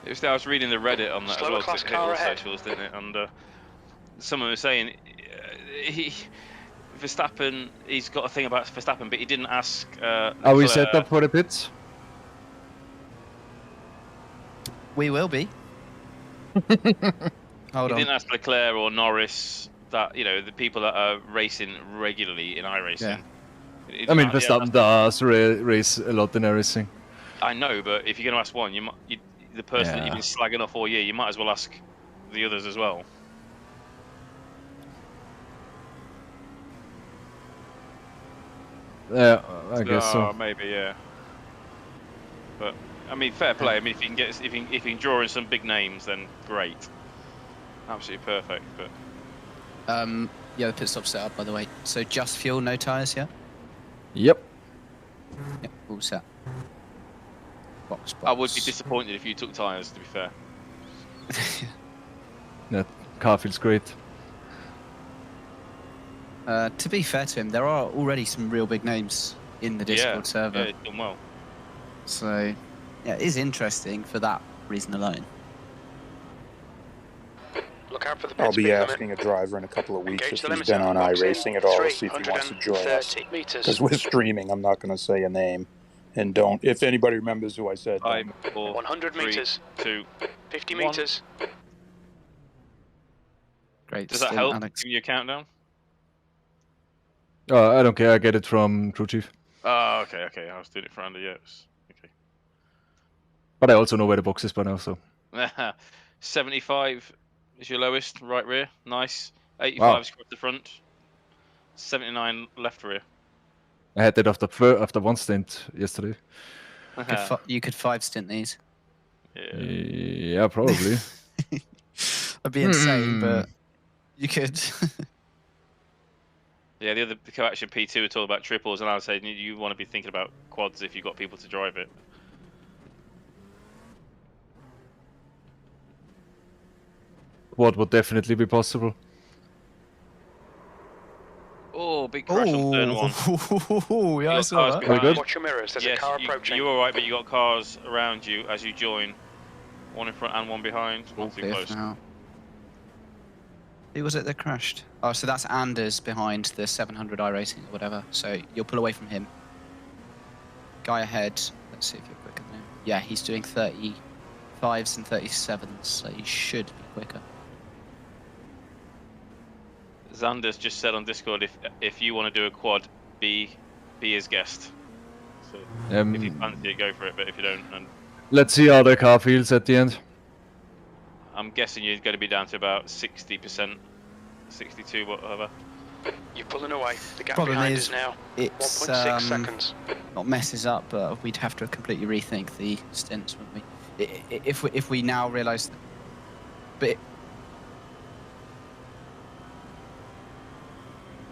I was reading the Reddit on that as well, because it hit all socials, didn't it? And someone was saying Verstappen, he's got a thing about Verstappen, but he didn't ask. Are we set up for the pits? We will be. Hold on. He didn't ask Leclerc or Norris, that, you know, the people that are racing regularly in iRacing. I mean, Verstappen does race a lot in iRacing. I know, but if you're going to ask one, the person that you've been slagging off all year, you might as well ask the others as well. Yeah, I guess so. Maybe, yeah. But I mean, fair play. I mean, if you can draw in some big names, then great, absolutely perfect. But yeah, the pit stop's set up, by the way. So just fuel, no tires, yeah. Yep. Yep, all set. Box. I would be disappointed if you took tires, to be fair. That car feels great. To be fair to him, there are already some real big names in the Discord server. Yeah, it's done well. So, yeah, it is interesting for that reason alone. Look out for the I'll be asking a driver in a couple of weeks if he's been on iRacing at all, to see if he wants to join us. Because we're streaming, I'm not going to say a name. And don't, if anybody remembers who I said. 5, 4, 100 3, meters. 2, 50 1. meters. Great. Does that help? Alex. Give you a countdown? I don't care, I get it from Crew Chief. Oh, okay. I was doing it for Andy, yes. Okay. But I also know where the box is by now, so. 75 is your lowest, right rear. Nice. 85 is across the front. 79 left rear. I had that after one stint yesterday. You could 5 stint these. Yeah, probably. I'd be insane, but you could. Yeah, the other co-action P2 were talking about triples, and I was saying you want to be thinking about quads if you've got people to drive it. Quad would definitely be possible. Oh, big crash on turn 1. Oh, yeah, I saw that. Good. Watch your mirrors, there's a car approaching. You're alright, but you got cars around you as you join. One in front and one behind. Not too close. Now. Who was it that crashed? Oh, so that's Anders behind the 700 iRacing or whatever. So you'll pull away from him. Guy ahead. Let's see if you're quicker than him. Yeah, he's doing 35s and 37s, so he should be quicker. Xander's just said on Discord, if you want to do a quad, be his guest. So if you fancy it, go for it. But if you don't, then let's see how the car feels at the end. I'm guessing you're going to be down to about 60%, 62, whatever. You're pulling away. The gap Problem behind is, is now it's 1.6 seconds. not messes up, but we'd have to completely rethink the stints, wouldn't we? If we now realise that. But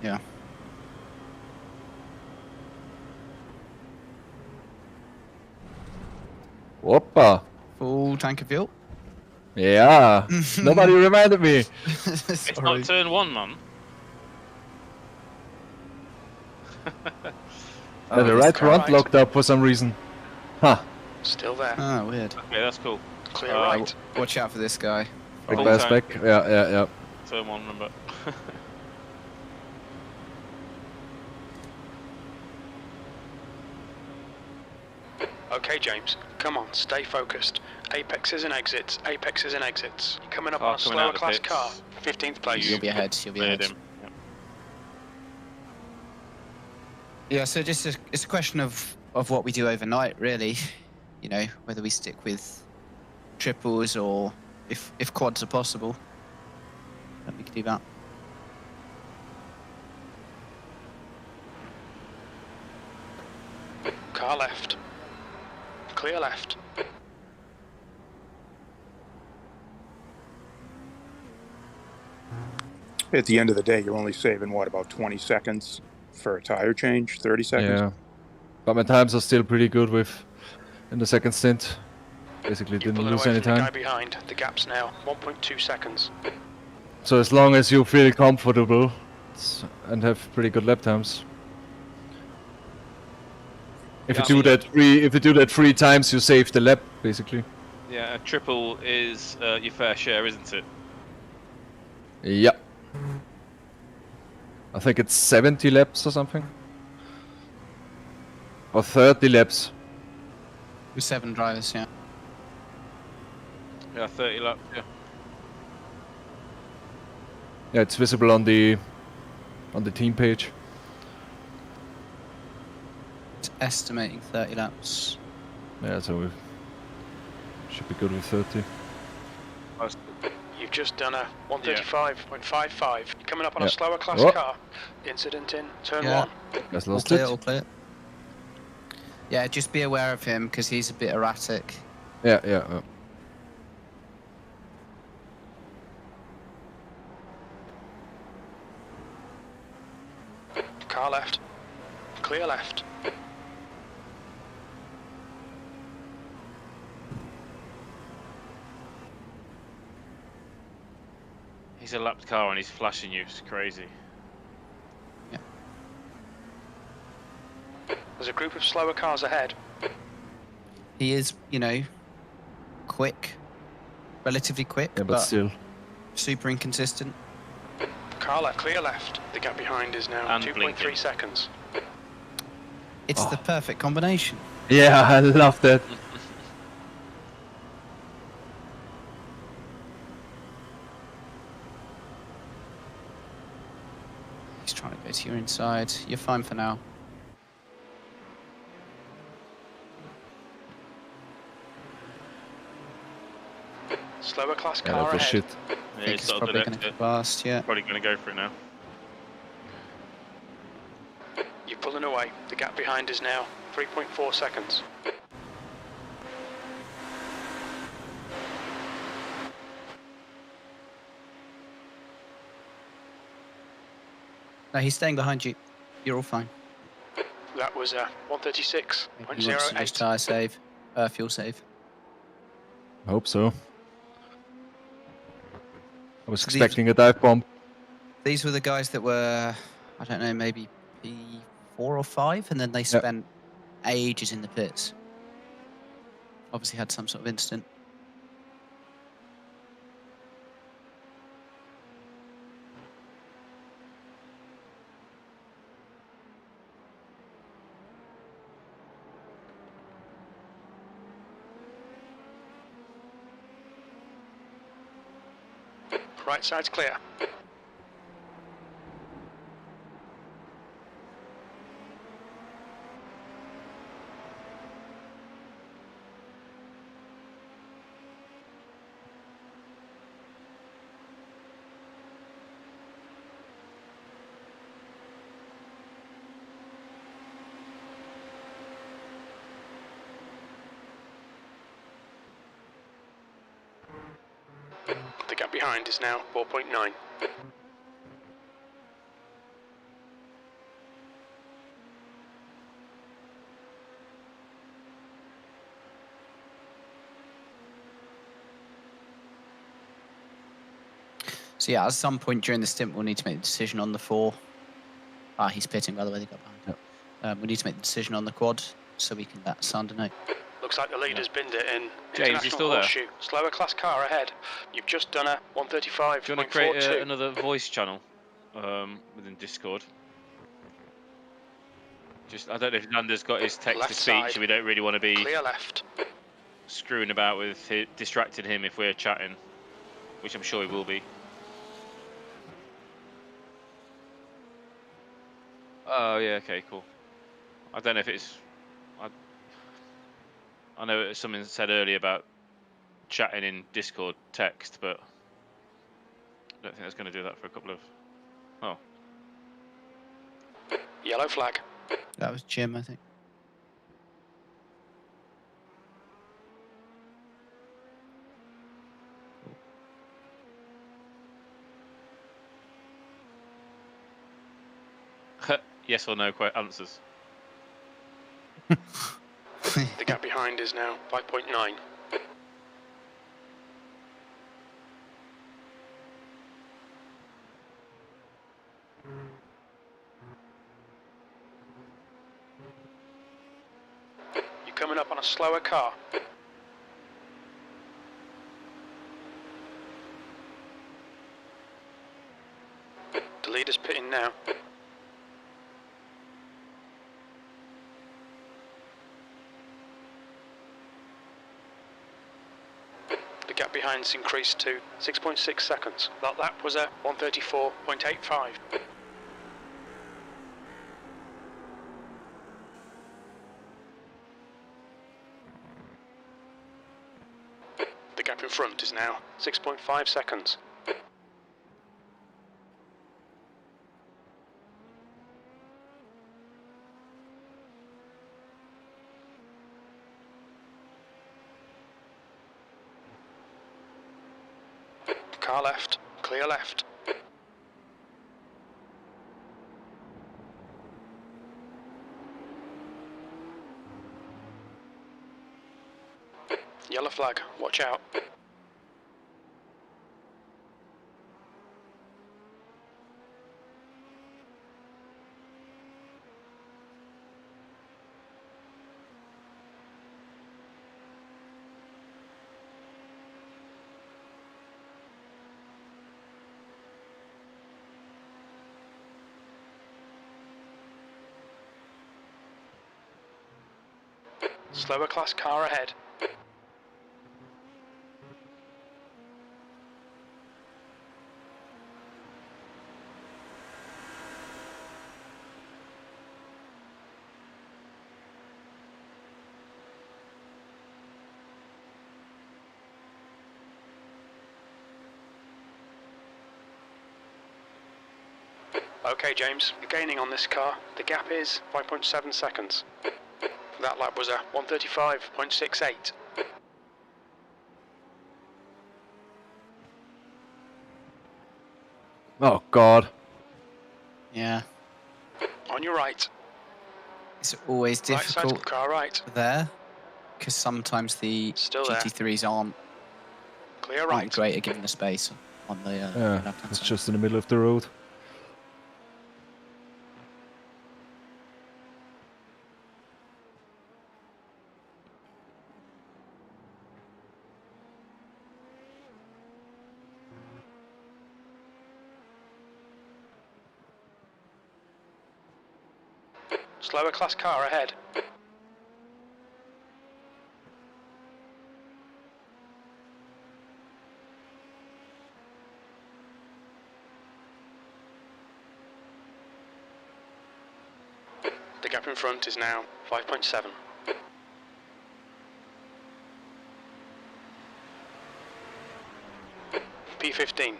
yeah. Whoppa. Full tank of fuel. Yeah. Nobody reminded me. It's not turn 1, man. The right front locked up for some reason. Huh. Still there. Ah, weird. Okay, that's cool. Clear right. Watch out for this guy. Big Full bass tank. back. Yeah. Turn 1, remember. Okay, James. Come on, stay focused. Apexes and exits. Apexes and exits. You're coming up on a Coming slower out the class pits. car. 15th place. You'll be ahead. You'll be Cleared ahead. him. Yep. Yeah, so just it's a question of what we do overnight, really. You know, whether we stick with triples or if quads are possible, then we can do that. Car left. Clear left. At the end of the day, you're only saving, what, about 20 seconds for a tire change? 30 seconds? Yeah. But my times are still pretty good in the second stint. Basically You're didn't pulling lose away any from the guy time. behind. The gap's now 1.2 seconds. So as long as you feel comfortable and have pretty good lap times. If you do that 3 times, you save the lap, basically. Yeah, a triple is your fair share, isn't it? Yeah. I think it's 70 laps or something. Or 30 laps. With 7 drivers, yeah. Yeah, 30 laps, yeah. Yeah, it's visible on the team page. It's estimating 30 laps. Yeah, so we should be good with 30. You've just done a 135.55. You're coming up on a slower class Oh. car. Incident in turn Yeah. 1. Guys All lost clear, it. all clear. Yeah, just be aware of him because he's a bit erratic. Yeah. Car left. Clear left. He's a lapped car and he's flashing you. It's crazy. Yeah. There's a group of slower cars ahead. He is, you know, quick, relatively quick, Yeah, but still. super inconsistent. Car left, clear left. The gap behind is now And 2.3 blinking. seconds. It's the perfect combination. Yeah, I love that. He's trying to go to your inside. You're fine for now. Slower class Yeah, car that was ahead. shit. Yeah, I think he's it's got probably the going to left. go past, yeah. Probably going to go for it now. You're pulling away. The gap behind is now 3.4 seconds. No, he's staying behind you. You're all fine. That was a He wants to use 136.08. tyre save, fuel save. Hope so. I was So expecting a dive bomb. These were the guys that were, I don't know, maybe P4 or 5, and then they spent ages in the pits. Obviously had some sort of incident. Right side's clear. The gap behind is now 4.9. So yeah, at some point during the stint, we'll need to make the decision on the 4. He's pitting, by the way, they got behind. Yep. We need to make the decision on the quad, so we can let Sander know. Looks like the leader's binned it in. James, you still there? Horseshoe. Slower class car ahead. You've just done a 135.42. Do you want to create another voice channel within Discord? Just, I don't know if Nander's got his text-to-speech, we don't really want to be clear left. Screwing about with distracting him if we're chatting, which I'm sure he will be. Oh yeah, okay, cool. I don't know if it's. I know something said earlier about chatting in Discord text, but I don't think that's going to do that for a couple of. Oh. Yellow flag. That was Jim, I think. Yes or no answers. The gap behind is now 5.9. You're coming up on a slower car. The leader's pitting now. The gap behind's increased to 6.6 seconds. That lap was a 134.85. The gap in front is now 6.5 seconds. Car left, clear left. Yellow flag, watch out. Slower class car ahead. Okay, James, you're gaining on this car. The gap is 5.7 seconds. That lap was a 135.68. Oh God. Yeah. On your right. It's always difficult Right side, car right. there, because sometimes the Still GT3s aren't clear right. great at giving the space on the Yeah, left-hand it's side. just in the middle of the road. Slower class car ahead. The gap in front is now 5.7. P15.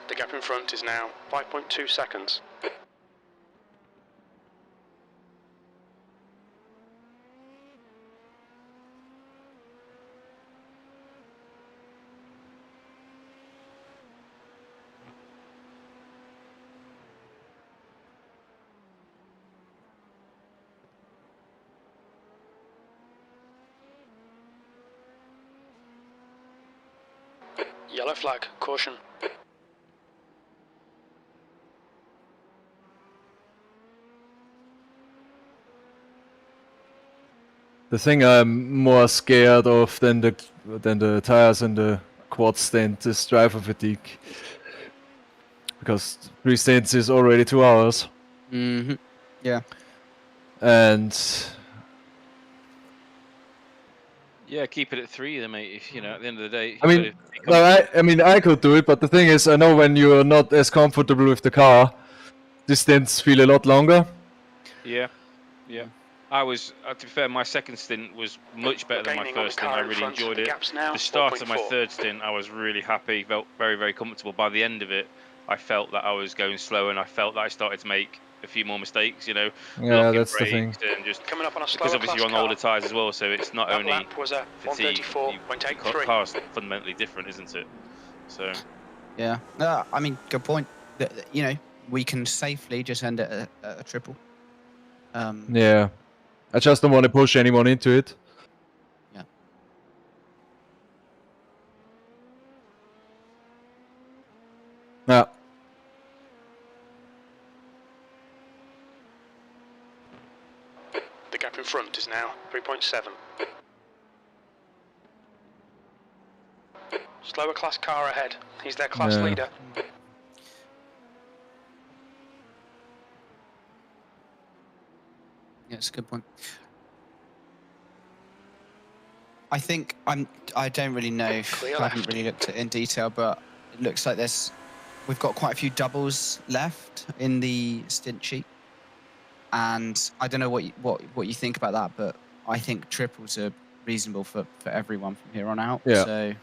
The gap in front is now 5.2 seconds. Yellow flag, caution. The thing I'm more scared of than the tires and the quad stand is driver fatigue. Because 3 stints is already 2 hours. Mm-hmm. Yeah. And Yeah, keep it at 3 then, mate. If, you know, at the end of the day, I mean, I could do it, but the thing is, I know when you're not as comfortable with the car, the stints feel a lot longer. Yeah, yeah. I was, to be fair, my second stint was much better than my first stint. I really enjoyed it. The start of my third stint, I was really happy, felt very, very comfortable. By the end of it, I felt that I was going slow, and I felt that I started to make a few more mistakes, you know, Yeah, that's the thing. And just Coming up on a because obviously you're on older tyres as well, so it's not that only lap was a fatigue. 134.83. Car's fundamentally different, isn't it? So Yeah. I mean, good point. You know, we can safely just end it at a triple. Yeah. I just don't want to push anyone into it. Yeah. Yeah. The gap in front is now 3.7. Slower class car ahead. He's their class leader. Yeah, it's a good point. I think I don't really know. I haven't really looked at it in detail, but it looks like we've got quite a few doubles left in the stint sheet, and I don't know what you think about that, but I think triples are reasonable for everyone from here on out. Yeah. So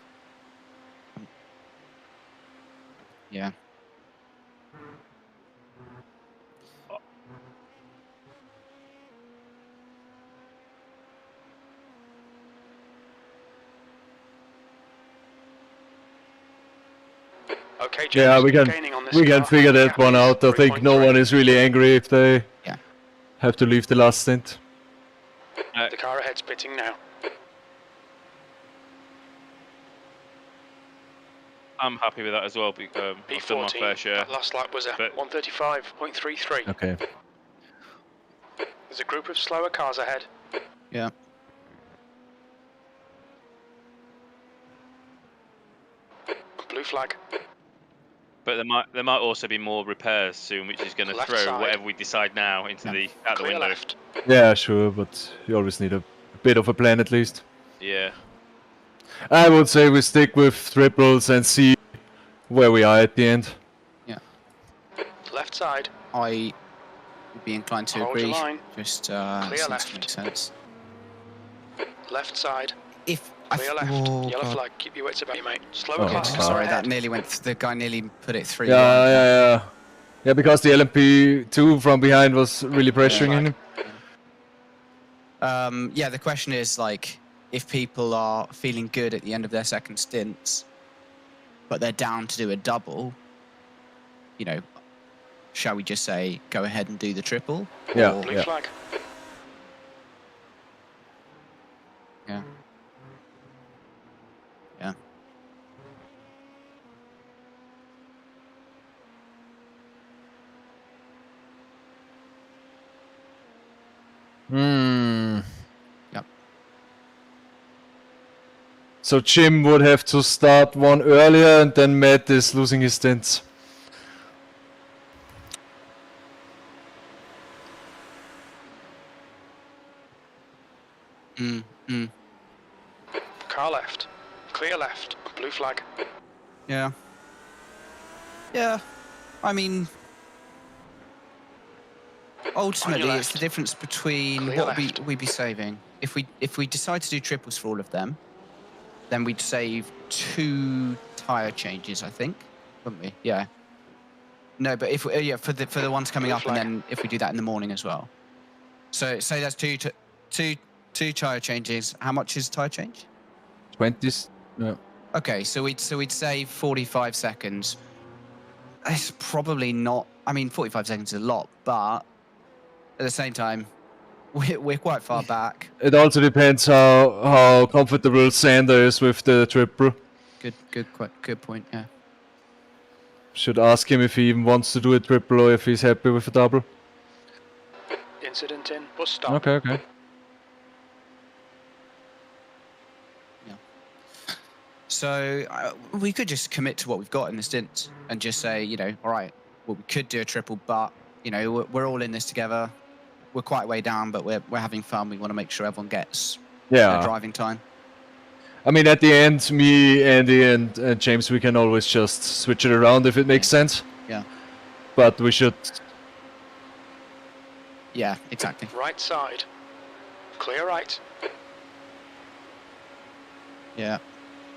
yeah. Okay, James, Yeah, we can figure that one out. I think no one is really angry if they have to leave the last stint. The car ahead's pitting now. I'm happy with that as well. Because I've done my fair share. That last lap was a 135.33. Okay. There's a group of slower cars ahead. Yeah. Blue flag. But there might also be more repairs soon, which is going to throw whatever we decide now into out the window. Left. Yeah, sure, but you always need a bit of a plan at least. Yeah. I would say we stick with triples and see where we are at the end. Yeah. Left side. I would be inclined to agree. Just clear seems to make sense. Left side. If clear left. Yellow flag. Keep your wits about you, mate. Slower class car sorry, ahead. that nearly went. The guy nearly put it through. Yeah, because the LMP2 from behind was really pressuring him. Yeah, the question is like, if people are feeling good at the end of their second stints, but they're down to do a double, you know, shall we just say go ahead and do the triple? Yeah. Blue flag. Yeah. Yeah. Hmm. Yep. So Jim would have to start one earlier, and then Matt is losing his stints. Car left. Clear left. Blue flag. Yeah. Yeah. I mean, ultimately, it's the difference between Clear what left. we'd be saving. If we decide to do triples for all of them, then we'd save 2 tyre changes, I think, wouldn't we? Yeah. No, but if we, for the ones coming up, and then if we do that in the morning as well. So say that's two tyre changes. How much is tyre change? 20. Yeah. Okay, so we'd save 45 seconds. It's probably not. I mean, 45 seconds is a lot, but at the same time, we're quite far back. It also depends how comfortable Sander is with the triple. Good point. Yeah. Should ask him if he even wants to do a triple or if he's happy with a double. Incident in. Bus stop. Okay. So we could just commit to what we've got in the stint and just say, all right, well, we could do a triple, but we're all in this together. We're quite way down, but we're having fun. We want to make sure everyone gets their driving time. I mean, at the end, me, Andy, and James, we can always just switch it around if it makes sense. Yeah. But we should. Yeah, exactly. Right side. Clear right. Yeah.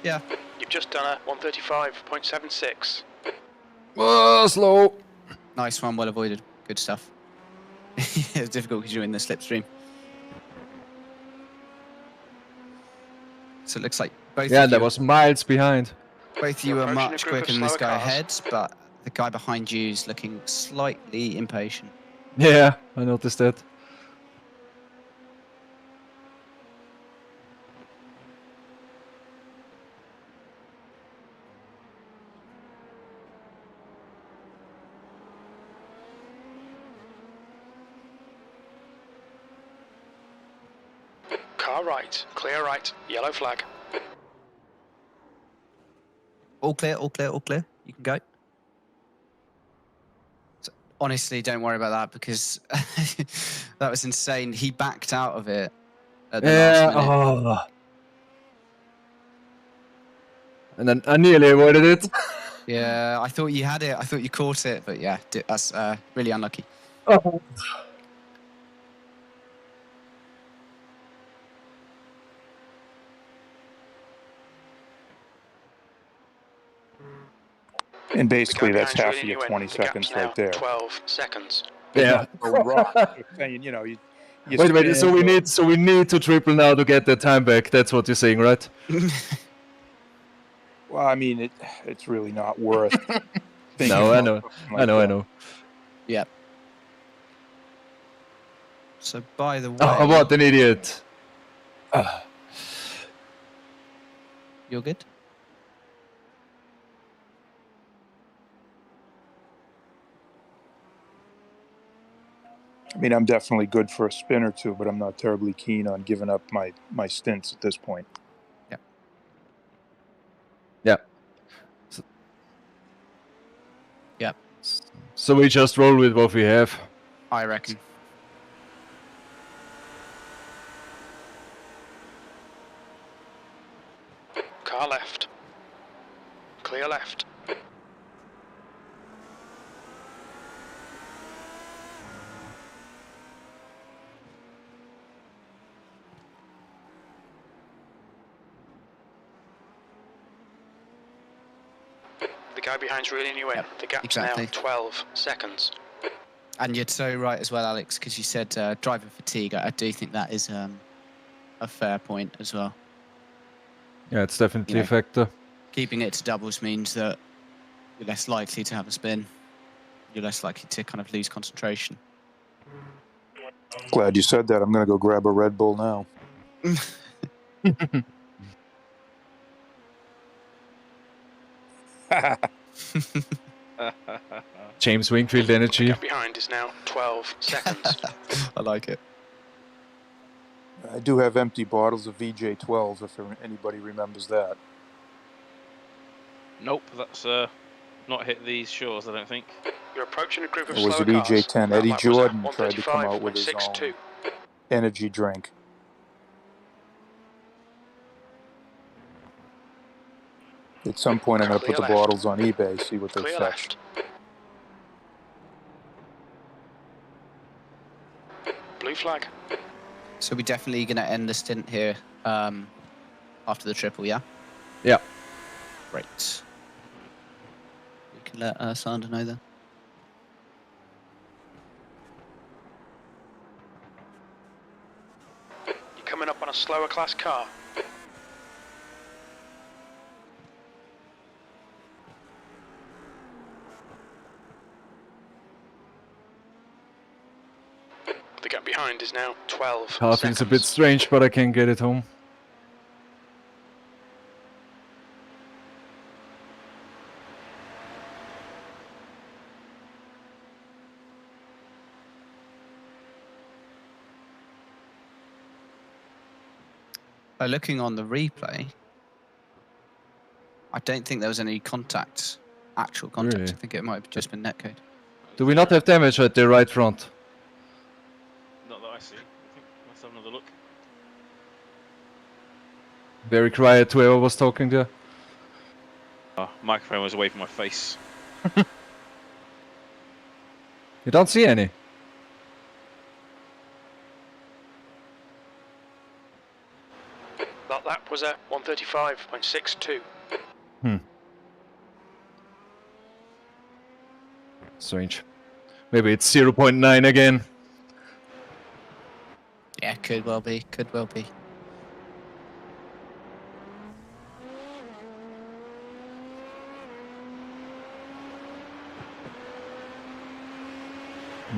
Yeah. You've just done a 135.76. Oh, slow. Nice one, well avoided. Good stuff. It's difficult because you're in the slipstream. So it looks like both. Yeah, that was miles behind. Both you are much quicker than this guy ahead, but the guy behind you is looking slightly impatient. Yeah, I noticed that. Car right. Clear right. Yellow flag. All clear. You can go. So, honestly, don't worry about that because that was insane. He backed out of it at the last minute. Oh. And then I nearly avoided it. Yeah, I thought you had it. I thought you caught it, but yeah, that's really unlucky. Oh. And basically, that's half of your 20 seconds right there. 12 seconds. Yeah. Saying, you wait. So we need to triple now to get that time back. That's what you're saying, right? Well, I mean, it's really not worth. No, I know. Yep. So by the way, oh, what an idiot! You're good. I mean, I'm definitely good for a spin or two, but I'm not terribly keen on giving up my stints at this point. Yeah. Yep. So we just roll with what we have. I reckon. Car left. Clear left. The guy behind's reeling you in. Yep, The gap's exactly. now 12 seconds. And you're so right as well, Alex, because you said driver fatigue. I do think that is a fair point as well. Yeah, it's definitely a factor. Keeping it to doubles means that you're less likely to have a spin. You're less likely to kind of lose concentration. Glad you said that. I'm going to go grab a Red Bull now. James Wingfield energy. The gap behind is now 12 seconds. I like it. I do have empty bottles of VJ12 if anybody remembers that. Nope, that's not hit these shores, I don't think. You're approaching a group of Or was slower it cars. EJ10? That Eddie lap was at Jordan tried to come out with his own 135.62. energy drink. At some point, I'm going to put the Clear left. bottles on eBay, see what they Clear fetch. left. Blue flag. So we're definitely going to end the stint here after the triple, yeah? Yeah. Great. We can let Sander know then. You're coming up on a slower class car. The gap behind is now 12 Car seconds. feels a bit strange, but I can get it home. Looking on the replay, I don't think there was any contact, actual contact. Really? I think it might have just been netcode. Do we not have damage at the right front? Not that I see. I think let's have another look. Very quiet, whoever was talking there. Oh, microphone was away from my face. You don't see any. That lap was at 135.62. Strange. Maybe it's 0.9 again. Yeah, could well be. Could well be.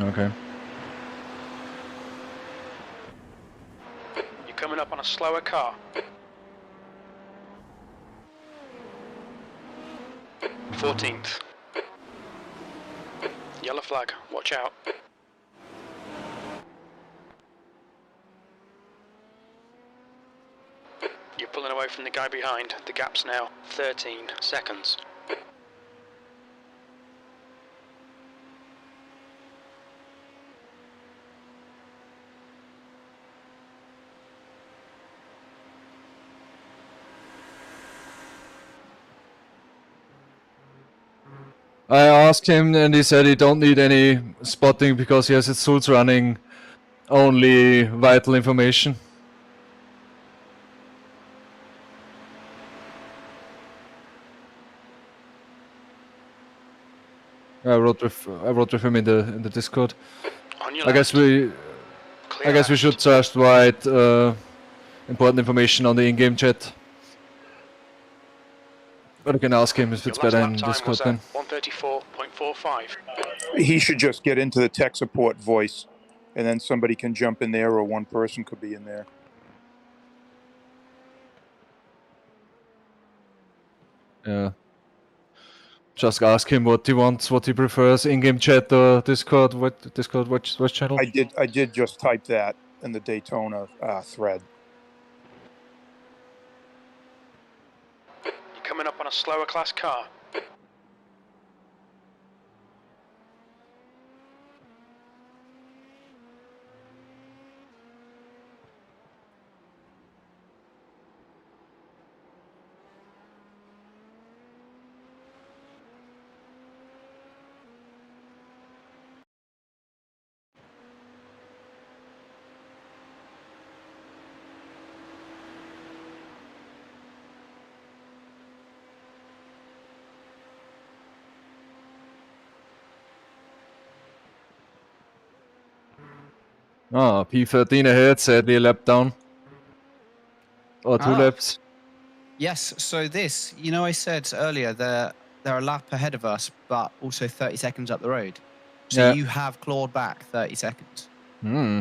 Okay. You're coming up on a slower car. 14th. Yellow flag, watch out. You're pulling away from the guy behind. The gap's now 13 seconds. I asked him and he said he don't need any spotting because he has his suits running, only vital information. I wrote with him in the Discord. On your I guess we should just write important information on the in-game chat. But I can ask him if it's better in Discord then. 134.45. He should just get into the tech support voice, and then somebody can jump in there, or one person could be in there. Yeah. Just ask him what he wants, what he prefers, in-game chat or Discord. What Discord? What channel? I did just type that in the Daytona thread. You're coming up on a slower class car. Ah, P13 ahead, sadly a lap down. Or two laps. Yes, so this, you know, I said earlier they're a lap ahead of us, but also 30 seconds up the road. So Yeah. you have clawed back 30 seconds. Hmm.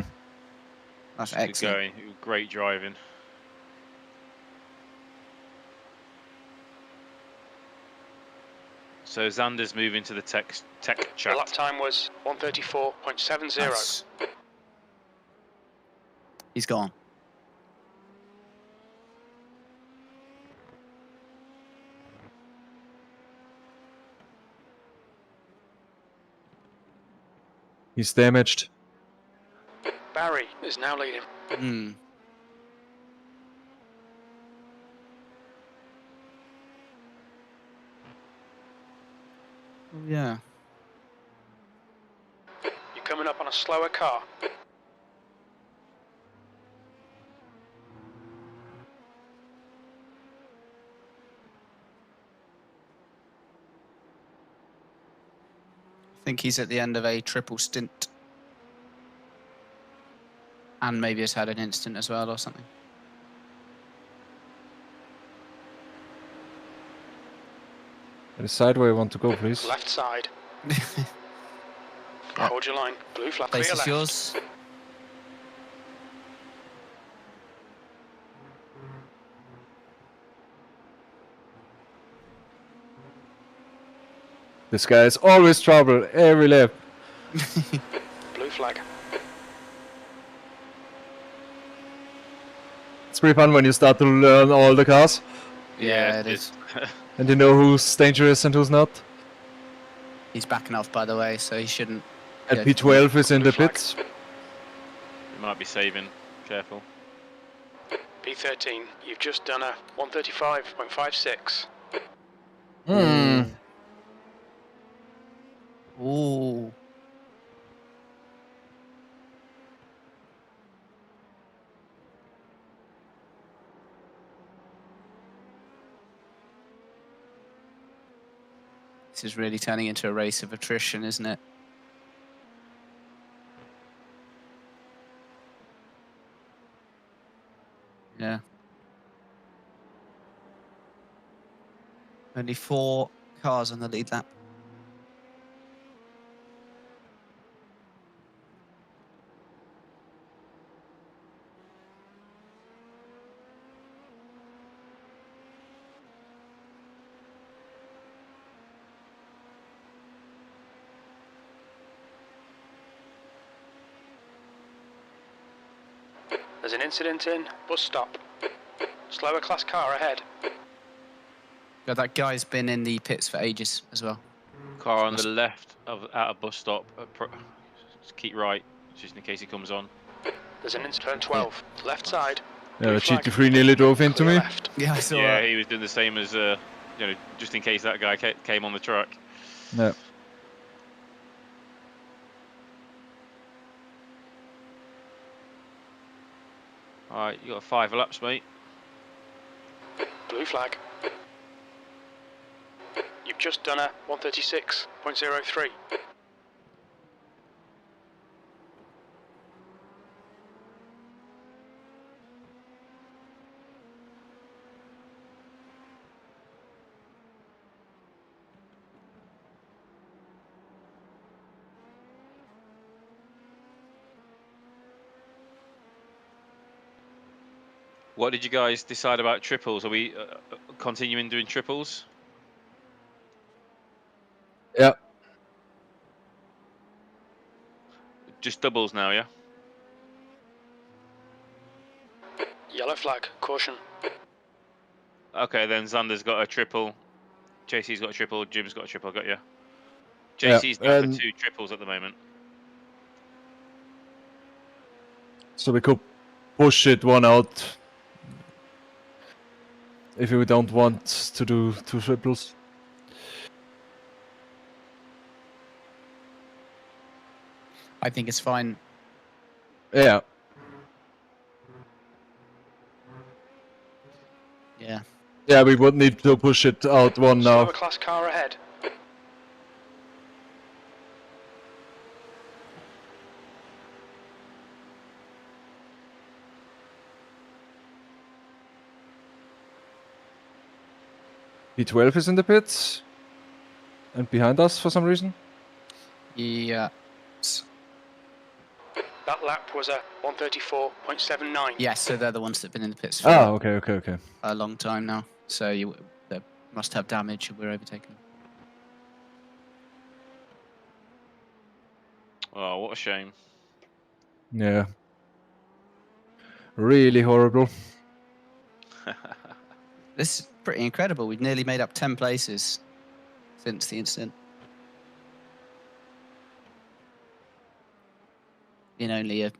That's Good excellent. going. Great driving. So Xander's moving to the tech The chat. lap time was 134.70. Nice. He's gone. He's damaged. Barry is now leading. Hmm. Yeah. You're coming up on a slower car. I think he's at the end of a triple stint. And maybe has had an instant as well or something. Decide where you want to go, please. Left side. Hold your line. Blue flag. Place Clear is left. yours. This guy is always trouble every lap. Blue flag. It's pretty fun when you start to learn all the cars. Yeah, it is. And you know who's dangerous and who's not. He's backing off, by the way, so he shouldn't. And P12 is in the pits. He might be saving. Careful. P13, you've just done a 135.56. Hmm. Ooh. This is really turning into a race of attrition, isn't it? Yeah. Only 4 cars on the lead lap. There's an incident in bus stop. Slower class car ahead. Yeah, that guy's been in the pits for ages as well. Car on the left of out of bus stop. Just keep right, just in case he comes on. There's an incident 12. Left side. Yeah, the GT3 nearly drove into me. Left. Yeah, I saw Yeah, that. he was doing the same as just in case that guy came on the truck. No. Alright, you got 5 laps, mate. Blue flag. You've just done a 136.03. What did you guys decide about triples? Are we continuing doing triples? Yeah. Just doubles now, yeah? Yellow flag. Caution. Okay, then Xander's got a triple. JC's got a triple. Jim's got a triple. Got you. JC's down for 2 triples at the moment. So we could push it one out if we don't want to do 2 triples. I think it's fine. Yeah. Yeah. Yeah, we would need to push it out one now. Slower class car ahead. P12 is in the pits. And behind us for some reason. Yeah. That lap was a 134.79. Yes, so they're the ones that have been in the pits for okay. a long time now. So they must have damage and we're overtaking. Oh, what a shame. Yeah. Really horrible. This is pretty incredible. We've nearly made up 10 places since the incident. in only a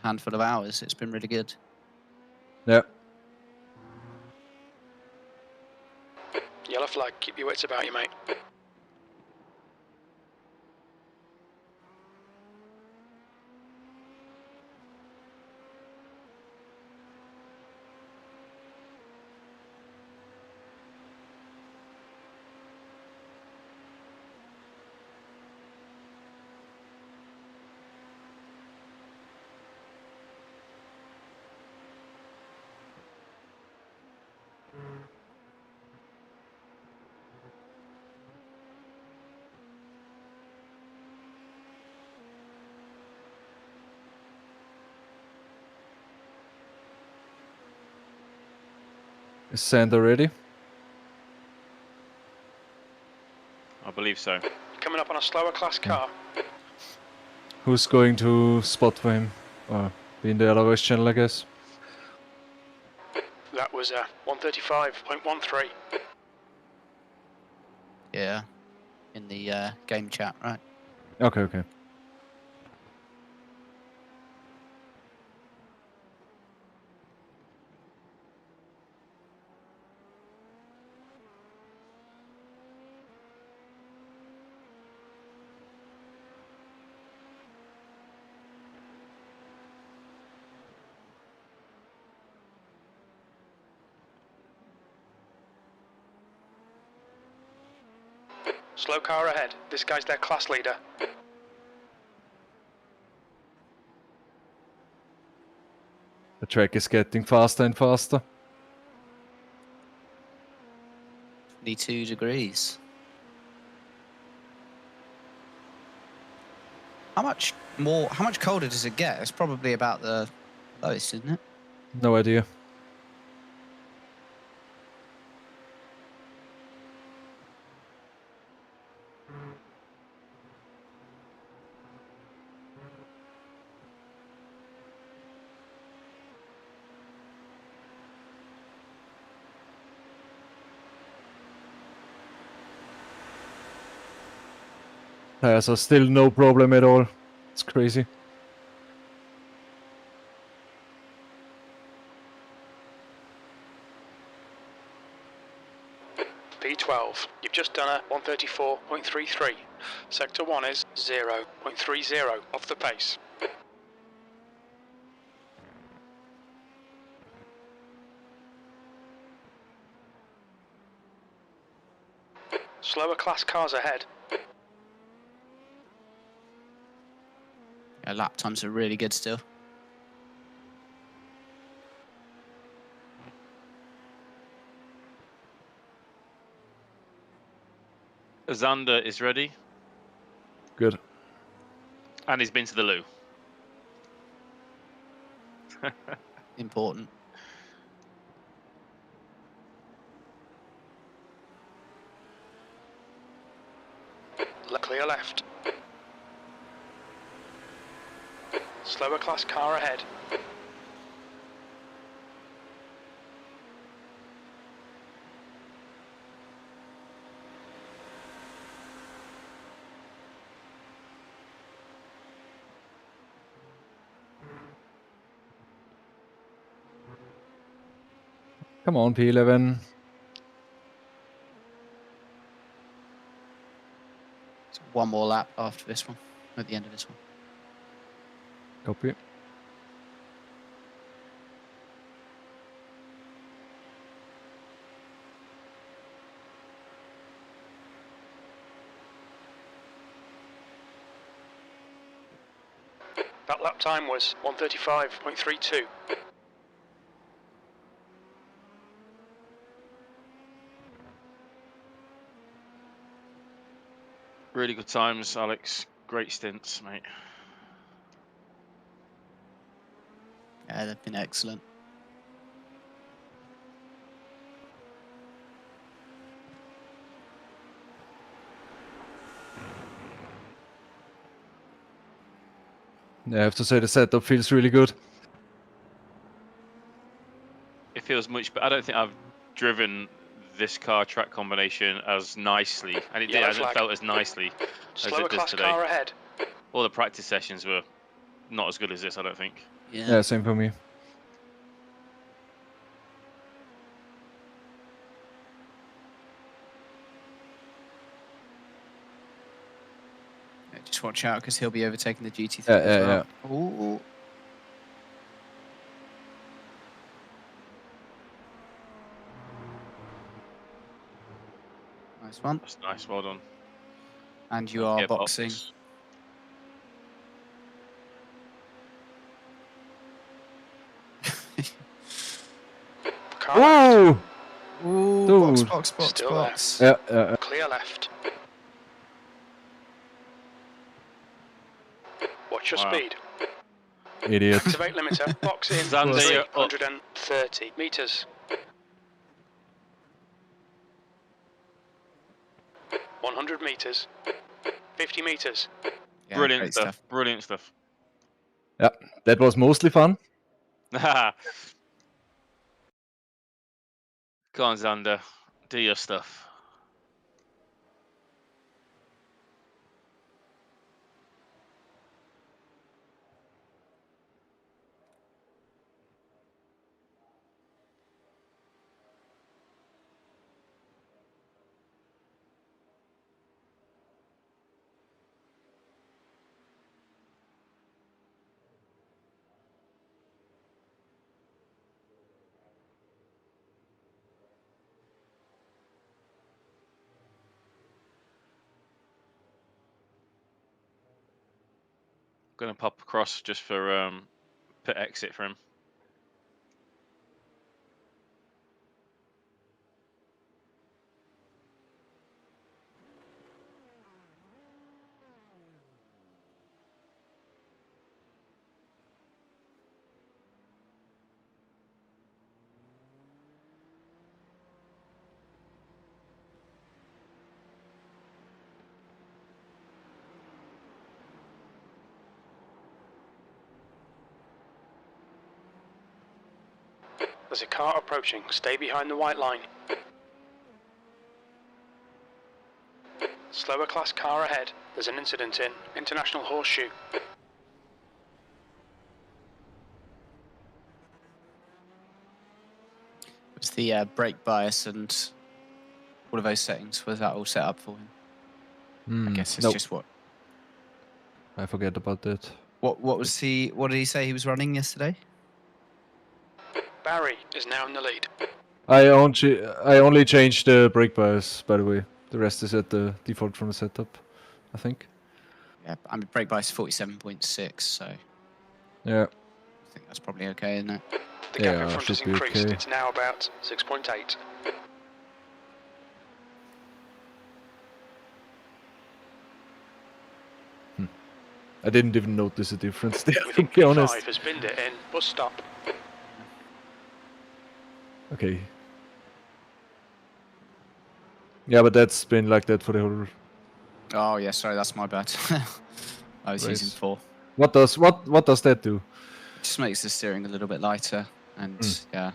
handful of hours. It's been really good. Yeah. Yellow flag, keep your wits about you, mate. Is Sander ready? I believe so. Coming up on a slower class car. Who's going to spot for him? Or be in the other race channel, I guess. That was 135.13. Yeah, in the game chat, right? Okay. Slow car ahead. This guy's their class leader. The track is getting faster and faster. 22 degrees. How much colder does it get? It's probably about the lowest, isn't it? No idea. Tires are still no problem at all. It's crazy. P12. You've just done a 134.33. Sector 1 is 0.30 off the pace. Slower class cars ahead. Yeah, lap times are really good still. Xander is ready. Good. And he's been to the loo. Important. Clear left. Slower class car ahead. Come on, P11. So one more lap after this one, at the end of this one. Copy. That lap time was 135.32. Really good times, Alex. Great stints, mate. Yeah, they've been excellent. Yeah, I have to say the setup feels really good. It feels much, but I don't think I've driven this car track combination as nicely, and it hasn't felt as nicely as Slower it does class today. car ahead. All the practice sessions were not as good as this, I don't think. Yeah, same for me. Just watch out because he'll be overtaking the GT3 as well. Ooh. Nice one. That's nice, well done. And you are boxing. Whoa! Ooh, box. Yeah. Clear left. Watch your speed. Idiot. Activate limiter. Box in. Xander, 330 meters. 100 meters. 50 meters. Yeah, Brilliant stuff. Brilliant stuff. Yeah, that was mostly fun. Come on, Xander. Do your stuff. Gonna pop across just for pit exit for him. There's a car approaching. Stay behind the white line. Slower class car ahead. There's an incident in International Horseshoe. Was the brake bias and all of those settings, was that all set up for him? I guess it's just what. I forget about that. What was what did he say he was running yesterday? Barry is now in the lead. I only changed the brake bias, by the way. The rest is at the default from the setup, I think. Yeah, I mean brake bias 47.6, so yeah. I think that's probably okay, isn't it? The gap in front has increased. Okay. It's now about 6.8. I didn't even notice a difference there, to be honest. Has binned it in. Bus stop. Okay. Yeah, but that's been like that for the whole. Oh yeah, sorry, that's my bad. I was using 4. What does that do? It just makes the steering a little bit lighter, and yeah,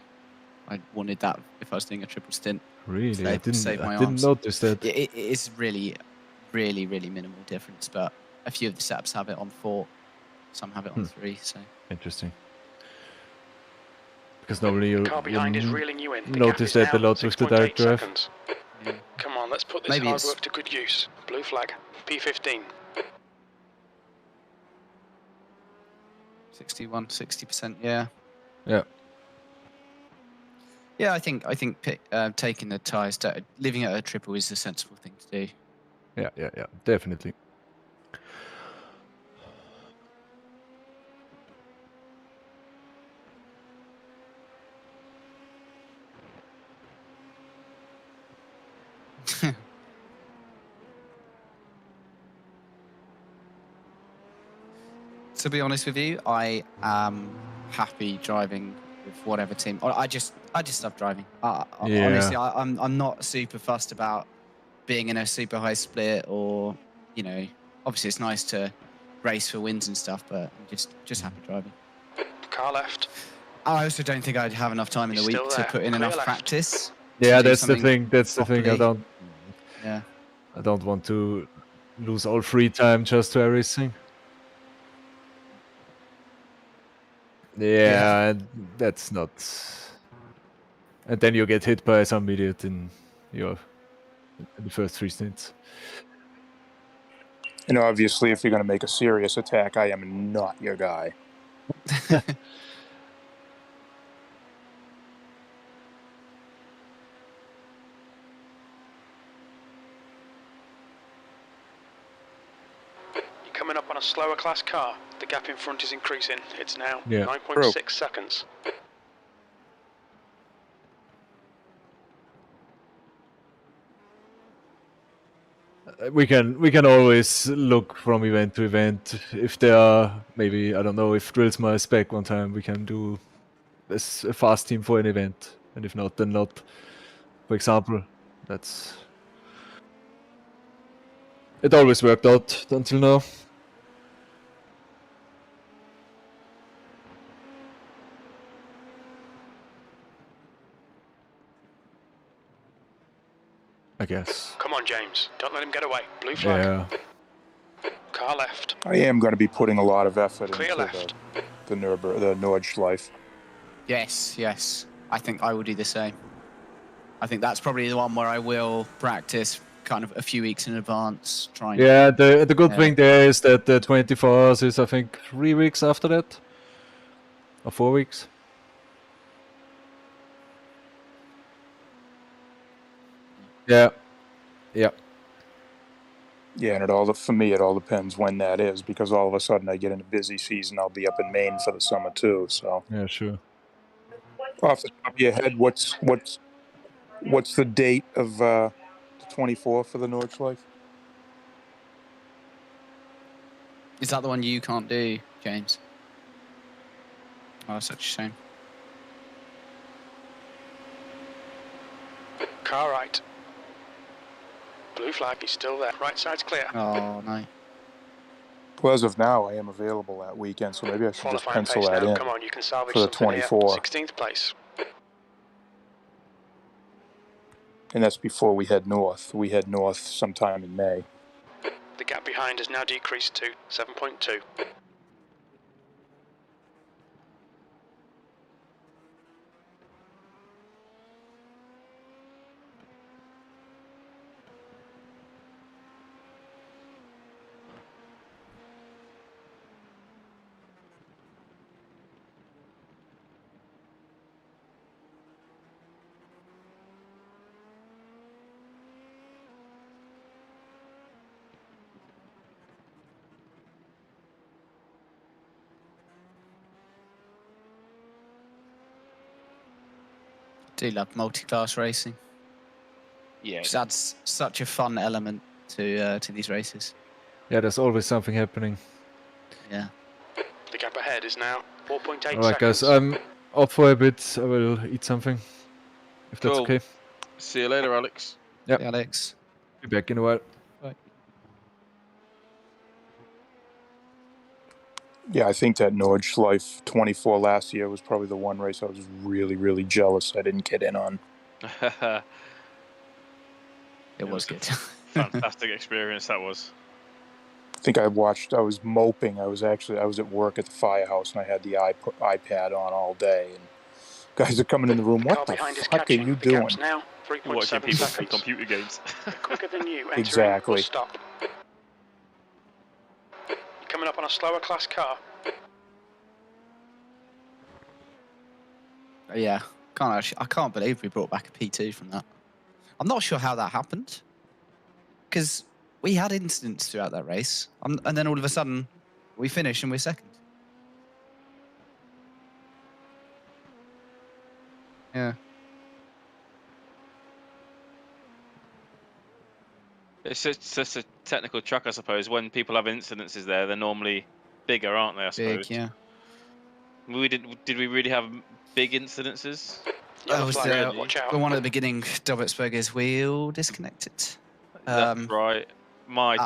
I wanted that if I was doing a triple stint. Really, I didn't notice that. It is really minimal difference, but a few of the setups have it on 4, some have it on 3. So interesting. Because normally you car behind is reeling you in. Notice that a lot with the direct drive. Yeah. Come on, let's put this hard work to good use. Blue flag, P15. 60%, yeah. Yeah. Yeah, I think taking the tyres, leaving it at a triple is the sensible thing to do. Yeah, definitely. To be honest with you, I am happy driving with whatever team. I just love driving. Honestly, I'm not super fussed about being in a super high split or, you know, obviously it's nice to race for wins and stuff, but I'm just happy driving. Car left. I also don't think I'd have enough time in the week to put in enough practice. Yeah, that's the thing. That's the properly. thing. I don't want to lose all free time just to iRacing. Yeah, and that's not. And then you get hit by some idiot in the first 3 stints. And obviously, if you're going to make a serious attack, I am not your guy. You're coming up on a slower class car. The gap in front is increasing. It's now Yeah. 9.6 seconds. We can always look from event to event. If there are maybe, I don't know, if Drillsma is back one time, we can do a fast team for an event, and if not, then not. For example, it always worked out until now. I guess. Come on, James. Don't let him get away. Blue flag. Yeah. Car left. I am going to be putting a lot of effort Clear into left. the Nordschleife. Yes. I think I will do the same. I think that's probably the one where I will practice kind of a few weeks in advance. Yeah, the good thing there is that the 24 hours is, I think, 3 weeks after that. Or 4 weeks. Yeah. Yeah, and for me, it all depends when that is, because all of a sudden I get in a busy season, I'll be up in Maine for the summer too. So yeah, sure. Off the top of your head, what's the date of the 24 for the Nordschleife? Is that the one you can't do, James? Oh, such a shame. Car right. Blue flag is still there. Right side's clear. Oh, no. Well, as of now, I am available that weekend, so maybe I should just Qualifying pencil pace that now. in Come on, you can salvage for the something here. 24. 16th place. And that's before we head north. We head north sometime in May. The gap behind has now decreased to 7.2. Do love multi-class racing. Yeah. Just adds such a fun element to these races. Yeah, there's always something happening. Yeah. The gap ahead is now 4.8 Alright, guys, seconds. I'm off for a bit. I will eat something, if that's Cool. okay. See you later, Alex. Yep. Hey, Alex. Be back in a while. Bye. Yeah, I think that Nordschleife 24 last year was probably the one race I was really, really jealous I didn't get in on. It was good. Fantastic experience that was. I think I was moping. I was at work at the firehouse and I had the iPad on all day. And guys are coming in the room. What the fuck are you doing? Now, Watching 3.7 people play seconds. computer games. Quicker than you. Entering Exactly. bus stop. You're coming up on a slower class car. Yeah. I can't believe we brought back a P2 from that. I'm not sure how that happened. Because we had incidents throughout that race. And then all of a sudden, we finish and we're second. Yeah. It's just a technical track, I suppose. When people have incidences there, they're normally bigger, aren't they? I suppose. Big, yeah. Did we really have big incidences? That was Watch out. the one at the beginning. Dobetsberger's wheel disconnected. That's right. My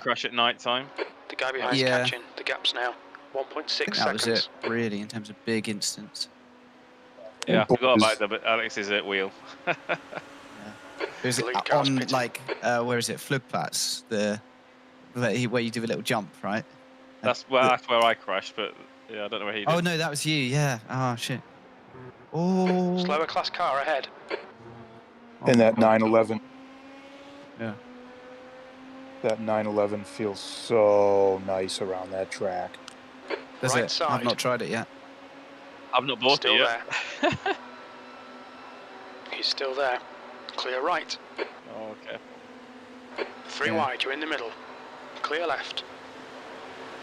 crash at night time. The guy behind is catching. The gap's now 1.6 seconds. That was it, really, in terms of big instance. Yeah, I forgot about that, but Alex's wheel. It was on, like, where is it? Flugplatz, where you do a little jump, right? That's where I crashed, but Yeah, I don't know where he did. Oh no, that was you. Yeah. Oh shit. Oh. Slower class car ahead. And that 911. Yeah. That 911 feels so nice around that track. Does Right it? side. I've not tried it yet. I've not bought Still it yet. there. He's still there. Clear right. Oh, okay. 3 Yeah. wide, you're in the middle. Clear left.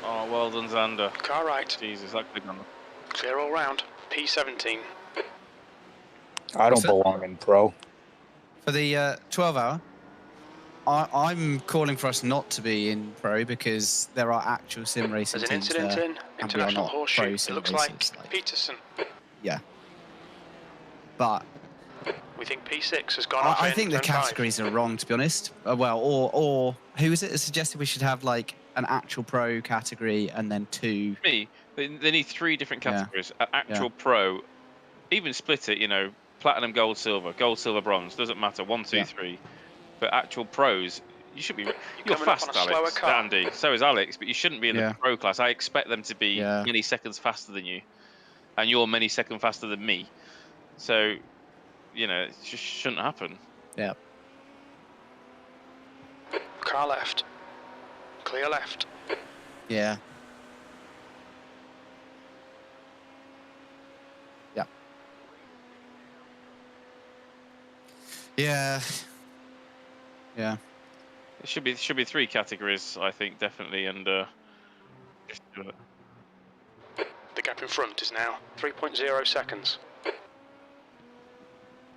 Oh, well done, Xander. Car right. Jesus, that could have gone. Clear all round. P17. I What's don't that? belong in pro. For the 12 hour, I'm calling for us not to be in pro because there are actual sim racing There's an teams incident there, in. and we are International not horseshoe. pro It sim looks racers. like Peterson. Yeah. But We think P6 has gone off I in think the turn 5. categories are wrong, to be honest. Well, or who is it that suggested we should have like an actual pro category and then 2? Me, they need 3 different Yeah. categories. Actual pro, even split it, you know, platinum, gold, silver, bronze, doesn't matter, 1, 2, 3. But actual pros, you should be. You're coming up on fast, a slower Alex, car. Andy. So is Alex, but you shouldn't be in the pro class. I expect them to be many seconds faster than you, and you're many seconds faster than me. So, you know, it just shouldn't happen. Yeah. Car left. Clear left. Yeah. Yeah. Yeah. Yeah. It should be 3 categories, I think, definitely, and just do it. The gap in front is now 3.0 seconds.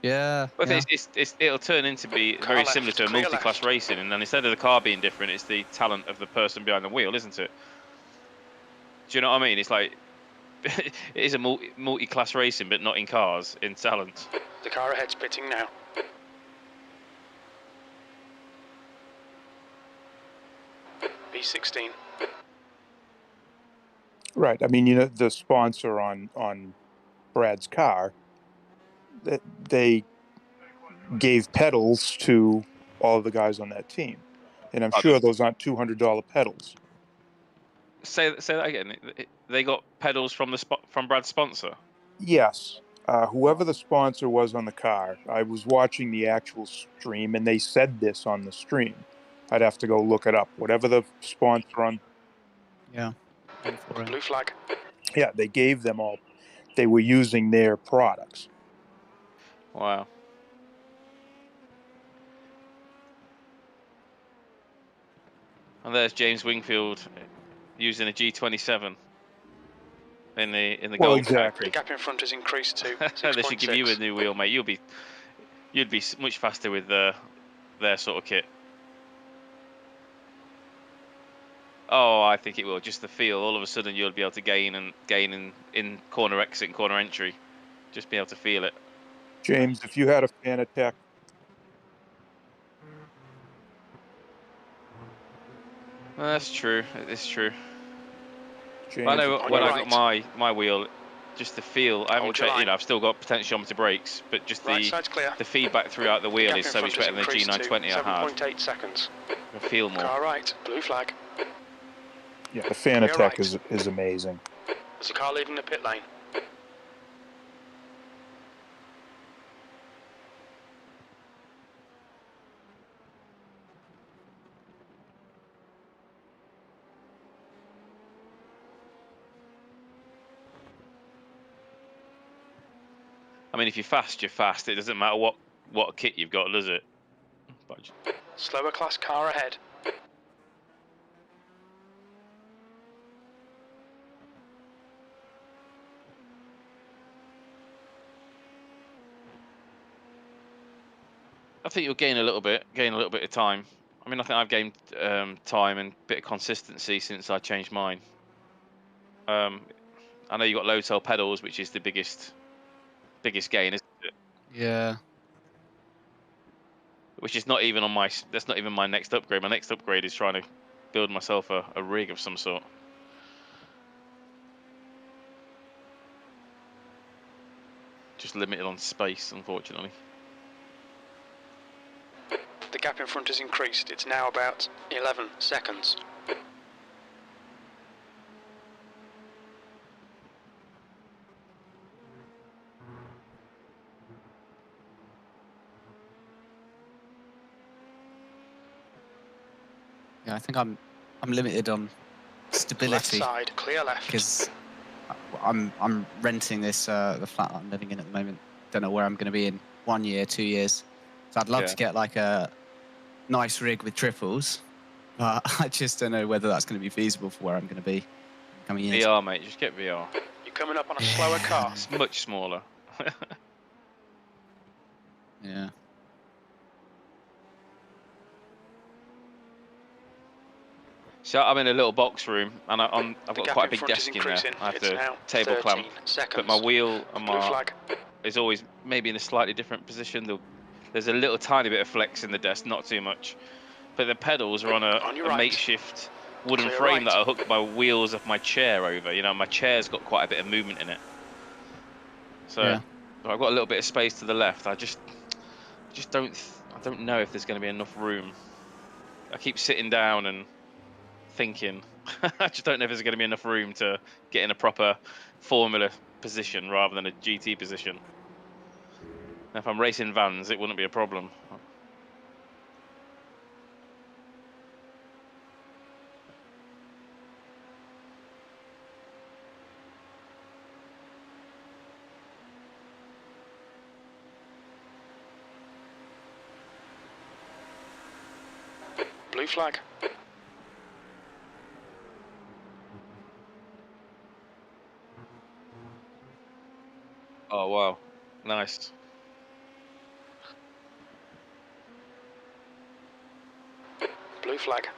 Yeah. But it'll turn into be Car very left, similar to a clear multi-class left. racing, and then instead of the car being different, it's the talent of the person behind the wheel, isn't it? Do you know what I mean? It's like it is a multi-class racing, but not in cars, in talent. The car ahead's pitting now. P16. Right. I mean, you know, the sponsor on Brad's car, they gave pedals to all of the guys on that team, and I'm sure those aren't $200 pedals. Say that again. They got pedals from from Brad's sponsor. Yes. Whoever the sponsor was on the car, I was watching the actual stream, and they said this on the stream. I'd have to go look it up. Whatever the sponsor on. Yeah. Blue flag. Yeah, they gave them all. They were using their products. Wow. And there's James Wingfield using a G27 in the gold exactly. The gap in front has increased to 6.6. They should give you a new wheel, mate. You'd be much faster with their sort of kit. Oh, I think it will. Just the feel. All of a sudden, you'll be able to gain in corner exit and corner entry. Just be able to feel it. James, if you had a Fanatec. That's true. It's true. James, I know when I got my wheel, just the feel. I haven't checked. You know, I've still got potentiometer brakes, but just the feedback throughout the wheel is so much better than the G920 I had. 7.8 seconds. I feel more. Car right. Blue flag. Yeah, the Fanatec is amazing. There's a car leaving the pit lane. I mean, if you're fast, you're fast. It doesn't matter what kit you've got, does it? Slower class car ahead. I think you'll gain a little bit of time. I mean, I think I've gained time and a bit of consistency since I changed mine. I know you've got low tail pedals, which is the biggest gain, isn't it? Yeah. Which is not even that's not even my next upgrade. My next upgrade is trying to build myself a rig of some sort. Just limited on space, unfortunately. The gap in front has increased. It's now about 11 seconds. Yeah, I think I'm limited on stability. Left side, clear left. Because I'm renting this the flat that I'm living in at the moment. Don't know where I'm going to be in 1 year, 2 years. So I'd love to get like a nice rig with triples, but I just don't know whether that's going to be feasible for where I'm going to be in the coming years. VR, mate. Just get VR. You're coming up on a slower car. It's much smaller. Yeah. So I'm in a little box room, and I've got quite a big desk in there. I have to table clamp, but my wheel and my is always maybe in a slightly different position. There's a little tiny bit of flex in the desk, not too much. But the pedals are on a makeshift wooden frame that I hooked my wheels of my chair over. You know, my chair's got quite a bit of movement in it. So I've got a little bit of space to the left. I don't know if there's going to be enough room. I keep sitting down and thinking. I just don't know if there's going to be enough room to get in a proper Formula position rather than a GT position. Now, if I'm racing vans, it wouldn't be a problem. Blue flag. Oh, wow. Nice. Blue flag.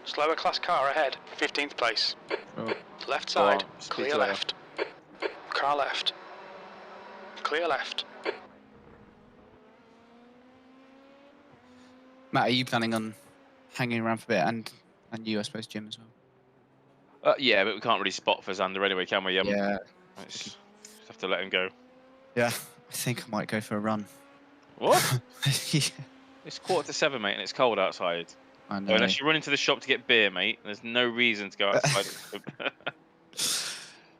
Slower class car ahead, 15th place. Oh. Left side, Speed clear to left. Car left. Clear left. Matt, are you planning on hanging around for a bit, and you, I suppose, Jim, as well? Yeah, but we can't really spot for Xander anyway, can we? Yeah. Just have to let him go. Yeah, I think I might go for a run. What? Yeah. It's 6:45, mate, and it's cold outside. I know. So unless you run into the shop to get beer, mate, there's no reason to go outside.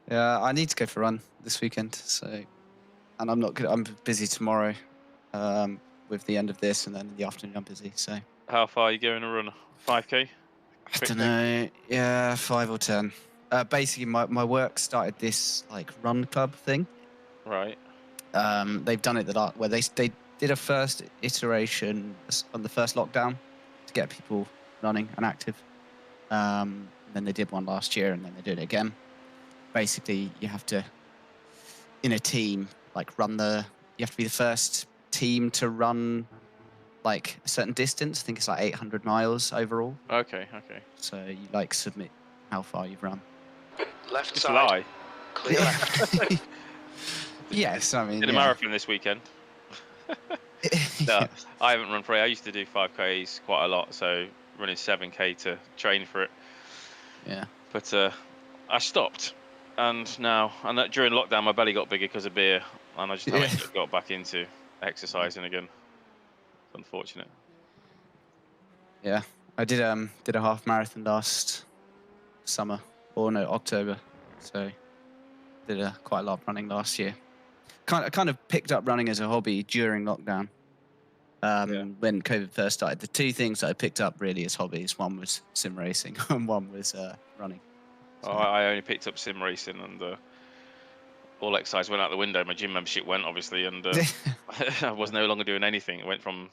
Yeah, I need to go for a run this weekend. So, and I'm not good. I'm busy tomorrow, with the end of this, and then in the afternoon I'm busy. So. How far are you going to run? 5k? I don't know. Yeah, 5 or 10. Basically, my work started this like run club thing. Right. They've done it where they did a first iteration on the first lockdown to get people running and active. Then they did one last year, and then they did it again. Basically, you have to, in a team, like you have to be the first team to run like a certain distance. I think it's like 800 miles overall. Okay. So you like submit how far you've run. Left Just side. lie. Clear left. Yes, I mean. Did a marathon this weekend. No, I haven't run for it. I used to do 5Ks quite a lot, so running 7K to train for it. Yeah. But I stopped, and during lockdown, my belly got bigger because of beer, and I just haven't got back into exercising again. It's unfortunate. Yeah, I did a half marathon last summer, or no, October. So did quite a lot of running last year. Kind of picked up running as a hobby during lockdown. When COVID first started, the two things that I picked up really as hobbies, one was sim racing and one was running. So. I only picked up sim racing, and all exercise went out the window. My gym membership went, obviously, and I was no longer doing anything. I went from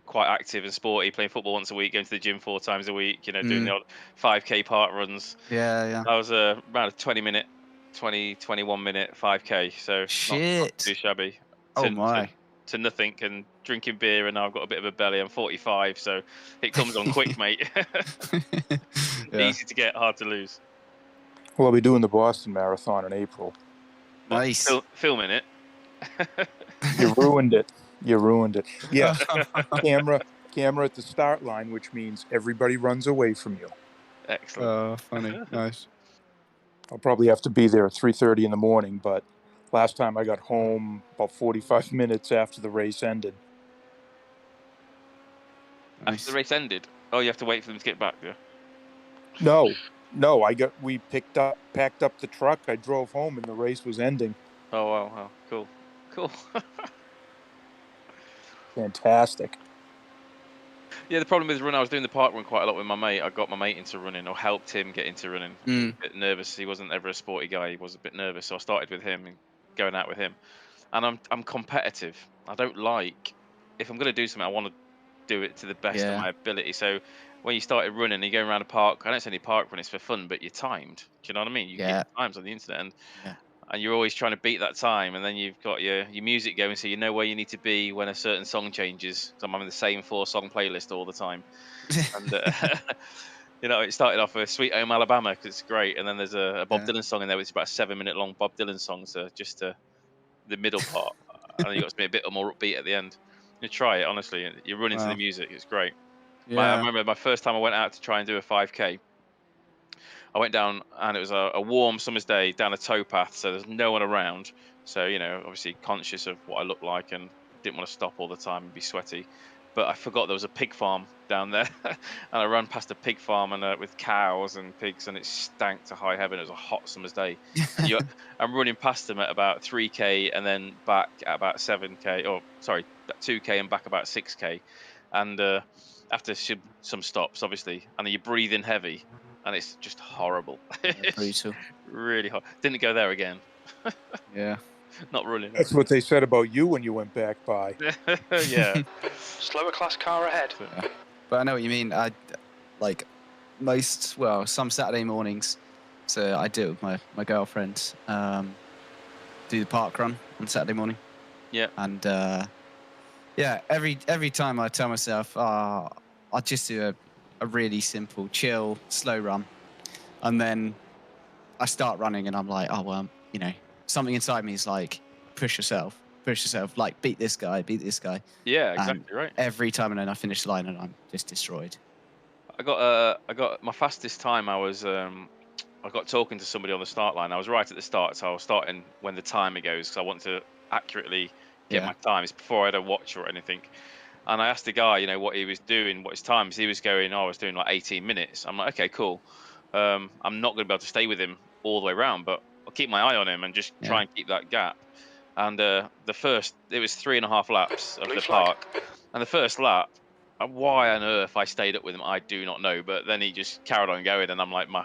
quite active and sporty, playing football once a week, going to the gym 4 times a week, doing the odd 5k park runs. Yeah. I was about a 21 minute 5k, so not too shabby. Oh my. To nothing, and drinking beer, and now I've got a bit of a belly. I'm 45, so it comes on quick, mate. Easy to get, hard to lose. Well, I'll be doing the Boston Marathon in April. Nice. Filming it. You ruined it. Yeah. Camera at the start line, which means everybody runs away from you. Excellent. Oh, funny. Nice. I'll probably have to be there at 3:30 in the morning, but last time I got home about 45 minutes after the race ended. After the race ended? Oh, you have to wait for them to get back, yeah? No, we packed up the truck. I drove home, and the race was ending. Oh, wow, cool. Fantastic. Yeah, the problem is I was doing the park run quite a lot with my mate. I got my mate into running, or helped him get into running. He was a bit nervous. He wasn't ever a sporty guy. He was a bit nervous, so I started with him and going out with him. And I'm competitive. I don't like, if I'm going to do something, I want to do it to the best of my ability. So when you started running, you're going around a park. I don't say any park run; it's for fun, but you're timed. Do you know what I mean? You get times on the internet, and you're always trying to beat that time. And then you've got your music going, so you know where you need to be when a certain song changes. So I'm having the same 4-song playlist all the time. And you know, it started off with "Sweet Home Alabama" because it's great, and then there's a Bob Dylan song in there, which is about a 7-minute long Bob Dylan song. So just the middle part, and then you got to be a bit more upbeat at the end. You try it, honestly. You run into the music. It's great. I remember my first time I went out to try and do a 5K. I went down, and it was a warm summer's day down a towpath, so there's no one around. So, you know, obviously conscious of what I looked like and didn't want to stop all the time and be sweaty. But I forgot there was a pig farm down there, and I ran past a pig farm and with cows and pigs, and it stank to high heaven. It was a hot summer's day. And I'm running past them at about 3K and then back at about 7K, or sorry, 2K and back about 6K. And after some stops, obviously, and then you're breathing heavy, and it's just horrible. Brutal. Really hot. Didn't go there again. Yeah. Not running. That's what they said about you when you went back by. Yeah. Slower class car ahead. But I know what you mean. I like some Saturday mornings. So I do it with my girlfriend. Do the park run on Saturday morning. Yeah. And every time I tell myself, I'll just do a really simple, chill, slow run, and then I start running, and I'm like, oh well, you know, something inside me is like, push yourself, like beat this guy. Yeah, exactly right. Every time, and then I finish the line, and I'm just destroyed. I got my fastest time. I got talking to somebody on the start line. I was right at the start, so I was starting when the timer goes because I want to accurately get my times before I had a watch or anything. And I asked the guy, you know, what he was doing, what his times. He was going, I was doing like 18 minutes. I'm like, okay, cool. I'm not going to be able to stay with him all the way around, but I'll keep my eye on him and just try and keep that gap. And it was 3.5 laps of the park. And the first lap, why on earth I stayed up with him, I do not know. But then he just carried on going, and I'm like, my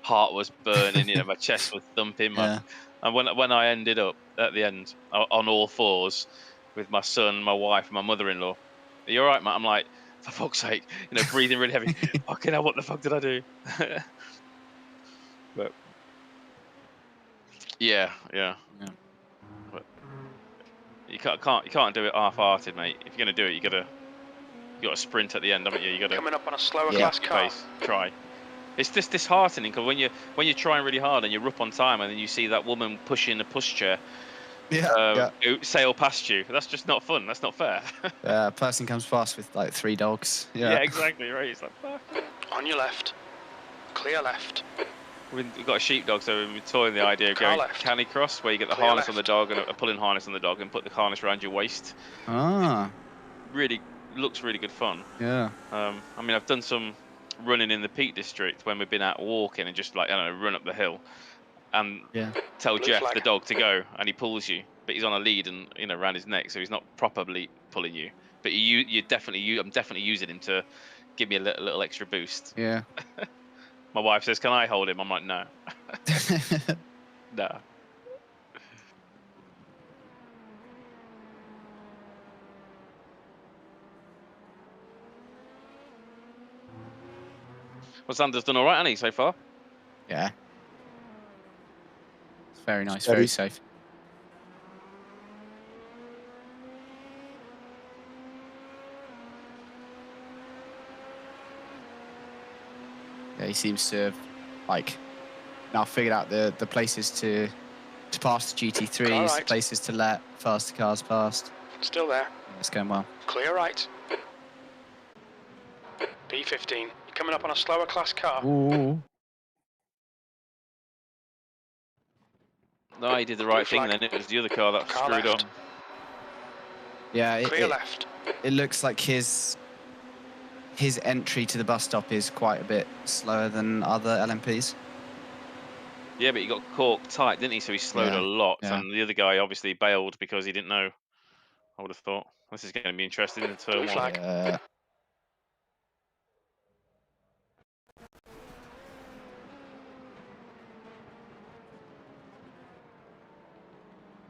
heart was burning, you know, my chest was thumping. And when I ended up at the end on all fours with my son, my wife, and my mother-in-law, are you all right, Matt? I'm like, for fuck's sake, you know, breathing really heavy. Fucking hell, what the fuck did I do? But yeah. But you can't do it half-hearted, mate. If you're gonna do it, you gotta sprint at the end, haven't you? You gotta coming up on a slower class car. Try. It's just disheartening because when you're trying really hard and you're up on time, and then you see that woman pushing a pushchair. Sail past you. That's just not fun. That's not fair. A person comes past with like 3 dogs. Yeah, exactly right. It's like, fuck. On your left. Clear left. We've got a sheepdog, so we're toying the idea of going canny cross, where you get the harness on the dog and a pulling harness on the dog, and put the harness around your waist. Really looks really good fun. Yeah. I mean, I've done some running in the Peak District when we've been out walking and just like, I don't know, run up the hill. And tell Blue Jeff, flag. the dog, to go, and he pulls you, but he's on a lead and, you know, around his neck, so he's not properly pulling you. But I'm definitely using him to give me a little extra boost. Yeah. My wife says, "Can I hold him?" I'm like, "No." No. Well, Xander's done all right, hasn't he, so far? Yeah. It's very nice, very safe. Yeah, he seems to have, like, now figured out the places to pass the GT3s, places to let faster cars past. Still there. Yeah, it's going well. Clear right. P15. You're coming up on a slower class car. Ooh. No, he did the right thing then. It was the other car that screwed up. Yeah, Clear left. It looks like his his entry to the bus stop is quite a bit slower than other LMPs. Yeah, but he got caught tight, didn't he? So he slowed a lot, and the other guy obviously bailed because he didn't know. I would have thought this is going to be interesting in turn 1. Flag. Yeah.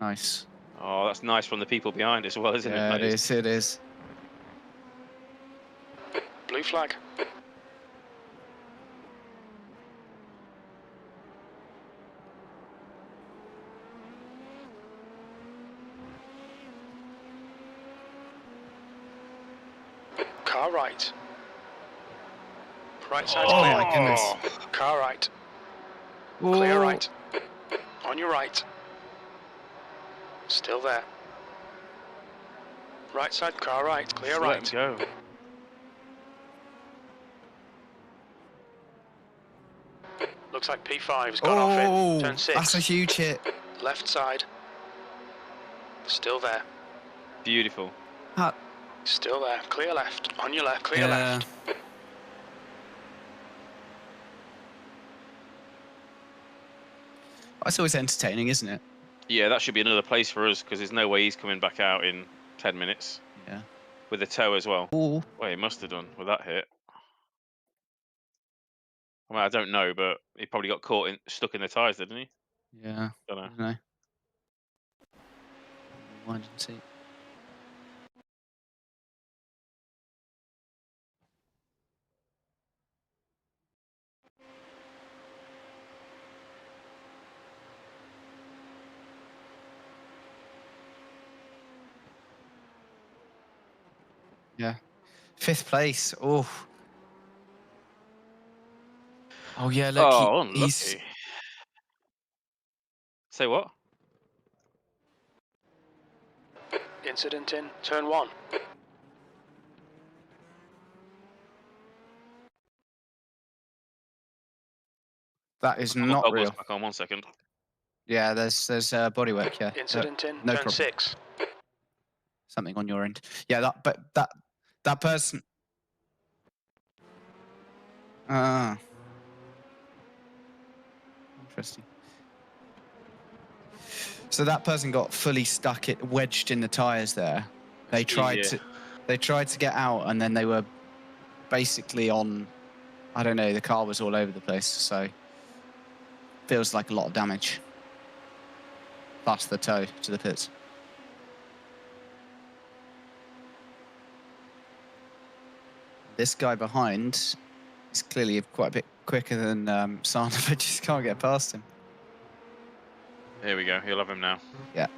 Nice. Oh, that's nice from the people behind as well, isn't it? Yeah, it is. It is. Blue flag. Car right. Right side's clear. Oh my goodness. Car right. Ooh. Clear right. On your right. Still there. Right side, car right. Clear Just right. let him go. Looks like P5's gone off in turn 6. That's a huge hit. Left side. Still there. Beautiful. Still there. Clear left. On your left. Clear left. That's always entertaining, isn't it? Yeah, that should be another place for us because there's no way he's coming back out in 10 minutes. Yeah. With a tow as well. Ooh. Well, he must have done with that hit. I mean, I don't know, but he probably got caught stuck in the tyres, didn't he? Yeah. Don't know. I don't know. Winding seat. Yeah. 5th place. Oh. Oh yeah, look. Oh, unlucky. He's... Say what? Incident in turn 1. That is not real. Back on 1 second. Yeah, there's bodywork. Yeah. Incident in no turn problem. 6. Something on your end. Yeah, that person. Interesting. So that person got fully stuck, wedged in the tires there. They tried to get out, and then they were basically on. I don't know. The car was all over the place, so feels like a lot of damage. Plus the tow to the pits. This guy behind is clearly quite a bit quicker than Sana, but just can't get past him. Here we go. He'll have him now. Yeah.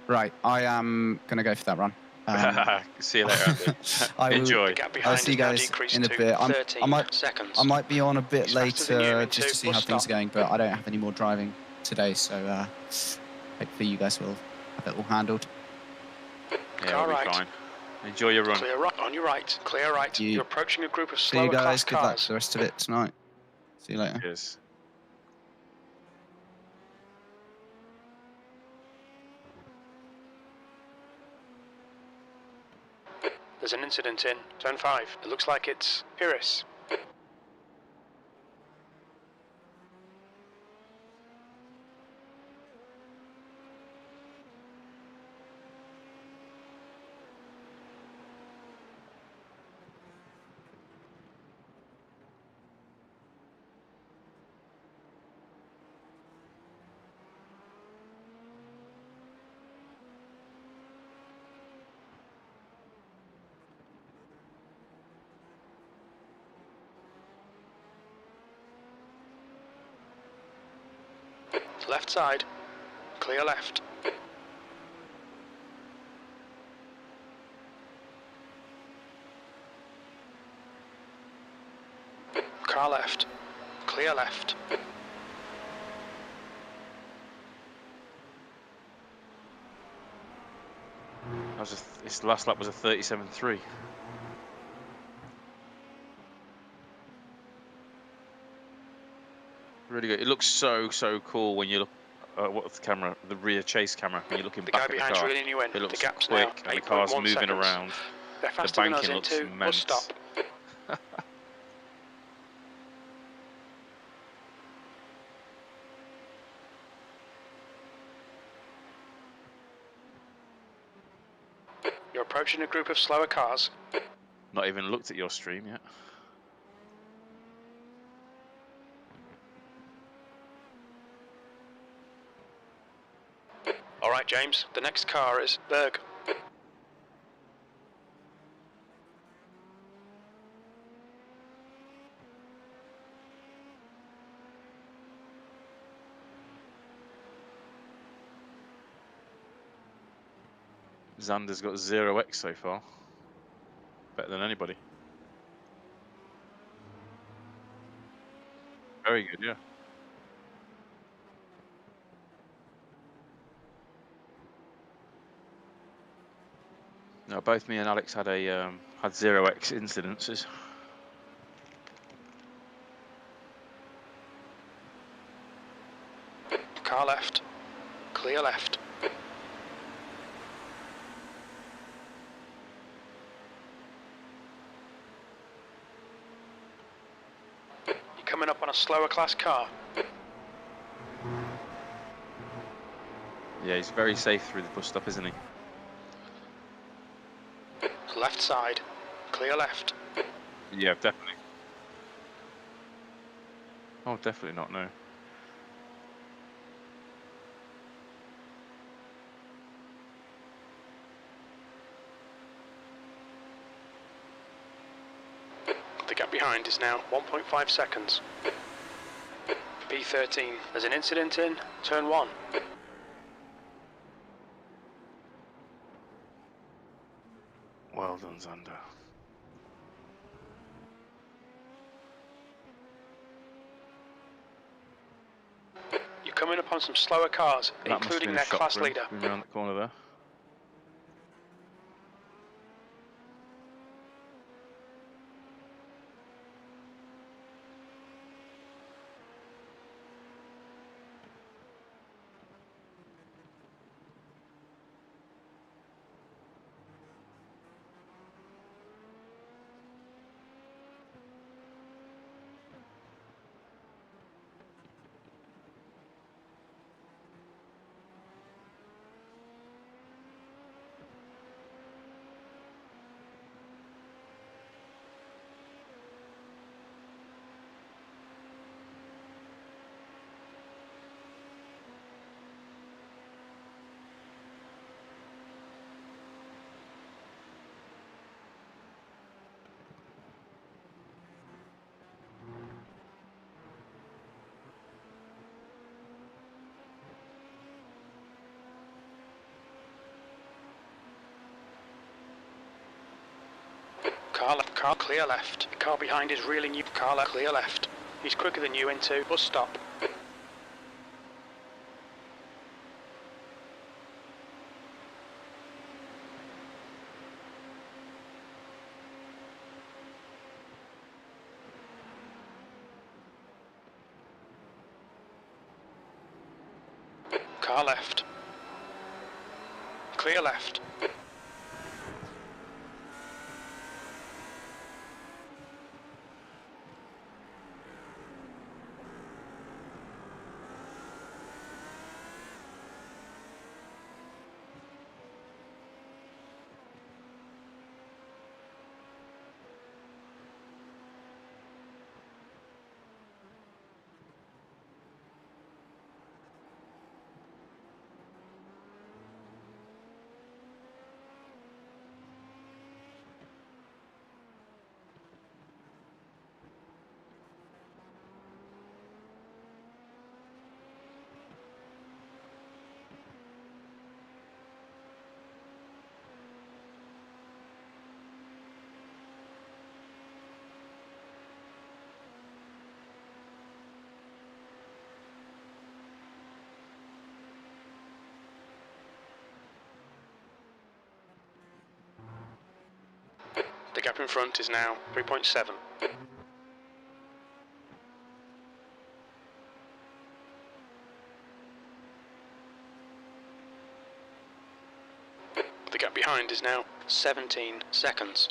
Right, I am going to go for that run. See you later, Andy. Enjoy. I'll see you guys in a bit. I might be on a bit later just to see how things are going, but I don't have any more driving today, so hopefully you guys will have it all handled. Yeah, we'll be fine. Enjoy your run. Clear right. On your right. Clear right. You're approaching a group of slower class cars. See you guys. Good luck for for the rest of it tonight. See you later. Cheers. There's an incident in turn 5. It looks like it's Iris. Left side. Clear left. Car left. Clear left. This last lap was a 37.3. Really good. It looks so cool when you look what's the camera? The rear chase camera. When you're looking The back guy at the behind's car, reeling you in. it looks The gap's quick now and the car's 8.1 moving seconds. around. They're The faster than us banking looks into bus immense. stop. You're approaching a group of slower cars. Not even looked at your stream yet. All right, James. The next car is Berg. Xander's got 0x so far. Better than anybody. Very good, yeah. No, both me and Alex had a had 0x incidences. Car left. Clear left. You're coming up on a slower class car. Yeah, he's very safe through the bus stop, isn't he? Left side. Clear left. Yeah, definitely. Oh, definitely not, no. The gap behind is now 1.5 seconds. P13. There's an incident in turn 1. Well done, Xander. You're coming upon some slower cars, That must have including been a their shock class for him, leader. moving around the corner there. Car clear left. The car behind is reeling you. Car left, clear left. He's quicker than you into bus stop. Car left. Clear left. The gap in front is now 3.7. behind is now 17 seconds.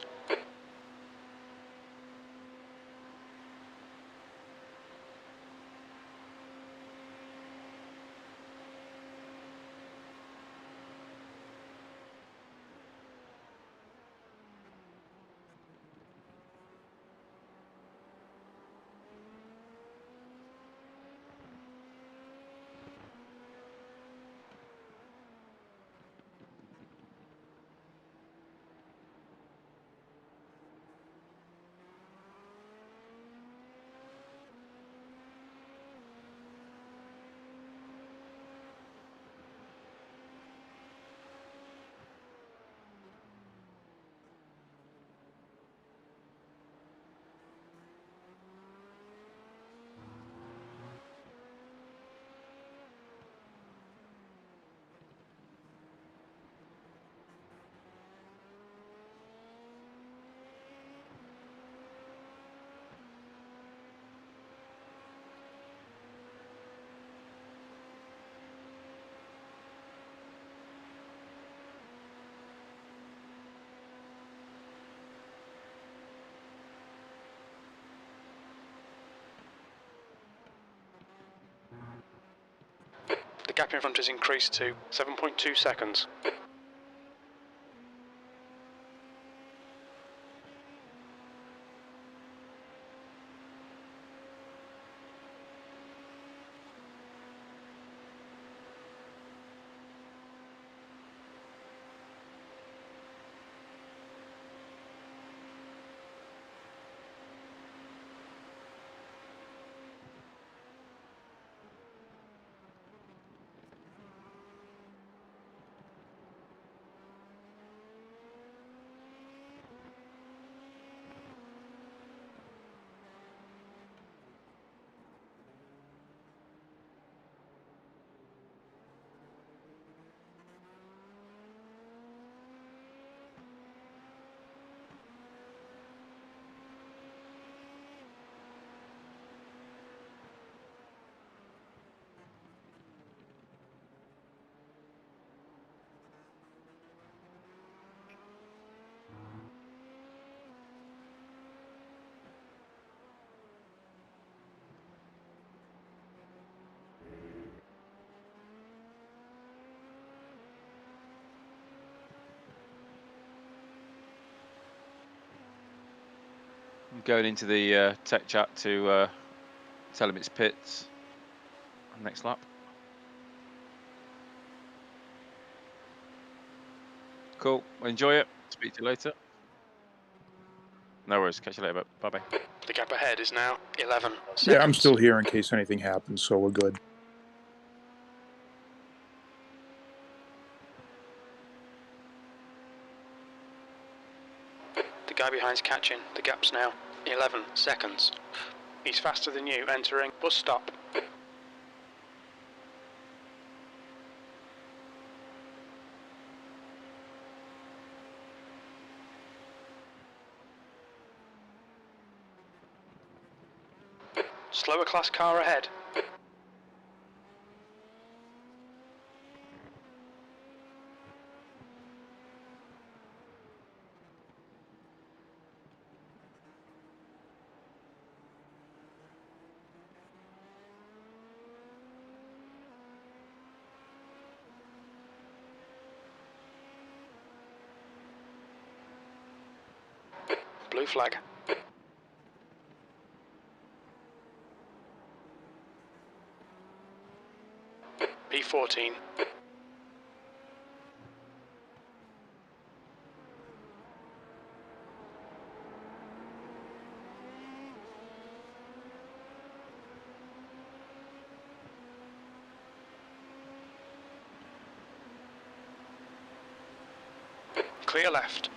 The gap in front has increased to 7.2 seconds. I'm going into the tech chat to tell him it's pits. Next lap. Cool. Enjoy it. Speak to you later. No worries. Catch you later. Bye bye. The gap ahead is now 11 seconds. Yeah, I'm still here in case anything happens, so we're good. The guy behind's catching. The gap's now 11 seconds. He's faster than you, entering bus stop. Slower class car ahead. Blue flag. P14. Clear left.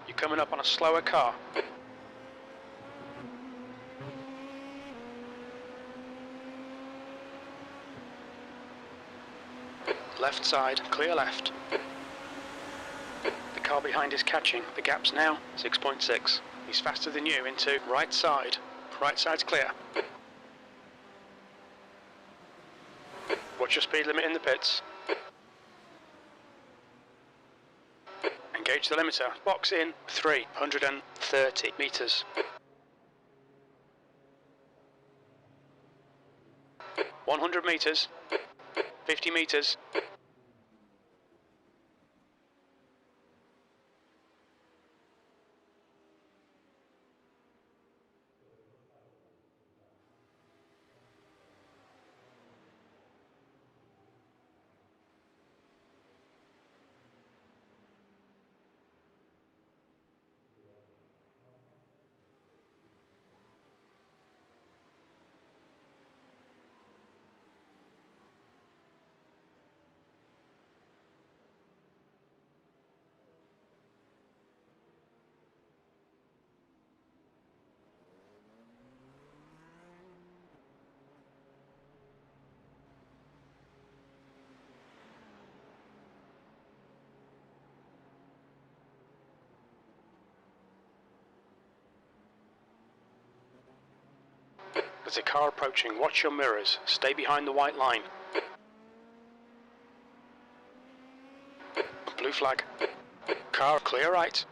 You're coming up on a slower car. Left side, clear left. The car behind is catching. The gap's now 6.6. He's faster than you into right side. Right side's clear. Watch your speed limit in the pits. Engage the limiter. Box in 330 metres. 100 metres. 50 metres. There's a car approaching. Watch your mirrors. Stay behind the white line. Blue flag. Car clear right.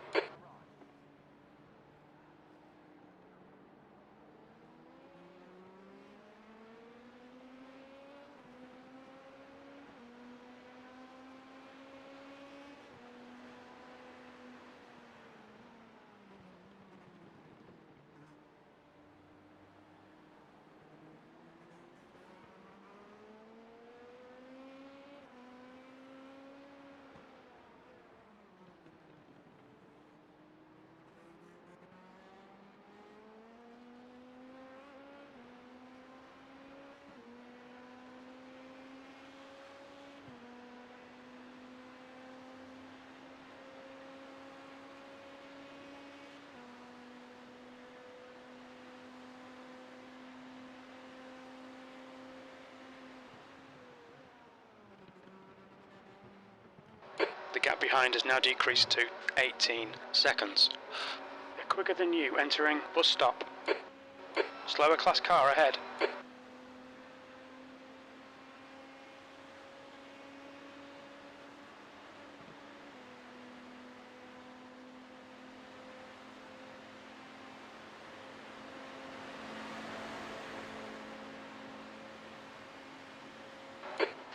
The gap behind has now decreased to 18 seconds. They're quicker than you entering bus stop. Slower class car ahead.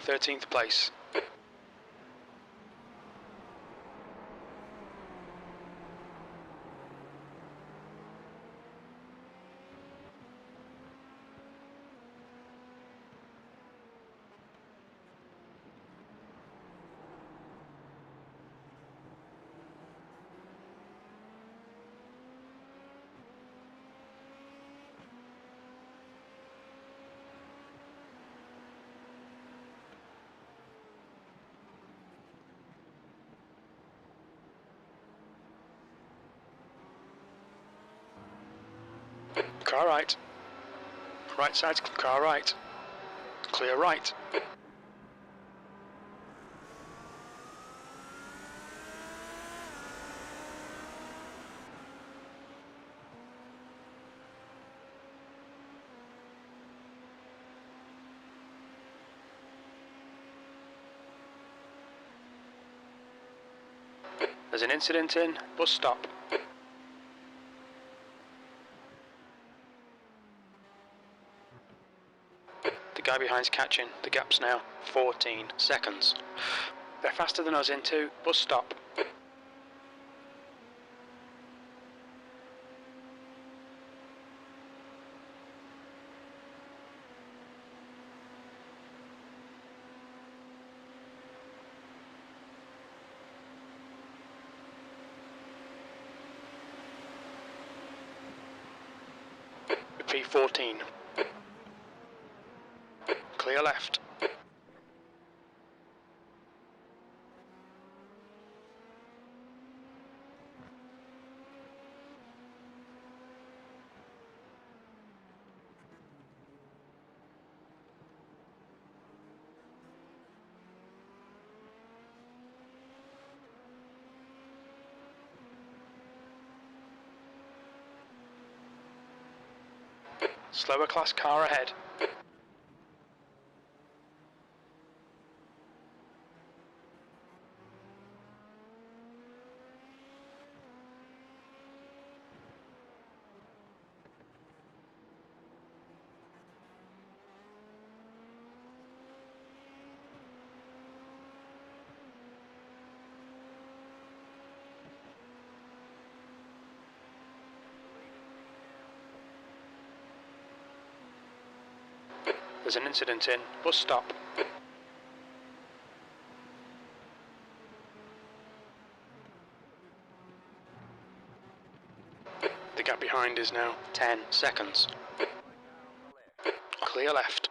Thirteenth place. Car right. Right side's car right. Clear right. There's an incident in bus stop. The guy behind's catching. The gap's now 14 seconds. They're faster than us into bus stop. P14. Clear left. Slower class car ahead. There's an incident in. Bus stop. The gap behind is now 10 seconds. Clear left.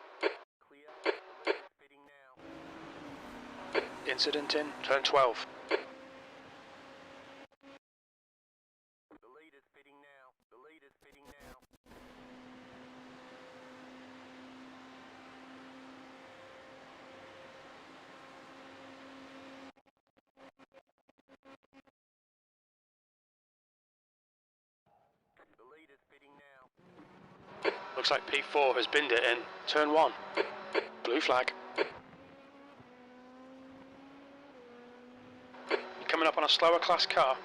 Incident in. Turn 12. Looks like P4 has binned it in. Turn 1. Blue flag. You're coming up on a slower class car.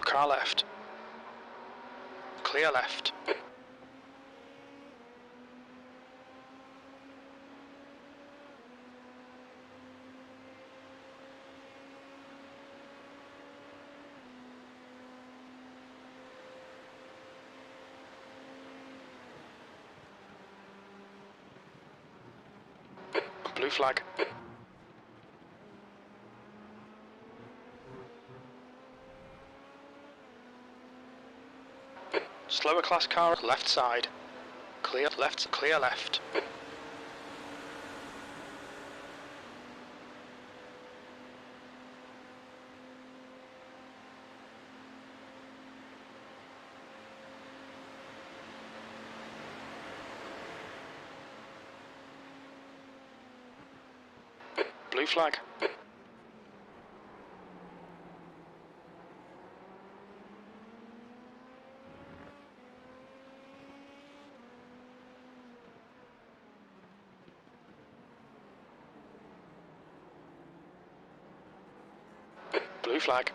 Car left. Clear left. Blue flag. Slower class car, left side. Clear left, clear left. Blue flag. Blue flag.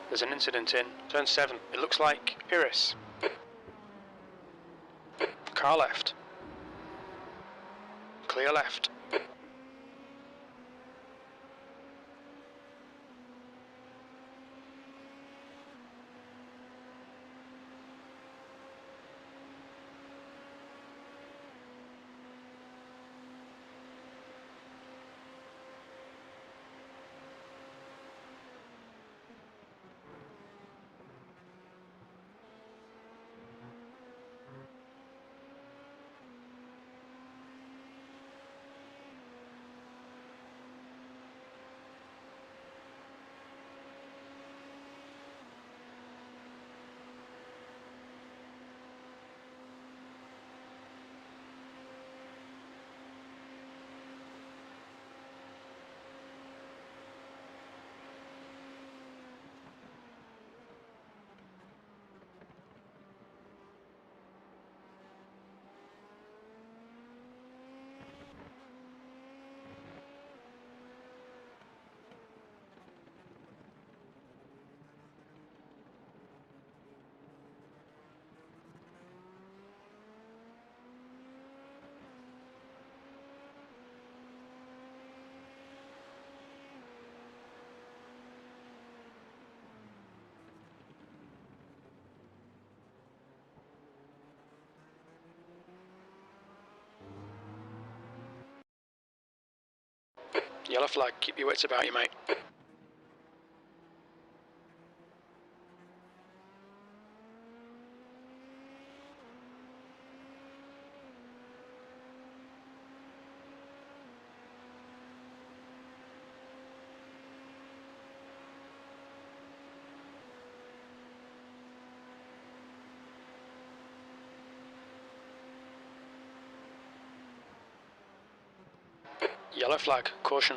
There's an incident in. Turn 7. It looks like Iris. Car left. Clear left. Yellow flag, keep your wits about you, mate. Yellow flag, caution.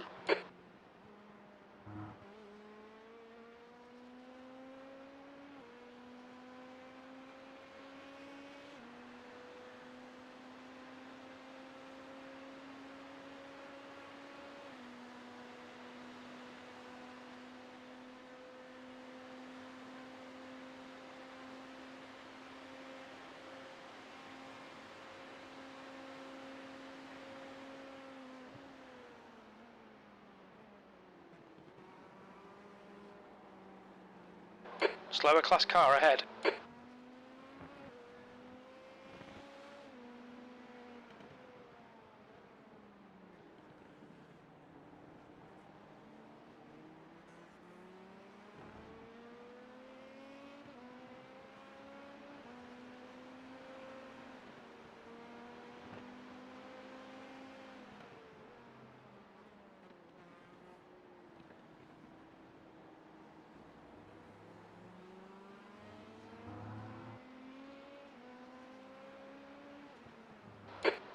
Slower class car ahead.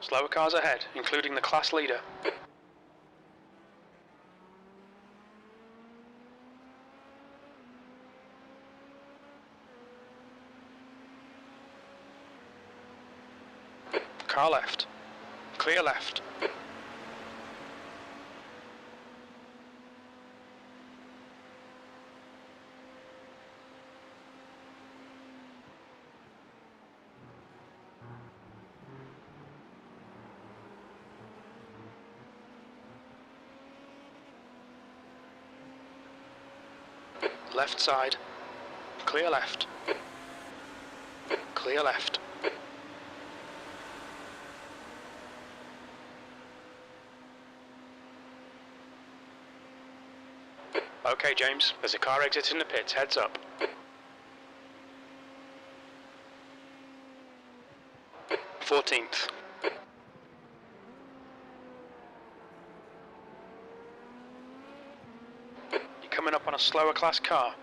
Slower cars ahead, including the class leader. Car left. Clear left. Left side. Clear left. Clear left. Okay, James, there's a car exiting the pits, heads up. Fourteenth. You're coming up on a slower class car.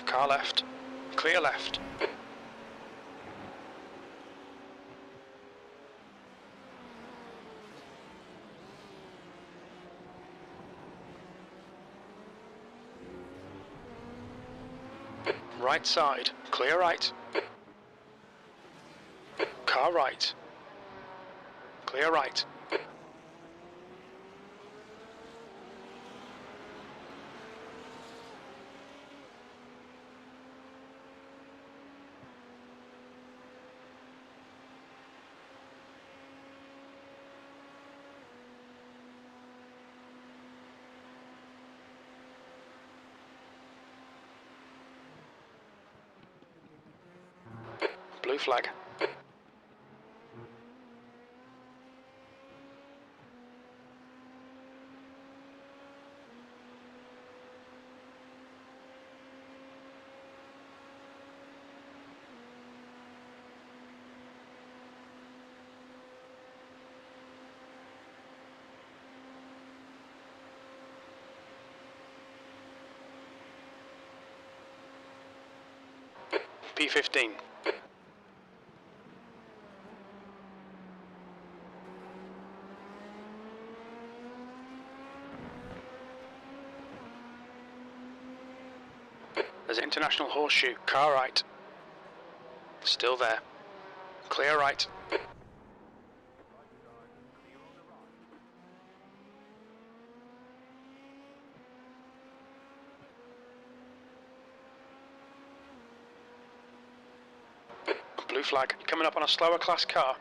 Car left. Clear left. Right side. Clear right. Car right. Clear right. Blue flag. P15. There's an international horseshoe, car right. Still there. Clear right. Blue flag, you're coming up on a slower class car.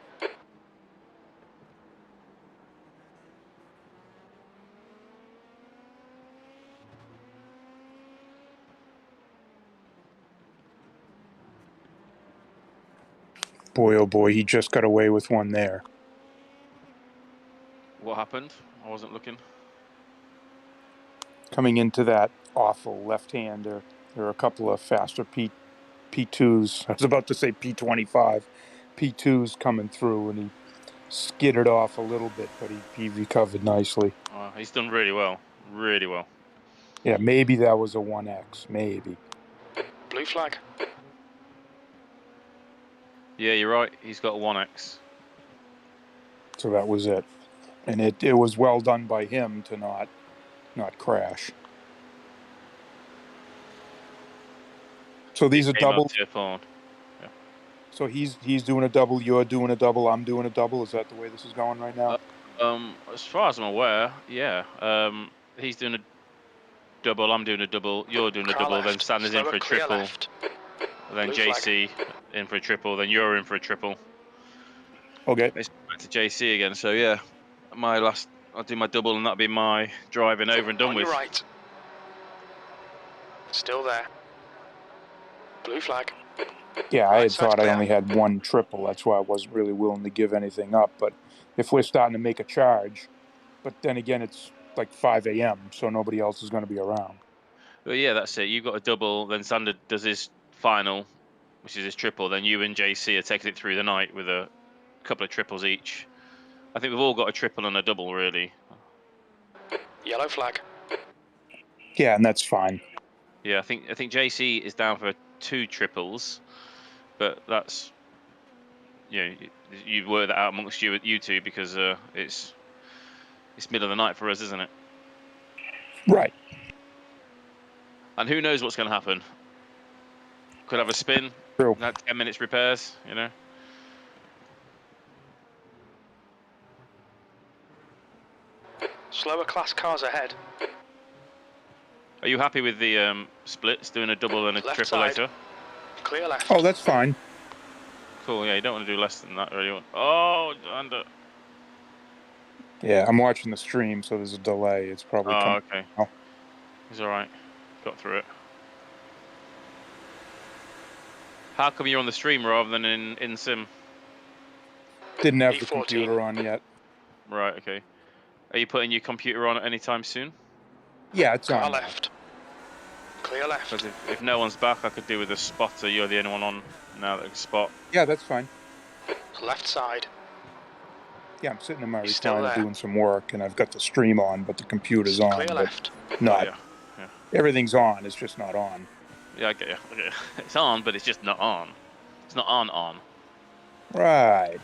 Boy, oh boy, he just got away with one there. What happened? I wasn't looking. Coming into that awful left-hander, there are a couple of faster P2s. I was about to say P25. P2s coming through, and he skidded off a little bit, but he recovered nicely. He's done really well. Really well. Yeah, maybe that was a 1X. Maybe. Blue flag. Yeah, you're right. He's got a 1X. So that was it. And it was well done by him to not crash. So these are double. Yeah. So he's doing a double, you're doing a double, I'm doing a double. Is that the way this is going right now? As far as I'm aware, yeah. He's doing a double, I'm doing a double, you're doing a double, then Sanders in for a triple, then JC in for a triple, then you're in for a triple. Okay. It's back to JC again. So yeah, I'll do my double, and that'll be my driving over and done on with. Your right. Still there. Blue flag. Yeah, I had thought I only had one triple. That's why I wasn't really willing to give anything up. But if we're starting to make a charge, but then again, it's like 5 a.m., so nobody else is going to be around. Well, yeah, that's it. You've got a double, then Sander does his final, which is his triple. Then you and JC are taking it through the night with a couple of triples each. I think we've all got a triple and a double, really. Yellow flag. Yeah, and that's fine. Yeah, I think JC is down for 2 triples, but that's, you know, you work that out amongst you two, because it's middle of the night for us, isn't it? Right. And who knows what's going to happen? Could have a spin. True. That 10 minutes repairs, you know. Slower class cars ahead. Are you happy with the splits, doing a double and a Left triple side. later? Clear left. Oh, that's fine. Cool, yeah, you don't want to do less than that, really. Oh, under. Yeah, I'm watching the stream, so there's a delay. It's probably coming. Okay. Oh. He's all right. Got through it. How come you're on the stream rather than in sim? Didn't have the E14. computer on yet. Right, okay. Are you putting your computer on at any time soon? Yeah, it's Car on. left. Clear left. Because if no one's back, I could do with a spotter. You're the only one on now that can spot. Yeah, that's fine. Left side. Yeah, I'm sitting in my He's still recliner there. doing some work, and I've got the stream on, but the computer's on. Clear But left. not. Yeah. Everything's on. It's just not on. Yeah, I get you. Okay. It's on, but it's just not on. It's not on. Right.